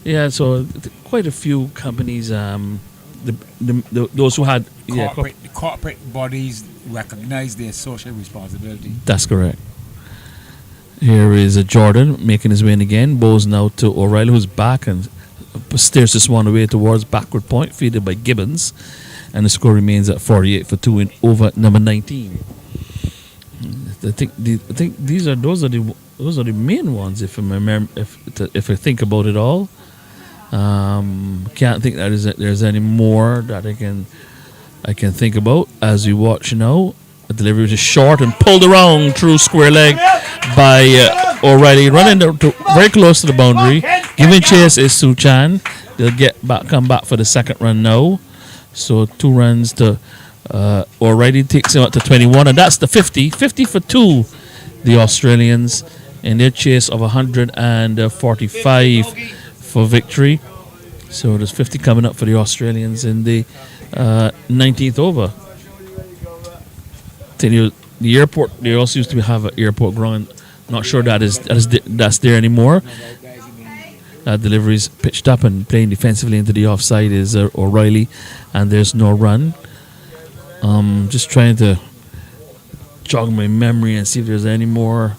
yeah, so quite a few companies, those who had. The corporate bodies recognize their social responsibility. That's correct. Here is Jordan making his way in again. Bowls now to O'Reilly, who's back and steers this one away towards backward point, fielded by Gibbons, and the score remains at 48 for 2 in over number 19. I think those are the main ones. If I remember, if I think about it all, can't think that there's any more that I can think about. As we watch now, the delivery was short and pulled around through square leg by O'Reilly, running very close to the boundary. Giving chase is Suchan. They'll come back for the second run now. So 2 runs to O'Reilly, takes him up to 21, and that's the 50 for 2. The Australians in their chase of 145 for victory. So there's 50 coming up for the Australians in the 19th over. Tell you, the airport, they also used to have an airport ground. Not sure that's there anymore. Deliveries pitched up and playing defensively into the offside is O'Reilly, and there's no run. Just trying to jog my memory and see if there's any more.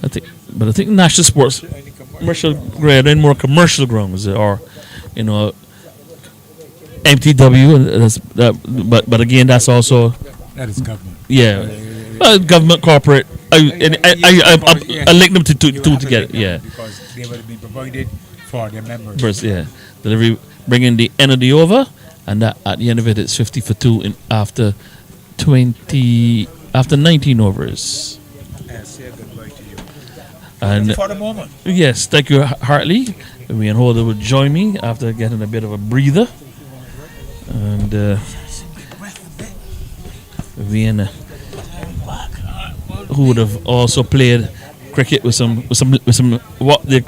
I think National Sports commercial grade, any more commercial grounds or MTW. But again, that's also That is government. government, corporate. I link them to together. Yeah. Because they would have been provided for their members. First, yeah. Delivery bringing the end of the over, and that, at the end of it, it's 50 for 2 after 19 overs. Say goodbye to you. And For the moment. yes, thank you, Hartley. Me and Holder would join me after getting a bit of a breather, and we and who would have also played cricket with some what they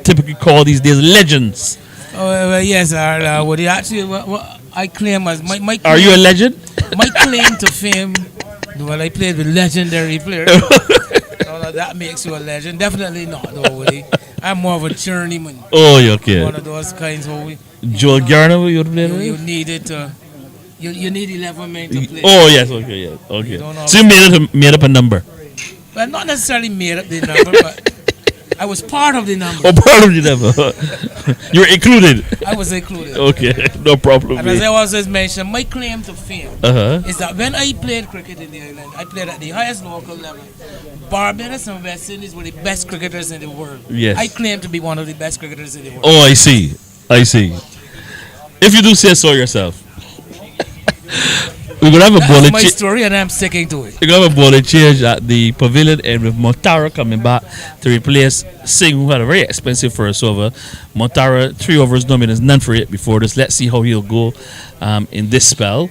typically call these days legends. Oh, well, yes, what he actually, what I claim as my claim, Are you a legend? my claim to fame. Well, I played with legendary players. So that makes you a legend. Definitely not, though, Woody. I'm more of a journeyman. Oh, you're okay. One of those kinds who Joel Garner, you would play you with? needed to. You need 11 men to play. Oh yes, okay, yeah, okay. don't know. So you made up a number. Well, not necessarily made up the number, but I was part of the number. Oh, part of the number. You're included. I was included. Okay, no problem. And as I always mentioned, my claim to fame Uh-huh. is that when I played cricket in the island, I played at the highest local level. Barbados and West Indies were the best cricketers in the world. Yes. I claim to be one of the best cricketers in the world. Oh, I see. If you do say so yourself. We're gonna have a That's bowling my change. story, and I'm sticking to it. We're gonna have a bowling change at the pavilion, and with Montara coming back to replace Singh, who had a very expensive first over. Montara 3 overs, no minutes, none for it before this. Let's see how he'll go in this spell.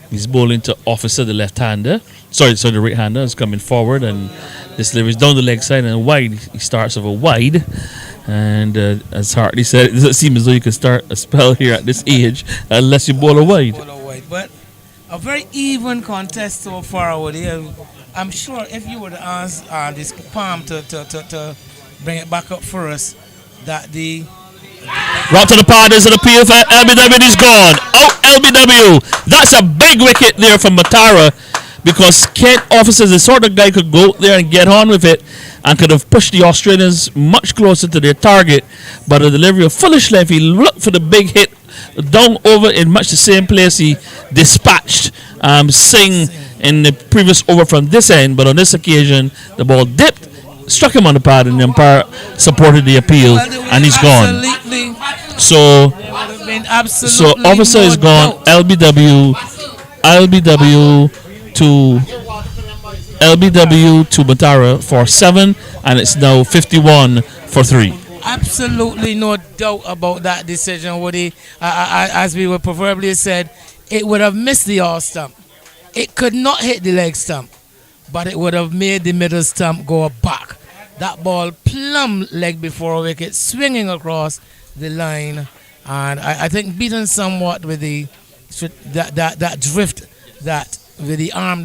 He's bowling to Officer, the left-hander. Sorry, the right-hander is coming forward, and this delivery is down the leg side and wide. He starts over wide. And as Hartley said, it doesn't seem as though you can start a spell here at this age unless you bowl a wide. But a very even contest so far over there. I'm sure if you were to ask this Palm to bring it back up for us, that the Route to the pad is an appeal for LBW. He's gone. Out LBW. That's a big wicket there from Matara, because Kent Officer is the sort of guy could go out there and get on with it and could have pushed the Australians much closer to their target. But a delivery of foolish length, he looked for the big hit down over in much the same place he dispatched Singh in the previous over from this end. But on this occasion, the ball dipped, struck him on the pad, and the umpire supported the appeal, and he's gone. So There would have been so absolutely officer no is gone. doubt. LBW to Matara for 7, and it's now 51 for 3. Absolutely no doubt about that decision, Woody. As we were proverbially said, it would have missed the all stump. It could not hit the leg stump, but it would have made the middle stump go back. That ball plumb leg before wicket, swinging across the line, and I think beaten somewhat with the that drift that with the arm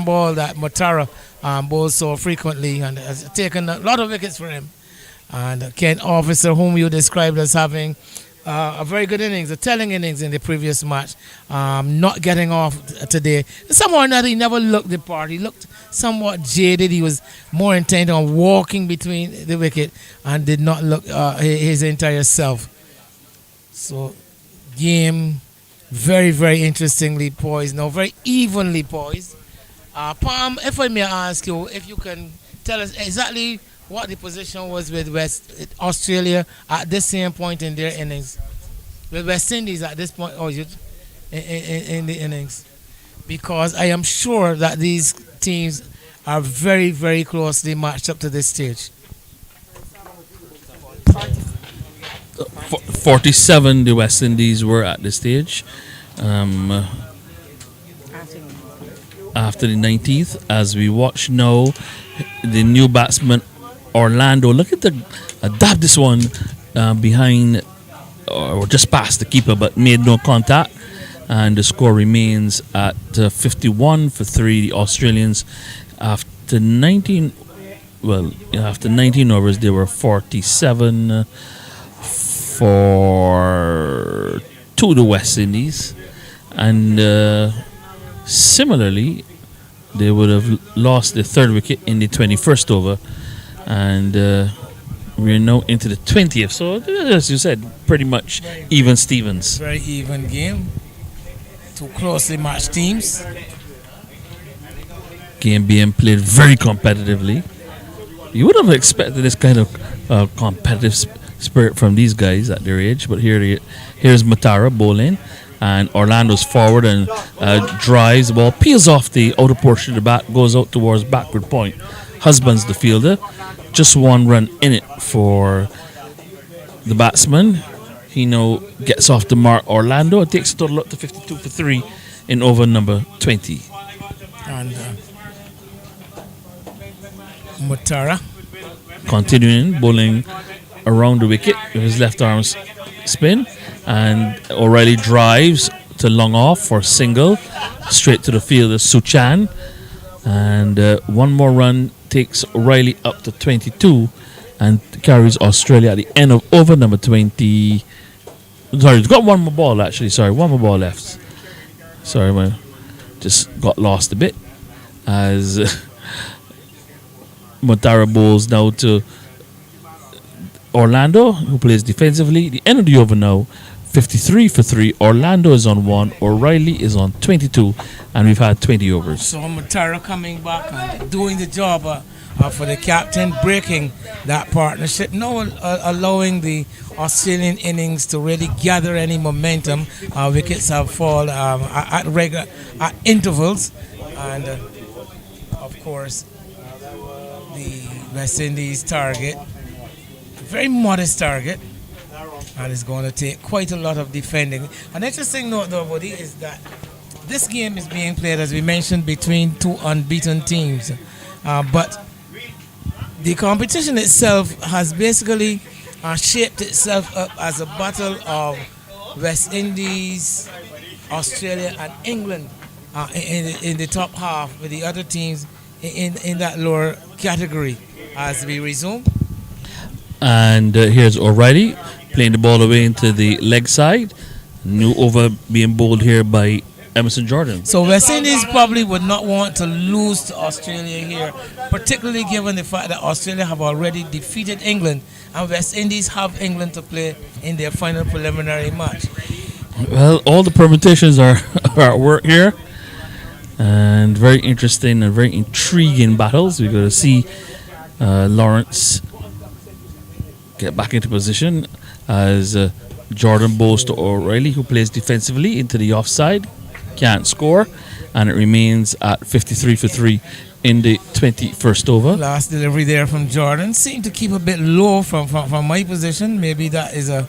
ball that Matara bowls so frequently and has taken a lot of wickets for him. And Ken Officer, whom you described as having a very good innings, a telling innings in the previous match, not getting off today. Somehow or another, he never looked the part. He looked somewhat jaded. He was more intent on walking between the wicket and did not look his entire self. So, game very, very interestingly poised. Now, very evenly poised. Palm, if I may ask you, if you can tell us exactly what the position was with West Australia at this same point in their innings, with West Indies at this point, in the innings, because I am sure that these teams are very, very closely matched up to this stage. 47 the West Indies were at this stage. Um, After the 19th, as we watch now, the new batsman Orlando. Look at the dab this one behind or just past the keeper, but made no contact, and the score remains at 51 for 3. The Australians, after 19, after 19 overs, they were 47 for 2 the West Indies, and similarly, they would have lost the 3rd wicket in the 21st over, and we're now into the 20th. So, as you said, pretty much even Stevens. Very even game. 2 closely matched teams. Game being played very competitively. You would have expected this kind of competitive spirit from these guys at their age, but here's Matara bowling. And Orlando's forward and drives the ball, peels off the outer portion of the bat, goes out towards backward point, husbands the fielder. Just 1 run in it for the batsman. He now gets off the mark Orlando. It takes a total up to 52 for 3 in over number 20. And Matara Continuing bowling around the wicket with his left arm spin, and O'Reilly drives to long off for single straight to the fielder Suchan, and 1 more run takes O'Reilly up to 22 and carries Australia at the end of over number 20. Sorry, it's got 1 more ball actually. Sorry, 1 more ball left. Sorry, man, just got lost a bit as Matara bowls now to Orlando, who plays defensively. The end of the over now, 53 for 3. Orlando is on 1. O'Reilly is on 22, and we've had 20 overs. So Matara coming back and doing the job for the captain, breaking that partnership, now allowing the Australian innings to really gather any momentum. Wickets have fallen at intervals, and of course the West Indies target, a very modest target, and it's going to take quite a lot of defending. An interesting note, though, Woody, is that this game is being played, as we mentioned, between 2 unbeaten teams. But the competition itself has basically shaped itself up as a battle of West Indies, Australia, and England in the top half, with the other teams in that lower category. As we resume. And here's O'Reilly playing the ball away into the leg side. New over being bowled here by Emerson Jordan. So West Indies probably would not want to lose to Australia here, particularly given the fact that Australia have already defeated England, and West Indies have England to play in their final preliminary match. Well, all the permutations are at work here, and very interesting and very intriguing battles. We're going to see Lawrence get back into position as Jordan bowls to O'Reilly, who plays defensively into the offside, can't score, and it remains at 53 for 3 in the 21st over. Last delivery there from Jordan seemed to keep a bit low from my position. Maybe that is a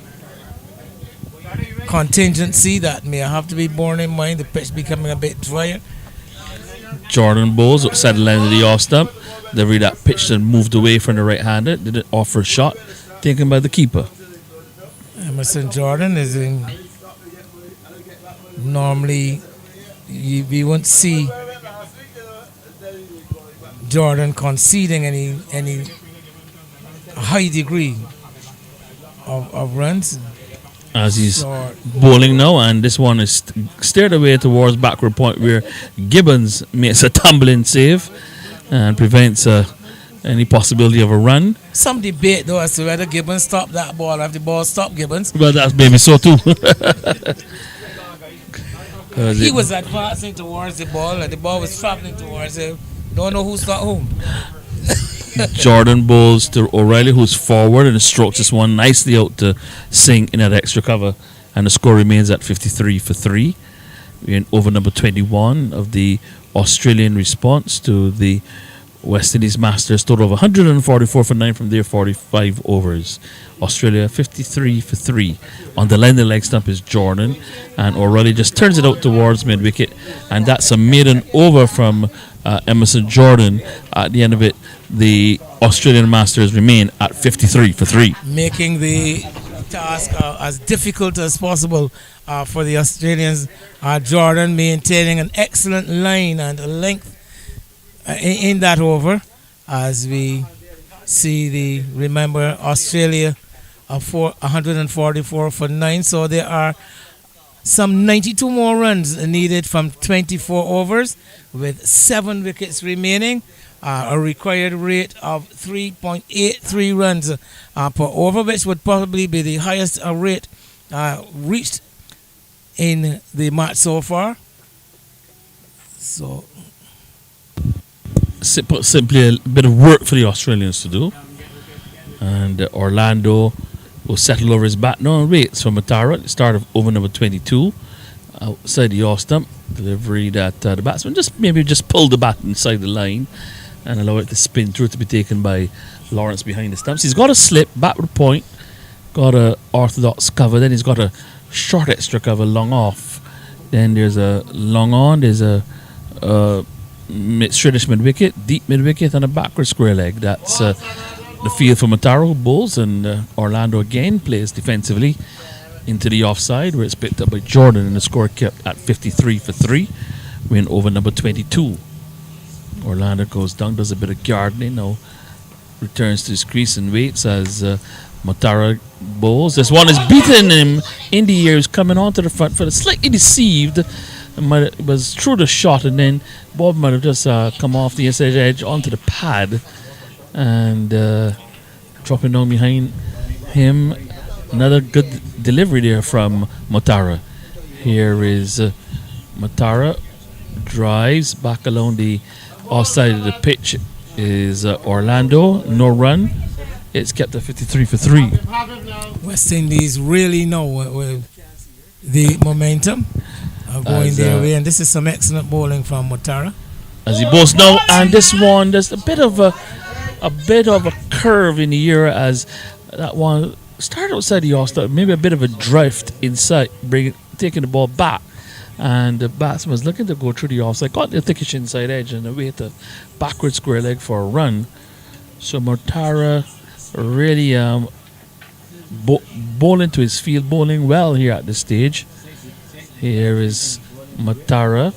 contingency that may have to be borne in mind. The pitch becoming a bit drier. Jordan bowls outside the line of the off stump. Delivery that pitched and moved away from the right-hander. Didn't offer a shot, taken by the keeper. Emerson Jordan is in. Normally, we won't see Jordan conceding any high degree of runs. As he's Short. bowling now, and this one is steered away towards backward point where Gibbons makes a tumbling save and prevents any possibility of a run. Some debate though as to whether Gibbons stopped that ball. If the ball stopped Gibbons, Well, that's maybe so too. 'Cause he it- was advancing towards the ball and the ball was traveling towards him. Don't know who stopped whom. Jordan bowls to O'Reilly, who's forward and strokes this one nicely out to Singh in that extra cover, and the score remains at 53 for 3. We're in over number 21 of the Australian response to the West Indies Masters, total of 144 for 9 from their 45 overs. Australia 53 for 3. On the line, the leg stump is Jordan, and O'Reilly just turns it out towards mid wicket, and that's a maiden over from Emerson Jordan. At the end of it, the Australian Masters remain at 53 for 3. Making the task as difficult as possible for the Australians. Jordan maintaining an excellent line and length in that over, as we see remember Australia 144 for 9, so there are some 92 more runs needed from 24 overs with 7 wickets remaining. A required rate of 3.83 runs per over, which would probably be the highest rate reached in the match so far. So Simply a bit of work for the Australians to do. And Orlando will settle over his bat now and waits for Matara at the start of over number 22. Outside the off stump, delivery that the batsman just pulled the bat inside the line and allow it to spin through to be taken by Lawrence behind the stumps. He's got a slip, backward point, got a orthodox cover, then he's got a short extra cover, long off. Then there's a long on, there's a straightish mid wicket, deep mid wicket, and a backward square leg. That's the field for Mataro, who bowls, and Orlando again plays defensively into the offside, where it's picked up by Jordan, and the score kept at 53 for 3. We're in over number 22. Orlando goes down, does a bit of gardening, now returns to his crease and waits as Matara bowls. This one is beaten him in the ears, coming onto the front foot, slightly deceived. It was through the shot, and then Bob might have just come off the inside edge onto the pad and dropping down behind him. Another good delivery there from Matara. Here is Matara, drives back along the offside of the pitch is Orlando, no run. It's kept at 53 for 3. West Indies really know with the momentum going their way, and this is some excellent bowling from Matara. As he bowls now, and this one, there's a bit of a curve in the air as that one started outside the off stump, maybe a bit of a drift inside, taking the ball back, and the batsman was looking to go through the offside, got the thickish inside edge, and away to backward square leg for a run. So Matara really bowling to his field, bowling well here at this stage. Here is Matara,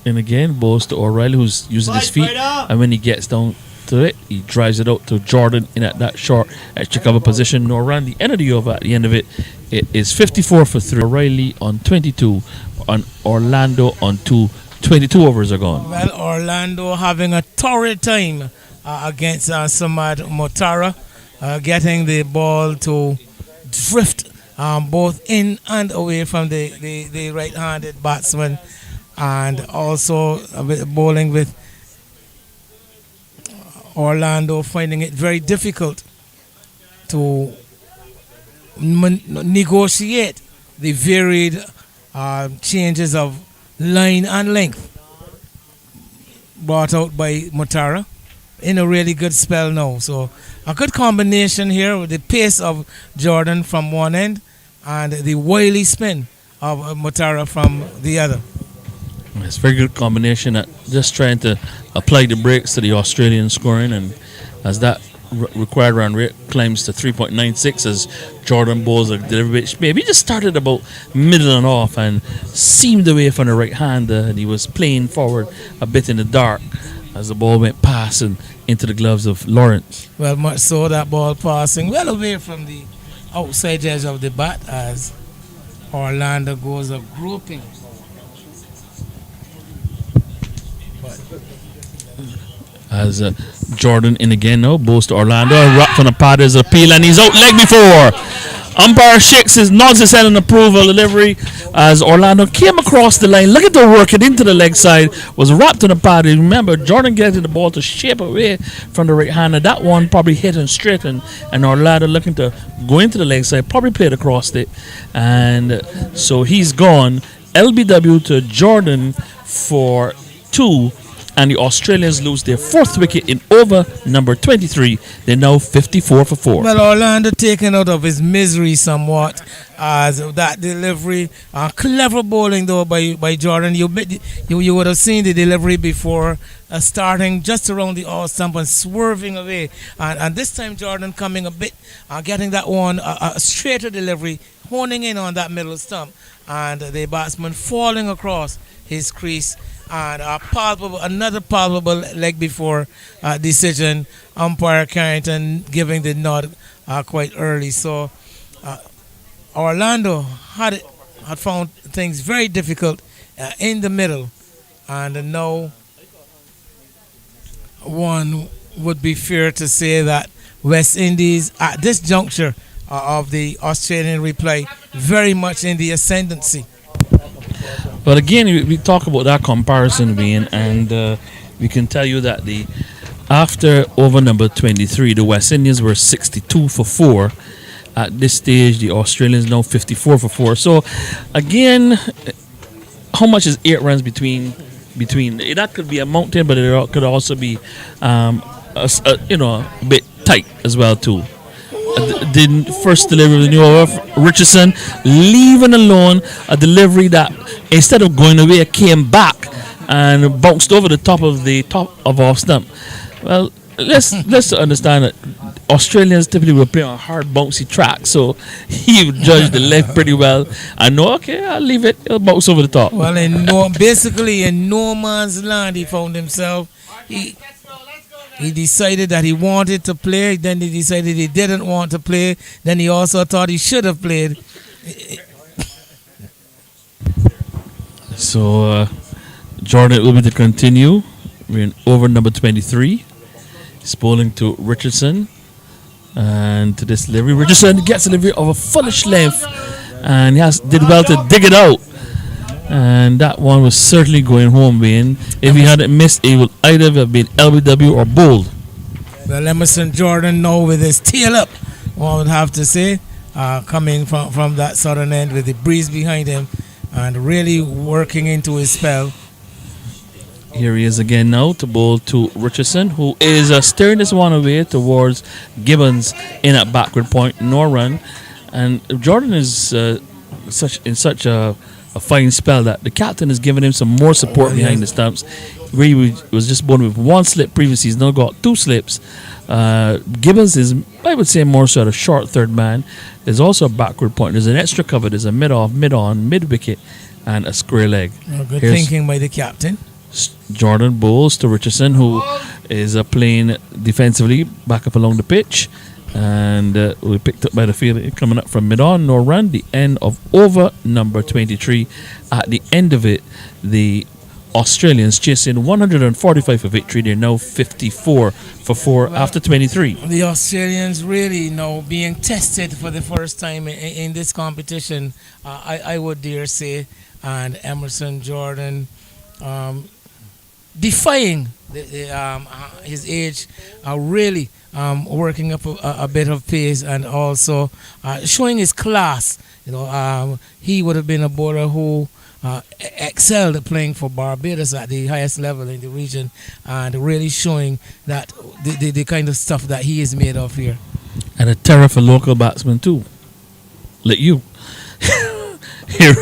and again bowls to O'Reilly, who's using his feet, and when he gets down to it, he drives it out to Jordan in at that short extra cover position. No run. The end of the over, at the end of it, it is 54 for 3. O'Reilly on 22, and Orlando on 2. 22 overs are gone. Well, Orlando having a torrid time against Samad Matara, getting the ball to drift both in and away from the right-handed batsman, and also a bit of bowling with Orlando finding it very difficult to negotiate the varied changes of line and length brought out by Motara in a really good spell now. So a good combination here with the pace of Jordan from one end and the wily spin of Motara from the other. It's a very good combination. Just trying to apply the brakes to the Australian scoring, and as that required run rate climbs to 3.96 as Jordan bowls a delivery, which maybe just started about middle and off and seemed away from the right hand, and he was playing forward a bit in the dark as the ball went past and into the gloves of Lawrence. Well, much so that ball passing well away from the outside edge of the bat as Orlando goes a groping. As Jordan in again now, bowls to Orlando, a wrap from the pad is appeal, and he's out leg before. Umpire shakes nods his head in approval. Delivery as Orlando came across the line. Look at the work it into the leg side. Was wrapped in the pad. And remember, Jordan getting the ball to shape away from the right hander. That one probably hit him straight, and Orlando looking to go into the leg side. Probably played across it, and so he's gone. LBW to Jordan for 2. And the Australians lose their 4th wicket in over number 23. They're now 54 for 4. Well, Orlando taken out of his misery somewhat as that delivery. Clever bowling though by Jordan. You would have seen the delivery before, starting just around the off stump and swerving away. And this time Jordan coming a bit, getting that one a straighter delivery, honing in on that middle stump, and the batsman falling across his crease. And another palpable leg before decision. Umpire Carrington giving the nod quite early. So Orlando had found things very difficult in the middle, and now one would be fair to say that West Indies at this juncture of the Australian reply very much in the ascendancy. But again, we talk about that comparison, Wayne, and we can tell you that after over number 23, the West Indians were 62 for 4. At this stage, the Australians now 54 for 4. So, again, how much is 8 runs between? That could be a mountain, but it could also be, a bit tight as well too. The first delivery of the new over, Richardson leaving alone a delivery that instead of going away came back and bounced over the top of off stump. Well, let's understand that Australians typically will play on hard bouncy track, so he judged the left pretty well. I know, okay, I'll leave it. It'll bounce over the top. Well, basically in no man's land, he found himself. He decided that he wanted to play, then he decided he didn't want to play, then he also thought he should have played. So, Jordan will be to continue. We're in over number 23. He's bowling to Richardson. And to this delivery, Richardson gets a delivery of a foolish length. And he did well to dig it out. And that one was certainly going home, Wayne. If he hadn't missed, it would either have been LBW or bowled. Well, Emerson Jordan now with his tail up, one would have to say, coming from that southern end with the breeze behind him and really working into his spell. Here he is again now to bowl to Richardson, who is steering this one away towards Gibbons in at backward point, no run. And Jordan is such a fine spell that the captain has given him some more support behind the stumps. Where he was just bowling with 1 slip previously, he's now got 2 slips. Gibbons is, I would say, more so a short third man. There's also a backward point. There's an extra cover. There's a mid-off, mid-on, mid-wicket, and a square leg. Good thinking by the captain. Jordan bowls to Richardson, who is playing defensively back up along the pitch. And we picked up by the field coming up from mid-on, no run. The end of over number 23. At the end of it, the Australians chasing 145 for victory. They're now 54 for 4 after 23. The Australians really now being tested for the first time in this competition, I would dare say. And Emerson Jordan defying his age, really working up a bit of pace and also showing his class. He would have been a bowler who excelled at playing for Barbados at the highest level in the region and really showing that the kind of stuff that he is made of here. And a terror for local batsmen too. Like you. Here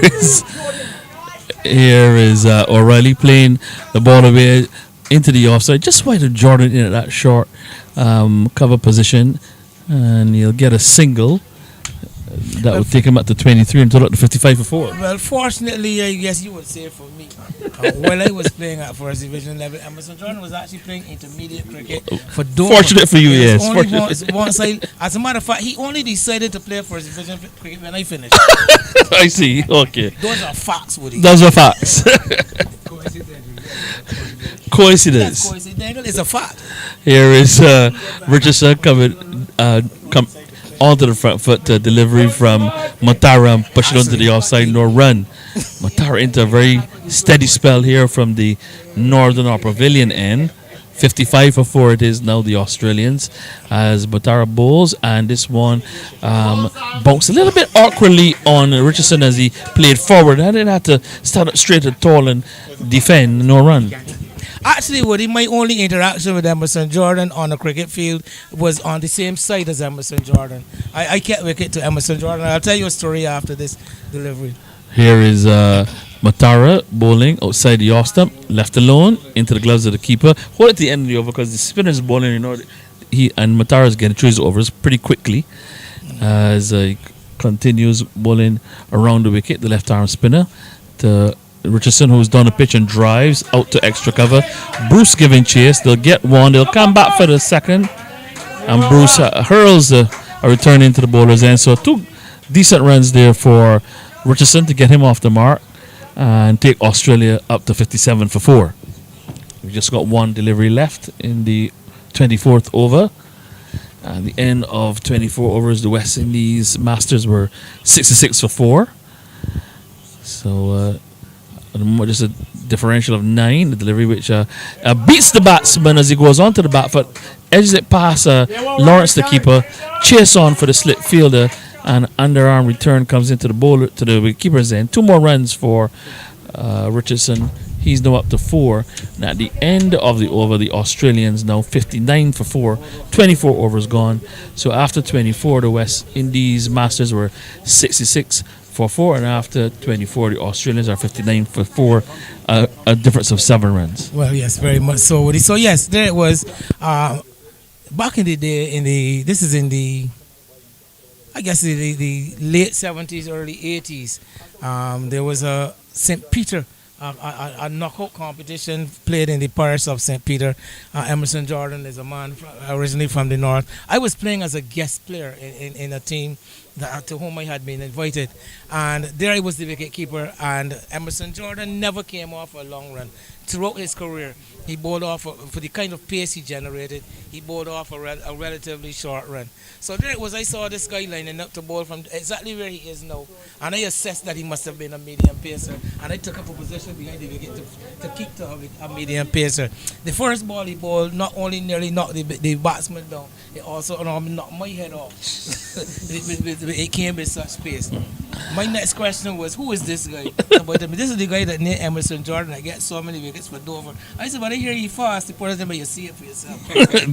is O'Reilly playing the ball away into the offside, just wide of Jordan in at that short cover position, and he'll get a single. That would take him up to 23 and total up to 55 for 4. Well, fortunately, I guess you would say for me, when I was playing at first division level, Emerson Jordan was actually playing intermediate cricket for Dover. Fortunate for you, It was yes. only Fortunate. one side. As a matter of fact, he only decided to play first division cricket when I finished. I see. Okay. Those are facts, Woody. Those are facts. Coincidence. That's coincidental. It's a fact. Here is Richardson coming onto the front foot to delivery from Matara and push it onto the offside, no run. Matara into a very steady spell here from the northern or pavilion end. 55 for 4 it is now, the Australians, as Matara bowls, and this one bounced a little bit awkwardly on Richardson as he played forward. I didn't have to stand up straight and tall and defend, no run. Actually, Woody, my only interaction with Emerson Jordan on the cricket field was on the same side as Emerson Jordan. I kept wicket to Emerson Jordan. I'll tell you a story after this delivery. Here is Matara bowling outside the off stump, left alone into the gloves of the keeper. Hold at the end of the over because the spinner is bowling. He and Matara is getting through his overs pretty quickly as he continues bowling around the wicket. The left arm spinner to Richardson, who's down the pitch and drives out to extra cover. Bruce giving chase. They'll get one. They'll come back for the second, and Bruce hurls a return into the bowler's end. So 2 decent runs there for Richardson to get him off the mark and take Australia up to 57 for 4. We've just got 1 delivery left in the 24th over. At the end of 24 overs, the West Indies Masters were 66 for 4. So just a differential of 9. The delivery which beats the batsman as he goes onto the back foot, edges it past Lawrence the keeper, chase on for the slip fielder, and underarm return comes into the bowler to the keeper's end. 2 more runs for Richardson. He's now up to 4. And at the end of the over, the Australians now 59 for 4. 24 overs gone. So after 24, the West Indies Masters were 66 for 4, and after 24, the Australians are 59 for 4, a difference of 7 runs. Well, yes, very much so, Woody. So yes, there it was. Back in the day, this is in the, I guess the late 70s, early 80s. There was a St. Peter, a knockout competition played in the parish of St. Peter. Emerson Jordan is a man originally from the north. I was playing as a guest player in a team to whom I had been invited, and there I was the wicket keeper, and Emerson Jordan never came off a long run throughout his career. He bowled off for the kind of pace he generated. He bowled off a relatively short run. So there it was. I saw this guy lining up to bowl from exactly where he is now, and I assessed that he must have been a medium pacer, and I took up a position behind the wicket to kick to a medium pacer. The first ball he bowled not only nearly knocked the batsman down, it also knocked my head off. It came with such pace. My next question was, who is this guy? But this is the guy that named Emerson Jordan. I get so many wickets for Dover. I said, but I hear you fast. You put it in, but you see it for yourself.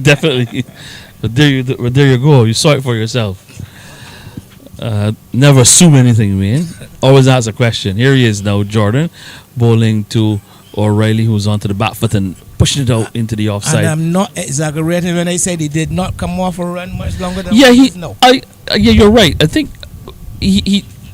Definitely. But there you go. You saw it for yourself. Never assume anything, man. Always ask a question. Here he is now, Jordan, bowling to O'Reilly, who's onto the back foot and pushing it out into the offside. And I'm not exaggerating when I said he did not come off a run much longer than no. Yeah, you're right. I think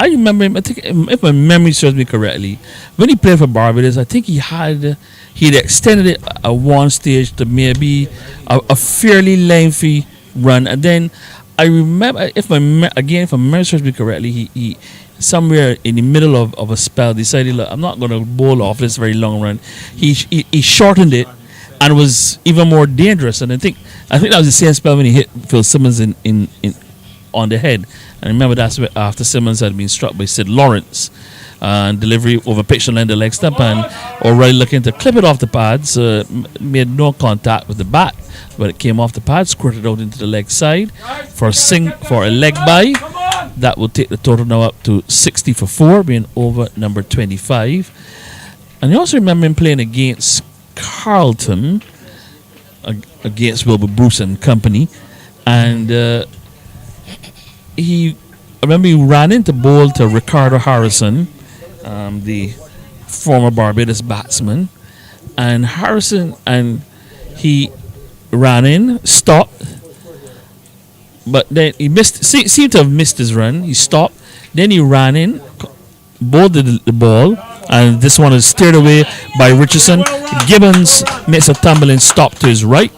I remember him. I think if my memory serves me correctly, when he played for Barbados, I think he'd extended it at one stage to maybe a fairly lengthy run, and then I remember, if my memory serves me correctly, he somewhere in the middle of a spell decided, look, I'm not going to bowl off this very long run. He shortened it and was even more dangerous. And I think that was the same spell when he hit Phil Simmons in on the head. And remember, that's after Simmons had been struck by Sid Lawrence. And delivery over pitch and leg stump, and O'Reilly looking to clip it off the pads, made no contact with the bat. but it came off the pad, squirted out into the leg side for a leg by. That will take the total now up to 60 for 4, being over number 25. And you also remember him playing against Carlton, against Wilbur Bruce and company, and I remember he ran into bowl to Ricardo Harrison, the former Barbados batsman, and he ran in, stopped, but then he seemed to have missed his run. He stopped, then he ran in, bowled the ball, and this one is steered away by Richardson. Gibbons makes a tumbling stop to his right,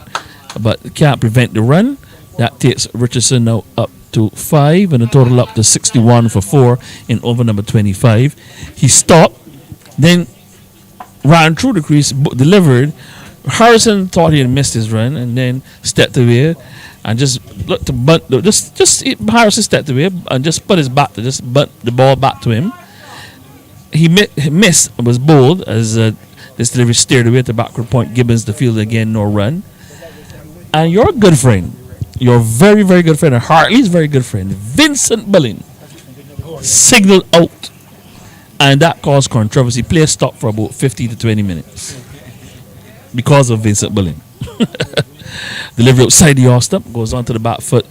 but can't prevent the run. That takes Richardson now up to 5 and a total up to 61 for 4 in over number 25. He stopped, then ran through the crease, delivered. Harrison thought he had missed his run and then stepped away and just looked to bunt. Harrison stepped away and just put his bat to just bunt the ball back to him. He missed, was bowled as this delivery steered away at the backward point. Gibbons the field again, no run. And your good friend, your very, very good friend, and Hartley's very good friend, Vincent Billing, signaled out. And that caused controversy. Play stopped for about 15 to 20 minutes because of Vincent Billing. Delivery outside the off stump, goes onto the back foot.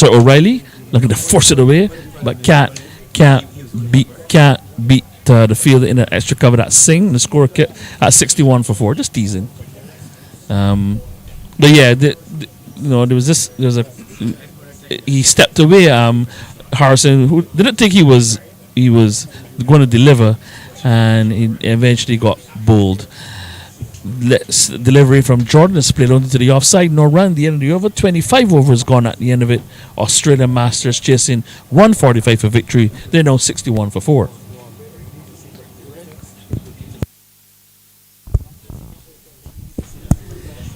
O'Reilly looking to force it away, but can't beat the field in an extra cover. That Singh, the score kit at 61 for 4, just teasing. But yeah, he stepped away. Harrison, who didn't think he was going to deliver, and he eventually got bowled. Delivery from Jordan is played onto the offside, no run. The end of the over, 25 overs gone at the end of it. Australian Masters chasing 145 for victory. They're now 61 for 4.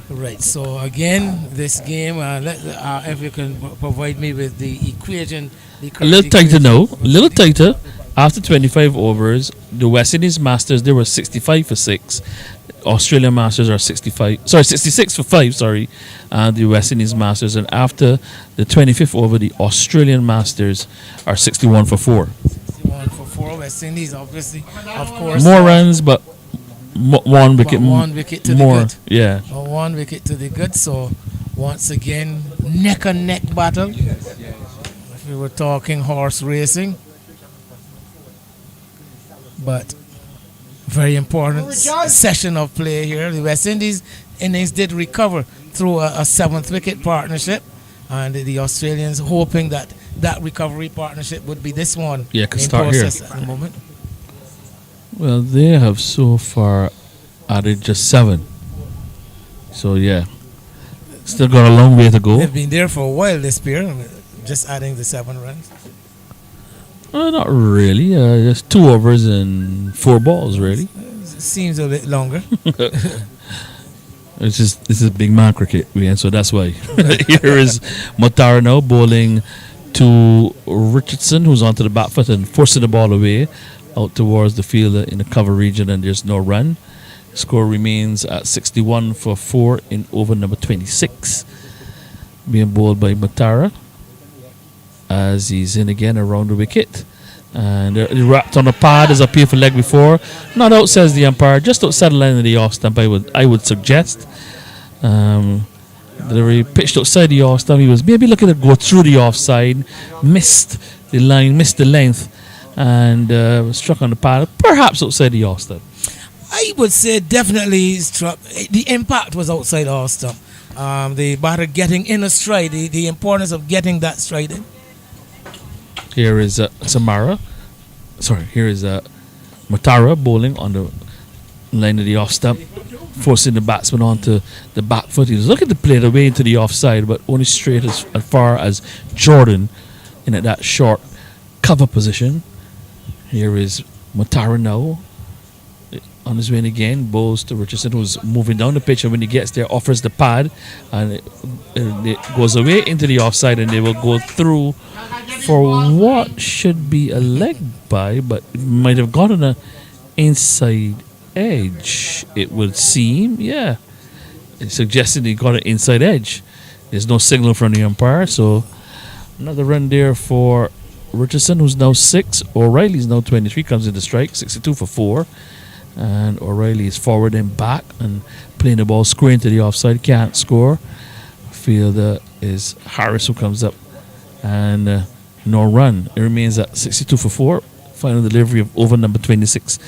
Right, so again, this game, if you can provide me with the equation. A little tighter now, a little tighter. After 25 overs, the West Indies Masters, they were 65 for 6. Australian Masters are 66 for 5, the West Indies Masters. And after the 25th over, the Australian Masters are 61 for 4. 61 for 4, West Indies, obviously, of course. More runs, but one wicket to more. The good. Yeah. 1 wicket to the good. So once again, neck and neck battle. If we were talking horse racing, but very important session of play here. The West Indies innings did recover through a 7th wicket partnership, and the Australians hoping that recovery partnership would be this one. Yeah, can start here at the moment. Well, they have so far added just 7. So, yeah. Still got a long way to go. They've been there for a while this year, just adding the 7 runs. Not really. Just 2 overs and 4 balls, really. Seems a bit longer. This is big man cricket, and so that's why. Here is Matara now bowling to Richardson, who's onto the back foot and forcing the ball away out towards the fielder in the cover region, and there's no run. Score remains at 61 for 4 in over number 26. Being bowled by Matara as he's in again around the wicket. And he wrapped on the pad. There's a appeal for leg before. Not out, says the umpire. Just outside the line of the off stump, I would suggest. Delivery pitched outside the off stump. He was maybe looking to go through the offside. Missed the line, missed the length, and was struck on the pad. Perhaps outside the off stump. I would say definitely struck. The impact was outside the off stump. The batter getting in a stride. The importance of getting that stride in. Here is Matara bowling on the line of the off stump, forcing the batsman onto the back foot. He was looking to play it away into the offside, but only straight as far as Jordan in at that short cover position. Here is Matara now on his way in again, bowls to Richardson, who's moving down the pitch, and when he gets there, offers the pad, and it goes away into the offside, and they will go through for what should be a leg by, but it might have gone on an inside edge, it would seem. Yeah, suggested he got an inside edge. There's no signal from the umpire, so another run there for Richardson, who's now 6. O'Reilly's now 23, comes into strike, 62 for 4. And O'Reilly is forward and back and playing the ball square into the offside, can't score. Fielder is Harris, who comes up and no run. It remains at 62 for 4. Final delivery of over number 26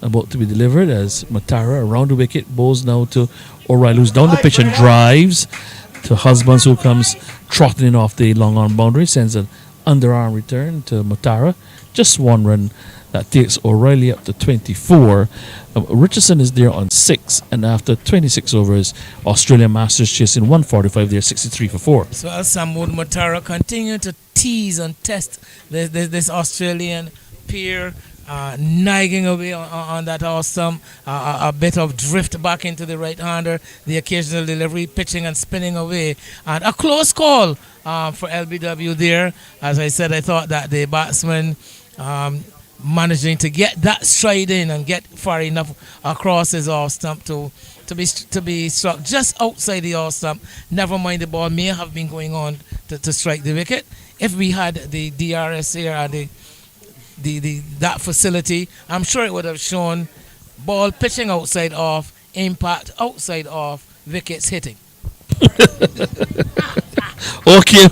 about to be delivered as Matara around the wicket, bowls now to O'Reilly, who's down the pitch and drives to Husbands, who comes trotting in off the long arm boundary, sends an underarm return to Matara. Just one run that takes O'Reilly up to 24. Richardson is there on 6, and after 26 overs, Australian Masters chasing 145 there, 63 for 4. So as Samud Matara continue to tease and test this Australian pair, nagging away on that awesome, a bit of drift back into the right-hander, the occasional delivery, pitching and spinning away, and a close call for LBW there. As I said, I thought that the batsman managing to get that stride in and get far enough across his off stump to be struck just outside the off stump. Never mind, the ball may have been going on to strike the wicket. If we had the DRS here and that facility, I'm sure it would have shown ball pitching outside off, impact outside off, wickets hitting. Okay,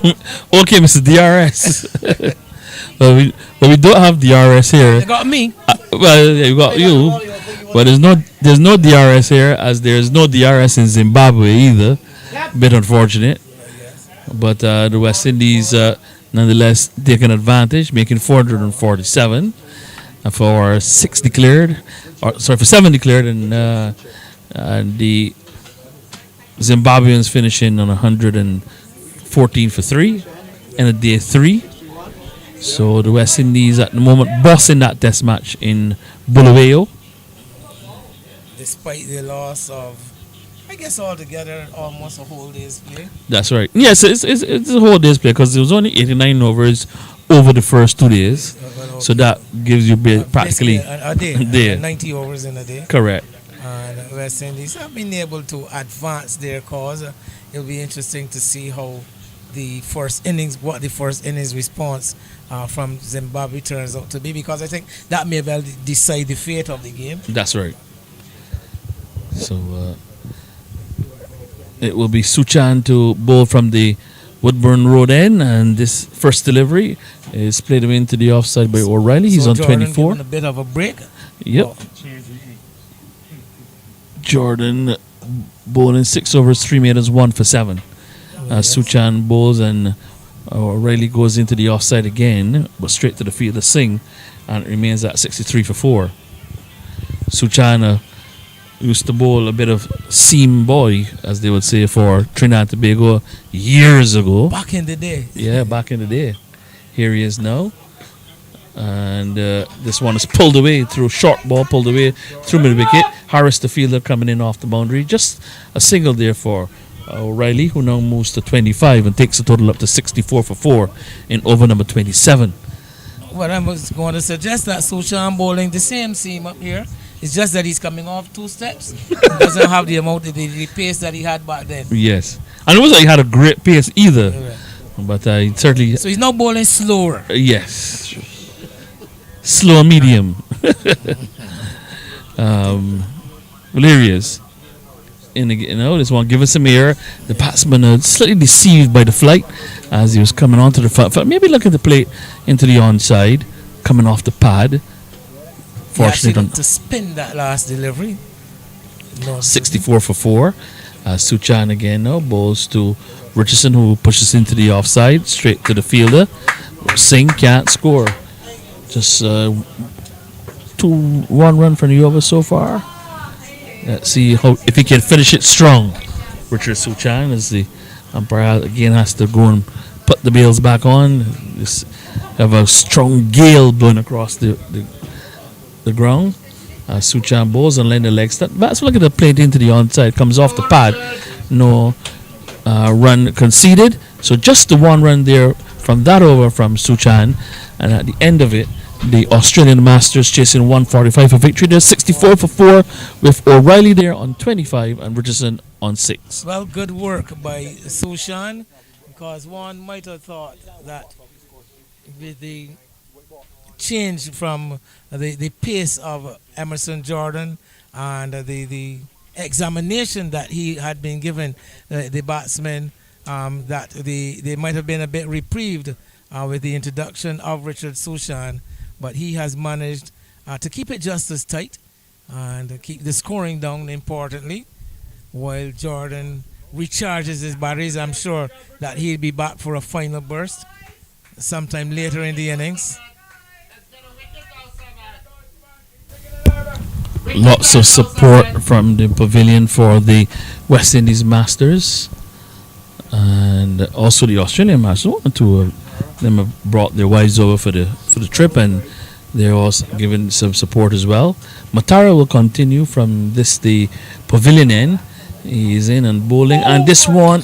Mr. DRS. Well, we don't have DRS here. They got me. Well, yeah, you got you. But there's no DRS here, as there's no DRS in Zimbabwe either. Bit unfortunate. But the West Indies nonetheless taking advantage, making 447 for 6 declared, for 7 declared, and the Zimbabweans finishing on 114 for 3 and a day 3. So the West Indies at the moment bossing that test match in Bulawayo. Despite the loss of, I guess altogether, almost a whole day's play. That's right. Yes, it's a whole day's play because there was only 89 overs over the first 2 days. Okay. So that gives you practically a day. 90 overs in a day. Correct. And West Indies have been able to advance their cause. It'll be interesting to see how the first innings response from Zimbabwe turns out to be, because I think that may well decide the fate of the game. That's right. So it will be Suchan to bowl from the Woodburn Road end, and this first delivery is played away into the offside by O'Reilly. He's on Jordan 24. given a bit of a break. Yep. Oh. Jordan bowling 6 overs, 3 maidens, 1 for 7. Suchan bowls and O'Reilly goes into the offside again, but straight to the field of Singh, and it remains at 63 for 4. Suchan used to bowl a bit of seam boy, as they would say, for Trinidad and Tobago years ago. Back in the day. Yeah, back in the day. Here he is now. And this one is pulled away through short ball, pulled away through mid wicket. Harris, the fielder, coming in off the boundary. Just a single there for O'Reilly, who now moves to 25 and takes the total up to 64 for 4 in over number 27. What I was going to suggest, that Suchan bowling the same seam up here. It's just that he's coming off 2 steps. He doesn't have the amount of the pace that he had back then. Yes. And it wasn't like he had a great pace either. Right. But he certainly... So he's now bowling slower. Yes. Slow medium. Hilarious. This one giving some air. The batsman slightly deceived by the flight as he was coming onto the front. Maybe looking to play into the onside, coming off the pad. Fortunately, to spin that last delivery. No, 64 for 4. Suchan again now bowls to Richardson, who pushes into the offside, straight to the fielder. Singh can't score. Just 1 run from the over so far. Let's see if he can finish it strong. Richard Suchan, as the umpire again has to go and put the bails back on. Just have a strong gale blowing across the ground. Suchan bowls and lend the leg start. That's look at the plate into the onside. Comes off the pad. No run conceded. So just the 1 run there from that over from Suchan. And at the end of it, The Australian Masters chasing 145 for victory. They're 64 for 4 with O'Reilly there on 25 and Richardson on 6. Well, good work by Sushan, because one might have thought that with the change from the pace of Emerson Jordan and the examination that he had been given, the batsman, that they might have been a bit reprieved with the introduction of Richard Sushan, but he has managed to keep it just as tight and keep the scoring down, importantly, while Jordan recharges his batteries. I'm sure that he'll be back for a final burst sometime later in the innings. Lots of support from the pavilion for the West Indies Masters and also the Australian Masters. One or two of them have brought their wives over for the trip, and they're also giving some support as well. Matara will continue from the pavilion end. He's in and bowling, and this one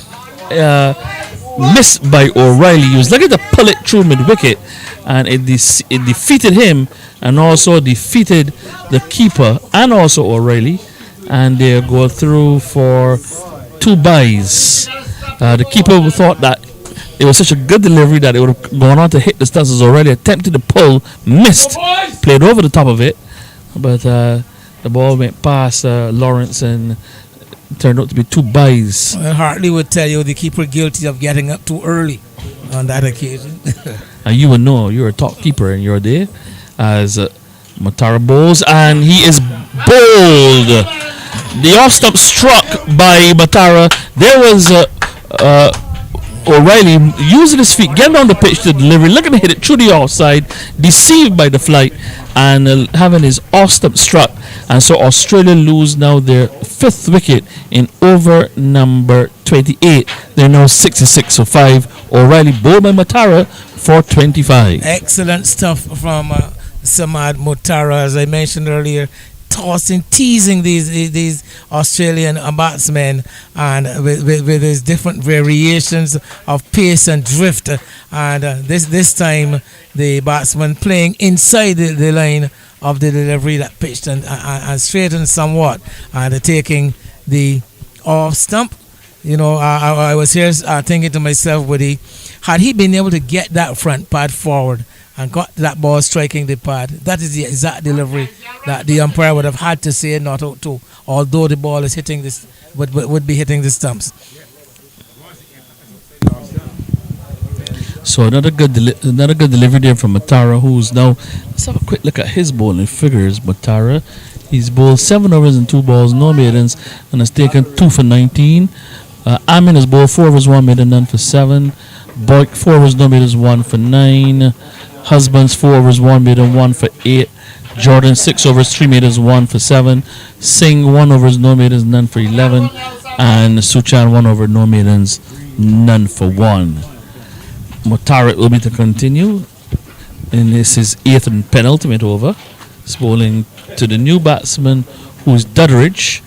missed by O'Reilly. He was looking to pull it through mid-wicket, and it defeated him and also defeated the keeper and also O'Reilly, and they go through for 2 byes. The keeper thought that it was such a good delivery that it would have gone on to hit the stumps. As O'Reilly attempted to pull, missed, played over the top of it, but the ball went past Lawrence and turned out to be 2 byes. Hartley would tell you the keeper guilty of getting up too early on that occasion. And you would know, you're a top keeper in your day, as Matara bowls, and he is bowled. The off stump struck by Matara. There was O'Reilly using his feet, getting on the pitch to deliver, looking to hit it through the offside, deceived by the flight, and having his off stump struck. And so Australia lose now their 5th wicket in over number 28. They're now 66 for 5. O'Reilly bowled by Matara for 25. Excellent stuff from Samad Mutara, as I mentioned earlier, teasing these Australian batsmen, and with his different variations of pace and drift, and this time the batsman playing inside the line of the delivery that pitched and straightened somewhat, and taking the off stump. I was here thinking to myself, had he been able to get that front pad forward and got that ball striking the pad, that is the exact delivery that the umpire would have had to say not out to, although the ball is hitting this would be hitting the stumps. So another good delivery there from Matara, who's now, let's have a quick look at his bowling figures. Matara, he's bowled 7 overs and 2 balls, no maidens, and has taken 2 for 19. Amin has bowled 4 overs, 1 maiden, none for 7. Boyk 4 overs, no maidens, 1 for 9. Husbands 4 overs, 1 maiden, 1 for 8. Jordan 6 overs, 3 maidens, 1 for 7. Singh 1 overs, no maidens, none for 11. And Suchan 1 over, no maidens, none for 1. Matara will be to continue, and this is 8th and penultimate over. He's bowling to the new batsman, who's Dudridge,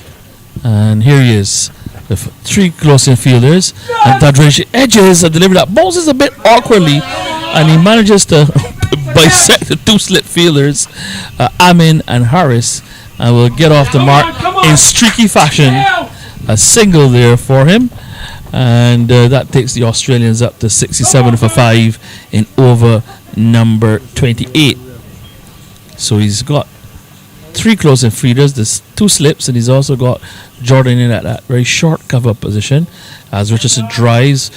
and here he is with 3 close-in fielders, and Dudridge edges a delivery that bounces a bit awkwardly, and he manages to bisect the 2 slip fielders, Amin and Harris, and will get off the mark in streaky fashion. A single there for him, and that takes the Australians up to 67 for 5 in over number 28. So he's got 3 close-in fielders, there's 2 slips, and he's also got Jordan in at that very short cover position as Richardson drives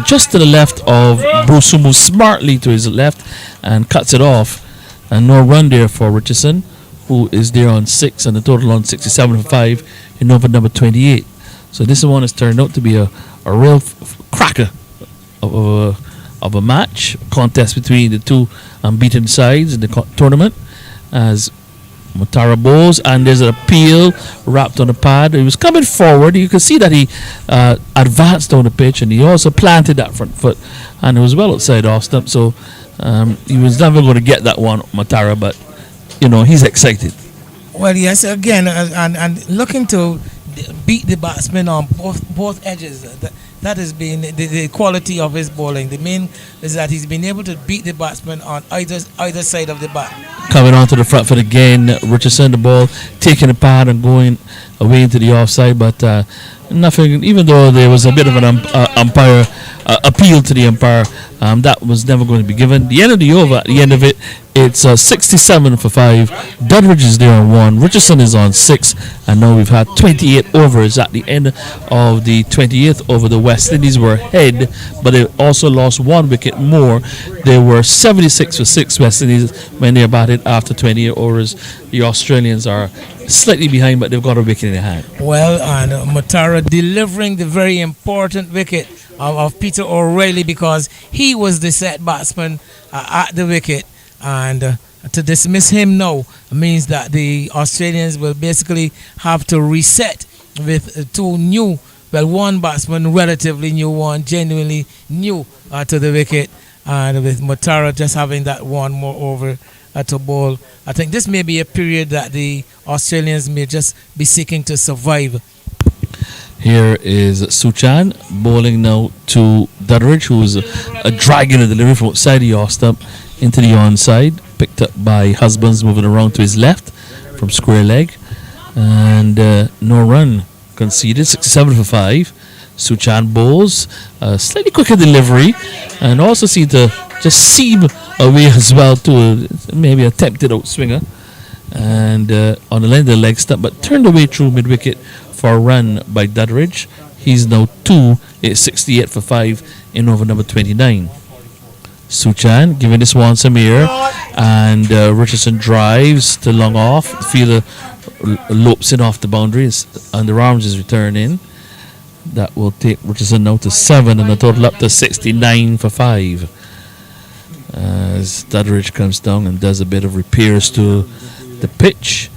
just to the left of Bruce, who moves smartly to his left and cuts it off, and no run there for Richardson, who is there on 6 and the total on 67 for 5 in over number 28. So this one has turned out to be a real cracker of a match, contest between the 2 unbeaten sides in the tournament, as Matara bowls, and there's an appeal wrapped on the pad. He was coming forward. You can see that he advanced down the pitch, and he also planted that front foot, and it was well outside off stump. So he was never going to get that one, Matara, but he's excited. Well, yes, again, and looking to beat the batsman on both edges. That has been the quality of his bowling. The main is that he's been able to beat the batsman on either side of the bat. Coming onto the front foot again, Richardson, the ball taking a pad and going away into the offside, but nothing. Even though there was a bit of an umpire appeal to the umpire, that was never going to be given. The end of the over, at the end of it, it's 67 for 5. Dudridge is there on 1. Richardson is on 6. And now we've had 28 overs. At the end of the 28th over, the West Indies were ahead, but they also lost 1 wicket more. They were 76 for 6 West Indies when they batted after 28 overs. The Australians are slightly behind, but they've got a wicket in their hand. Well, and Matara delivering the very important wicket of Peter O'Reilly, because he was the set batsman at the wicket. And to dismiss him now means that the Australians will basically have to reset with two new, well, one batsman relatively new, one genuinely new to the wicket, and with Matara just having that one more over to bowl. I think this may be a period that the Australians may just be seeking to survive. Here is Suchan bowling now to Dudridge, who's a dragging the delivery from outside the off stump into the onside, picked up by Husbands moving around to his left from square leg, and no run conceded. 67 for 5. Suchan bowls, slightly quicker delivery, and also seemed to just seam away as well to maybe a tempted out swinger, and on the line of the leg stump, but turned away through mid wicket for a run by Dudridge. He's now 2. It's 68 for 5 in over number 29. Suchan giving this one some air, and Richardson drives to long off. The fielder lopes in off the boundaries, and the arms is returned in. That will take Richardson now to 7, and the total up to 69 for 5. As Dudridge comes down and does a bit of repairs to the pitch,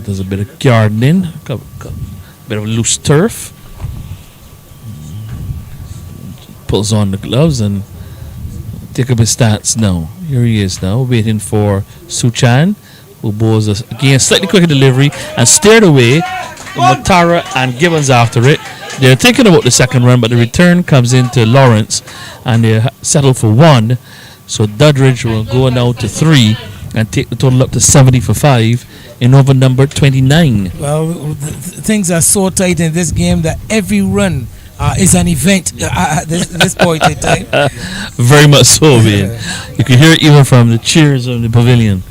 does a bit of gardening, a bit of loose turf, pulls on the gloves and take up his stance now. Here he is now, waiting for Suchan, who bowls again slightly quicker delivery and stared away. Matara and Gibbons after it. They're thinking about the second run, but the return comes into Lawrence, and they settle for 1. So Dudridge will go now to 3 and take the total up to 70 for 5 in over number 29. Well, things are so tight in this game that every run is an event at this point in time. Very much so, man. You can hear it even from the cheers of the pavilion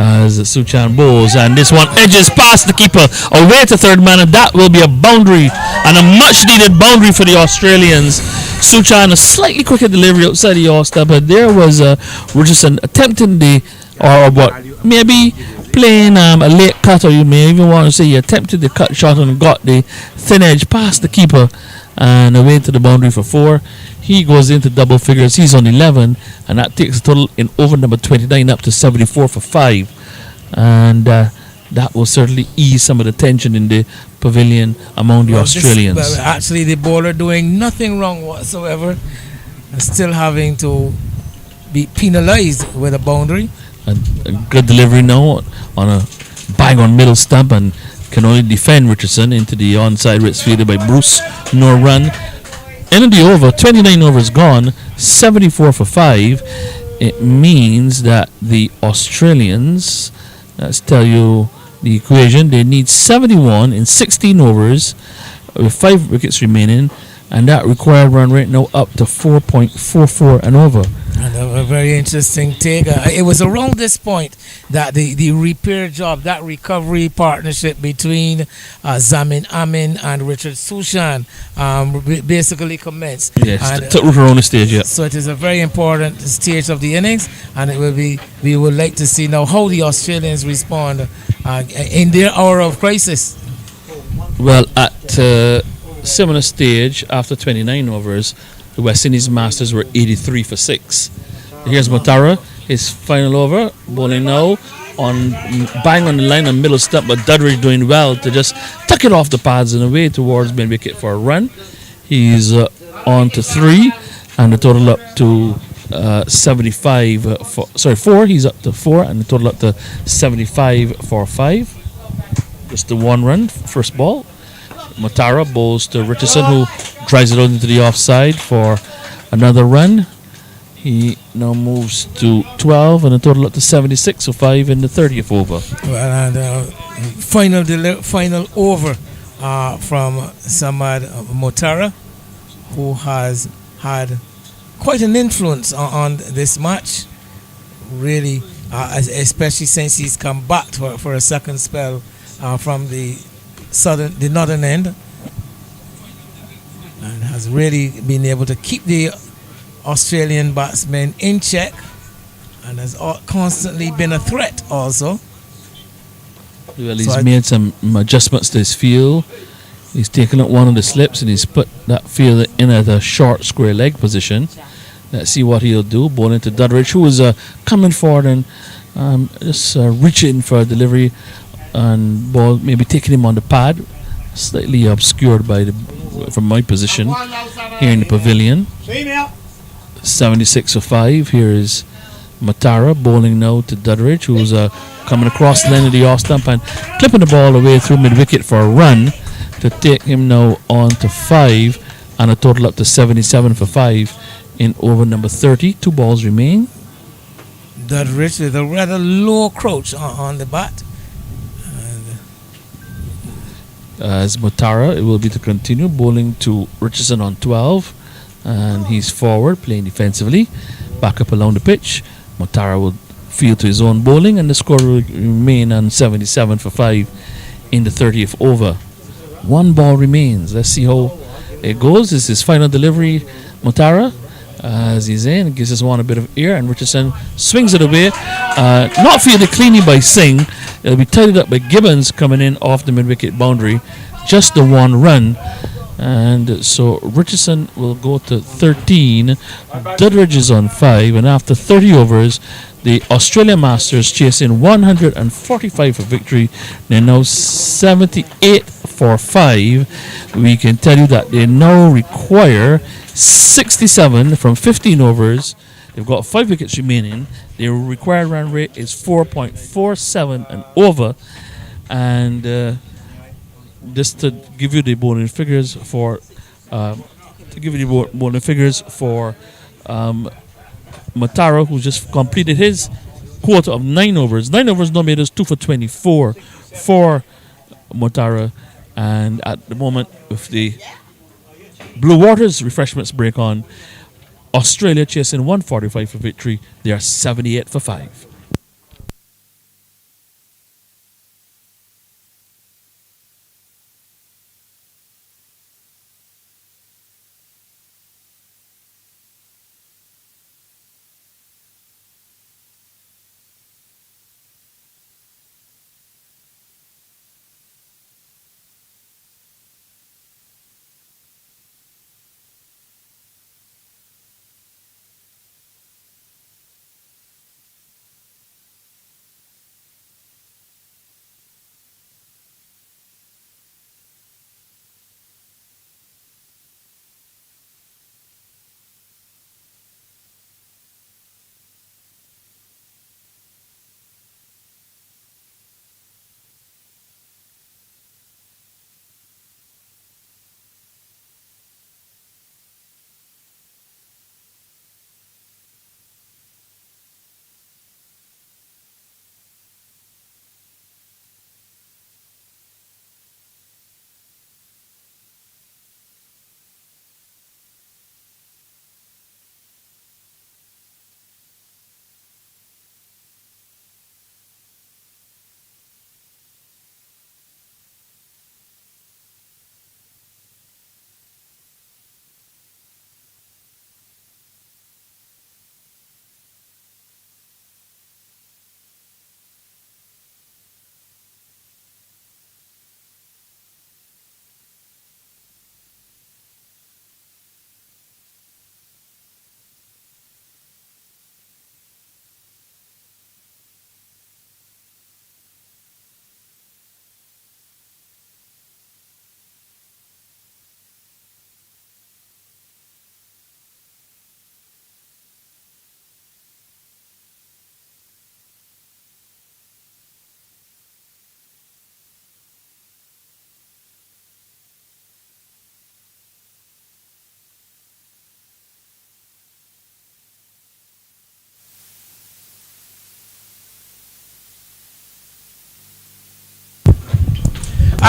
as Suchan bowls, and this one edges past the keeper away to third man, and that will be a boundary, and a much needed boundary for the Australians. Suchan a slightly quicker delivery outside the all-star, but there was Richardson attempting maybe playing a late cut, or you may even want to say he attempted the cut shot and got the thin edge past the keeper and away to the boundary for 4. He goes into double figures. He's on 11, and that takes the total in over number 29 up to 74 for 5. And that will certainly ease some of the tension in the pavilion among the Australians. Actually, the bowler doing nothing wrong whatsoever, and still having to be penalized with a boundary. A good delivery now on a bang on middle stump, and can only defend Richardson into the onside, where it's fielded by Bruce. No run. End of the over, 29 overs gone, 74 for 5. It means that the Australians, let's tell you the equation, they need 71 in 16 overs with 5 wickets remaining, and that required run rate now up to 4.44 and over. And a very interesting take. It was around this point that the repair job, that recovery partnership between Zamin Amin and Richard Suchan basically commenced. Yes, took root around the stage, yeah. So it is a very important stage of the innings, and it will be. We would like to see now how the Australians respond in their hour of crisis. Well, at similar stage after 29 overs, the West Indies Masters were 83 for 6. Here's Matara, his final over, bowling now on bang on the line on middle stump, but Dudridge doing well to just tuck it off the pads and away towards mid wicket for a run. He's on to 3, and the total up to 4. He's up to 4, and the total up to 75 for 5. Just the 1 run, first ball. Matara bowls to Richardson, who drives it out into the offside for another run. He now moves to 12 and a total up to 76 for 5 in the 30th over. Well, and final over from Samad Motara, who has had quite an influence on this match. Really, especially since he's come back for a second spell from the northern end, and has really been able to keep the Australian batsmen in check, and has constantly been a threat also. Well, he's made some adjustments to his field. He's taken up one of the slips and he's put that field in at a short square leg position. Let's see what he'll do. Bowling to Dudridge, who is coming forward and just reaching for a delivery, and ball maybe taking him on the pad, slightly obscured from my position here in the pavilion. 76 for 5. Here is Matara bowling now to Dudridge, who's coming across the line of the off stump and clipping the ball away through mid wicket for a run to take him now on to 5 and a total up to 77 for 5 in over number 30. 2 balls remain. Dudridge with a rather low crouch on the bat. As Matara, it will be to continue bowling to Richardson on 12, and he's forward playing defensively, back up along the pitch. Matara will field to his own bowling, and the score will remain on 77 for 5 in the 30th over. 1 ball remains. Let's see how it goes. This is his final delivery. Matara, as he's in, gives his one a bit of air, and Richardson swings it away. Not fielded cleanly by Singh. It'll be tidied up by Gibbons coming in off the mid-wicket boundary. Just the 1 run. And so Richardson will go to 13. Dudridge is on 5. And after 30 overs, the Australian Masters chasing 145 for victory. They're now 78 for 5. We can tell you that they now require 67 from 15 overs. They've got 5 wickets remaining. Their required run rate is 4.47 and over. And just to give you the bowling figures for Matara, who just completed his quota of 9 overs. 9 overs now made us 2 for 24 for Matara. And at the moment, with the Blue Waters refreshments break on, Australia chasing 145 for victory. They are 78 for 5.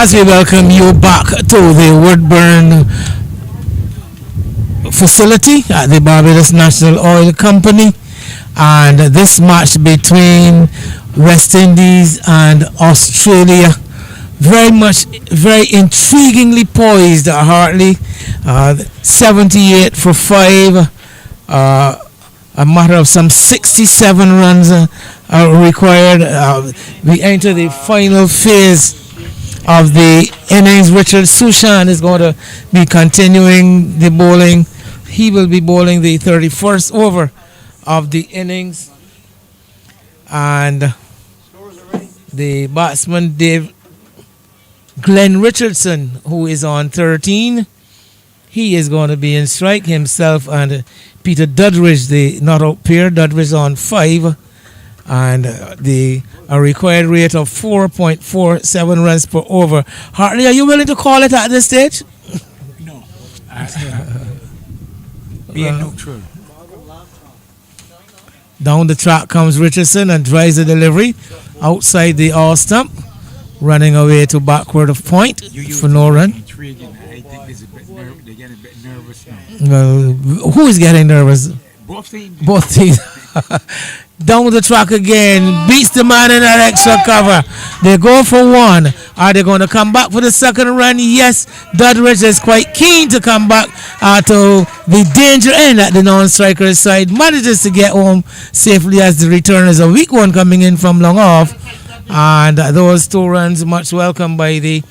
As we welcome you back to the Woodburn facility at the Barbados National Oil Company, and this match between West Indies and Australia, very intriguingly poised at Hartley. 78 for 5, a matter of some 67 runs are required. We enter the final phase of the innings. Richard Sushan is going to be continuing the bowling. He will be bowling the 31st over of the innings. And the batsman, Glenn Richardson, who is on 13, he is going to be in strike himself, and Peter Dudridge, the not out pair. Dudridge on 5, and a required rate of 4.47 runs per over. Hartley, are you willing to call it at this stage? No. Being neutral. Down the track comes Richardson and drives the delivery outside the all stump, running away to backward of point for no run. Intriguing. I think there's they're getting a bit nervous now. Well, who is getting nervous? Both teams. Both teams. Down the track again, beats the man in that extra cover. They go for one. Are they going to come back for the second run? Yes, Dudridge is quite keen to come back to the danger end at the non-striker's side. Manages to get home safely as the return is a weak one coming in from long off. And those 2 runs much welcome by the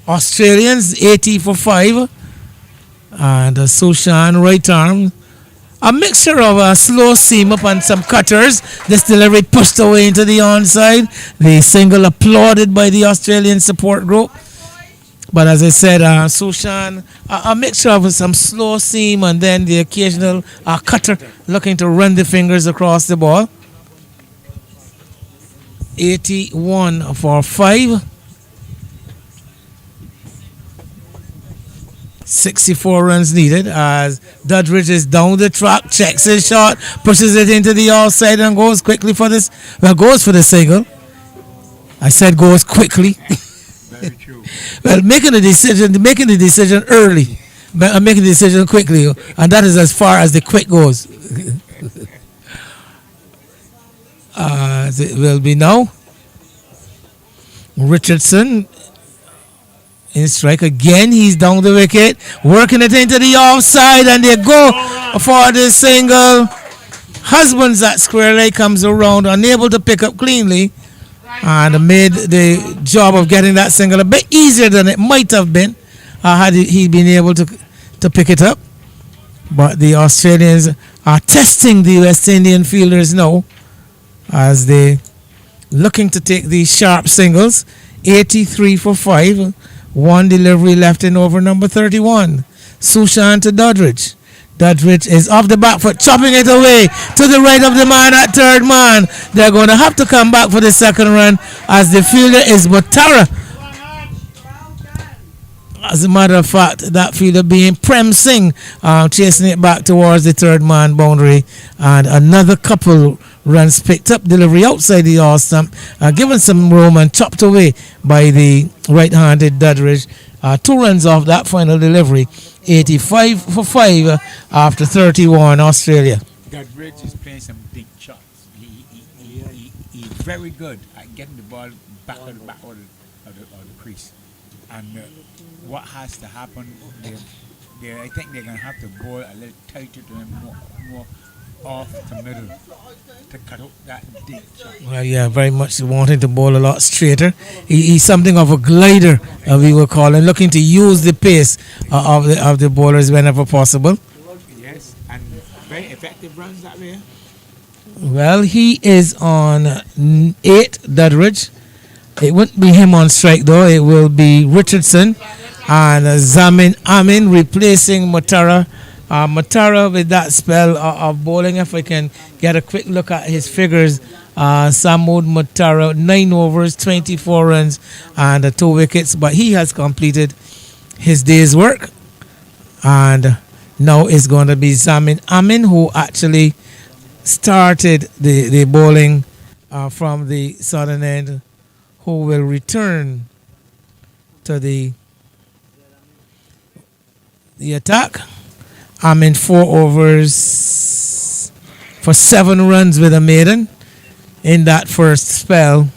Australians, 80 for 5. And Sushan, right arm. A mixture of a slow seam up and some cutters. This delivery pushed away into the onside. The single applauded by the Australian support group. But as I said, Sushan, a mixture of some slow seam and then the occasional cutter looking to run the fingers across the ball. 81 for 5. 64 runs needed as Dudridge is down the track, checks his shot, pushes it into the outside and goes quickly for this. Well, goes for the single. I said goes quickly. Very true. Well, making the decision early, but making the decision quickly, and that is as far as the quick goes. It will be now. Richardson in strike again. He's down the wicket, working it into the offside, and they go for the single. Husbands that square leg comes around, unable to pick up cleanly, and made the job of getting that single a bit easier than it might have been had he been able to pick it up. But the Australians are testing the West Indian fielders now as they looking to take these sharp singles. 83 for 5. 1 delivery left in over number 31. Sushan to Dudridge. Dudridge is off the back foot, chopping it away to the right of the man at third man. They're going to have to come back for the second run as the fielder is Batara. As a matter of fact, that fielder being Prem Singh, chasing it back towards the third man boundary, and another couple runs picked up, delivery outside the all stump, given some room and chopped away by the right-handed Dudridge. 2 runs off that final delivery, 85 for 5 after 31 Australia. Dudridge is playing some big shots. He's very good at getting the ball back of the crease. And what has to happen, I think they're going to have to bowl a little tighter to him, more off the middle to cut out that deep shot. Well, yeah, very much wanting to bowl a lot straighter. He's something of a glider, we will call him, looking to use the pace of the bowlers whenever possible. Yes, and very effective runs that way. Well, he is on 8, Dudridge. It wouldn't be him on strike though. It will be Richardson and Zamin Amin replacing Matara. Matara with that spell of bowling. If I can get a quick look at his figures, Samud Matara, 9 overs, 24 runs and 2 wickets. But he has completed his day's work. And now it's going to be Zamin Amin who actually started the bowling from the southern end, who will return to the attack. I'm in 4 overs for 7 runs with a maiden in that first spell.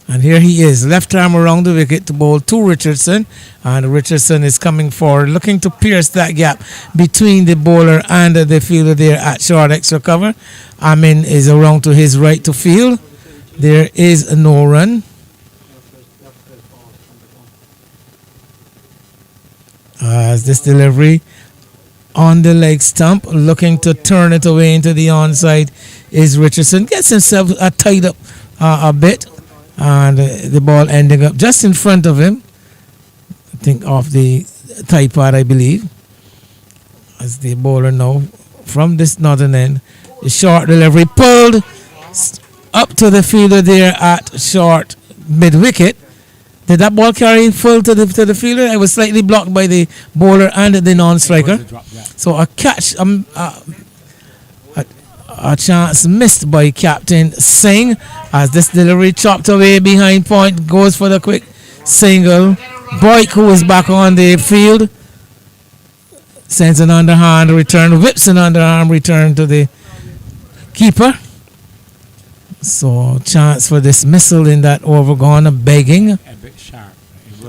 And here he is, left arm around the wicket to bowl to Richardson. And Richardson is coming forward, looking to pierce that gap between the bowler and the fielder there at short extra cover. Amin is around to his right to field. There is no run. As this delivery on the leg stump, looking to turn it away into the onside is Richardson. Gets himself tied up a bit. And the ball ending up just in front of him. I think off the thigh pad, I believe. As the bowler now from this northern end. The short delivery pulled up to the fielder there at short mid-wicket. Did that ball carry full to the fielder? It was slightly blocked by the bowler and the non-striker. So a catch, a chance missed by Captain Singh as this delivery chopped away behind point, goes for the quick single. Boyk, who is back on the field, sends an underhand return, whips an underarm return to the keeper. So chance for dismissal in that over, gone begging. A bit sharp.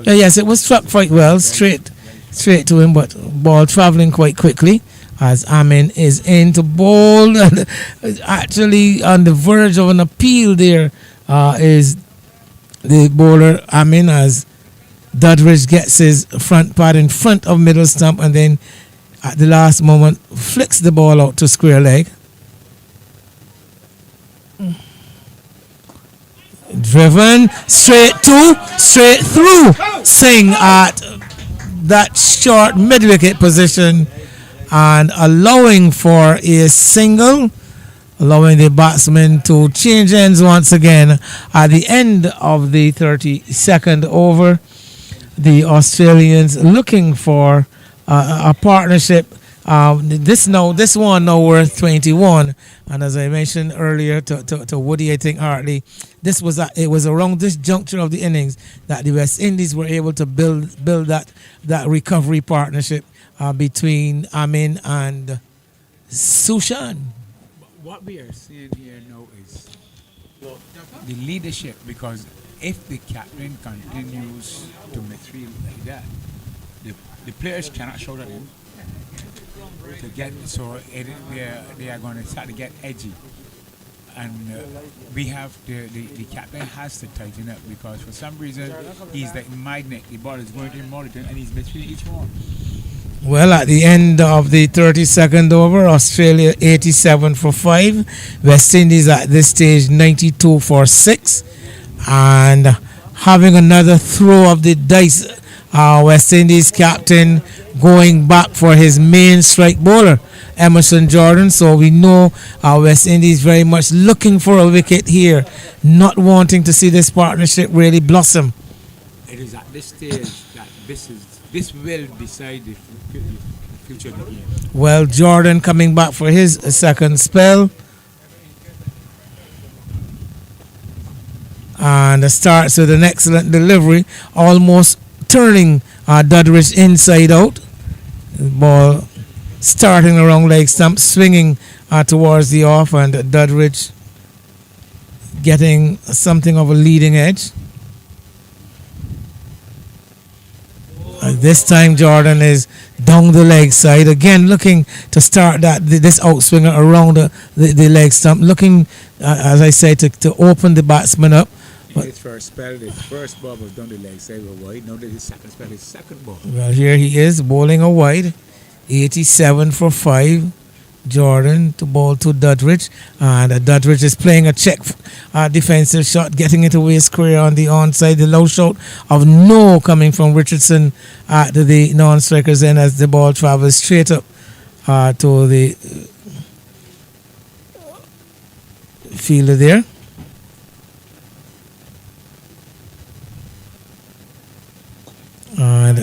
Yes, it was struck quite well, straight to him, but ball travelling quite quickly. As Amin is in to bowl, and actually on the verge of an appeal there is the bowler Amin, as Dudridge gets his front pad in front of middle stump and then at the last moment flicks the ball out to square leg. Driven straight through Singh at that short mid-wicket position, and allowing for a single, allowing the batsman to change ends once again at the end of the 32nd over. The Australians looking for a partnership. This one now worth 21, and as I mentioned earlier to Woody, I think Hartley, it was around this juncture of the innings that the West Indies were able to build that recovery partnership between Amin and Sushan. What we are seeing here now is the leadership, because if the captain continues to mislead like that, the players cannot shout at him to get, so they are going to start to get edgy. And we have the captain has to tighten up, because for some reason he's like magnet. The ball is going to him all the time and he's misleading each one. Well, at the end of the 32nd over, Australia 87 for 5. West Indies at this stage 92 for 6. And having another throw of the dice, West Indies captain going back for his main strike bowler, Emerson Jordan. So we know West Indies very much looking for a wicket here, not wanting to see this partnership really blossom. It is at this stage that this will decide the future of the game. Well, Jordan coming back for his second spell. And starts with an excellent delivery, almost turning Dudridge inside out. The ball starting around leg stump, swinging towards the off, and Dudridge getting something of a leading edge. This time Jordan is down the leg side again, looking to start this outswinger around the leg stump, looking as I said to open the batsman up. In his first spell, the first ball was down the leg side of wide. Now that his second spell, his second ball. Well, here he is bowling a wide, 87 for 5. Jordan to bowl to Dudridge, and Dudridge is playing a check defensive shot, getting it away square on the onside. The low shot of no coming from Richardson at the non-striker's end as the ball travels straight up to the fielder there. And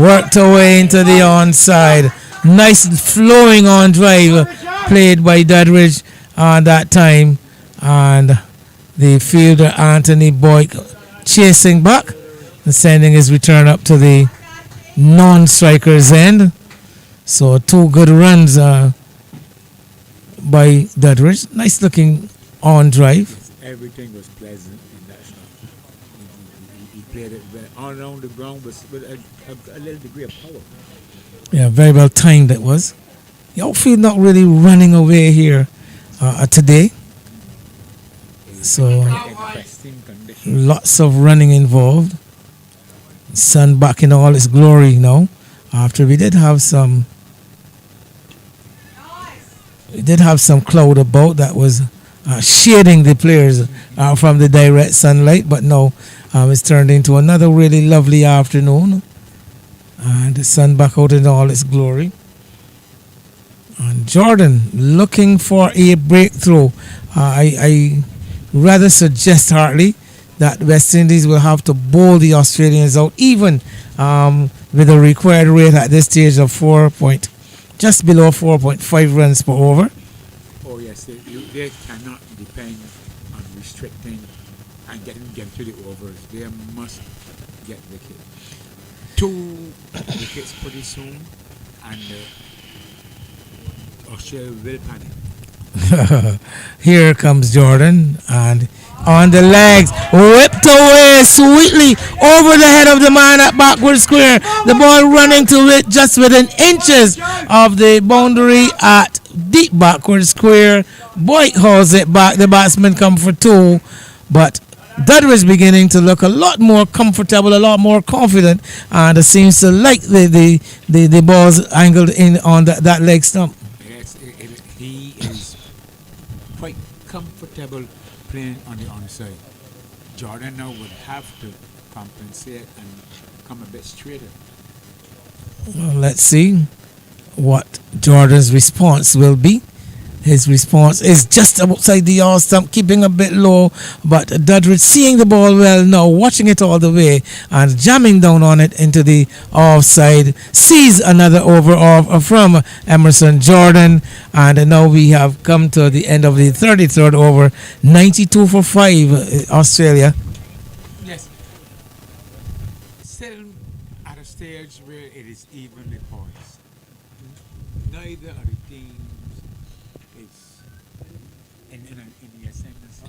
worked away into the onside. Nice flowing on drive played by Dudridge that time, and The fielder Anthony Boyd chasing back and sending his return up to the non-striker's end. So two good runs by Dudridge. Nice looking on drive. Everything was pleasant in that shot. He played it all around the ground with a little degree of power. Yeah, very well timed it was. The outfield not really running away here today. So Pristine condition. lots of running involved. Sun back in all its glory now. After we did have some cloud about that was shading the players from the direct sunlight, but now it's turned into another really lovely afternoon, and the sun back out in all its glory. And Jordan looking for a breakthrough. I rather suggest hardly that West Indies will have to bowl the Australians out, even with a required rate at this stage of just below 4.5 runs per over. Oh yes, they cannot depend on restricting and getting them to the overs. They must get wickets. 2 wickets pretty soon, and Australia will panic. Here comes Jordan, and on the legs, whipped away sweetly over the head of the man at backward square. The ball running to it just within inches of the boundary at deep backward square. Boyd hauls it back. The batsman come for 2, but Dudley is beginning to look a lot more comfortable, a lot more confident, and it seems to like the balls angled in on that leg stump. Yes, he is quite comfortable playing on the onside. Jordan now would have to compensate and come a bit straighter. Well, let's see what Jordan's response will be. His response is just outside the off stump, keeping a bit low, but Dudridge seeing the ball well now, watching it all the way and jamming down on it into the offside, sees another over from Emerson Jordan, and now we have come to the end of the 33rd over, 92 for 5 Australia. Yes. Still at a stage where it is evenly poised. Neither of the teams is in the ascendancy,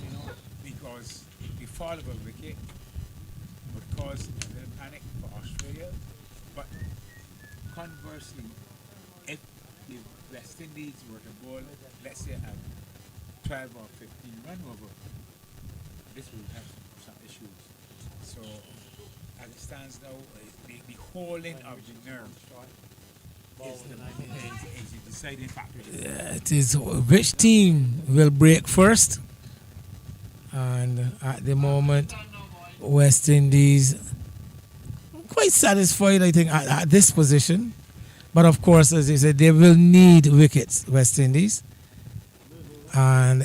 because the fall of a wicket would cause a little panic for Australia. But conversely, if the West Indies were to bowl, let's say a 12 or 15 run over, this will have some issues. So, as it stands now, the holding of the nerve is the deciding factor. It is which team will break first, and at the moment West Indies quite satisfied, I think, at this position, but of course, as you said, they will need wickets, West Indies, and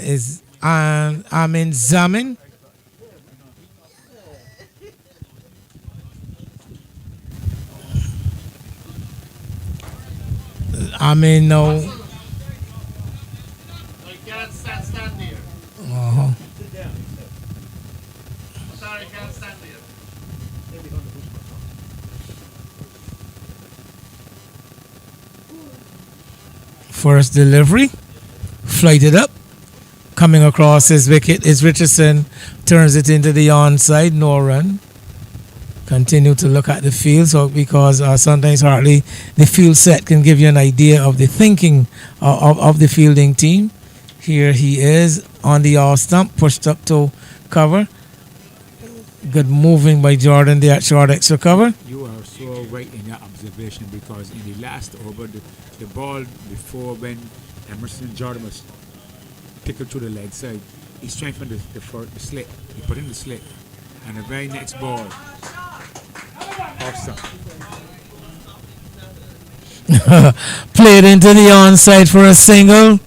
Amin Zamin now. I can't stand there. Uh-huh. Sorry, I can't stand there. First delivery, flighted up, coming across his wicket is Richardson, turns it into the onside, no run. Continue to look at the field, so because sometimes hardly the field set can give you an idea of the thinking of the fielding team. Here he is on the off stump, pushed up to cover. Good moving by Jordan there at short extra cover. You are so right in your observation, because in the last over, the ball before, when Emerson Jordan was pickled through the leg side, he strengthened the slit. He put in the slit, and the very next ball, off stump. Played into the onside for a single.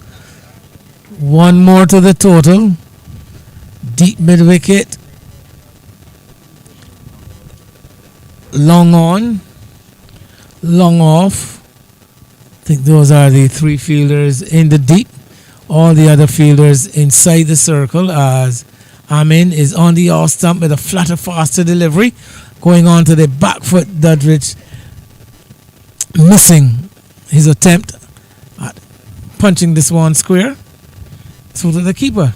One more to the total. Deep mid wicket. Long on. Long off. I think those are the 3 fielders in the deep. All the other fielders inside the circle as Amin is on the off stump with a flatter, faster delivery. Going on to the back foot, Dudridge missing his attempt at punching this one square. So to the keeper.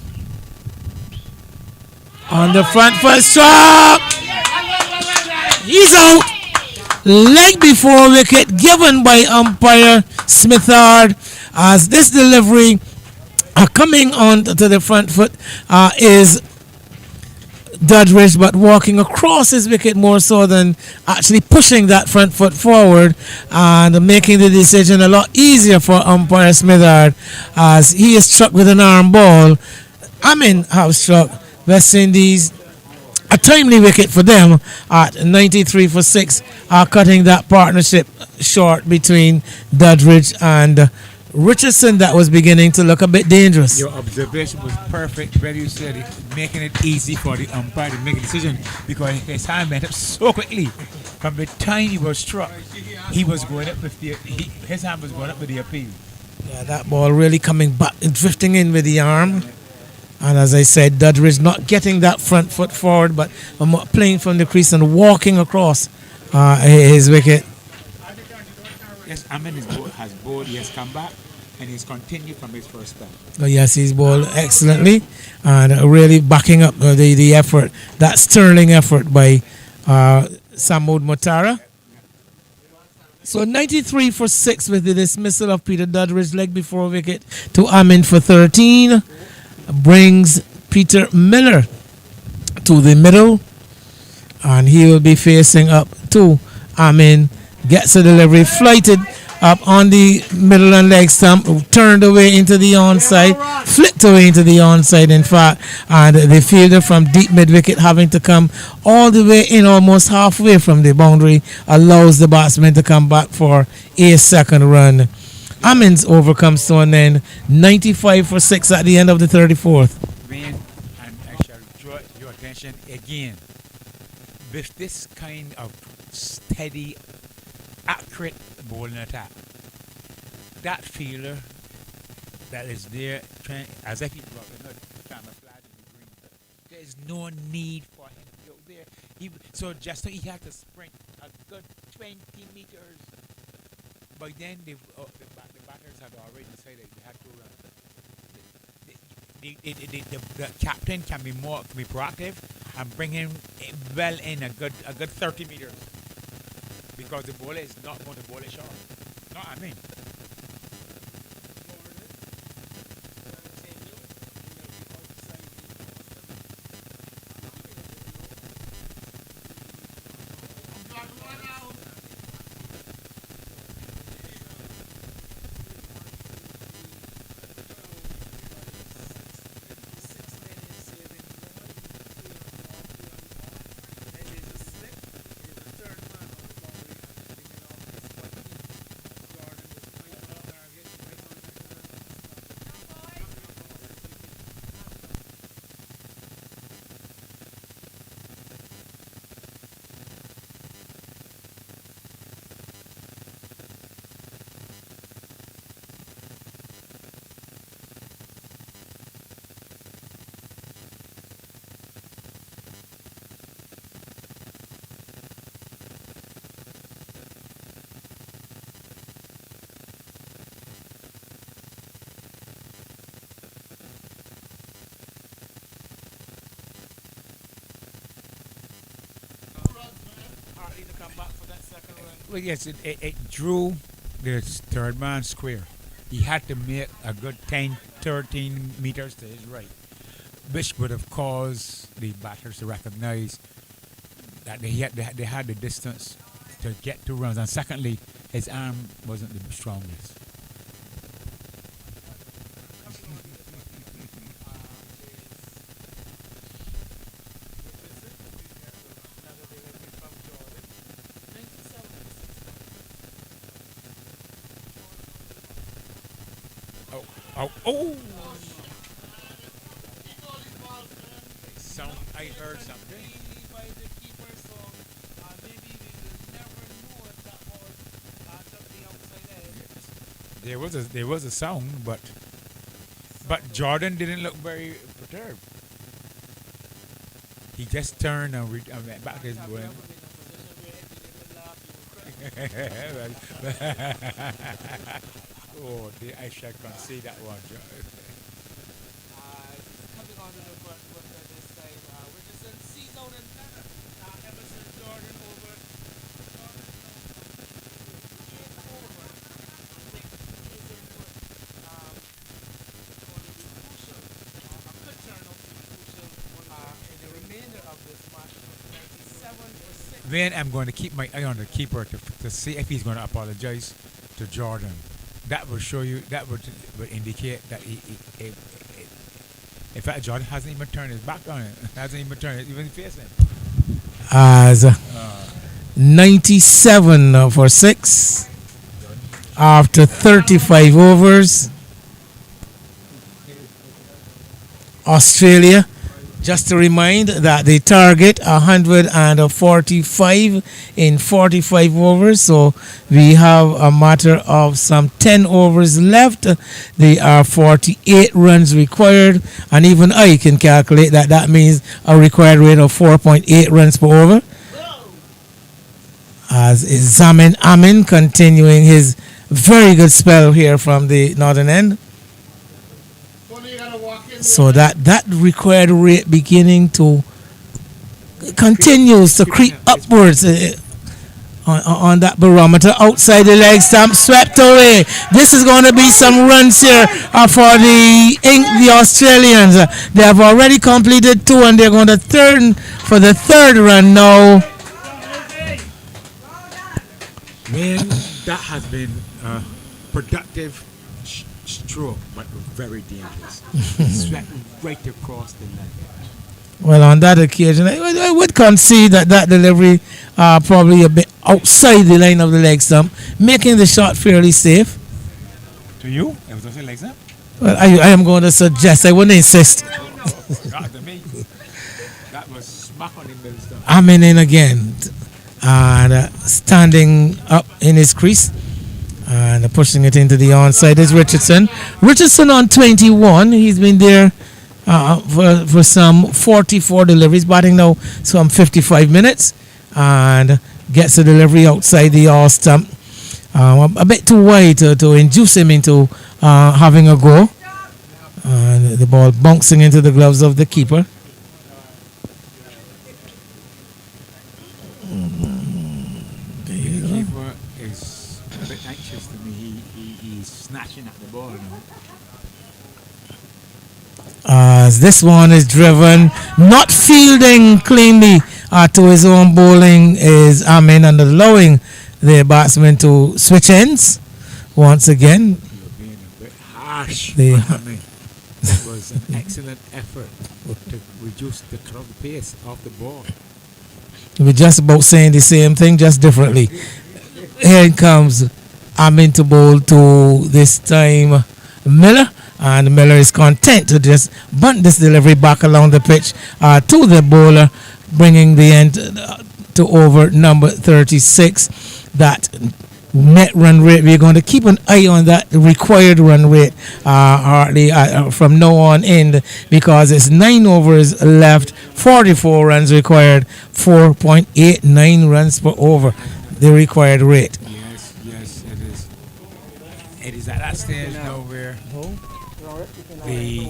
On the front foot, stroke! He's out. Leg before wicket given by umpire Smithard as this delivery coming on to the front foot is Dudridge, but walking across his wicket more so than actually pushing that front foot forward and making the decision a lot easier for umpire Smithard as he is struck with an arm ball. Amin have struck West Indies a timely wicket for them at 93 for 6, cutting that partnership short between Dudridge and Richardson that was beginning to look a bit dangerous. Your observation was perfect when you said it, making it easy for the umpire to make a decision because his hand went up so quickly. From the time he was struck, he was going up with his hand was going up with the appeal. Yeah, that ball really coming back and drifting in with the arm. And as I said, Dudridge not getting that front foot forward, but playing from the crease and walking across his wicket. Yes, Amin has bowled, he has come back, and he's continued from his first start. Oh, yes, he's bowled excellently and really backing up the effort, that sterling effort by Samud Motara. So 93 for 6 with the dismissal of Peter Dudridge, leg before wicket to Amin for 13. Brings Peter Miller to the middle, and he will be facing up to Amin. Gets a delivery, flighted up on the middle and leg stump, turned away into the onside, flipped away into the onside, in fact, and the fielder from deep mid wicket having to come all the way in, almost halfway from the boundary, allows the batsman to come back for a second run. Amin's over comes to an end, 95 for 6 at the end of the 34th. Wayne, and I shall draw your attention again. With this kind of steady, accurate bowling attack, that fielder that is there, trying, as if he's rocking a camouflage in the green, there's no need for him to go there. So just so he had to sprint a good 20 meters. By then, the batters had already decided they had to run. The captain can be proactive and bring him well in a good 30 meters because the bowler is not going to bowl it short. No, I mean. Well, yes, it drew the third man square. He had to make a good 10, 13 meters to his right, which would have caused the batters to recognize that they had the distance to get 2 runs. And secondly, his arm wasn't the strongest. Oh! Sound, I heard something. There was a sound, but Jordan didn't look very perturbed. He just turned and back his going. Oh, I shall concede that one. Coming on to the front foot this time. Richardson sees out and Emerson Jordan over. Jordan over. Quick is input. Going to be crucial. A good turn out to be crucial in the remainder of this match. 97 for 6. Then I'm going to keep my eye on the keeper to see if he's going to apologize to Jordan. That will show you. That would indicate that he in fact, Jordan hasn't even turned his back on it. Hasn't even turned it, even facing. As 97 for 6 after 35 overs. Australia, just to remind that they target 145 in 45 overs, so we have a matter of some 10 overs left. There are 48 runs required, and even I can calculate that that means a required rate of 4.8 runs per over. As Zamin Amin continuing his very good spell here from the northern end. So that required rate beginning to continues to creep upwards on that barometer. Outside the leg stump, swept away. This is going to be some runs here for the Australians. They have already completed 2 and they're going to turn for the third run now. Man, that has been productive stroke, but very dangerous. Swept right across the leg. Well, on that occasion, I would concede that delivery probably a bit outside the line of the leg stump, making the shot fairly safe. To you? It was also like that? Well, I am going to suggest, I wouldn't insist. Not to me. That was smack on the middle stump. I'm in again. And standing up in his crease. And pushing it into the onside is Richardson. Richardson on 21. He's been there for some 44 deliveries, batting now some 55 minutes. And gets a delivery outside the all stump. A bit too wide to induce him into having a go. And the ball bouncing into the gloves of the keeper. Anxious to me, he's snatching at the ball now. As this one is driven, not fielding cleanly to his own bowling is Amin, and allowing the batsman to switch ends once again. You're being a bit harsh. That was an excellent effort to reduce the curve pace of the ball. We're just about saying the same thing, just differently. Here comes Amin to bowl to this time Miller, and Miller is content to just bunt this delivery back along the pitch to the bowler, bringing the end to over number 36. That net run rate, we're going to keep an eye on that required run rate hardly from now on in, because it's 9 overs left, 44 runs required, 4.89 runs per over, the required rate. Yes, it is. It is at that stage now where the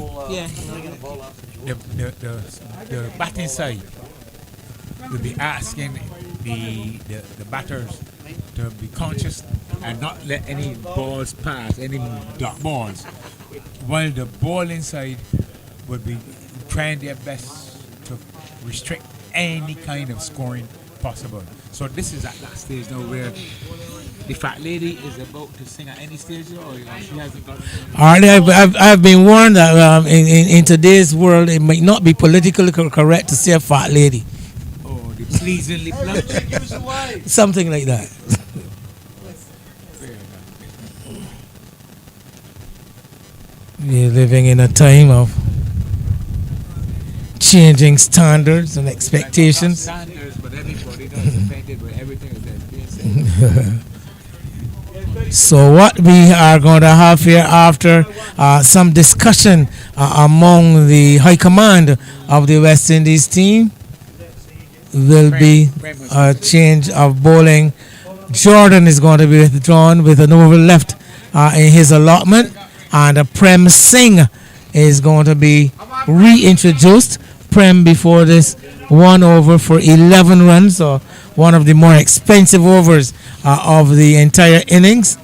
batting side will be asking the batters to be conscious and not let any balls pass, any dot balls, while the bowling side would be trying their best to restrict any kind of scoring possible. So this is at that stage now where the fat lady is about to sing at any stage, or she hasn't got. I've been warned that in today's world it might not be politically correct to say a fat lady. Oh, the pleasingly plump. Something like that. We're living in a time of changing standards and expectations. Standards, but everybody does offended with everything that's being said. So what we are going to have here after some discussion among the high command of the West Indies team, will be a change of bowling. Jordan is going to be withdrawn with an over left in his allotment, and Prem Singh is going to be reintroduced. Prem before this 1 over for 11 runs, so one of the more expensive overs of the entire innings.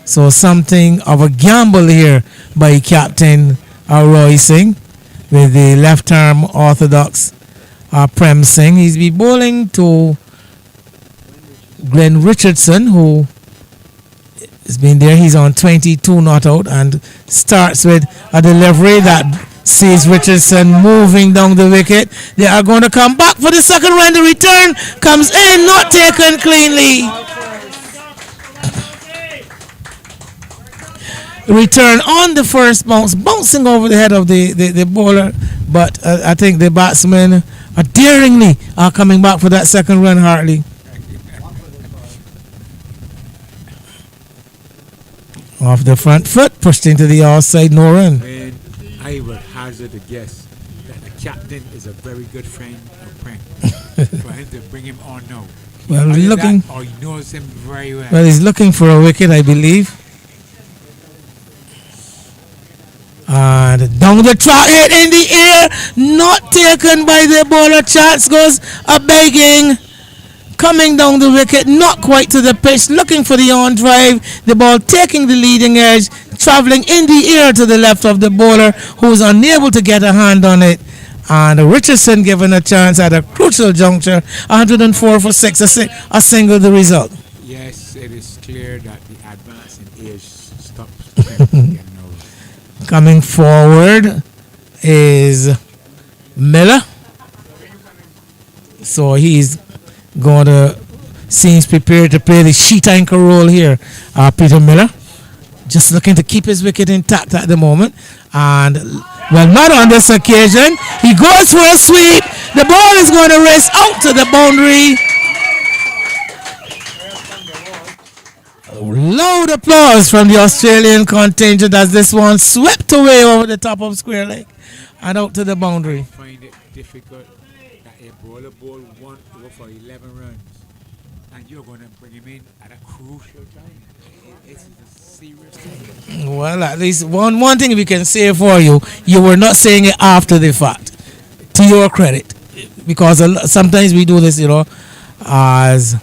So something of a gamble here by Captain Roy Singh with the left arm orthodox Prem Singh. He's be bowling to Glenn Richardson, who has been there. He's on 22 not out and starts with a delivery that sees Richardson moving down the wicket. They are going to come back for the second run. The return comes in, not taken cleanly. Return on the first bounce, bouncing over the head of the bowler, but I think the batsmen are daringly coming back for that second run, Hartley. Off the front foot, pushed into the outside, no run. And I would hazard a guess that the captain is a very good friend of Prem. For him to bring him on now. Well, Either looking. that or he knows him very well. Well, he's looking for a wicket, I believe. And down the track, hit in the air, not taken by the bowler. Chance goes a begging, coming down the wicket, not quite to the pitch, looking for the on drive. The ball taking the leading edge, traveling in the air to the left of the bowler, who's unable to get a hand on it. And Richardson given a chance at a crucial juncture. 104 for 6, a single the result. Yes, it is clear that the advance in age stops Prem from getting over. Coming forward is Miller. So he's going to, seems prepared to play the sheet anchor role here. Peter Miller just looking to keep his wicket intact at the moment. And, well, not on this occasion. He goes for a sweep. The ball is going to race out to the boundary. Loud applause from the Australian contingent as this one swept away over the top of square leg and out to the boundary. I find it difficult that a bowler bowl 1 over for 11 runs and you're going to bring him in at a crucial time. It's a serious thing. Well, at least one thing we can say for you, you were not saying it after the fact, to your credit, because sometimes we do this, as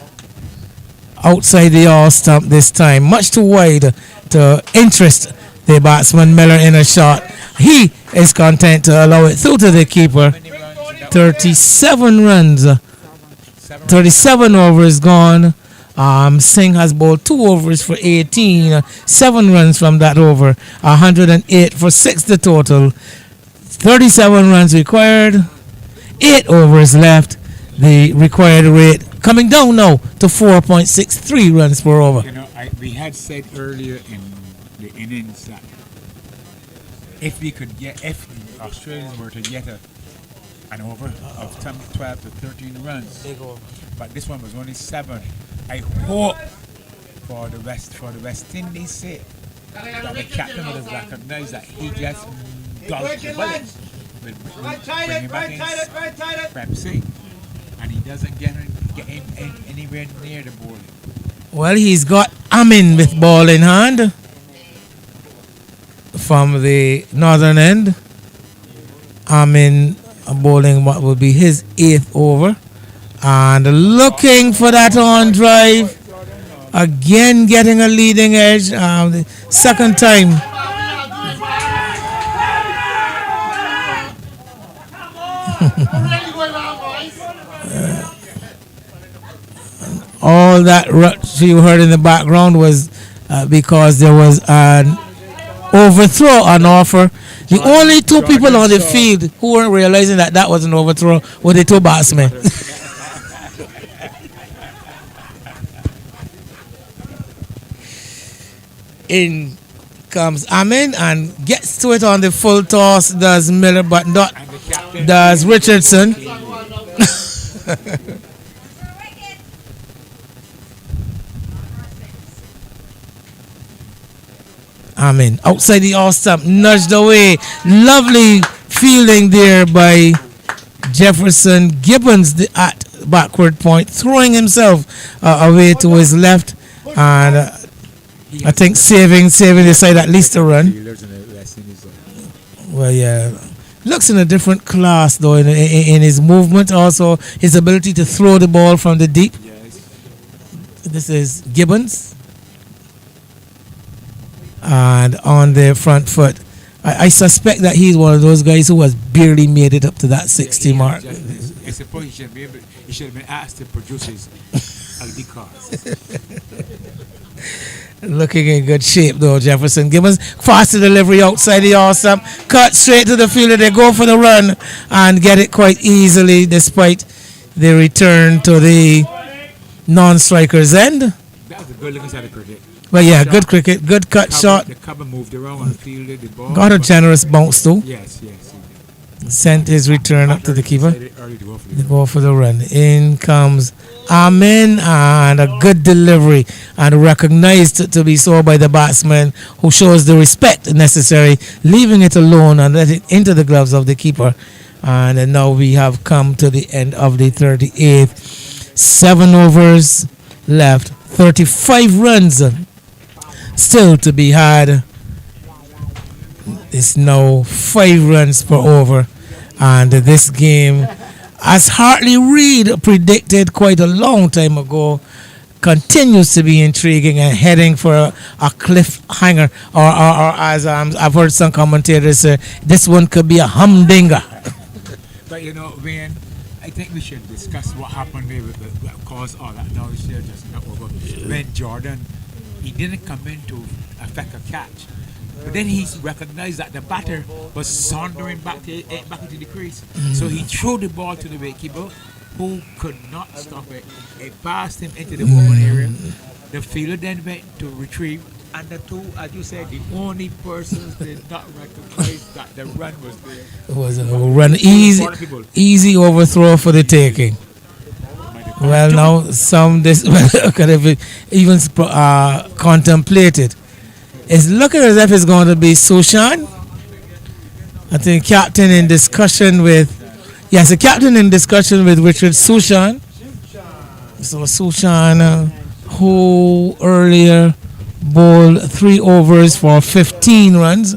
outside the all stump this time, much too wide to interest the batsman Miller in a shot. He is content to allow it through to the keeper. 37 runs, 37 overs gone. Singh has bowled 2 overs for 18, 7 runs from that over, 108 for 6 the total. 37 runs required, 8 overs left. The required rate coming down now to 4.63 runs per over. We had said earlier in the innings that if the Australians were to get an over of 12 to 13 runs, but this one was only 7. I hope for the West Indies sake that the captain would have recognized that he just dodged the bullet. Bring him back in Prem Singh, and he doesn't get him anywhere near the ball. Well, he's got Amin with ball in hand from the northern end. Amin bowling what will be his 8th over. And looking for that on drive. Again getting a leading edge. The second time. All that rush you heard in the background was because there was an overthrow on offer. The only 2 people on the field who weren't realizing that was an overthrow were the 2 batsmen. In comes Amin and gets to it on the full toss, does Miller, but not does Richardson. Amin outside the off stump, nudged away. Lovely fielding there by Jefferson Gibbons at backward point, throwing himself away to his left, and I think saving the side at least a run. Well, yeah. Looks in a different class though in his movement, also his ability to throw the ball from the deep. This is Gibbons, and on the front foot, I suspect that he's one of those guys who has barely made it up to that 60 mark. I suppose he should have been asked to produce his LD cards. Looking in good shape though, Jefferson Gibbons. Faster delivery outside the awesome. Cut straight to the fielder. They go for the run and get it quite easily despite the return to the non-striker's end. That was a good looking side of cricket. But yeah, good cricket, good cut shot. The cover moved around and fielded the ball. Got a generous bounce too. Yes. Sent his return up to the keeper. Early to go for They go for the run. In comes Amin, and a good delivery, and recognized to be so by the batsman, who shows the respect necessary, leaving it alone and let it into the gloves of the keeper. And then now we have come to the end of the 38th. 7 overs left, 35 runs still to be had. It's now 5 runs per over, and this game, as Hartley Reid predicted quite a long time ago, continues to be intriguing and heading for a cliffhanger, or as I've heard some commentators say, this one could be a humdinger. But Wayne, I think we should discuss what happened there with the cause all that noise there just not over. When Jordan, he didn't come in to affect a catch. But then he recognized that the batter was sauntering back into the crease. So he threw the ball to the wicketkeeper, who could not stop it. It passed him into the open area. The fielder then went to retrieve. And the two, as you said, the only persons did not recognize that the run was there. It was a run, easy overthrow for the taking. Well, now some this could have even contemplated. It's looking as if it's going to be Sushan. I think captain in discussion with, yes, a captain in discussion with Richard Sushan. So Sushan, who earlier bowled 3 overs for 15 runs,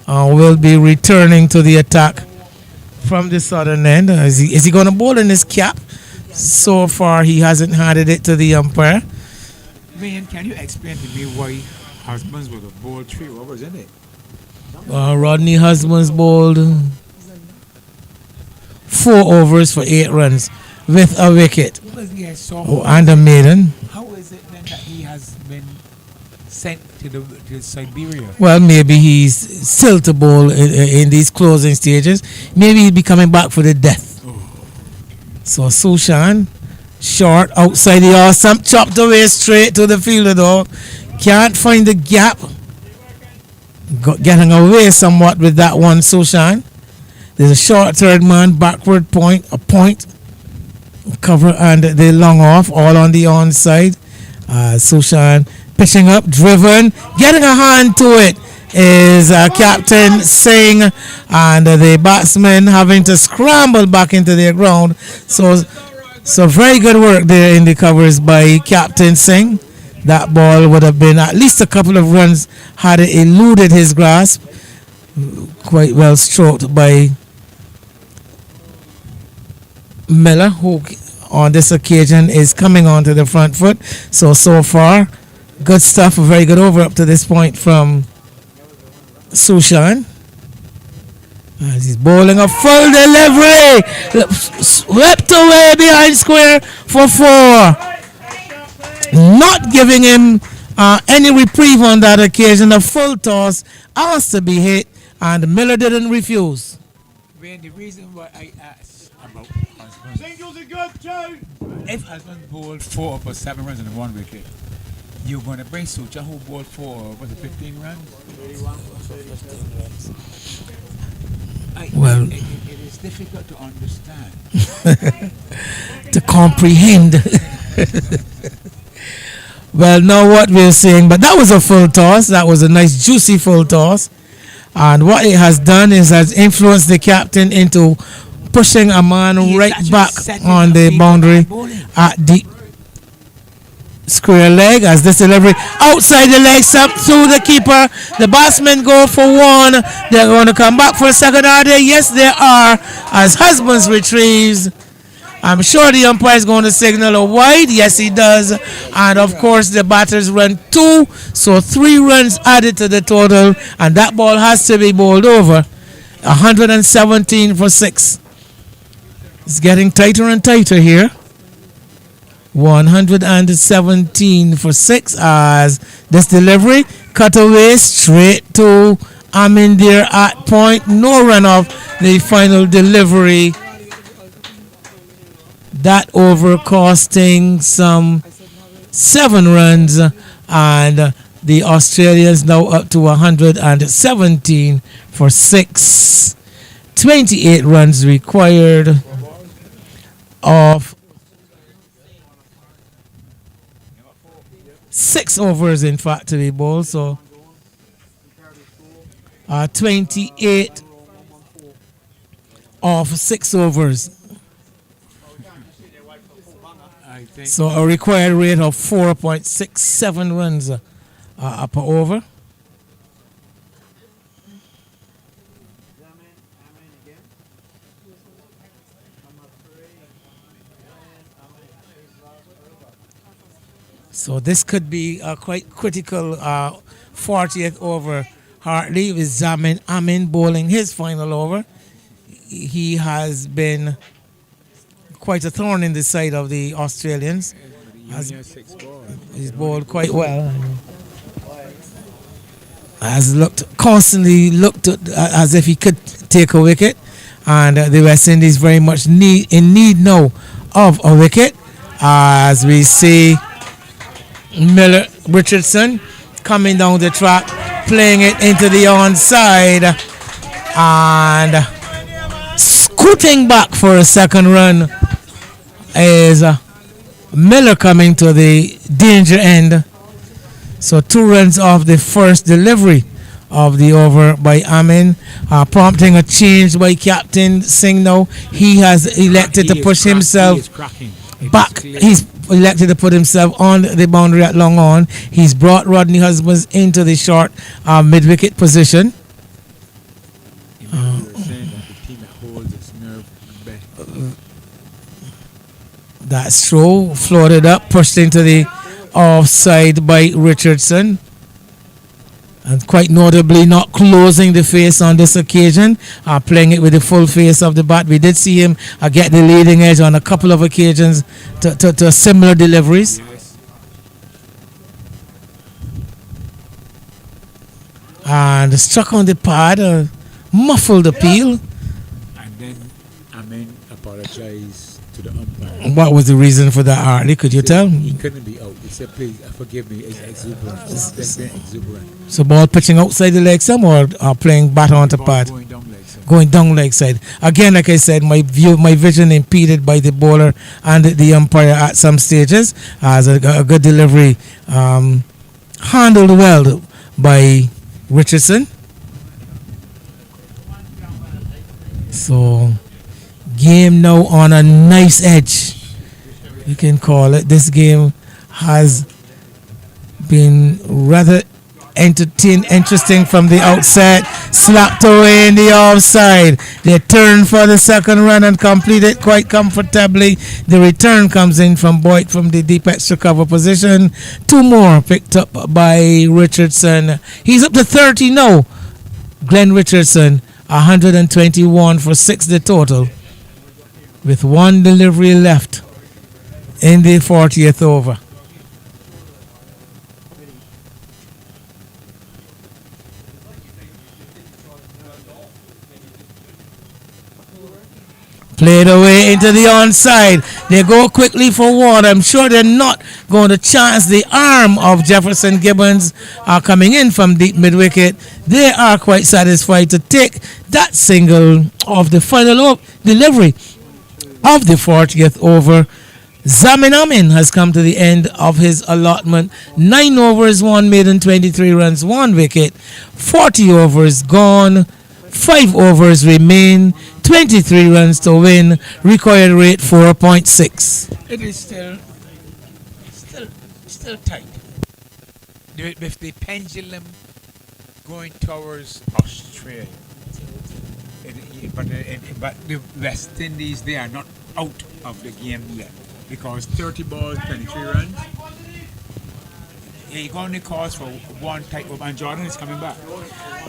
will be returning to the attack from the southern end. Is he going to bowl in his cap? So far, he hasn't handed it to the umpire. Man, can you explain to me why Husbands would have bowled 3 overs, isn't it? Rodney Husbands bowled 4 overs for 8 runs with a wicket and a maiden. How is it then that he has been sent to Siberia? Well, maybe he's still to bowl in these closing stages. Maybe he'll be coming back for the death. Oh. So Sushan, short outside the awesome, chopped away straight to the fielder though. Can't find the gap. Getting away somewhat with that one, Sushan. There's a short third man, backward point, a point, cover, and the long off, all on the onside. Sushan pitching up, driven, getting a hand to it is Captain Singh, and the batsman having to scramble back into the ground. So very good work there in the covers by Captain Singh. That ball would have been at least a couple of runs had it eluded his grasp. Quite well stroked by Miller, who on this occasion is coming onto the front foot. So far, good stuff. A very good over up to this point from Sushan. As he's bowling a full delivery. Swept away behind square for 4. Not giving him any reprieve on that occasion. A full toss asked to be hit, and Miller didn't refuse. When the reason why I asked about Husbands, Singles are good too. if Husbands bowled 4 up or 7 runs in 1 wicket, you're going to bring Sucha, who bowled 15 runs? Well, it is difficult to understand. To comprehend. Well, now what we're saying, but that was a full toss. That was a nice, juicy full toss. And what it has done is has influenced the captain into pushing a man He is right actually back setting on up the people boundary by bowling. at the square leg as this delivery outside the leg up to the keeper. The batsmen go for one. They're going to come back for a second. Are they? Yes, they are. As Husbands retrieves. I'm sure the umpire is going to signal a wide. Yes, he does. And of course, the batters run two. So 3 runs added to the total. And that ball has to be bowled over. 117 for 6. It's getting tighter and tighter here. 117 for 6 as this delivery cut away straight to Amin there at point. No run off the final delivery. That over costing some 7 runs, and the Australians now up to 117 for 6. 28 runs required of 6 overs, in fact, to be bowled. So 28 of 6 overs. So a required rate of 4.67 runs per over. So this could be a quite critical 40th over. Hartley with Zamin Amin bowling his final over. He has been quite a thorn in the side of the Australians. He's bowled quite well. Has constantly looked as if he could take a wicket, and the West Indies very much in need now of a wicket, as we see Miller Richardson coming down the track, playing it into the onside, and scooting back for a second run is Miller coming to the danger end. So 2 runs off the first delivery of the over by Amin, prompting a change by Captain Singh now. He has elected to push himself back. He's elected to put himself on the boundary at long on. He's brought Rodney Husbands into the short mid-wicket position. That's true. Floated up, pushed into the offside by Richardson. And quite notably not closing the face on this occasion, playing it with the full face of the bat. We did see him get the leading edge on a couple of occasions to similar deliveries. And struck on the pad, muffled appeal. And then Amin apologized to the umpire. What was the reason for that, Hartley? Could you tell? He couldn't be out. He said, please, forgive me, it's exuberant. It's exuberant. So ball pitching outside the leg some, or playing bat onto pad? Going down leg side. Going down leg side. Again, like I said, my vision impeded by the bowler and the umpire at some stages. As a good delivery, handled well by Richardson. So game now on a nice edge, you can call it. This game has been rather interesting from the outset. Slapped away in the offside. They turn for the second run and complete it quite comfortably. The return comes in from Boyd from the deep extra cover position. 2 more picked up by Richardson. He's up to 30 now. Glenn Richardson, 121 for 6 the total, with 1 delivery left in the 40th over. Played away into the onside. They go quickly for one. I'm sure they're not going to chance the arm of Jefferson Gibbons coming in from deep mid-wicket. They are quite satisfied to take that single of the final delivery of the 40th over. Zamin Amin has come to the end of his allotment. 9 overs, 1 maiden, 23 runs, 1 wicket. 40 overs gone. 5 overs remain. 23 runs to win. Required rate 4.6. It is still tight. With the pendulum going towards Australia. But the West Indies, they are not out of the game yet. Because 30 balls, 23 runs. It only calls for one type of, and Jordan is coming back.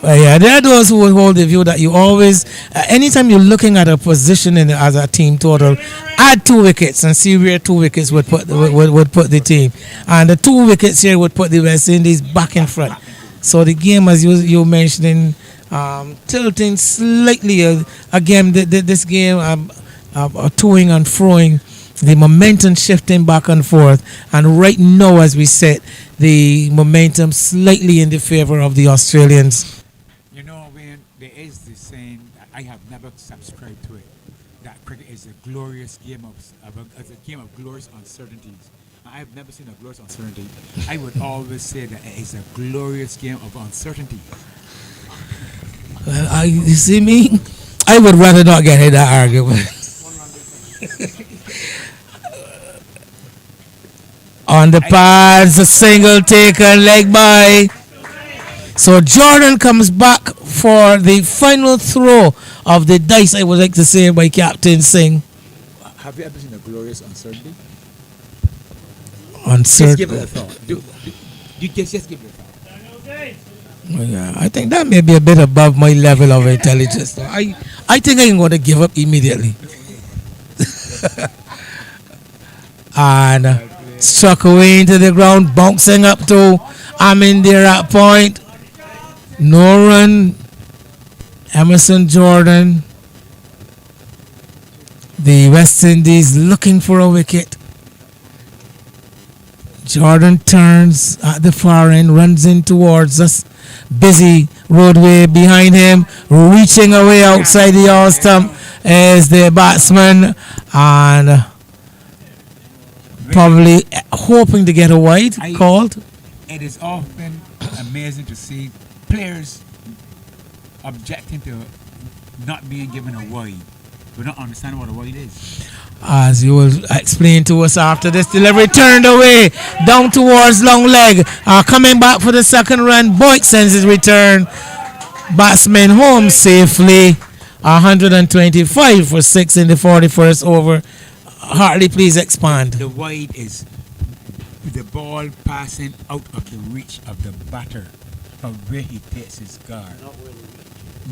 Yeah, there are those who will hold the view that you always, anytime you're looking at a position as a team total, add 2 wickets and see where 2 wickets would put the team, and the 2 wickets here would put the West Indies back in front. So the game, as you mentioning, tilting slightly again. This game, toing and froing, the momentum shifting back and forth, and right now, as we said, the momentum slightly in the favor of the Australians. You know, when there is this saying, I have never subscribed to it, that cricket is a glorious game a game of glorious uncertainties. I have never seen a glorious uncertainty. I would always say that it is a glorious game of uncertainty. Well, you see me? I would rather not get in that argument. On the pads, a single taken, leg by. So Jordan comes back for the final throw of the dice, I would like to say, by Captain Singh. Have you ever seen a glorious uncertainty? Uncertain. Just give it a thought. You just give it a thought. Yeah, I think that may be a bit above my level of intelligence. I think I'm going to give up immediately. And struck away into the ground, bouncing up to Amin there at point. No run. Emerson Jordan. The West Indies looking for a wicket. Jordan turns at the far end, runs in towards us. Busy roadway behind him, reaching away outside the all stump is the batsman, and probably hoping to get a wide called. It is often amazing to see players objecting to not being given a wide. We don't understand what a wide is. As you will explain to us after this delivery, turned away down towards long leg. Coming back for the second run, Boyd sends his return. Batsman home safely. 125 for 6 in the 41st over. Hartley, please expand. The wide is the ball passing out of the reach of the batter from where he takes his guard.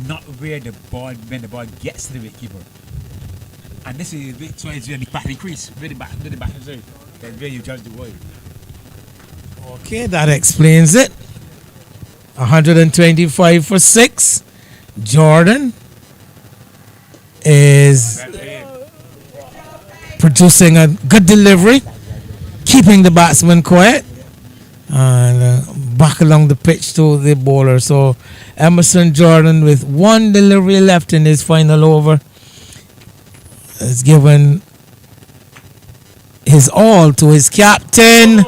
Not where the ball, when the ball gets to the wicketkeeper. And this is so it's really batting crease, very back, sorry. That's where you judge the wide. Okay, that explains it. 125 for 6. Jordan is producing a good delivery, keeping the batsman quiet, and back along the pitch to the bowler. So Emerson Jordan, with one delivery left in his final over, has given his all to his captain,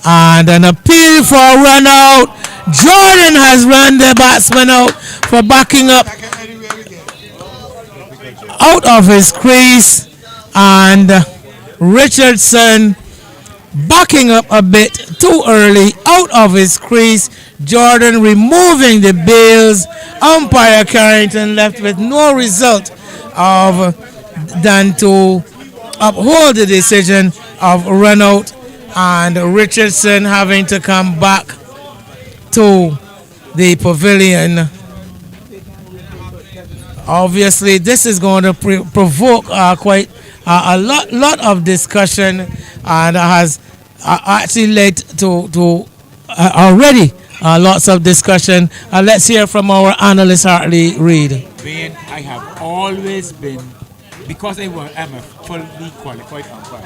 and an appeal for a run out. Jordan has run the batsman out for backing up out of his crease, and Richardson backing up a bit too early out of his crease. Jordan removing the bails. Umpire Carrington left with no result than to uphold the decision of run out, and Richardson having to come back to the pavilion. Obviously, this is going to provoke quite a lot of discussion, and has actually led to already lots of discussion. Let's hear from our analyst, Hartley Reid. Ben, I have always been, because I'm a fully qualified umpire,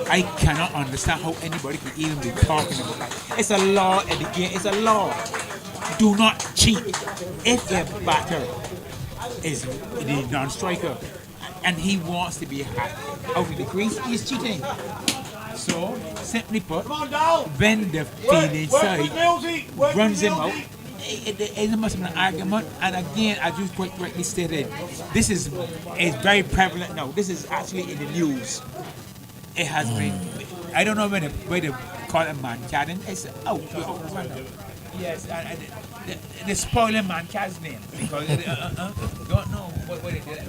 I cannot understand how anybody can even be talking about that. It's a law in the game. It's a law. Do not cheat. If a batter is the non-striker and he wants to be out of the crease, he's cheating. So, simply put, when the fielding side runs him out, it must have been an argument. And again, as you quite correctly stated, this is very prevalent now. This is actually in the news. It has been. I don't know where they call it man chatting. It's yes, they spoiling man cat's name because don't know what they did.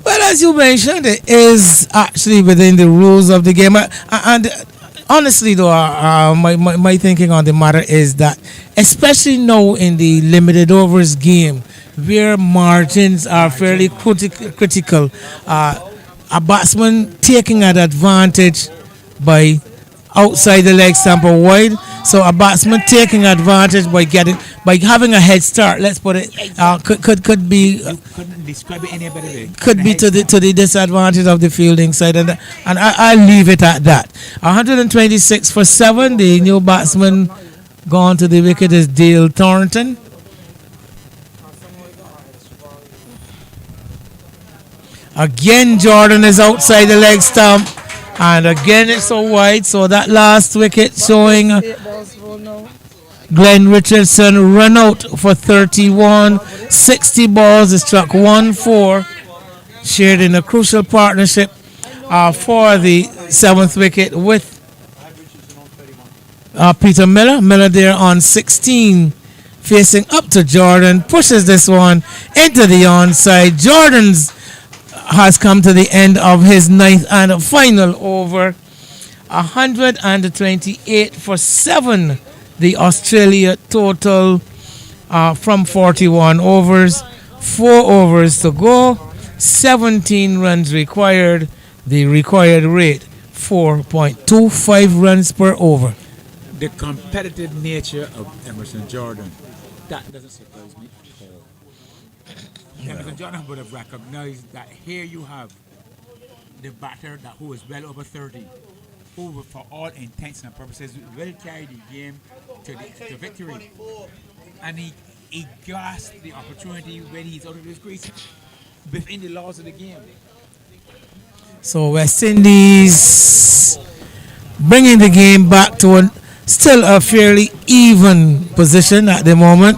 Well, as you mentioned, it is actually within the rules of the game. And honestly, though, my thinking on the matter is that, especially now in the limited overs game, where margins are fairly critical, a batsman taking an advantage by outside the leg stump or wide. So a batsman taking advantage by having a head start. Let's put it could be Couldn't describe it any better way. could be to the disadvantage of the fielding side, and I'll leave it at that. 126 for 7. The new batsman gone to the wicket is Dale Thornton. Again, Jordan is outside the leg stump, and again it's so wide. So that last wicket showing Glenn Richardson run out for 31. 60 balls, he struck 1-4, shared in a crucial partnership for the 7th wicket with Peter Miller. Miller there on 16, facing up to Jordan, pushes this one into the onside. Jordan's has come to the end of his 9th and final over. 128 for 7. The Australia total from 41 overs. 4 overs to go. 17 runs required. The required rate 4.25 runs per over. The competitive nature of Emerson Jordan, that doesn't surprise me. Emerson Jordan would have recognized that here you have the batter who is well over 30, who for all intents and purposes will carry the game to victory. And he grasped the opportunity when he's out of his crease within the laws of the game. So West Indies bringing the game back to still a fairly even position at the moment,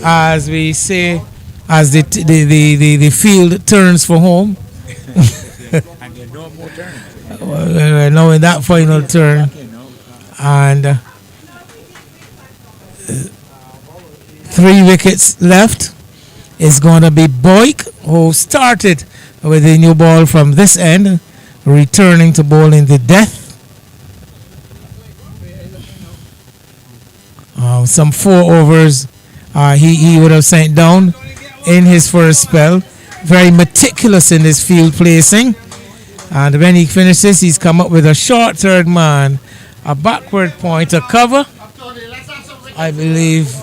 as we say, as the field turns for home. And there are no more turns. We're now in that final turn, and 3 wickets left. Is going to be Boyk, who started with a new ball from this end, returning to bowl in the death. Some 4 overs he would have sent down in his first spell. Very meticulous in his field placing. And when he finishes, he's come up with a short third man, a backward point, a cover. I believe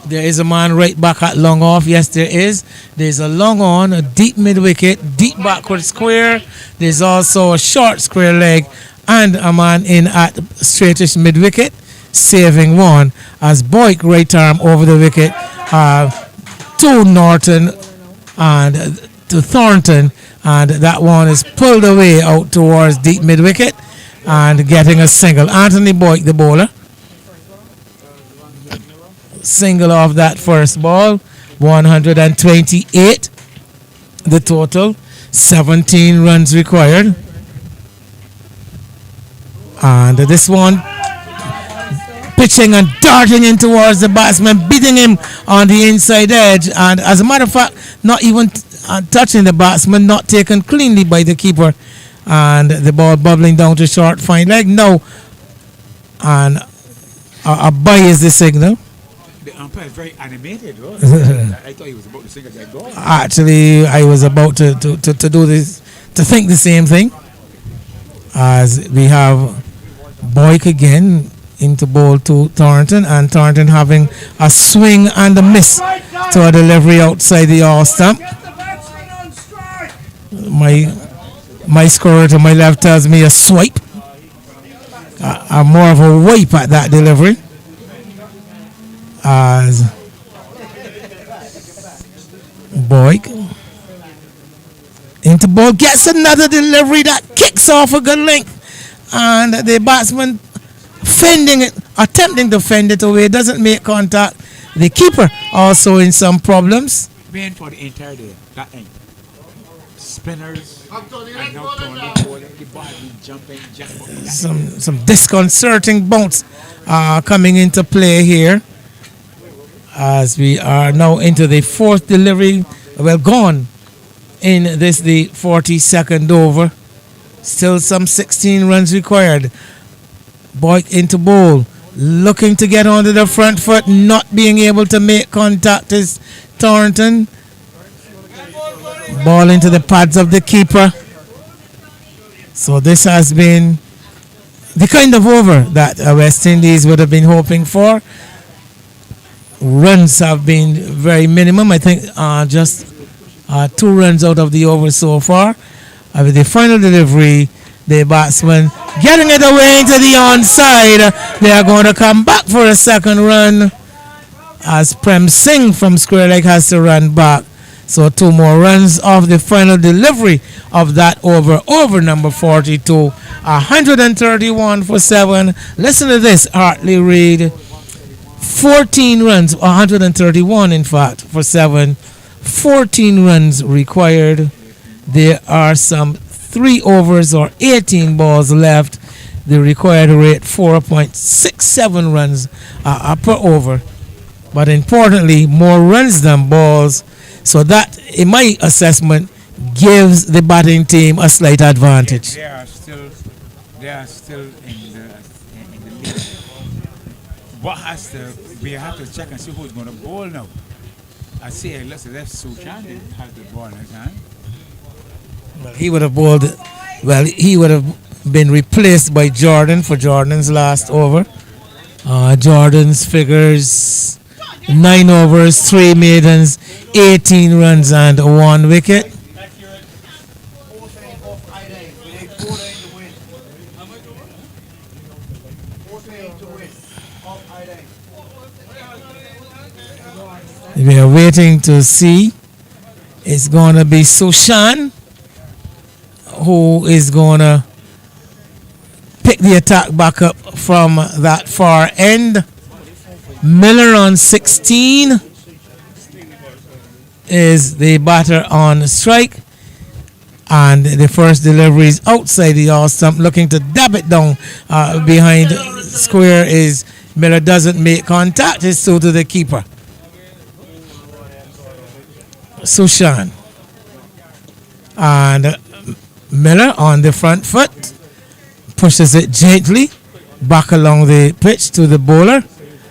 there is a man right back at long off. Yes, there is. There's a long on, a deep mid wicket, deep backward square. There's also a short square leg and a man in at straightish mid wicket, saving one as Boyk right arm over the wicket to Norton and to Thornton, and that one is pulled away out towards deep mid wicket and getting a single. Anthony Boyk, the bowler, single off that first ball. 128 the total, 17 runs required, and this one pitching and darting in towards the batsman, beating him on the inside edge, and as a matter of fact not even touching the batsman, not taken cleanly by the keeper, and the ball bubbling down to short fine leg now, and a bye is the signal. The umpire is very animated. I thought he was about to sing a dead goal. Actually, I was about to do this, to think the same thing, as we have Boyk again into bowl to Thornton, and Thornton having a swing and a miss to a delivery outside the off stump. My scorer to my left tells me a swipe, more of a wipe at that delivery, as Boyk into ball gets another delivery that kicks off a good length, and the batsman fending it attempting to fend it away, doesn't make contact. The keeper also in some problems. Rain for the entire day. That ain't. Spinners Anthony, and let's now go Tony now. bowling. The ball been jumping, jump up. Some disconcerting bounce coming into play here as we are now into the fourth delivery. Well, gone in this the 42nd over. Still some 16 runs required. Boyd into bowl, looking to get onto the front foot, not being able to make contact is Thornton. Ball into the pads of the keeper. So this has been the kind of over that West Indies would have been hoping for. Runs have been very minimum. I think just 2 runs out of the over so far. With the final delivery, the batsman getting it away into the onside. They are going to come back for a second run as Prem Singh from Square Leg has to run back. So 2 more runs of the final delivery of that over number 42. 131 for 7. Listen to this, Hartley Reid. 14 runs, 131 in fact, for 7. 14 runs required. There are some 3 overs or 18 balls left. The required rate 4.67 runs per over. But importantly, more runs than balls. So that, in my assessment, gives the batting team a slight advantage. They are still in the lead. We have to check and see who's going to bowl now. I see, let's Suchan has the ball in his hand. He would have bowled. Well, he would have been replaced by Jordan for Jordan's last over. Jordan's figures 9 overs, 3 maidens, 18 runs and 1 wicket. Accurate. 14 off 18. We need 14 to win. 14 to win. Off 18. We are waiting to see. It's going to be Sushan who is going to pick the attack back up from that far end. Miller on 16 is the batter on strike. And the first delivery is outside the all stump, looking to dab it down behind square is Miller doesn't make contact. It's so to the keeper. Sushan. And Miller on the front foot pushes it gently back along the pitch to the bowler.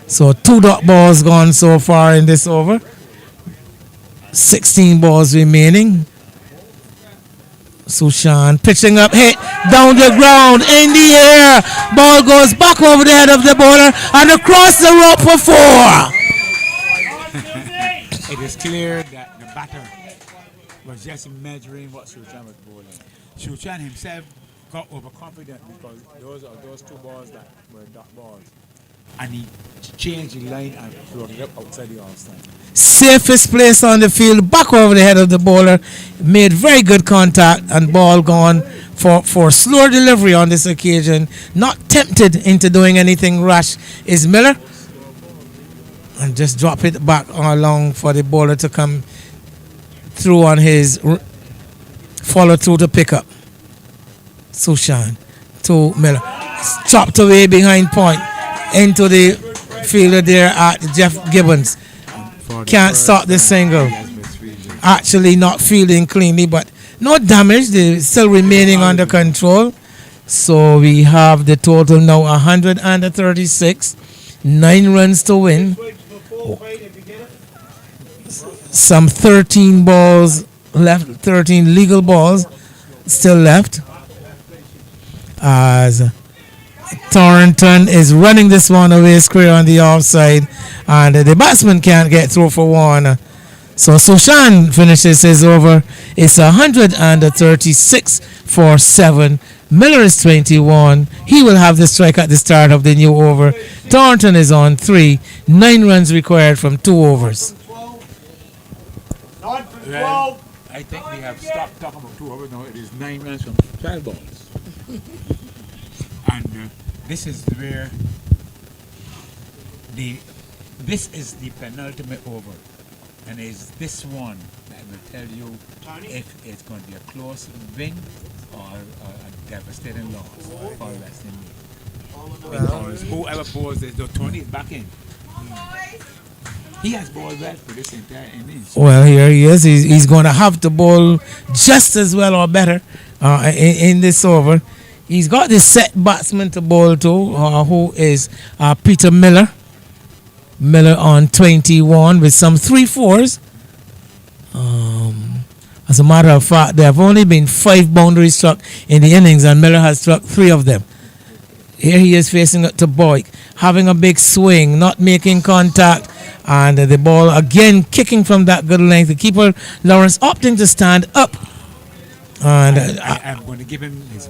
So 2 dot balls gone so far in this over. 16 balls remaining. Sushan pitching up, hit down the ground, in the air. Ball goes back over the head of the bowler and across the rope for 4. It is clear that the batter was just measuring what Suchan was bowling. Suchan himself got overconfident because those 2 balls that were dot balls. And he changed the line and floated up outside the all-star. Safest place on the field, back over the head of the bowler. Made very good contact and ball gone for slower delivery on this occasion. Not tempted into doing anything rash is Miller. And just drop it back along for the bowler to come through on his follow through to pick up. Sushan to Miller. Chopped away behind point. Into the fielder there at Jeff Gibbons. Can't stop the single. Actually not fielding cleanly, but no damage. They're still remaining under control. So we have the total now 136. 9 runs to win. Some 13 balls left, 13 legal balls still left. As Thornton is running this one away square on the offside, and the batsman can't get through for 1. So Sushan finishes his over. It's 136 for 7. Miller is 21. He will have the strike at the start of the new over. Thornton is on 3. 9 runs required from 2 overs. 9 for 12. Well, I think we have stopped talking about 2 overs now. It is 9 runs from 12 balls. And this is where the this is the penultimate over, and it's this one that will tell you if it's going to be a close win or a devastating loss for West Indies. Because whoever bowls this, though Tony is back in. He has bowled well for this entire innings. Well, here he is. He's going to have to bowl just as well or better in this over. He's got this set batsman to bowl to, who is Peter Miller. Miller on 21 with some 3-4s. As a matter of fact, there have only been 5 boundaries struck in the innings, and Miller has struck 3 of them. Here he is facing it to Boyk, having a big swing, not making contact, and the ball again kicking from that good length. The keeper, Lawrence, opting to stand up. And I'm going to give him his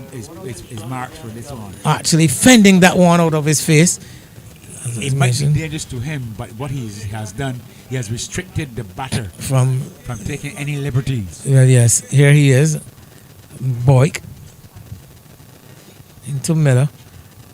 marks for this one. actually fending that one out of his face. It might be dangerous to him, but what he has done, he has restricted the batter From, taking any liberties. well, yes, here he is. Boyk into Miller.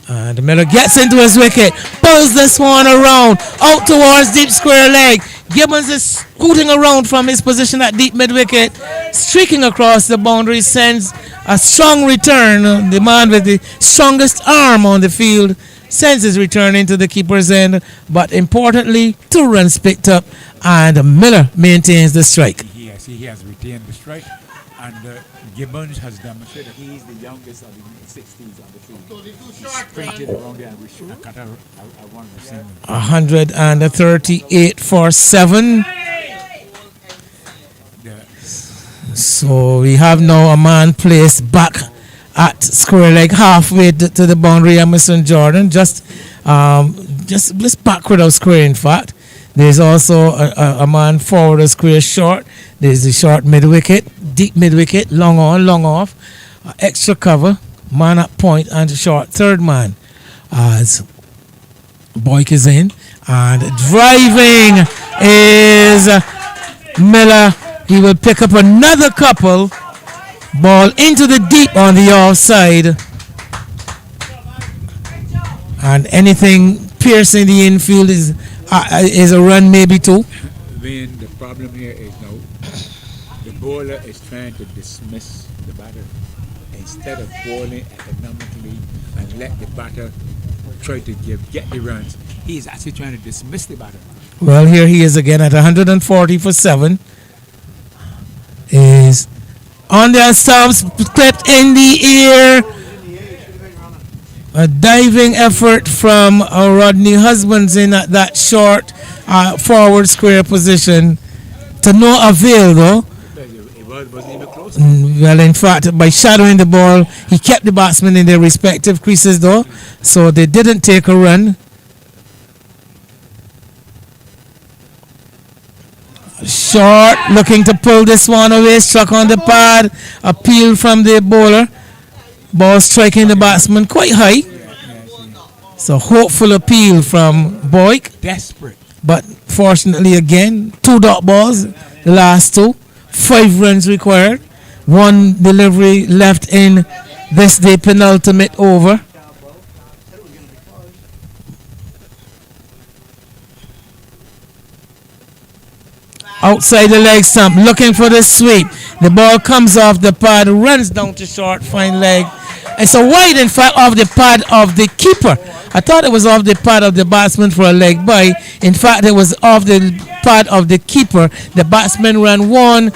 And Miller gets into his wicket, pulls this one around, out towards deep square leg. Gibbons is scooting around from his position at deep mid wicket, streaking across the boundary, sends a strong return. The man with the strongest arm on the field sends his return into the keeper's end, but importantly, 2 runs picked up, and Miller maintains the strike. He has retained the strike, and Gibbons has demonstrated he is the youngest of the 60s on the field. He sprinted around there and I wanted to see him. 138 for 7. So we have now a man placed back at square leg, halfway to the boundary. Emerson Jordan, just backward of square. In fact, there's also a man forward of square short. There's the short mid wicket, deep mid wicket, long on, long off, extra cover, man at point, and short third man. As Boyk is in, and driving is Miller. He will pick up another couple. Ball into the deep on the offside, and anything piercing the infield is a run, maybe 2. When the problem here is now the bowler is trying to dismiss the batter instead of bowling economically and let the batter try to get the runs. He is actually trying to dismiss the batter. Well, here he is again at 140 for 7. Is on the stumps, clipped in the air. A diving effort from Rodney Husbands in at that short forward square position, to no avail though. It wasn't even close. Well, in fact, by shadowing the ball, he kept the batsmen in their respective creases though, so they didn't take a run. Short, looking to pull this one away, struck on the pad, appeal from the bowler. Ball striking the batsman quite high. So hopeful appeal from Boyk. Desperate. But fortunately again, 2 dot balls, the last 2. 5 runs required. 1 delivery left in this the penultimate over. Outside the leg stump, looking for the sweep. The ball comes off the pad, runs down to short, fine leg. It's a wide, in fact, off the pad of the keeper. I thought it was off the pad of the batsman for a leg by. In fact, it was off the pad of the keeper. The batsman ran 1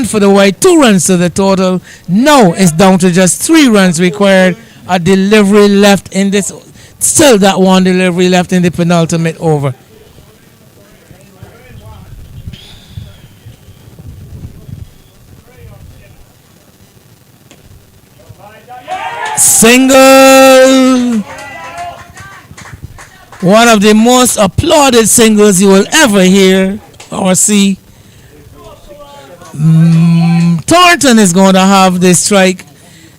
for the wide, 2 runs to the total. Now it's down to just 3 runs required. A delivery left in this, still that 1 delivery left in the penultimate over. Single! One of the most applauded singles you will ever hear or see. Thornton is going to have the strike.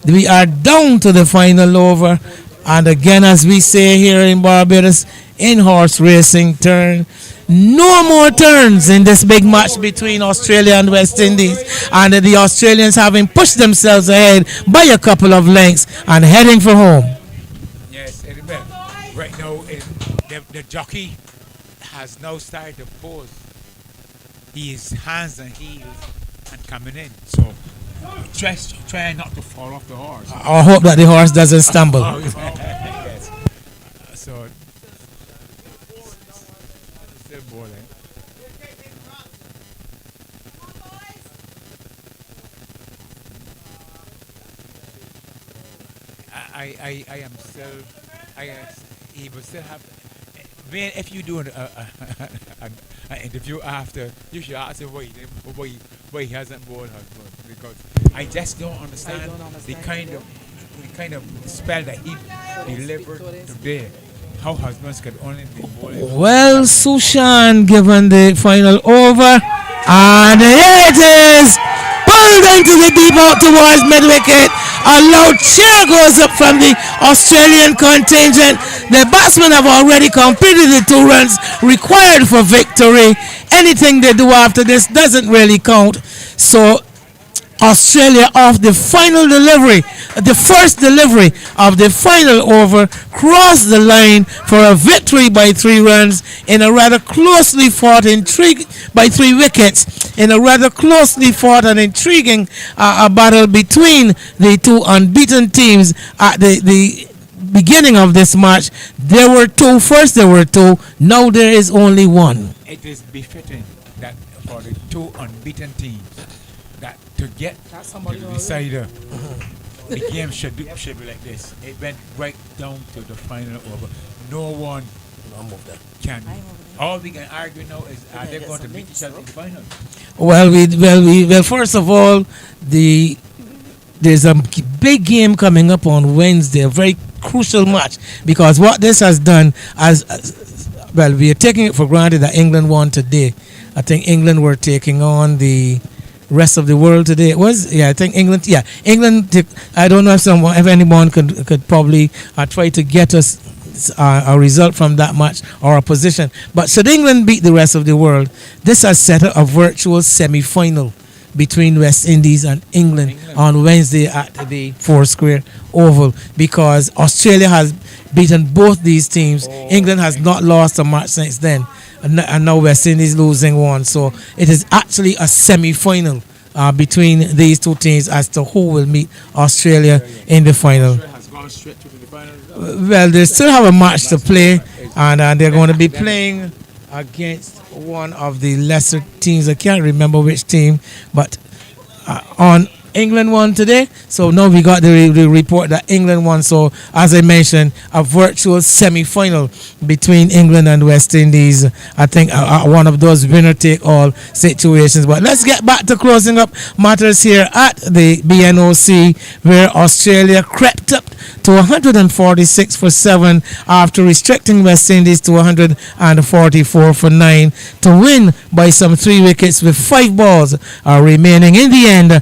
We are down to the final over. And again, as we say here in Barbados, in horse racing turn, no more turns in this big match between Australia and West Indies. And the Australians having pushed themselves ahead by a couple of lengths and heading for home. Yes, right now the jockey has now started to pose his hands and heels and coming in. So try not to fall off the horse. I hope that the horse doesn't stumble. Yes. So still bowling. I am still he will still have when if you do an interview after you should ask him why he hasn't bowled husband because I just don't understand, the kind of spell that he delivered today. How husbands could only be bowling. Well, Sushan given the final over, and here it is, pulled into the deep out towards mid-wicket. A loud cheer goes up from the Australian contingent. The batsmen have already completed the 2 runs required for victory. Anything they do after this doesn't really count. So Australia off the final delivery, the first delivery of the final over, crossed the line for a victory by 3 runs in a rather closely fought by 3 wickets in a rather closely fought and intriguing battle between the 2 unbeaten teams at the beginning of this match. There were 2, first there were 2, now there is only 1. It is befitting that for the 2 unbeaten teams that to get to the decider, the game should be like this. It went right down to the final over. No one can. All we can argue now is are they going to meet each other in the final? Well, first of all, there's a big game coming up on Wednesday, a very crucial match, because what this has done we are taking it for granted that England won today. I think England were taking on the rest of the world today. It was, I think England. Yeah, England. I don't know if anyone could probably try to get us a result from that match or a position. But should England beat the rest of the world, this has set up a virtual semi-final between West Indies and England on Wednesday at the Foursquare Oval, because Australia has beaten both these teams. England has not lost a match since then, and now West Indies losing 1. So it is actually a semi-final between these 2 teams as to who will meet Australia in the final. Australia has gone straight to the final. Well, they still have a match to play, and they're going to be playing against one of the lesser teams. I can't remember which team, but on England won today, so now we got the report that England won. So as I mentioned, a virtual semi-final between England and West Indies. I think one of those winner-take-all situations. But let's get back to closing up matters here at the BNOC, where Australia crept up to 146 for 7 after restricting West Indies to 144 for 9 to win by some 3 wickets with 5 balls remaining. In the end,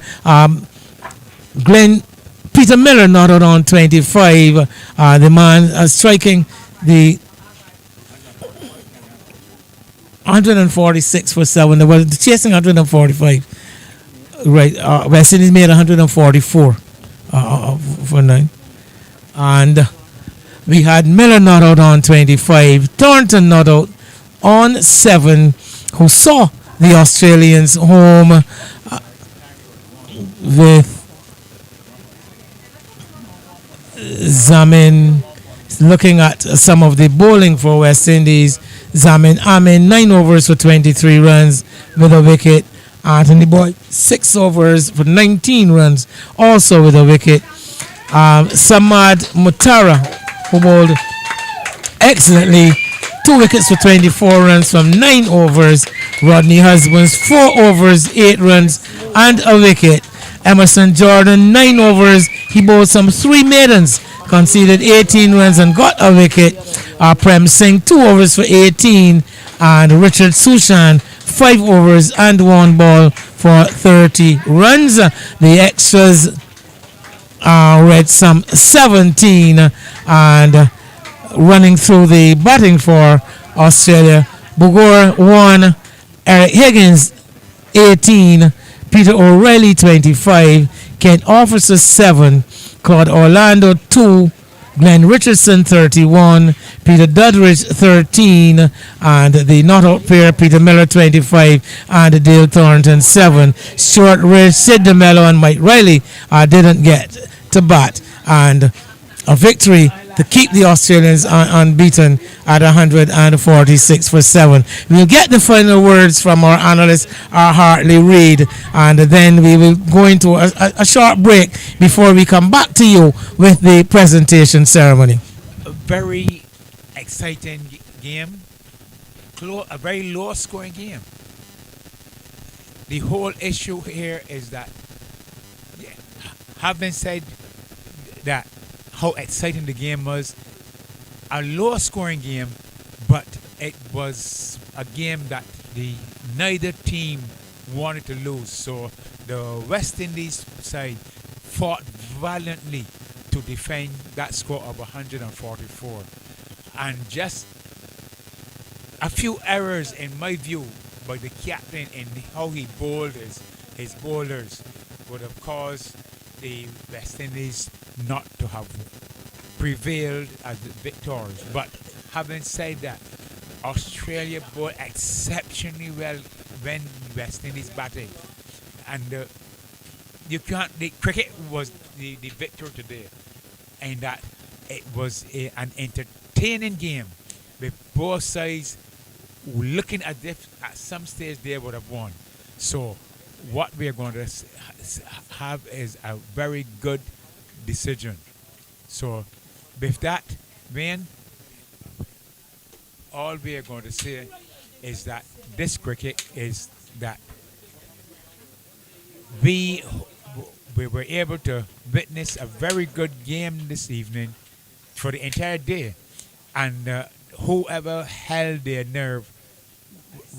Peter Miller not out on 25. The man striking the 146 for 7. They were chasing 145. Right, West Indies made 144 for 9. And we had Miller not out on 25. Thornton not out on 7, who saw the Australians home with Zamin. Looking at some of the bowling for West Indies, Zamin Amin 9 overs for 23 runs with a wicket. Anthony Boyd 6 overs for 19 runs also with a wicket. Samad Mutara, who bowled excellently, 2 wickets for 24 runs from 9 overs. Rodney Husbands 4 overs, 8 runs and a wicket. Emerson Jordan 9 overs, he bowled some 3 maidens, conceded 18 runs and got a wicket. Prem Singh 2 overs for 18, and Richard Sushan 5 overs and 1 ball for 30 runs. The extras read some 17, and running through the batting for Australia, Bugor 1, Eric Higgins 18, Peter O'Reilly 25, Kent Officer 7, Claude Orlando 2, Glenn Richardson 31, Peter Dudridge 13, and the not out pair Peter Miller 25 and Dale Thornton 7. Stuart Ridge, Sid DeMello, and Mike Riley didn't get to bat, and a victory to keep the Australians unbeaten at 146 for 7. We'll get the final words from our analyst, our Hartley Reid, and then we will go into a short break before we come back to you with the presentation ceremony. A very exciting game, a very low scoring game. The whole issue here is that, yeah, having said that, how exciting the game was, a low scoring game, but it was a game that neither team wanted to lose. So the West Indies side fought valiantly to defend that score of 144, and just a few errors in my view by the captain in how he bowled his bowlers would have caused the West Indies not to have prevailed as the victors. But having said that, Australia bowled exceptionally well when West Indies batted, and you can't. The cricket was the victor today, and that it was an entertaining game with both sides looking as if at some stage they would have won. So what we are going to have is a very good decision. So with that, Wayne, all we are going to say is that this cricket is that we were able to witness a very good game this evening for the entire day, and whoever held their nerve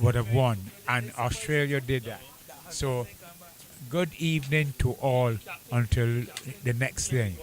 would have won, and Australia did that. So good evening to all until the next day.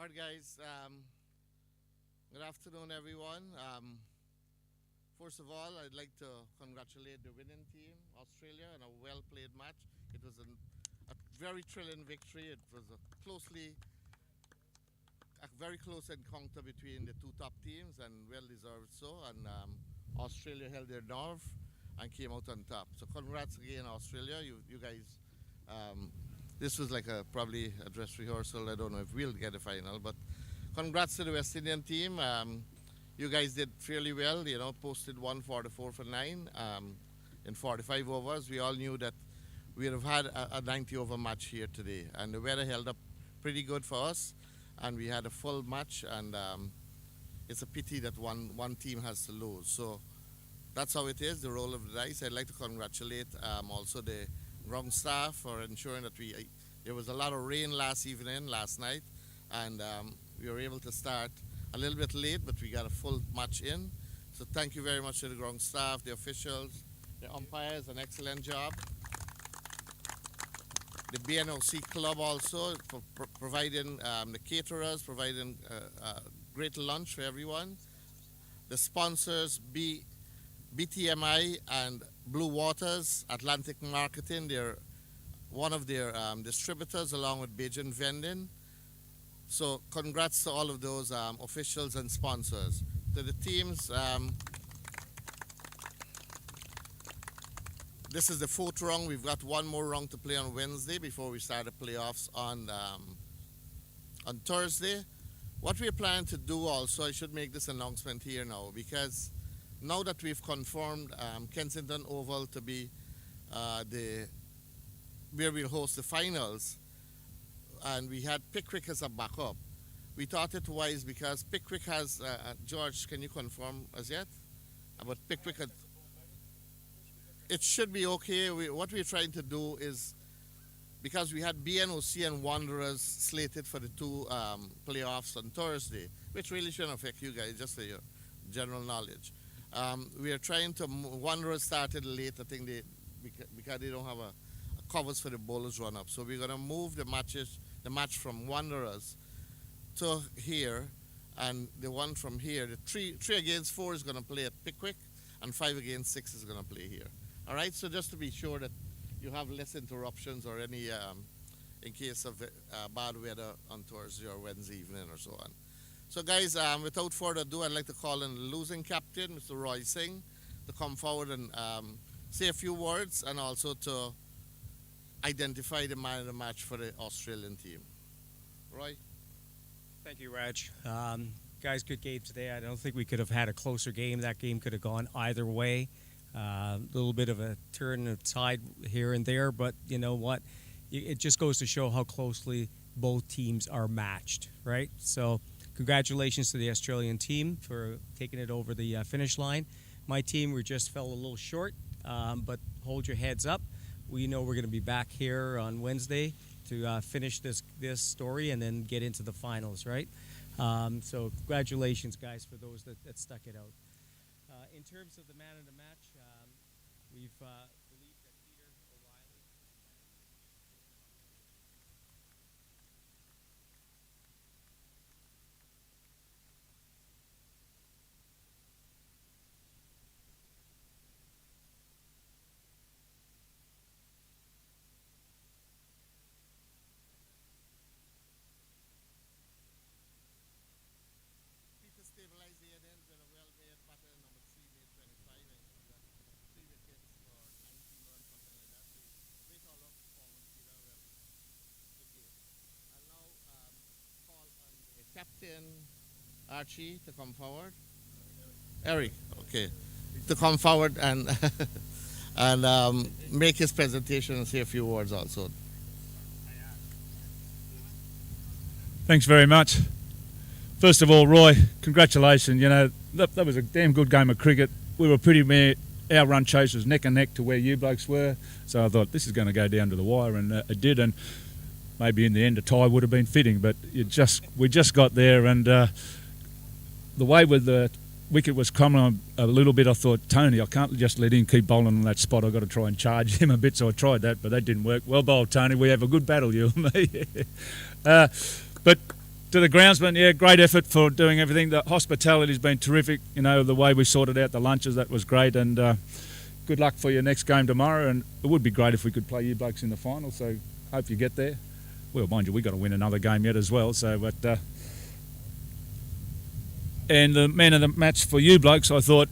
All right, guys. Good afternoon, everyone. First of all, I'd like to congratulate the winning team, Australia, on a well-played match. It was a very thrilling victory. It was a very close encounter between the two top teams, and well-deserved so. And Australia held their nerve and came out on top. So congrats again, Australia. You guys. This was like probably a dress rehearsal. I don't know if we'll get a final, but congrats to the West Indian team. You guys did fairly well. Posted 144 for 9 in 45 overs. We all knew that we would have had a 90 over match here today, and the weather held up pretty good for us, and we had a full match. And it's a pity that one team has to lose. So that's how it is. The roll of the dice. I'd like to congratulate also the ground staff for ensuring that there was a lot of rain last night, and we were able to start a little bit late, but we got a full match in. So thank you very much to the ground staff, the officials, the umpires, an excellent job. The BNOC club also for providing the caterers, providing great lunch for everyone. The sponsors, BTMI and Blue Waters Atlantic Marketing, they're one of their distributors along with Bajan Vending. So congrats to all of those officials and sponsors. To the teams, this is the 4th round. We've got one more round to play on Wednesday before we start the playoffs on Thursday. What we're planning to do also, I should make this announcement here now, because now that we've confirmed Kensington Oval to be where we'll host the finals, and we had Pickwick as a backup, we thought it wise because Pickwick has, George, can you confirm as yet? About Pickwick, it should be okay. What we're trying to do is, because we had BNOC and Wanderers slated for the two playoffs on Thursday, which really shouldn't affect you guys, just for your general knowledge. We are trying to, Wanderers started late, I think because they don't have a covers for the bowlers run up. So we're going to move the match from Wanderers to here, and the one from here, the 3 against 4 is going to play at Pickwick, and 5 against 6 is going to play here. All right, so just to be sure that you have less interruptions or any, in case of bad weather on Thursday or Wednesday evening or so on. So guys, without further ado, I'd like to call in the losing captain, Mr. Roy Singh, to come forward and say a few words, and also to identify the man of the match for the Australian team. Roy? Thank you, Raj. Guys, good game today. I don't think we could have had a closer game. That game could have gone either way. A little bit of a turn of tide here and there, but you know what? It just goes to show how closely both teams are matched, right? So congratulations to the Australian team for taking it over the finish line. My team, we just fell a little short, but hold your heads up. We know we're going to be back here on Wednesday to finish this story and then get into the finals, right? So congratulations, guys, for those that stuck it out. In terms of the man of the match, we've believed that Peter O'Reilly. Peter stabilized the innings with a well-made batter, number 3 made 25, and he got 3 wickets for 19 runs, something like that. So great all-round performance, Peter. Well, good game. I'll now call on the captain, Archie, to come forward. Eric, okay. To come forward and make his presentation and say a few words also. Thanks very much. First of all, Roy, congratulations. You know, that was a damn good game of cricket. We were our run chase was neck and neck to where you blokes were. So I thought this is going to go down to the wire, and it did. And maybe in the end a tie would have been fitting, but we just got there. And the way with the wicket was coming on a little bit, I thought, Tony, I can't just let him keep bowling on that spot. I've got to try and charge him a bit. So I tried that, but that didn't work. Well bowled, Tony. We have a good battle, you and me. But To the groundsman, yeah, great effort for doing everything. The hospitality's been terrific. You know, the way we sorted out the lunches, that was great. And good luck for your next game tomorrow. And it would be great if we could play you blokes in the final. So hope you get there. Well, mind you, we got to win another game yet as well. So, but and the man of the match for you blokes, I thought,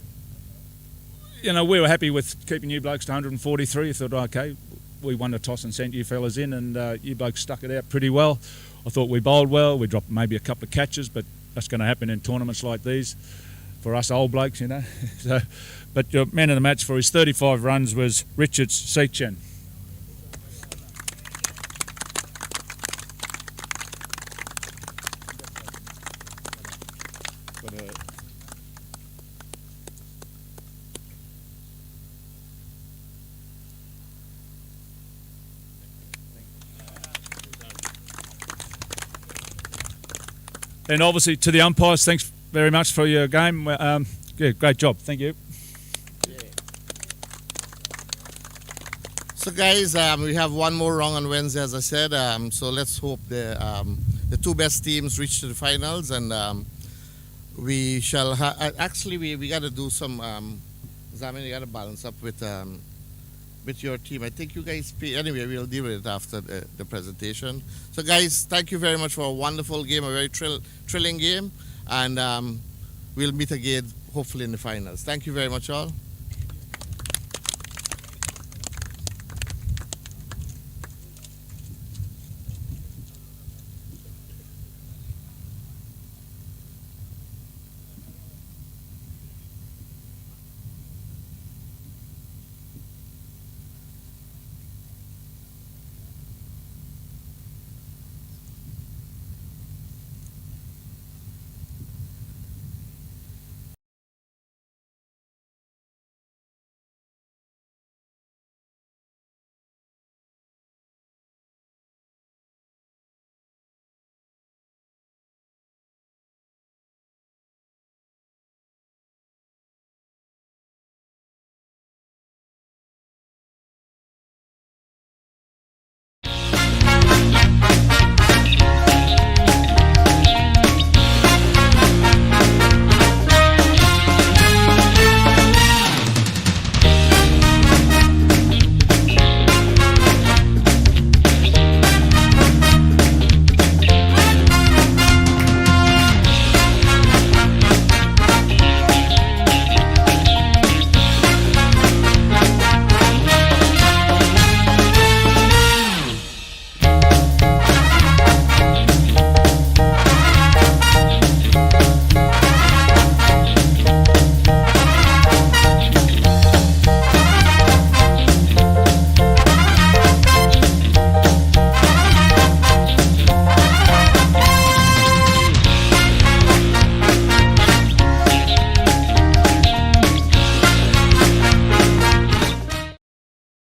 you know, we were happy with keeping you blokes to 143. I thought, okay, we won the toss and sent you fellas in, and you blokes stuck it out pretty well. I thought we bowled well. We dropped maybe a couple of catches, but that's going to happen in tournaments like these for us old blokes, you know. So, but your man of the match for his 35 runs was Richard Seichen. And obviously to the umpires, thanks very much for your game. Yeah, great job. Thank you. So guys, we have one more round on Wednesday, as I said. So let's hope the two best teams reach to the finals, and we shall actually we got to do some. Zaman, you got to balance up with your team. I think you guys pay. Anyway, we'll deal with it after the presentation. So guys, thank you very much for a wonderful game, a very thrilling game, and we'll meet again hopefully in the finals. Thank you very much all.